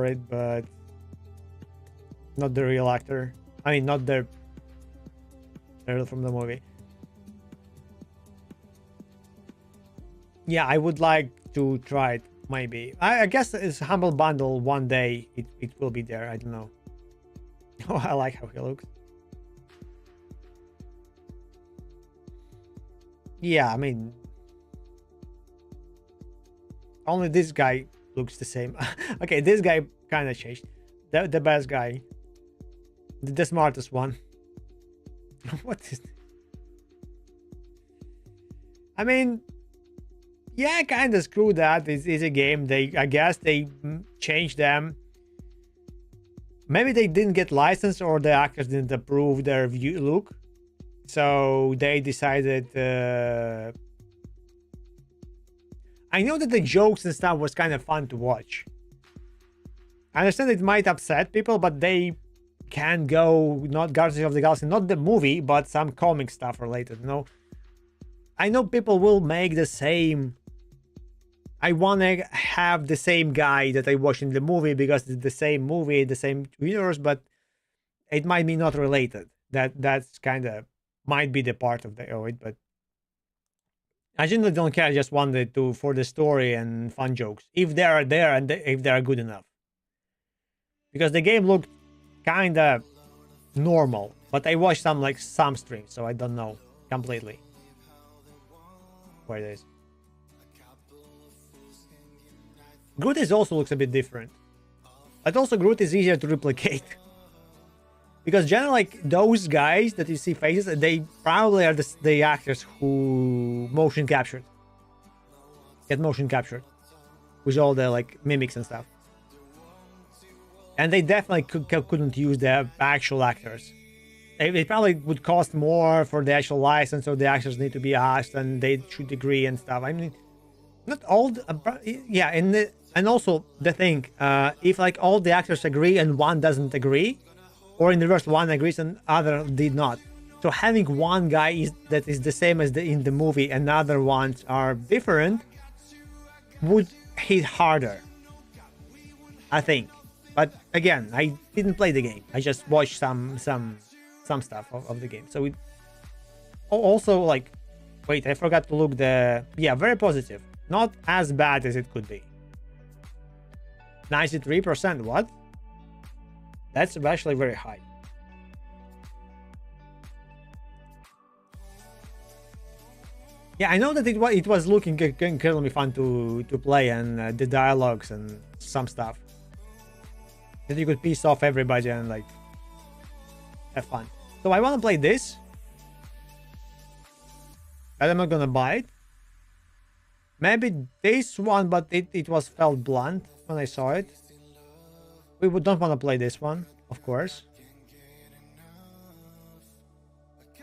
it, but not the real actor. I mean, not the from the movie. Yeah, I would like to try it. Maybe I guess it's Humble Bundle one day. It will be there. I don't know. Oh, I like how he looks. Yeah, I mean, only this guy looks the same. Okay, this guy kind of changed. The best guy, the smartest one. What is? I mean, yeah, kind of screw that. It's a game. I guess they changed them. Maybe they didn't get licensed or the actors didn't approve their look, so they decided. I know that the jokes and stuff was kind of fun to watch. I understand it might upset people, but they can go not Guardians of the Galaxy, not the movie, but some comic stuff related. You know, I know people will make the same. I want to have the same guy that I watched in the movie because it's the same movie, the same universe, but it might be not related. That's kind of might be the part of it, but I generally don't care. I just wanted to for the story and fun jokes if they are there and if they are good enough. Because the game looked kind of normal, but I watched some streams, so I don't know completely where it is. Groot is also looks a bit different, but also Groot is easier to replicate because generally like those guys that you see faces, they probably are the actors who get motion captured with all the like mimics and stuff, and they definitely couldn't use the actual actors. It probably would cost more for the actual license, so the actors need to be asked and they should agree and stuff. I mean, not all yeah, and also the thing, if like all the actors agree and one doesn't agree, or in reverse, one agrees and other did not, so having one guy that is the same as in the movie and other ones are different would hit harder, I think. But again, I didn't play the game. I just watched some stuff of the game. So it also like, wait, I forgot to look yeah, very positive. Not as bad as it could be. 93%, what? That's actually very high. Yeah, I know that it was looking incredibly fun to play, and the dialogues and some stuff that you could piss off everybody and like have fun. So I want to play this, and I'm not gonna buy it. Maybe this one, but it was felt blunt when I saw it. We don't want to play this one, of course.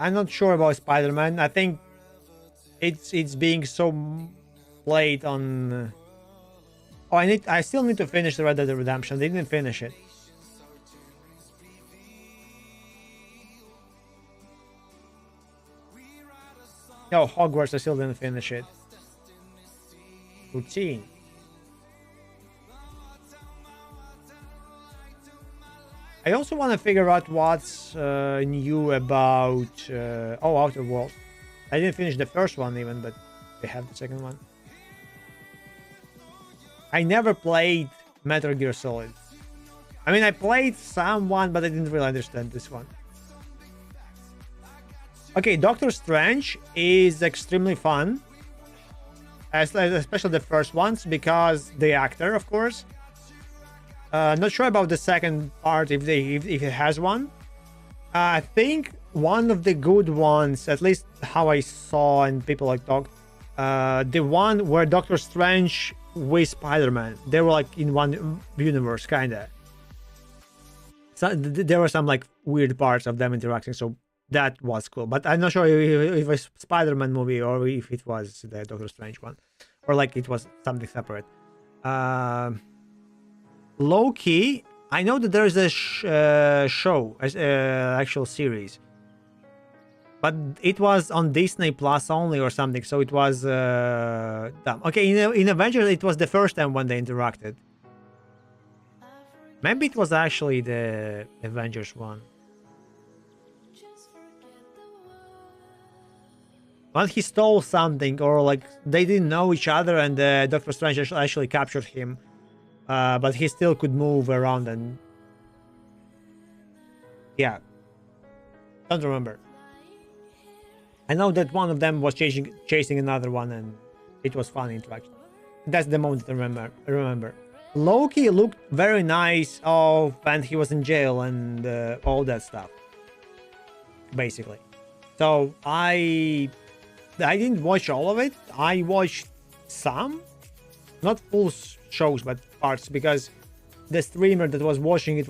I'm not sure about Spider-Man. I think it's being so played on. Oh, I still need to finish the Red Dead Redemption. They didn't finish it. No, Hogwarts, I still didn't finish it. Routine. I also want to figure out what's new about Outer Worlds. I didn't finish the first one even, but they have the second one. I never played Metal Gear Solid. I mean, I played someone, but I didn't really understand this one. Okay, Doctor Strange is extremely fun, especially the first ones, because the actor, of course. Not sure about the second part, if it has one. I think one of the good ones, at least how I saw and people like talked, the one where Doctor Strange with Spider-Man, they were like in one universe, kinda. So there were some like weird parts of them interacting, so that was cool. But I'm not sure if it was Spider-Man movie or if it was the Doctor Strange one, or like it was something separate. Low key, I know that there is a show, actual series, but it was on Disney Plus only or something, so it was dumb. Okay, in Avengers, it was the first time when they interacted. Maybe it was actually the Avengers one. But he stole something, or like they didn't know each other, and Doctor Strange actually captured him. But he still could move around, and yeah, don't remember. I know that one of them was chasing another one, and it was fun interaction. That's the moment I remember. Loki looked very nice. Oh, and he was in jail and all that stuff, basically. So I didn't watch all of it. I watched some, not full shows, but parts, because the streamer that was watching it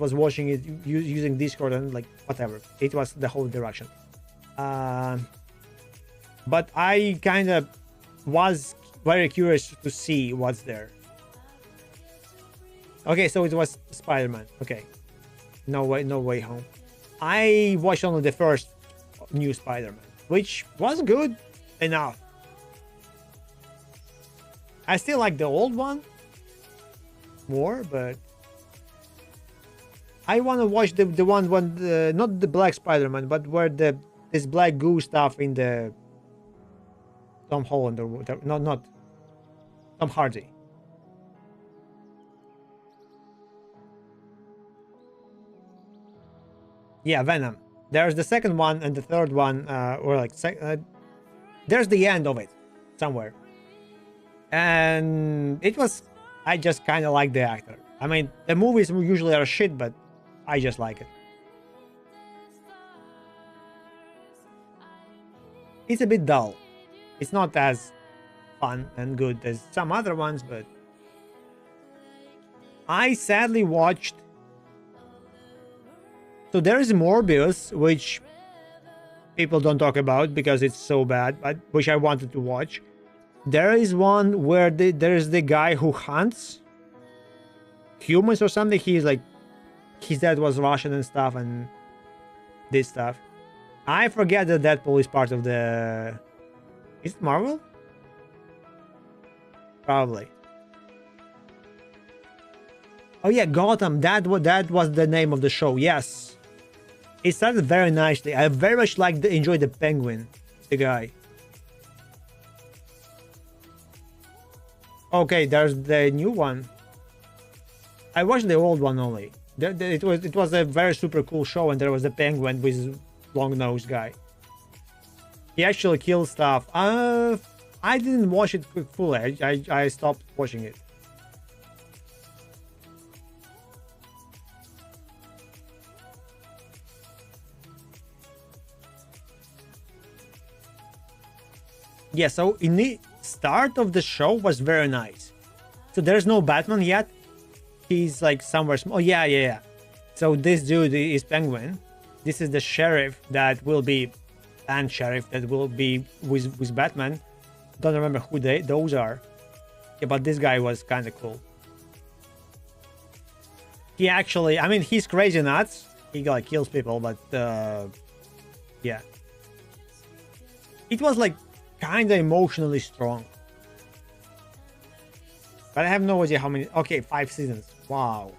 using Discord and like whatever. It was the whole direction. But I kind of was very curious to see what's there. Okay, so it was Spider-Man. Okay, no way home. I watched only the first new Spider-Man, which was good enough. I still like the old one more, but I want to watch the one when not the Black Spider-Man, but where this black goo stuff in the Tom Holland, or not Tom Hardy. Yeah, Venom. There's the second one and the third one, or like there's the end of it somewhere, and it was. I just kind of like the actor. I mean, the movies usually are shit, but I just like it. It's a bit dull. It's not as fun and good as some other ones, but I sadly watched. So there is Morbius, which people don't talk about because it's so bad, but which I wanted to watch. There is one where there is the guy who hunts humans or something. He's like, his dad was Russian and stuff, and this stuff. I forget that Deadpool is part of the. Is it Marvel? Probably. Oh yeah, Gotham. That was the name of the show. Yes. It started very nicely. I very much enjoyed the Penguin, the guy. Okay, there's the new one. I watched the old one only. It was a very super cool show, and there was the Penguin with long nose guy. He actually killed stuff. I didn't watch it fully. I stopped watching it. Yeah, so in the start of the show was very nice. So there's no Batman yet. He's like somewhere small. Oh, yeah. So this dude is Penguin. This is the sheriff that will be, and sheriff that will be with Batman. Don't remember who those are. Yeah, but this guy was kind of cool. He actually, I mean, he's crazy nuts. He like kills people, but yeah, it was like kind of emotionally strong. But I have no idea how many. Okay, 5 seasons. Wow.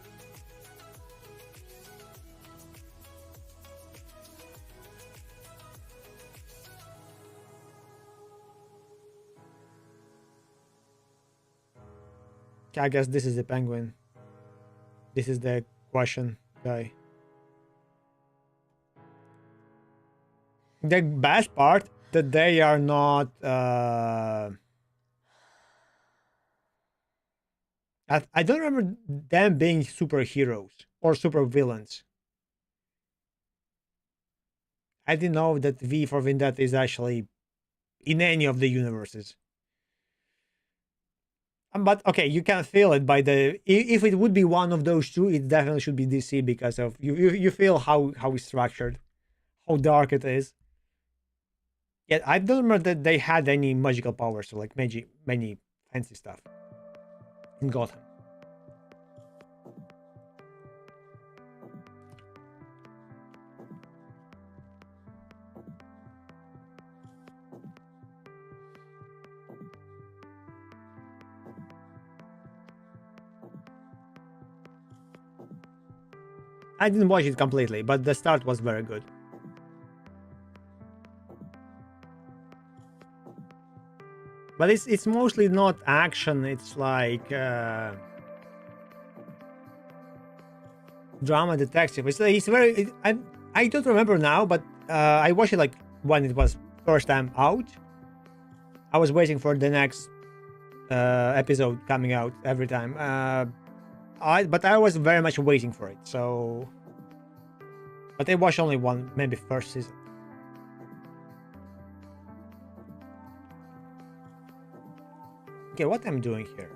I guess this is the penguin. This is the Russian guy. The best part that they are not. I don't remember them being superheroes or supervillains. I didn't know that V for Vendetta is actually in any of the universes. But okay, you can feel it by the. If it would be one of those two, it definitely should be DC because of you feel how it's structured, how dark it is. Yet I don't remember that they had any magical powers or like many fancy stuff in Gotham. I didn't watch it completely, but the start was very good. But it's mostly not action. It's like drama detective. It's very. I don't remember now, but I watched it like when it was first time out. I was waiting for the next episode coming out every time. But I was very much waiting for it. So, but I watched only one, maybe first season. Okay, what I'm doing here?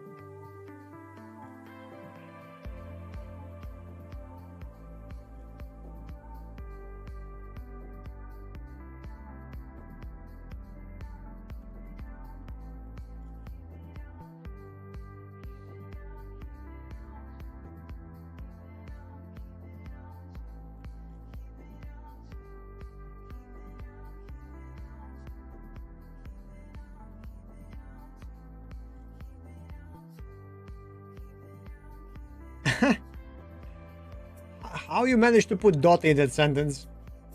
How you managed to put dot in that sentence?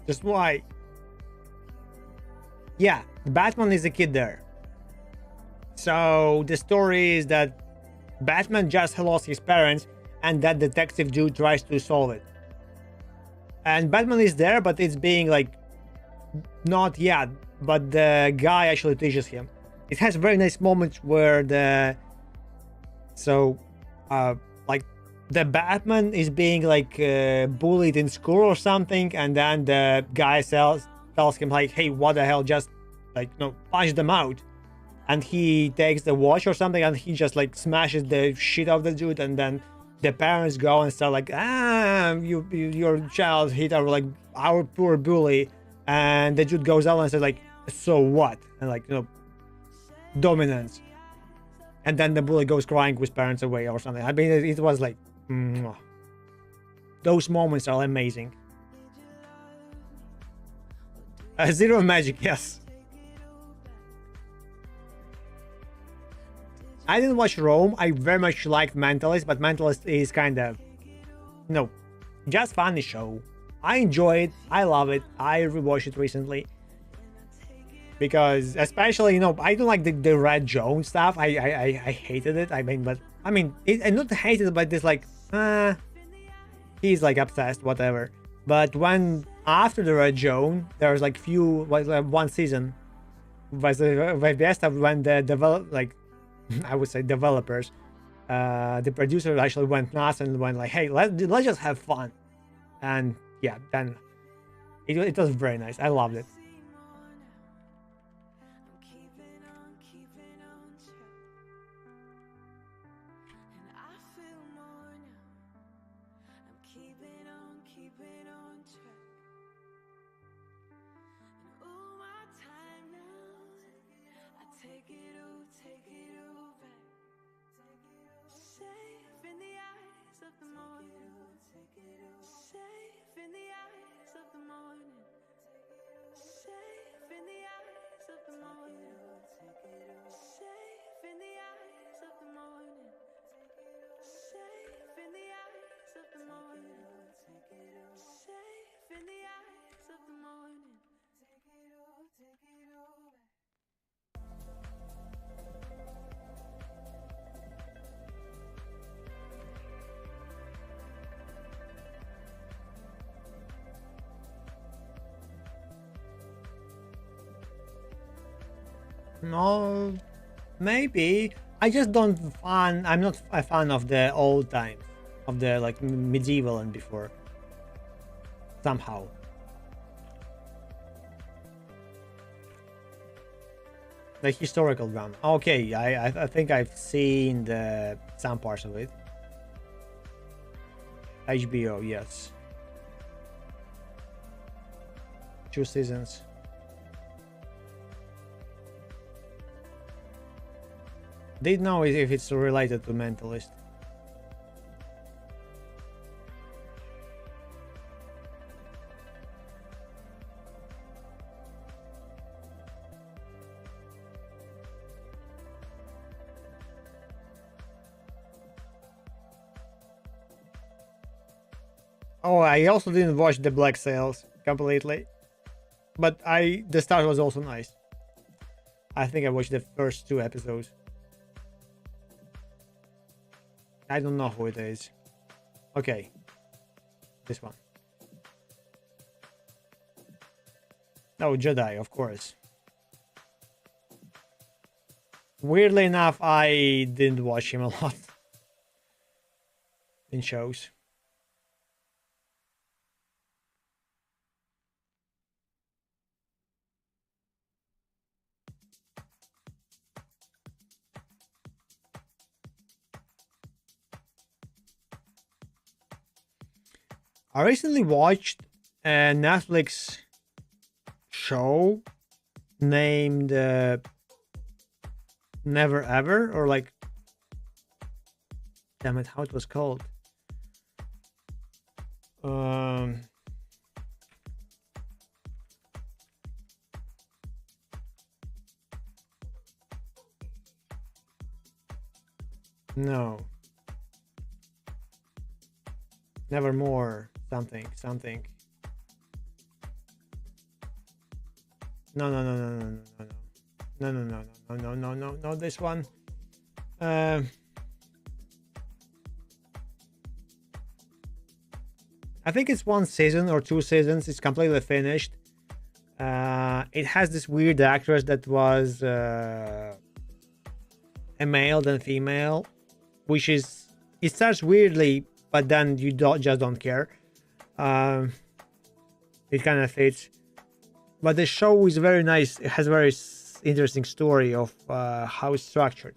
Just why? Yeah, Batman is a kid there. So the story is that Batman just lost his parents and that detective dude tries to solve it. And Batman is there, but it's being like not yet, but the guy actually teaches him. It has very nice moments where like the Batman is being like bullied in school or something, and then the guy tells him like, "Hey, what the hell? Just like punch them out." And he takes the watch or something, and he just like smashes the shit out of the dude, and then the parents go and start like, your child hit our poor bully, and the dude goes out and says like, so what? And like dominance. And then the bully goes crying with parents away or something. I mean, it was like, those moments are amazing. Zero magic, yes. I didn't watch Rome. I very much liked Mentalist, but Mentalist is kind of, just funny show. I enjoy it. I love it. I rewatched it recently. Because especially, I don't like the Red Joan stuff. I hated it. I not hated it, but it's like, he's like obsessed, whatever. But when after the Red Joan, there's like one season was the best of when the I would say developers, the producers actually went nuts and went like, hey, let's just have fun. And yeah, then it was very nice. I loved it. Safe in the eyes of the morning. Safe in the eyes of the morning. Safe in the eyes of the morning. Safe in the eyes of the morning. No, maybe. I just don't fan. I'm not a fan of the old times, of the like medieval and before. Somehow. The historical drama. Okay, I think I've seen some parts of it. HBO, yes. 2 seasons. Didn't know if it's related to Mentalist. Oh, I also didn't watch the Black Sails completely, but the start was also nice. I think I watched the first 2 episodes. I don't know who it is. Okay, this one. Oh, Jedi, of course. Weirdly enough, I didn't watch him a lot in shows. I recently watched a Netflix show named Never Ever, or like, damn it, how it was called. No. Nevermore. Something. No, this one. I think it's 1 season or 2 seasons. It's completely finished. It has this weird actress that was a male then female, which is, it starts weirdly, but then you just don't care. It kind of fits, but the show is very nice. It has a very interesting story of how it's structured.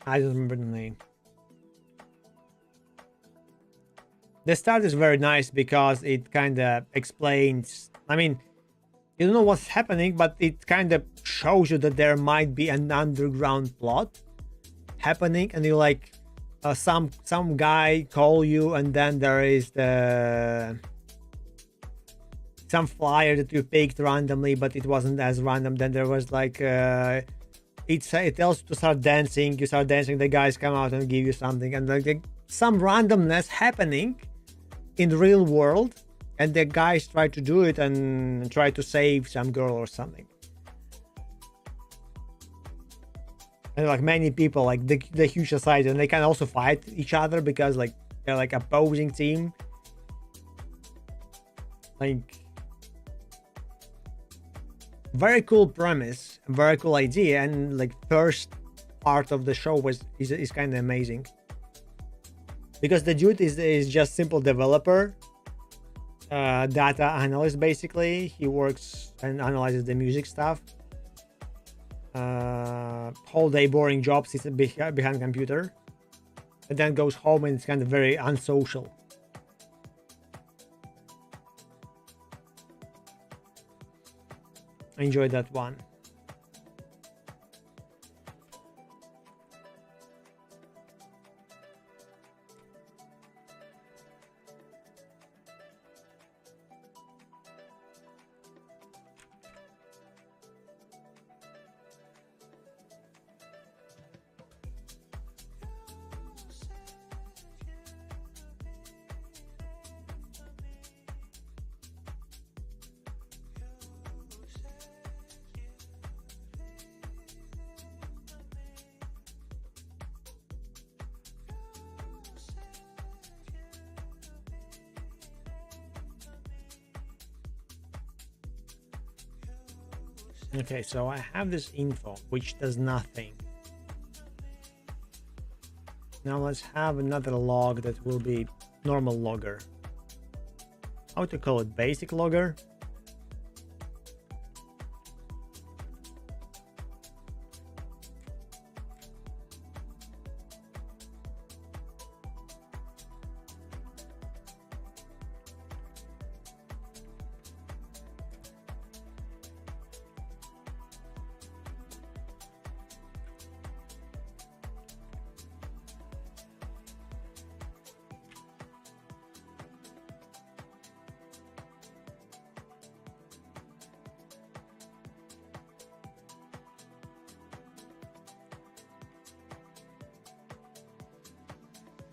I don't remember the name. The start is very nice because it kind of explains, I mean, you don't know what's happening, but it kind of shows you that there might be an underground plot happening, and you like some guy call you, and then there is some flyer that you picked randomly, but it wasn't as random. Then there was like it tells you to start dancing. You start dancing, the guys come out and give you something, and like some randomness happening in the real world, and the guys try to do it and try to save some girl or something. And like many people, like the huge society, and they can also fight each other because like they're like opposing team. Like, very cool premise, very cool idea, and like first part of the show is kind of amazing because the dude is just simple developer, data analyst basically. He works and analyzes the music stuff. Whole day boring job, sits behind computer, and then goes home, and it's kind of very unsocial. I enjoyed that one. Okay, so I have this info, which does nothing. Now let's have another log that will be normal logger. How to call it? Basic logger?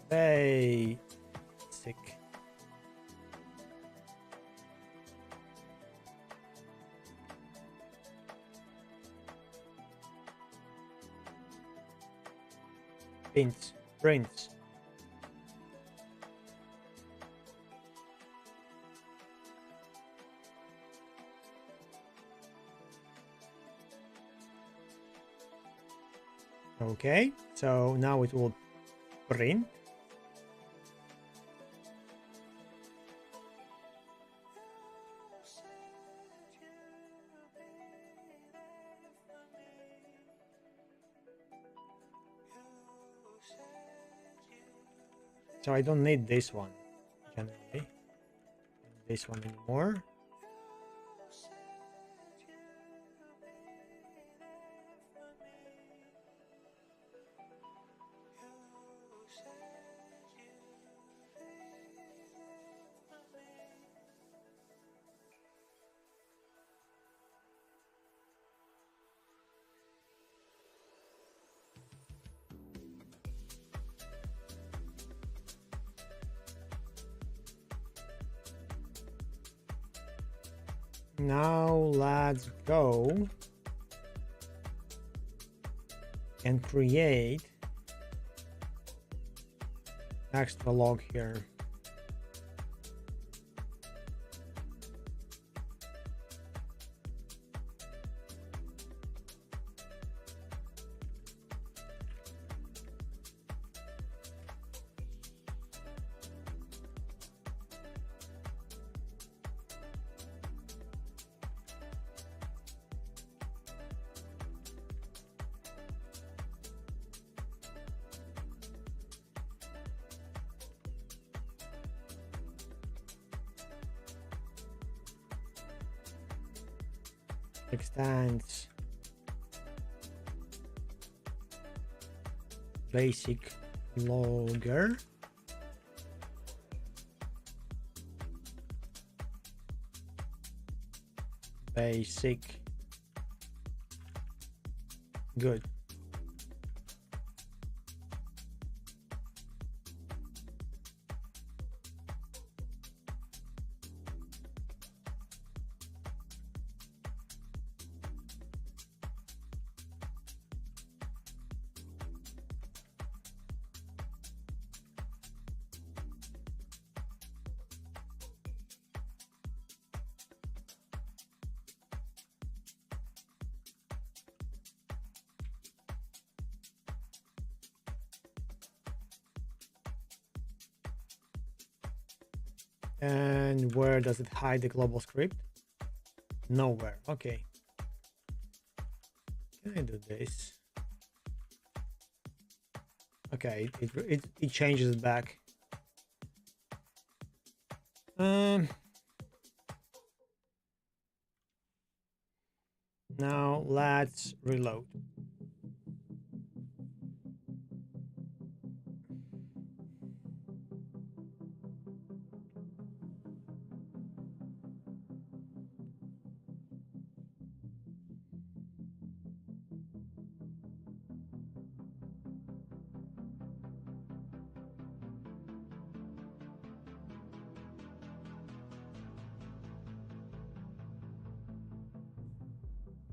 Basic. Print. Okay, so now it will print. So I don't need this one generally. This one anymore. Now let's go and create extra log here. Extends basic logger. Basic. Good. And where does it hide the global script? Nowhere. Okay. Can I do this? Okay, it changes back. Now let's reload.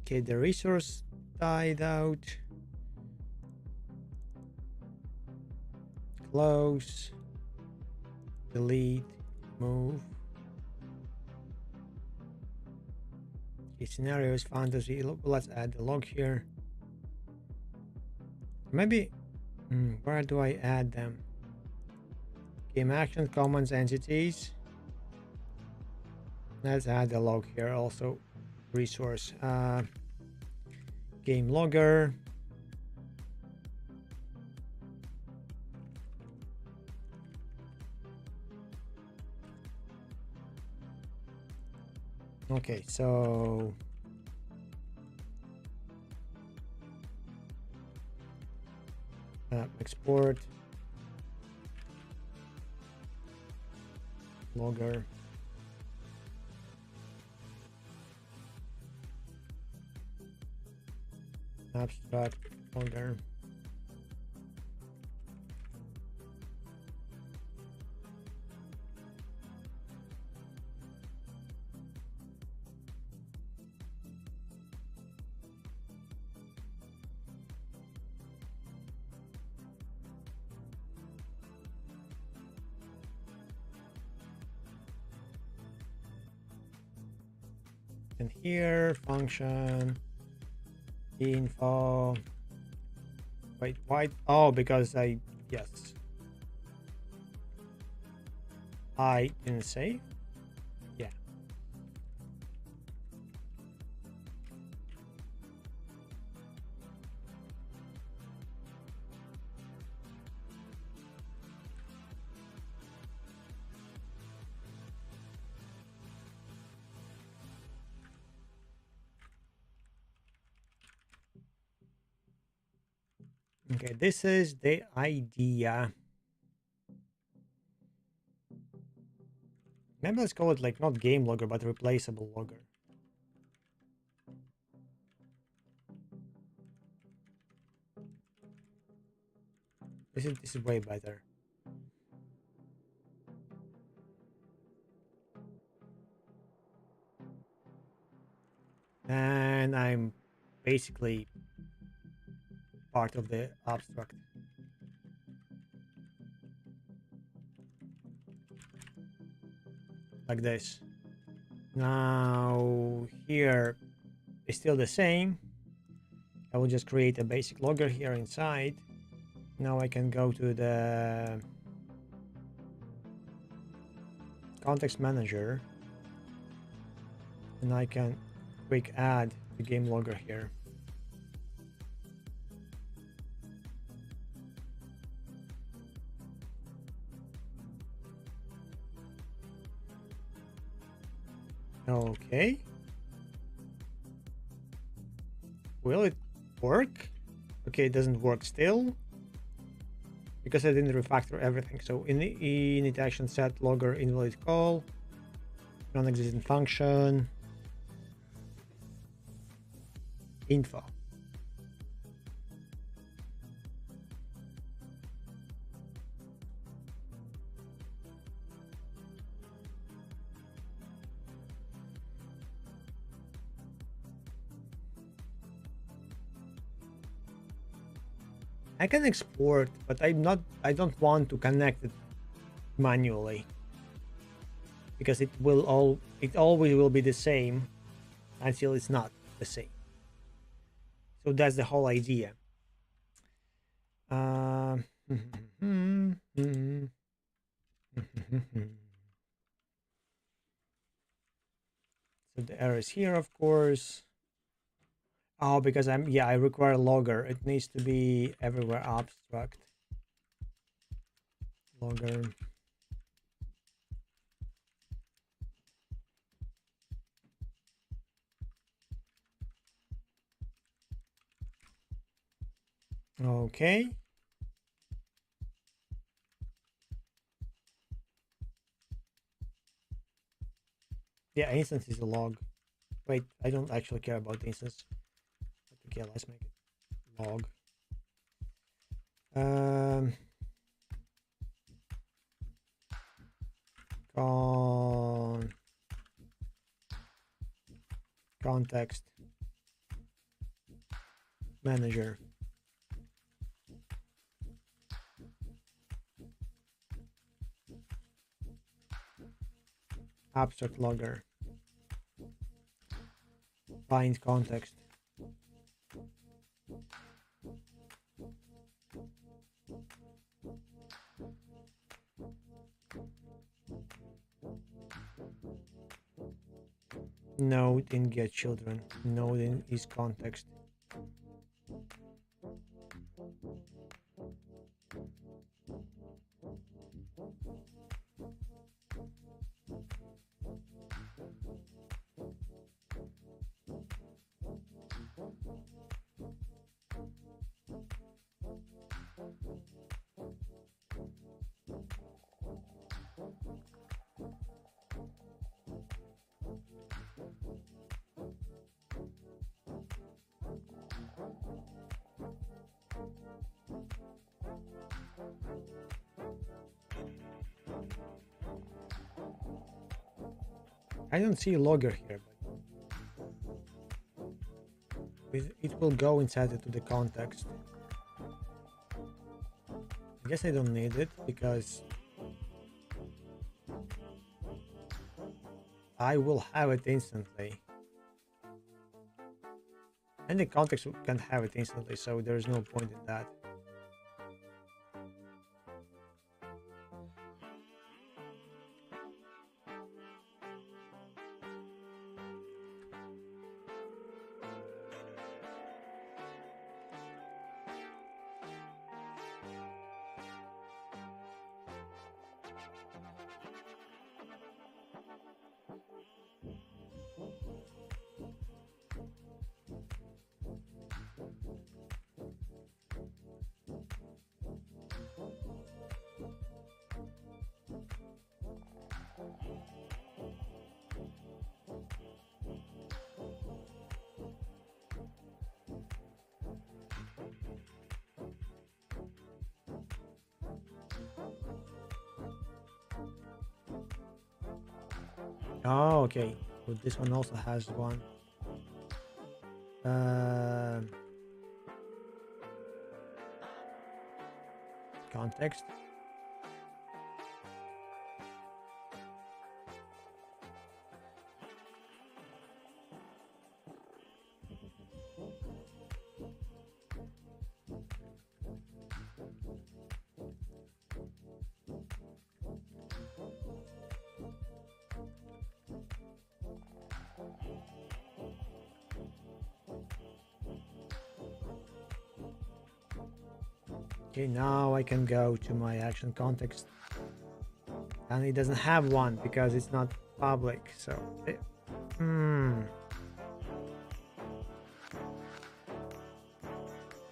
Okay, the resource died out. Close. Delete. Move. Okay, scenarios, fantasy. Let's add the log here. Maybe, where do I add them? Game action, commons, entities. Let's add the log here also. Resource. Game logger. Okay, so export logger. Abstract logger. And here function info. Wait, why? Oh, because I I didn't say. Yeah. Okay, this is the idea. Maybe let's call it like not game logger, but replaceable logger. This is way better. And I'm basically part of the abstract. Like this. Now here is still the same. I will just create a basic logger here inside. Now I can go to the context manager and I can quick add the game logger here. Okay. Will it work? Okay, it doesn't work still because I didn't refactor everything. So init action set logger invalid call, non-existent function, info. I can export, but I don't want to connect it manually because it always will be the same until it's not the same. So that's the whole idea. So the error is here, of course. Oh, because I require a logger. It needs to be everywhere abstract. Logger. Okay. Yeah, instance is a log. Wait, I don't actually care about the instance. Okay, let's make it log. Context manager. Abstract logger. Find context. Node in get children. Node in is context. I don't see a logger here, but it will go inside to the context. I guess I don't need it because I will have it instantly. And the context can have it instantly, so there's no point in that. Oh, okay. So this one also has one. Context. Okay, now I can go to my action context, and it doesn't have one because it's not public. So,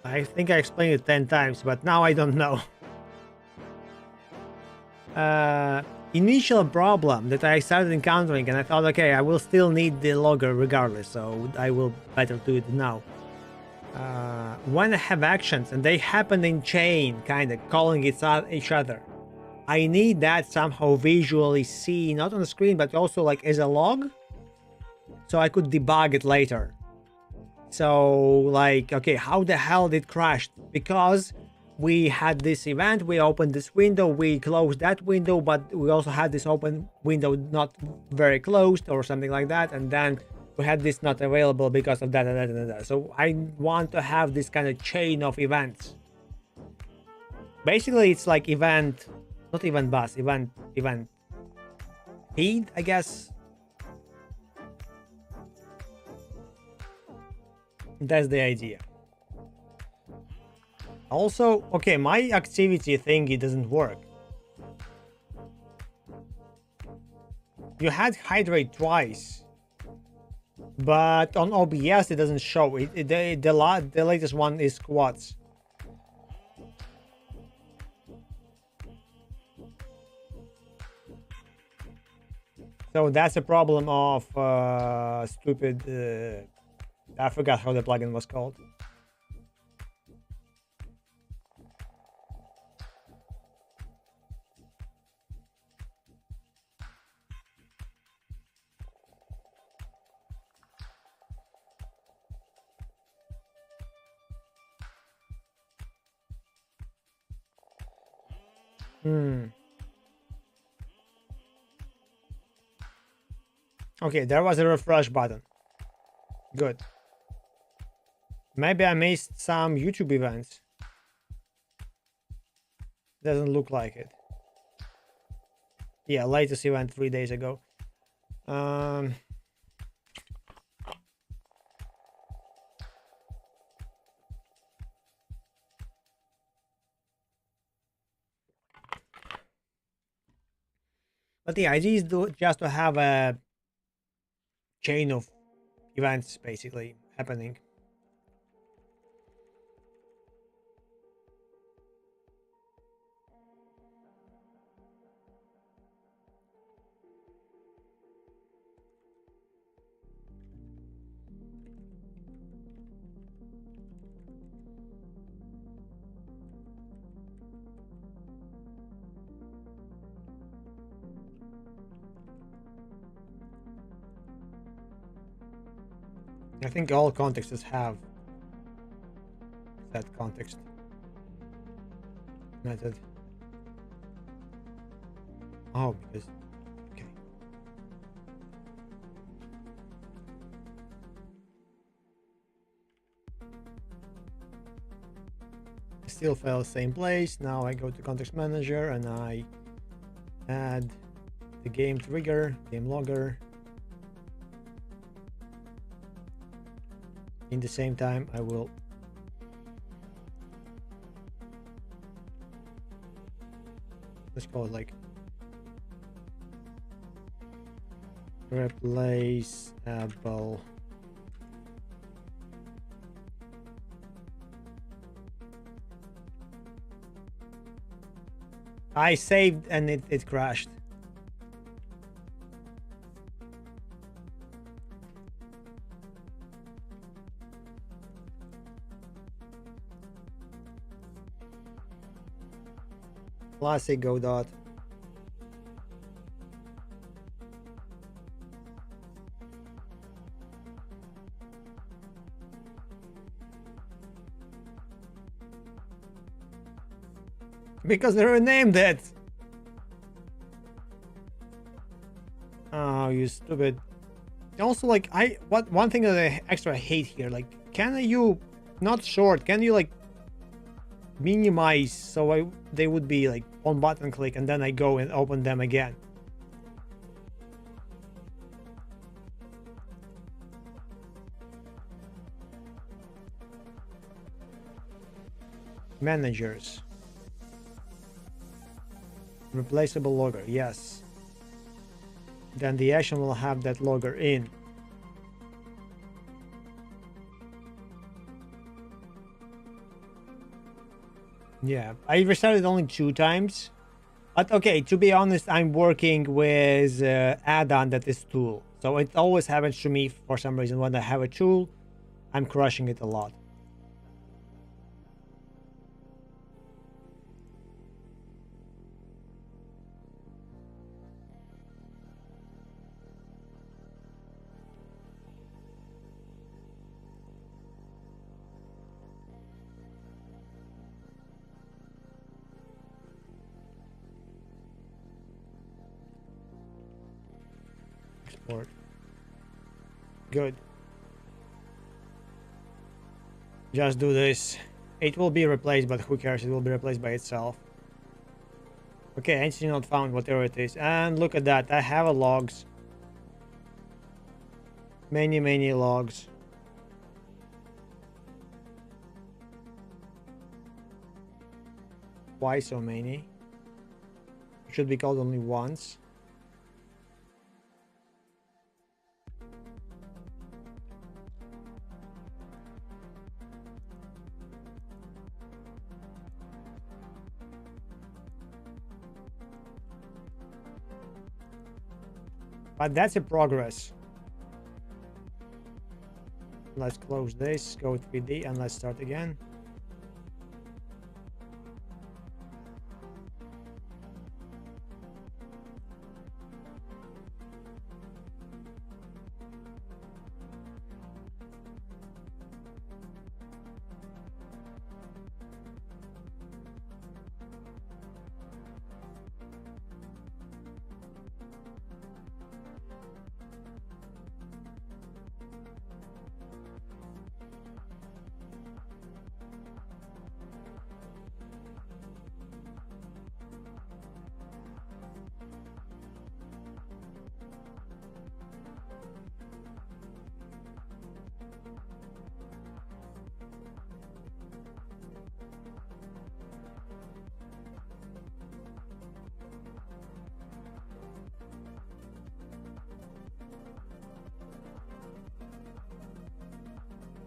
I think I explained it 10 times, but now I don't know. Initial problem that I started encountering, and I thought, okay, I will still need the logger regardless, so I will better do it now. When I have actions and they happen in chain, kind of calling each other, I need that somehow visually seen, not on the screen, but also like as a log, so I could debug it later. So like, okay, how the hell did it crash? Because we had this event, we opened this window, we closed that window, but we also had this open window not very closed or something like that, and then we had this not available because of that and that and that. So I want to have this kind of chain of events. Basically, it's like event, not event bus, event feed, I guess. That's the idea. Also, okay, my activity thingy doesn't work. You had hydrate twice. But on OBS it doesn't show it. The latest one is squats. So that's a problem of stupid. I forgot how the plugin was called. Okay, there was a refresh button. Good. Maybe I missed some YouTube events. Doesn't look like it. Yeah, latest event 3 days ago. But the idea is just to have a chain of events basically happening. I think all contexts have that context method. Oh, because okay. I still fell same place. Now I go to context manager and I add the game trigger, game logger. In the same time, I will let's call it like replaceable. I saved and it crashed. Classic Godot. Because they renamed it. Oh, you stupid. Also, like, one thing that I extra hate here, like, can you not short? Can you like minimize so they would be like one button click and then I go and open them again? Managers. Replaceable logger, yes. Then the action will have that logger in. Yeah, I restarted only 2 times. But okay, to be honest, I'm working with add-on that is tool. So it always happens to me for some reason when I have a tool, I'm crushing it a lot. Export. Good. Just do this. It will be replaced, but who cares? It will be replaced by itself. Okay, entity not found, whatever it is. And look at that. I have a logs. Many logs. Why so many? It should be called only once. But that's a progress. Let's close this, go 3D, and let's start again.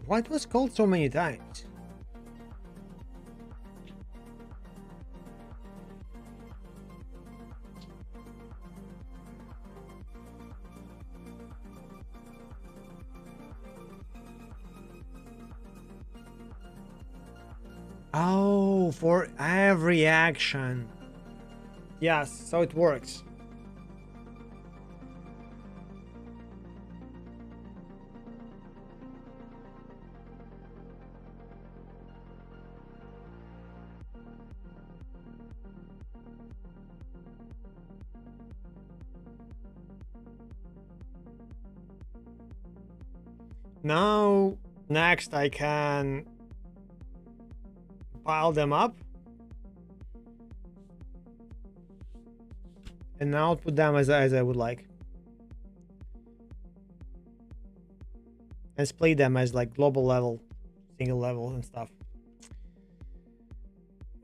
Why it was called so many times? Oh, for every action. Yes, so it works. Now, next I can pile them up and now put them as I would like, and split them as like global level, single level and stuff.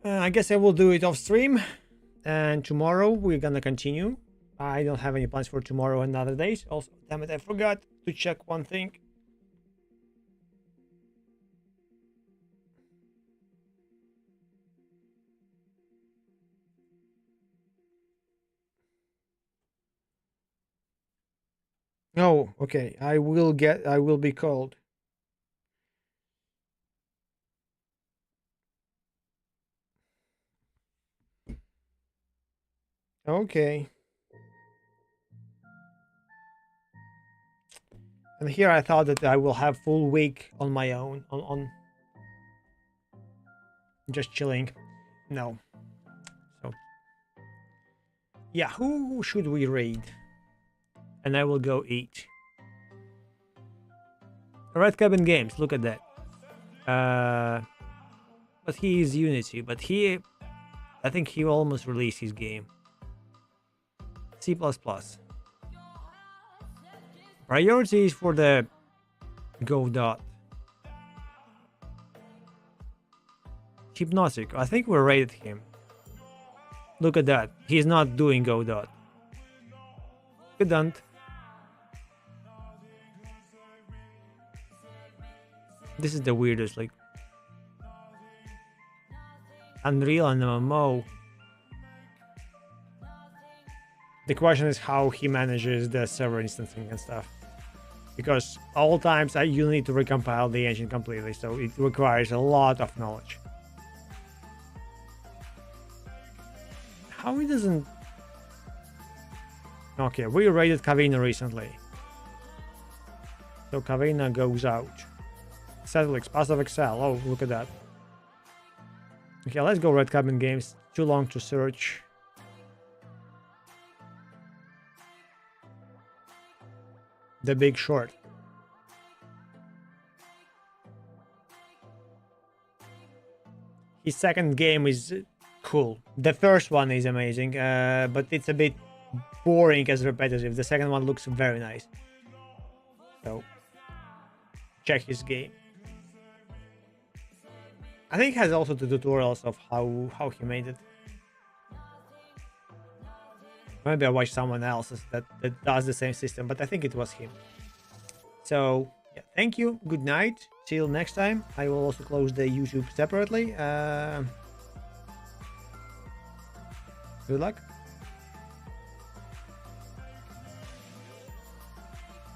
I guess I will do it off stream, and tomorrow we're gonna continue. I don't have any plans for tomorrow and other days. Also, damn it, I forgot to check one thing. Oh, okay. I will be called. Okay. And here I thought that I will have full week on my own, on just chilling. No. So yeah, who should we raid? And I will go eat. Red Cabin Games, look at that. But he is Unity, but I think he will almost release his game. C++. Priority is for the Go Dot. Hypnotic, I think we rated him. Look at that, he's not doing Go Dot. Pedant. This is the weirdest, like Unreal and MMO. The question is how he manages the server instancing and stuff, because all times you need to recompile the engine completely, so it requires a lot of knowledge. How he doesn't... Okay, we raided Kavina recently, so Kavina goes out. Settlix, passive Excel. Oh, look at that. Okay, let's go Red Cabin Games. Too long to search. The Big Short. His second game is cool. The first one is amazing, but it's a bit boring as repetitive. The second one looks very nice. So, check his game. I think he has also the tutorials of how he made it. Maybe I watched someone else that does the same system, but I think it was him. So yeah, thank you. Good night. Till next time. I will also close the YouTube separately. Good luck.